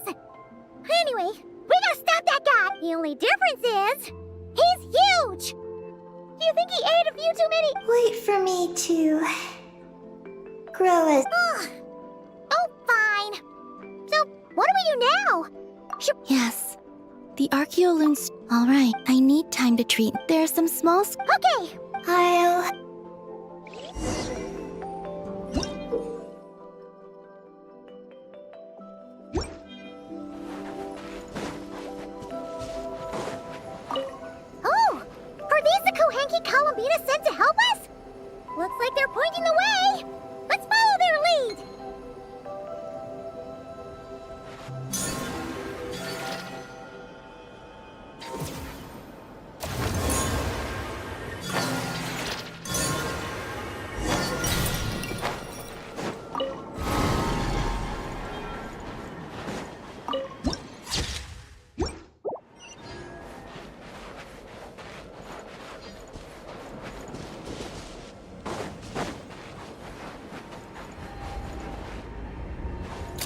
Speaker 2: Anyway, we gotta stop that guy. The only difference is, he's huge. Do you think he ate a few too many?
Speaker 8: Wait for me to grow as.
Speaker 2: Oh, fine. So, what do we do now?
Speaker 6: Yes. The Archeoloon's... Alright, I need time to treat. There are some small...
Speaker 2: Okay.
Speaker 8: I'll...
Speaker 2: Oh! Are these the Kohenki Columbina sent to help us? Looks like they're pointing the way. Let's follow their lead.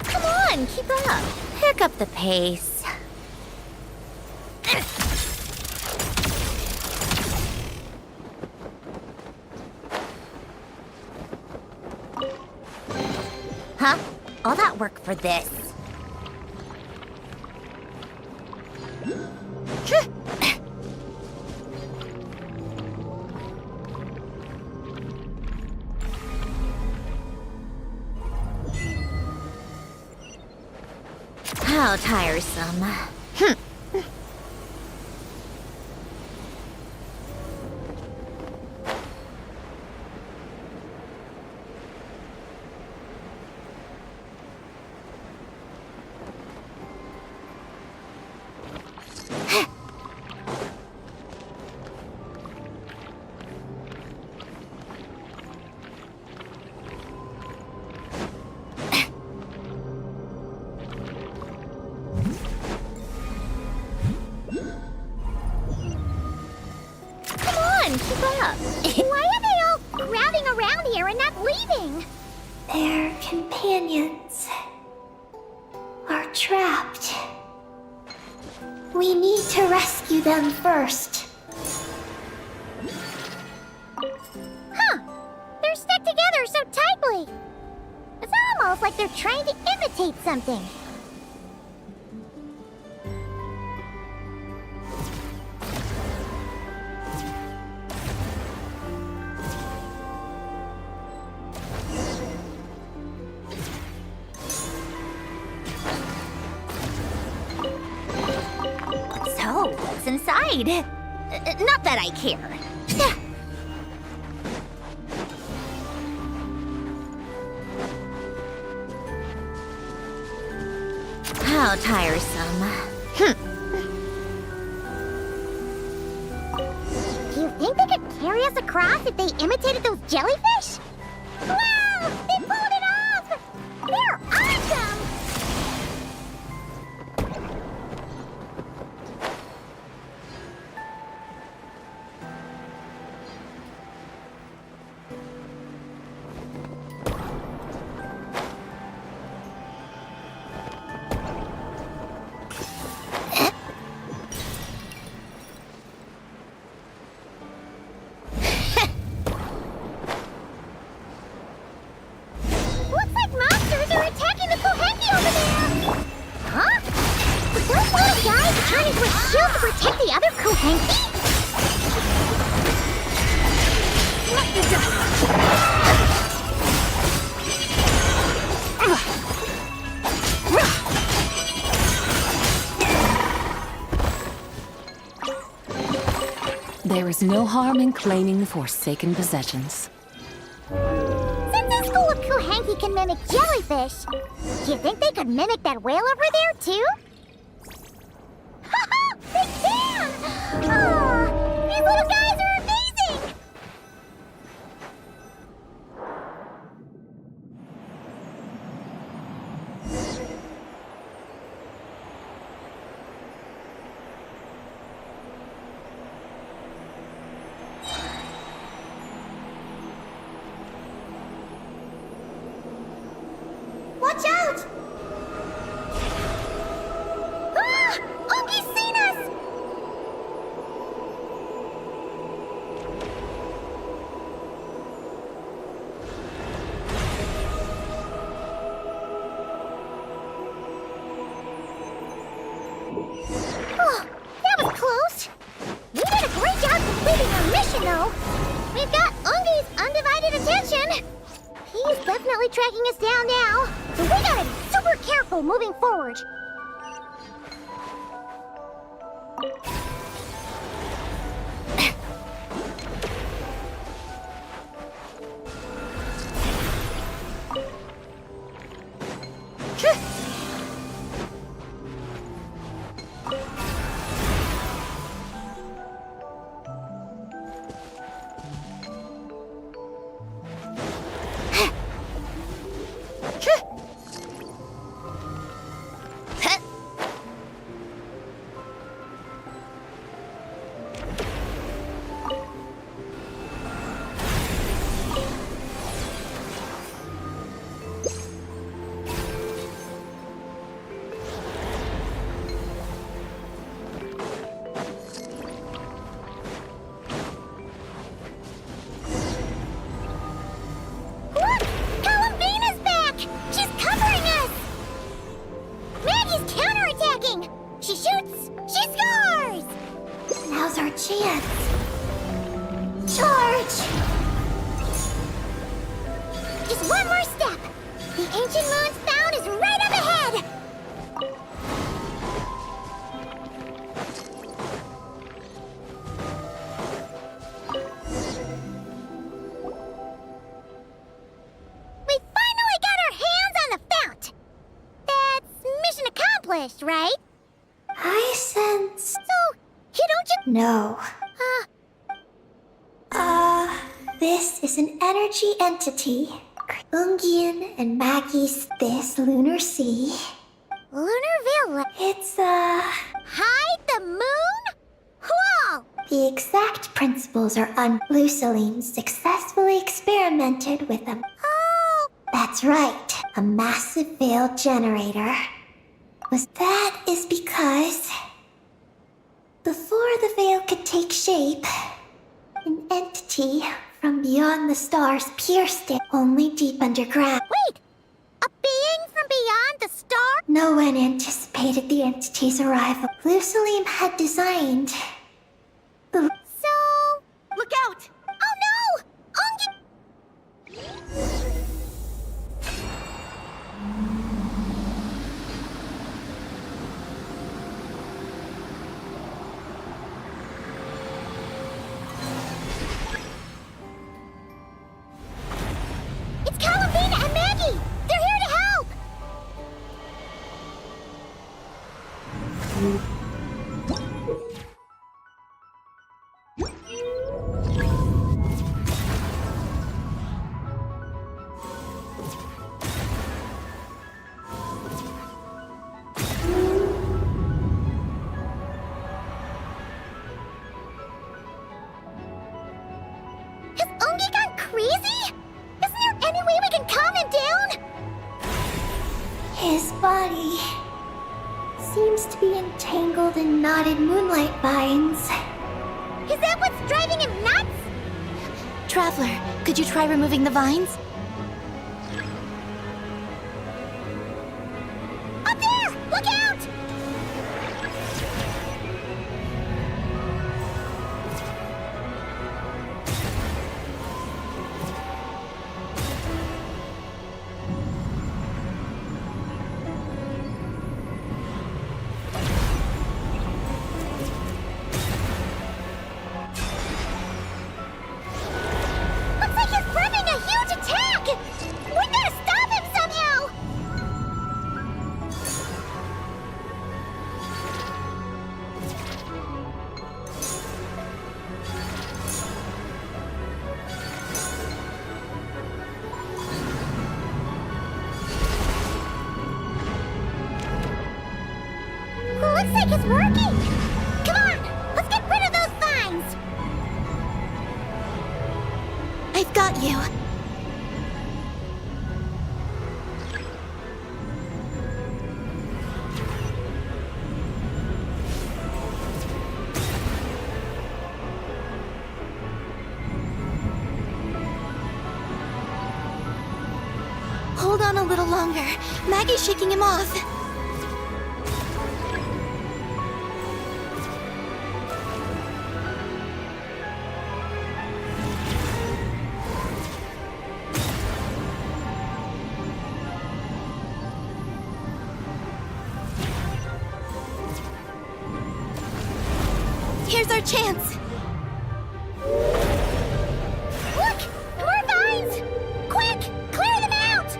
Speaker 1: Come on, keep up. Pick up the pace. Huh? All that work for this? How tiresome. Keep up.
Speaker 2: Why are they all crowding around here and not leaving?
Speaker 8: Their companions are trapped. We need to rescue them first.
Speaker 2: Huh. They're stuck together so tightly. It's almost like they're trying to imitate something.
Speaker 1: So, what's inside? Not that I care. How tiresome.
Speaker 2: Do you think they could carry us across if they imitated those jellyfish? Wow! They pulled it off! They're awesome! Looks like monsters are attacking the Kohenki over there! Huh? Did those little guys turn into a shield to protect the other Kohenki?
Speaker 18: There is no harm in claiming forsaken possessions.
Speaker 2: Since this school of Kohenki can mimic jellyfish, do you think they could mimic that whale over there, too? Haha! They can! Aw, these little guys are amazing! No. We've got Ungi's undivided attention. He's definitely tracking us down now. So we gotta be super careful moving forward. Right?
Speaker 8: I sense...
Speaker 2: So, you don't
Speaker 8: No. This is an energy entity. Ungian and Maggie's this lunar sea.
Speaker 2: Lunar Villa?
Speaker 8: It's,
Speaker 2: Hide the moon? Whoa!
Speaker 8: The exact principles are Luceline successfully experimented with them.
Speaker 2: Oh!
Speaker 8: That's right. A massive veil generator. That is because before the veil could take shape, an entity from beyond the stars pierced it, only deep underground.
Speaker 2: Wait! A being from beyond the star?
Speaker 8: No one anticipated the entity's arrival. Luceline had designed the...
Speaker 2: So... Look out! Oh no!
Speaker 8: His body seems to be entangled in knotted moonlight vines.
Speaker 2: Is that what's driving him nuts?
Speaker 6: Traveler, could you try removing the vines?
Speaker 2: Up there! Look out! Looks like it's working! Come on! Let's get rid of those vines!
Speaker 6: I've got you. Hold on a little longer. Maggie's shaking him off. chance!
Speaker 2: Look! More vines! Quick! Clear them out!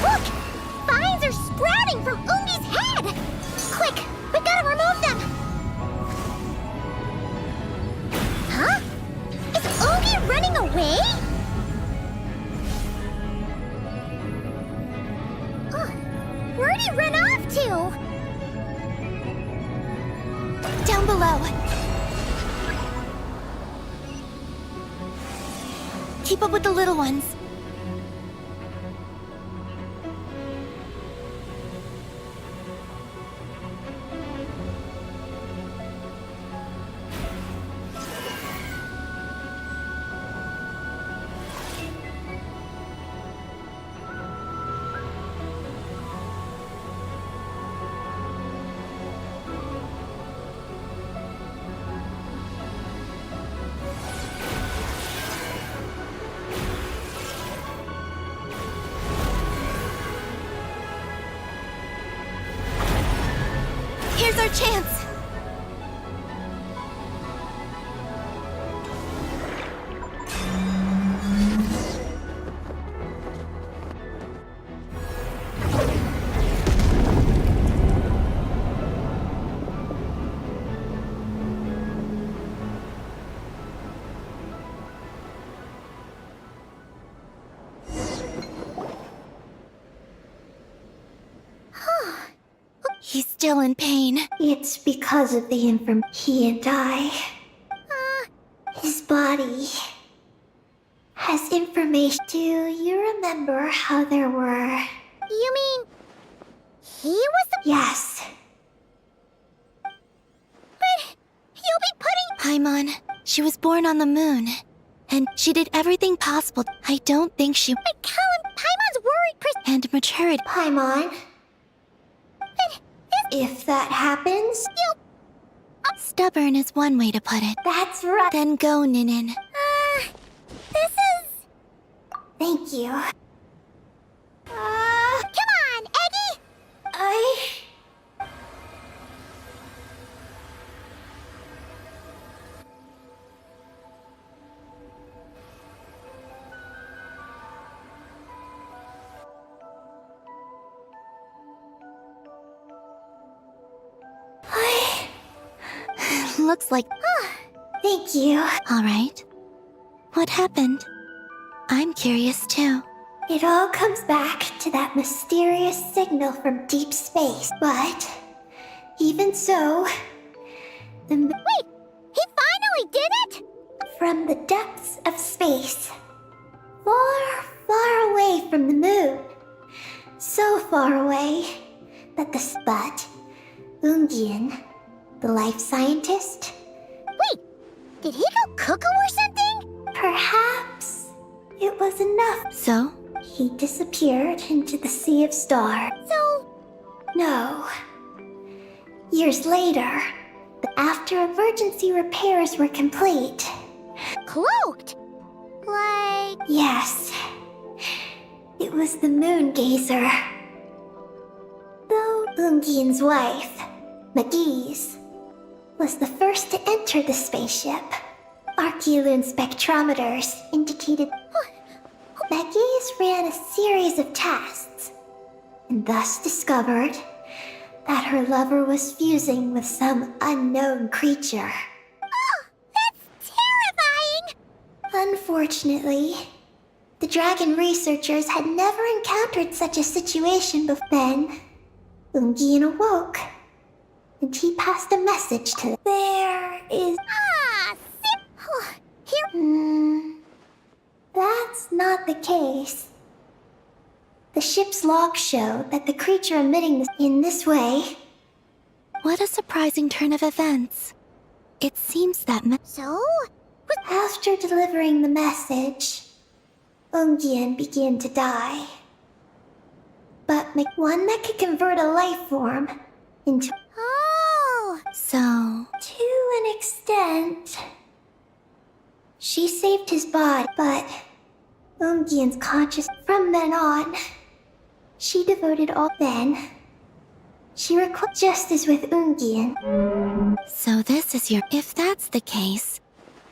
Speaker 2: Look! Vines are sprouting from Ungi's head! Quick! We gotta remove them! Huh? Is Ungi running away? Oh, where'd he run off to?
Speaker 6: Down below. Keep up with the little ones. Here's our chance! He's still in pain.
Speaker 8: It's because of the he and I. His body has information. Do you remember how there were...
Speaker 2: You mean... he was the...
Speaker 8: Yes.
Speaker 2: But you'll be putting...
Speaker 6: Paimon, she was born on the moon. And she did everything possible. I don't think she...
Speaker 2: But Callum, Paimon's worried...
Speaker 6: And maturity.
Speaker 8: Paimon. If that happens...
Speaker 6: Stubborn is one way to put it.
Speaker 8: That's right.
Speaker 6: Then go, Ninin.
Speaker 2: This is...
Speaker 8: Thank you.
Speaker 2: Come on, Eggy!
Speaker 6: Looks like...
Speaker 8: Thank you.
Speaker 6: All right. What happened? I'm curious too.
Speaker 8: It all comes back to that mysterious signal from deep space. But, even so...
Speaker 2: Wait! He finally did it?!
Speaker 8: From the depths of space. Far, far away from the moon. So far away that but Ungian, the life scientist...
Speaker 2: Wait! Did he go cuckoo or something?
Speaker 8: Perhaps it was enough.
Speaker 6: So?
Speaker 8: He disappeared into the sea of stars.
Speaker 2: So...
Speaker 8: No. Years later, after emergency repairs were complete...
Speaker 2: Cloaked? Like...
Speaker 8: Yes. It was the Moon Gazer. Though Ungian's wife, McGee's, was the first to enter the spaceship. Archeloon spectrometers indicated McGee's ran a series of tests, and thus discovered that her lover was fusing with some unknown creature.
Speaker 2: Oh, that's
Speaker 8: Unfortunately, the dragon researchers had never encountered such a situation before. Then, Ungian awoke, and he passed a message to them. There is... That's not the case. The ship's logs show that the creature emitting this in this way...
Speaker 6: What a surprising turn of events. It seems that
Speaker 8: So? After delivering the message, Ungian began to die. But one that could convert a life form into...
Speaker 2: Oh!
Speaker 6: So...
Speaker 8: To an extent... She saved his body, but... Ungian's conscious... From then on... She devoted all... Then... She requested justice with Ungian.
Speaker 6: So this is your... If that's the case...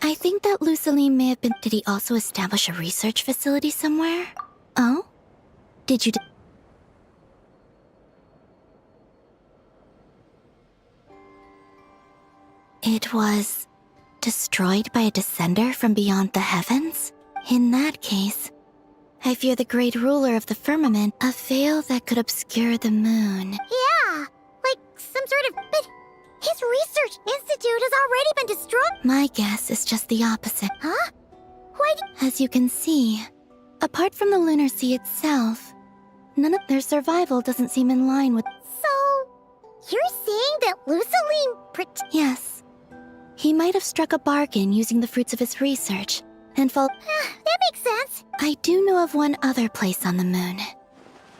Speaker 6: I think that Luceline may have been... Did he also establish a research facility somewhere? Oh? Did you... It was... destroyed by a descender from beyond the heavens? In that case, I fear the great ruler of the firmament, a veil that could obscure the moon.
Speaker 2: Yeah, like some sort of... But his research institute has already been destroyed.
Speaker 6: My guess is just the opposite.
Speaker 2: Huh? Why
Speaker 6: As you can see, apart from the lunar sea itself, none of their survival doesn't seem in line with...
Speaker 2: So, you're saying that Luceline
Speaker 6: Yes. He might have struck a bargain using the fruits of his research, and fall...
Speaker 2: That makes sense.
Speaker 6: I do know of one other place on the moon.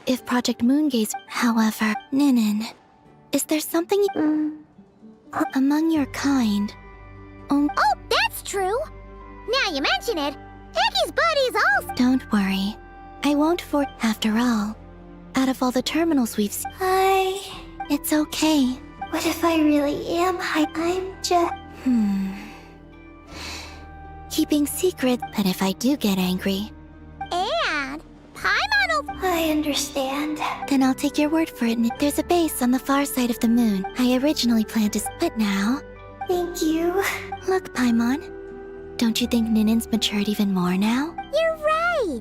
Speaker 6: If Project Moongaze... However, Ninin, is there something among your kind?
Speaker 2: Oh, that's true. Now you mention it, Heki's buddies all...
Speaker 6: Don't worry. I won't After all, out of all the terminals we've seen... It's okay.
Speaker 8: What if I really am I'm just...
Speaker 6: Keeping secret, but if I do get angry...
Speaker 2: And Paimon will...
Speaker 8: I understand.
Speaker 6: Then I'll take your word for it. There's a base on the far side of the moon. I originally planned to... But now...
Speaker 8: Thank you.
Speaker 6: Look, Paimon. Don't you think Ninin's matured even more now?
Speaker 2: You're right.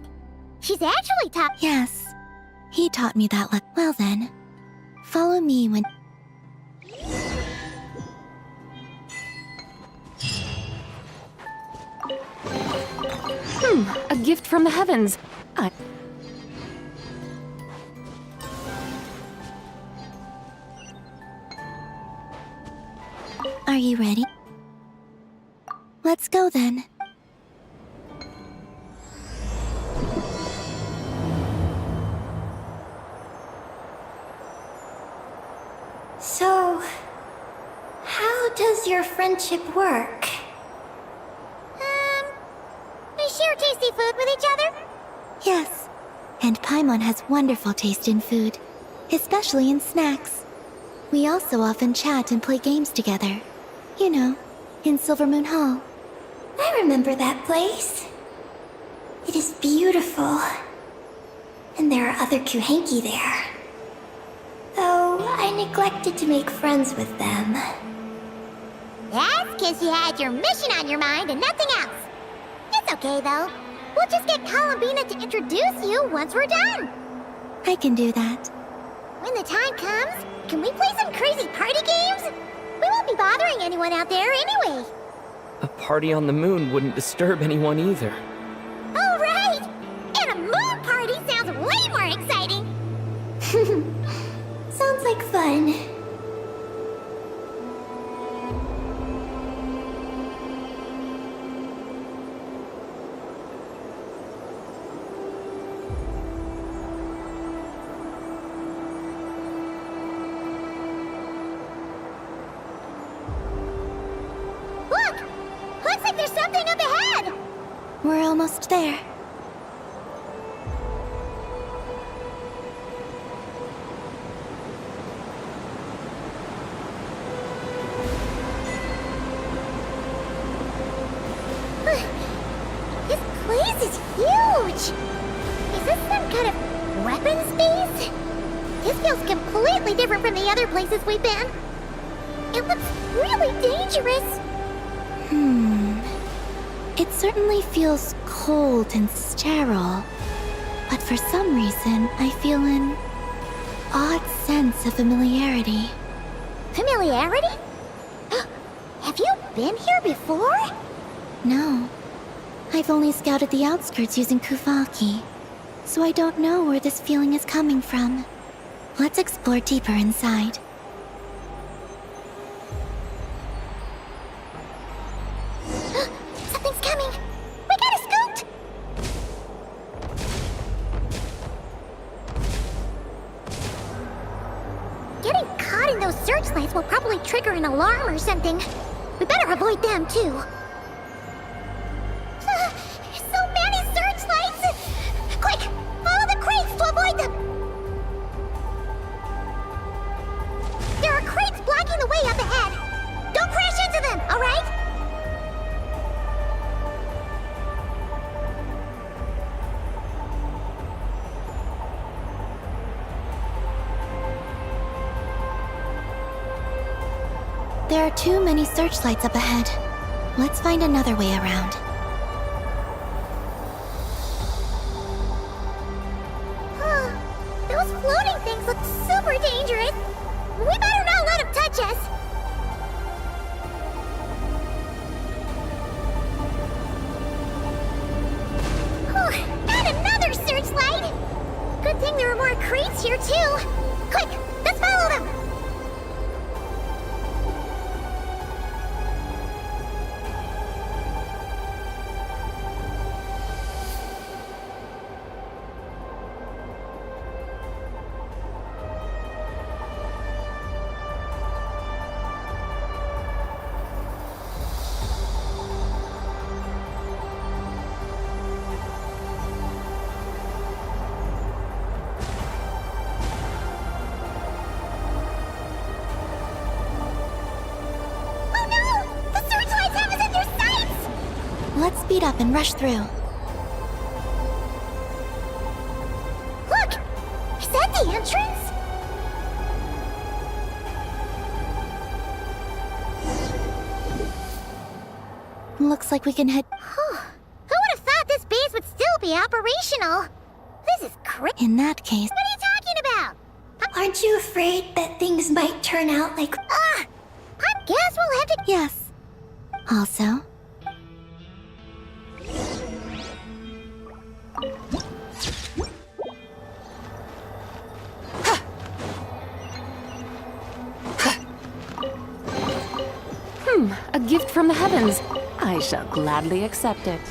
Speaker 2: She's actually taught...
Speaker 6: Yes. He taught me that. Well then. Follow me when...
Speaker 3: A gift from the heavens.
Speaker 6: Are you ready? Let's go then.
Speaker 8: So, how does your friendship work?
Speaker 2: We share tasty food with each other?
Speaker 6: Yes. And Paimon has wonderful taste in food, especially in snacks. We also often chat and play games together. You know, in Silvermoon Hall.
Speaker 8: I remember that place. It is beautiful. And there are other Kuhenki there. Though I neglected to make friends with them.
Speaker 2: That's because you had your mission on your mind and nothing else. It's okay, though. We'll just get Columbina to introduce you once we're done.
Speaker 6: I can do that.
Speaker 2: When the time comes, can we play some crazy party games? We won't be bothering anyone out there anyway.
Speaker 13: A party on the moon wouldn't disturb anyone either.
Speaker 2: Oh, right! And a moon party sounds way more exciting!
Speaker 8: Sounds like fun.
Speaker 2: Looks like there's something up ahead!
Speaker 6: We're almost there.
Speaker 2: This place is huge! Is this some kind of weapons base? This feels completely different from the other places we've been. It looks really dangerous.
Speaker 6: It certainly feels cold and sterile, but for some reason, I feel an odd sense of familiarity.
Speaker 2: Familiarity? Have you been here before?
Speaker 6: No. I've only scouted the outskirts using Kuvaki, so I don't know where this feeling is coming from. Let's explore deeper inside.
Speaker 2: Something's coming! We gotta scoot! Getting caught in those searchlights will probably trigger an alarm or something. We better avoid them, too. So many searchlights! Quick! Follow the crates to avoid them! There are crates blocking the way up ahead! Don't crash into them, alright?
Speaker 6: There are too many searchlights up ahead. Let's find another way around.
Speaker 2: Those floating things look super dangerous! We better not let them touch us! And another searchlight! Good thing there are more crates here, too! Quick, let's follow them!
Speaker 6: Let's speed up and rush through.
Speaker 2: Look! Is that the entrance?
Speaker 6: Looks like we can head...
Speaker 2: Who would have thought this base would still be operational? This is crazy.
Speaker 6: In that case...
Speaker 2: What are you talking about?
Speaker 8: Aren't you afraid that things might turn out like...
Speaker 2: I guess we'll have to...
Speaker 6: Yes. Also...
Speaker 3: A gift from the heavens. I shall gladly accept it.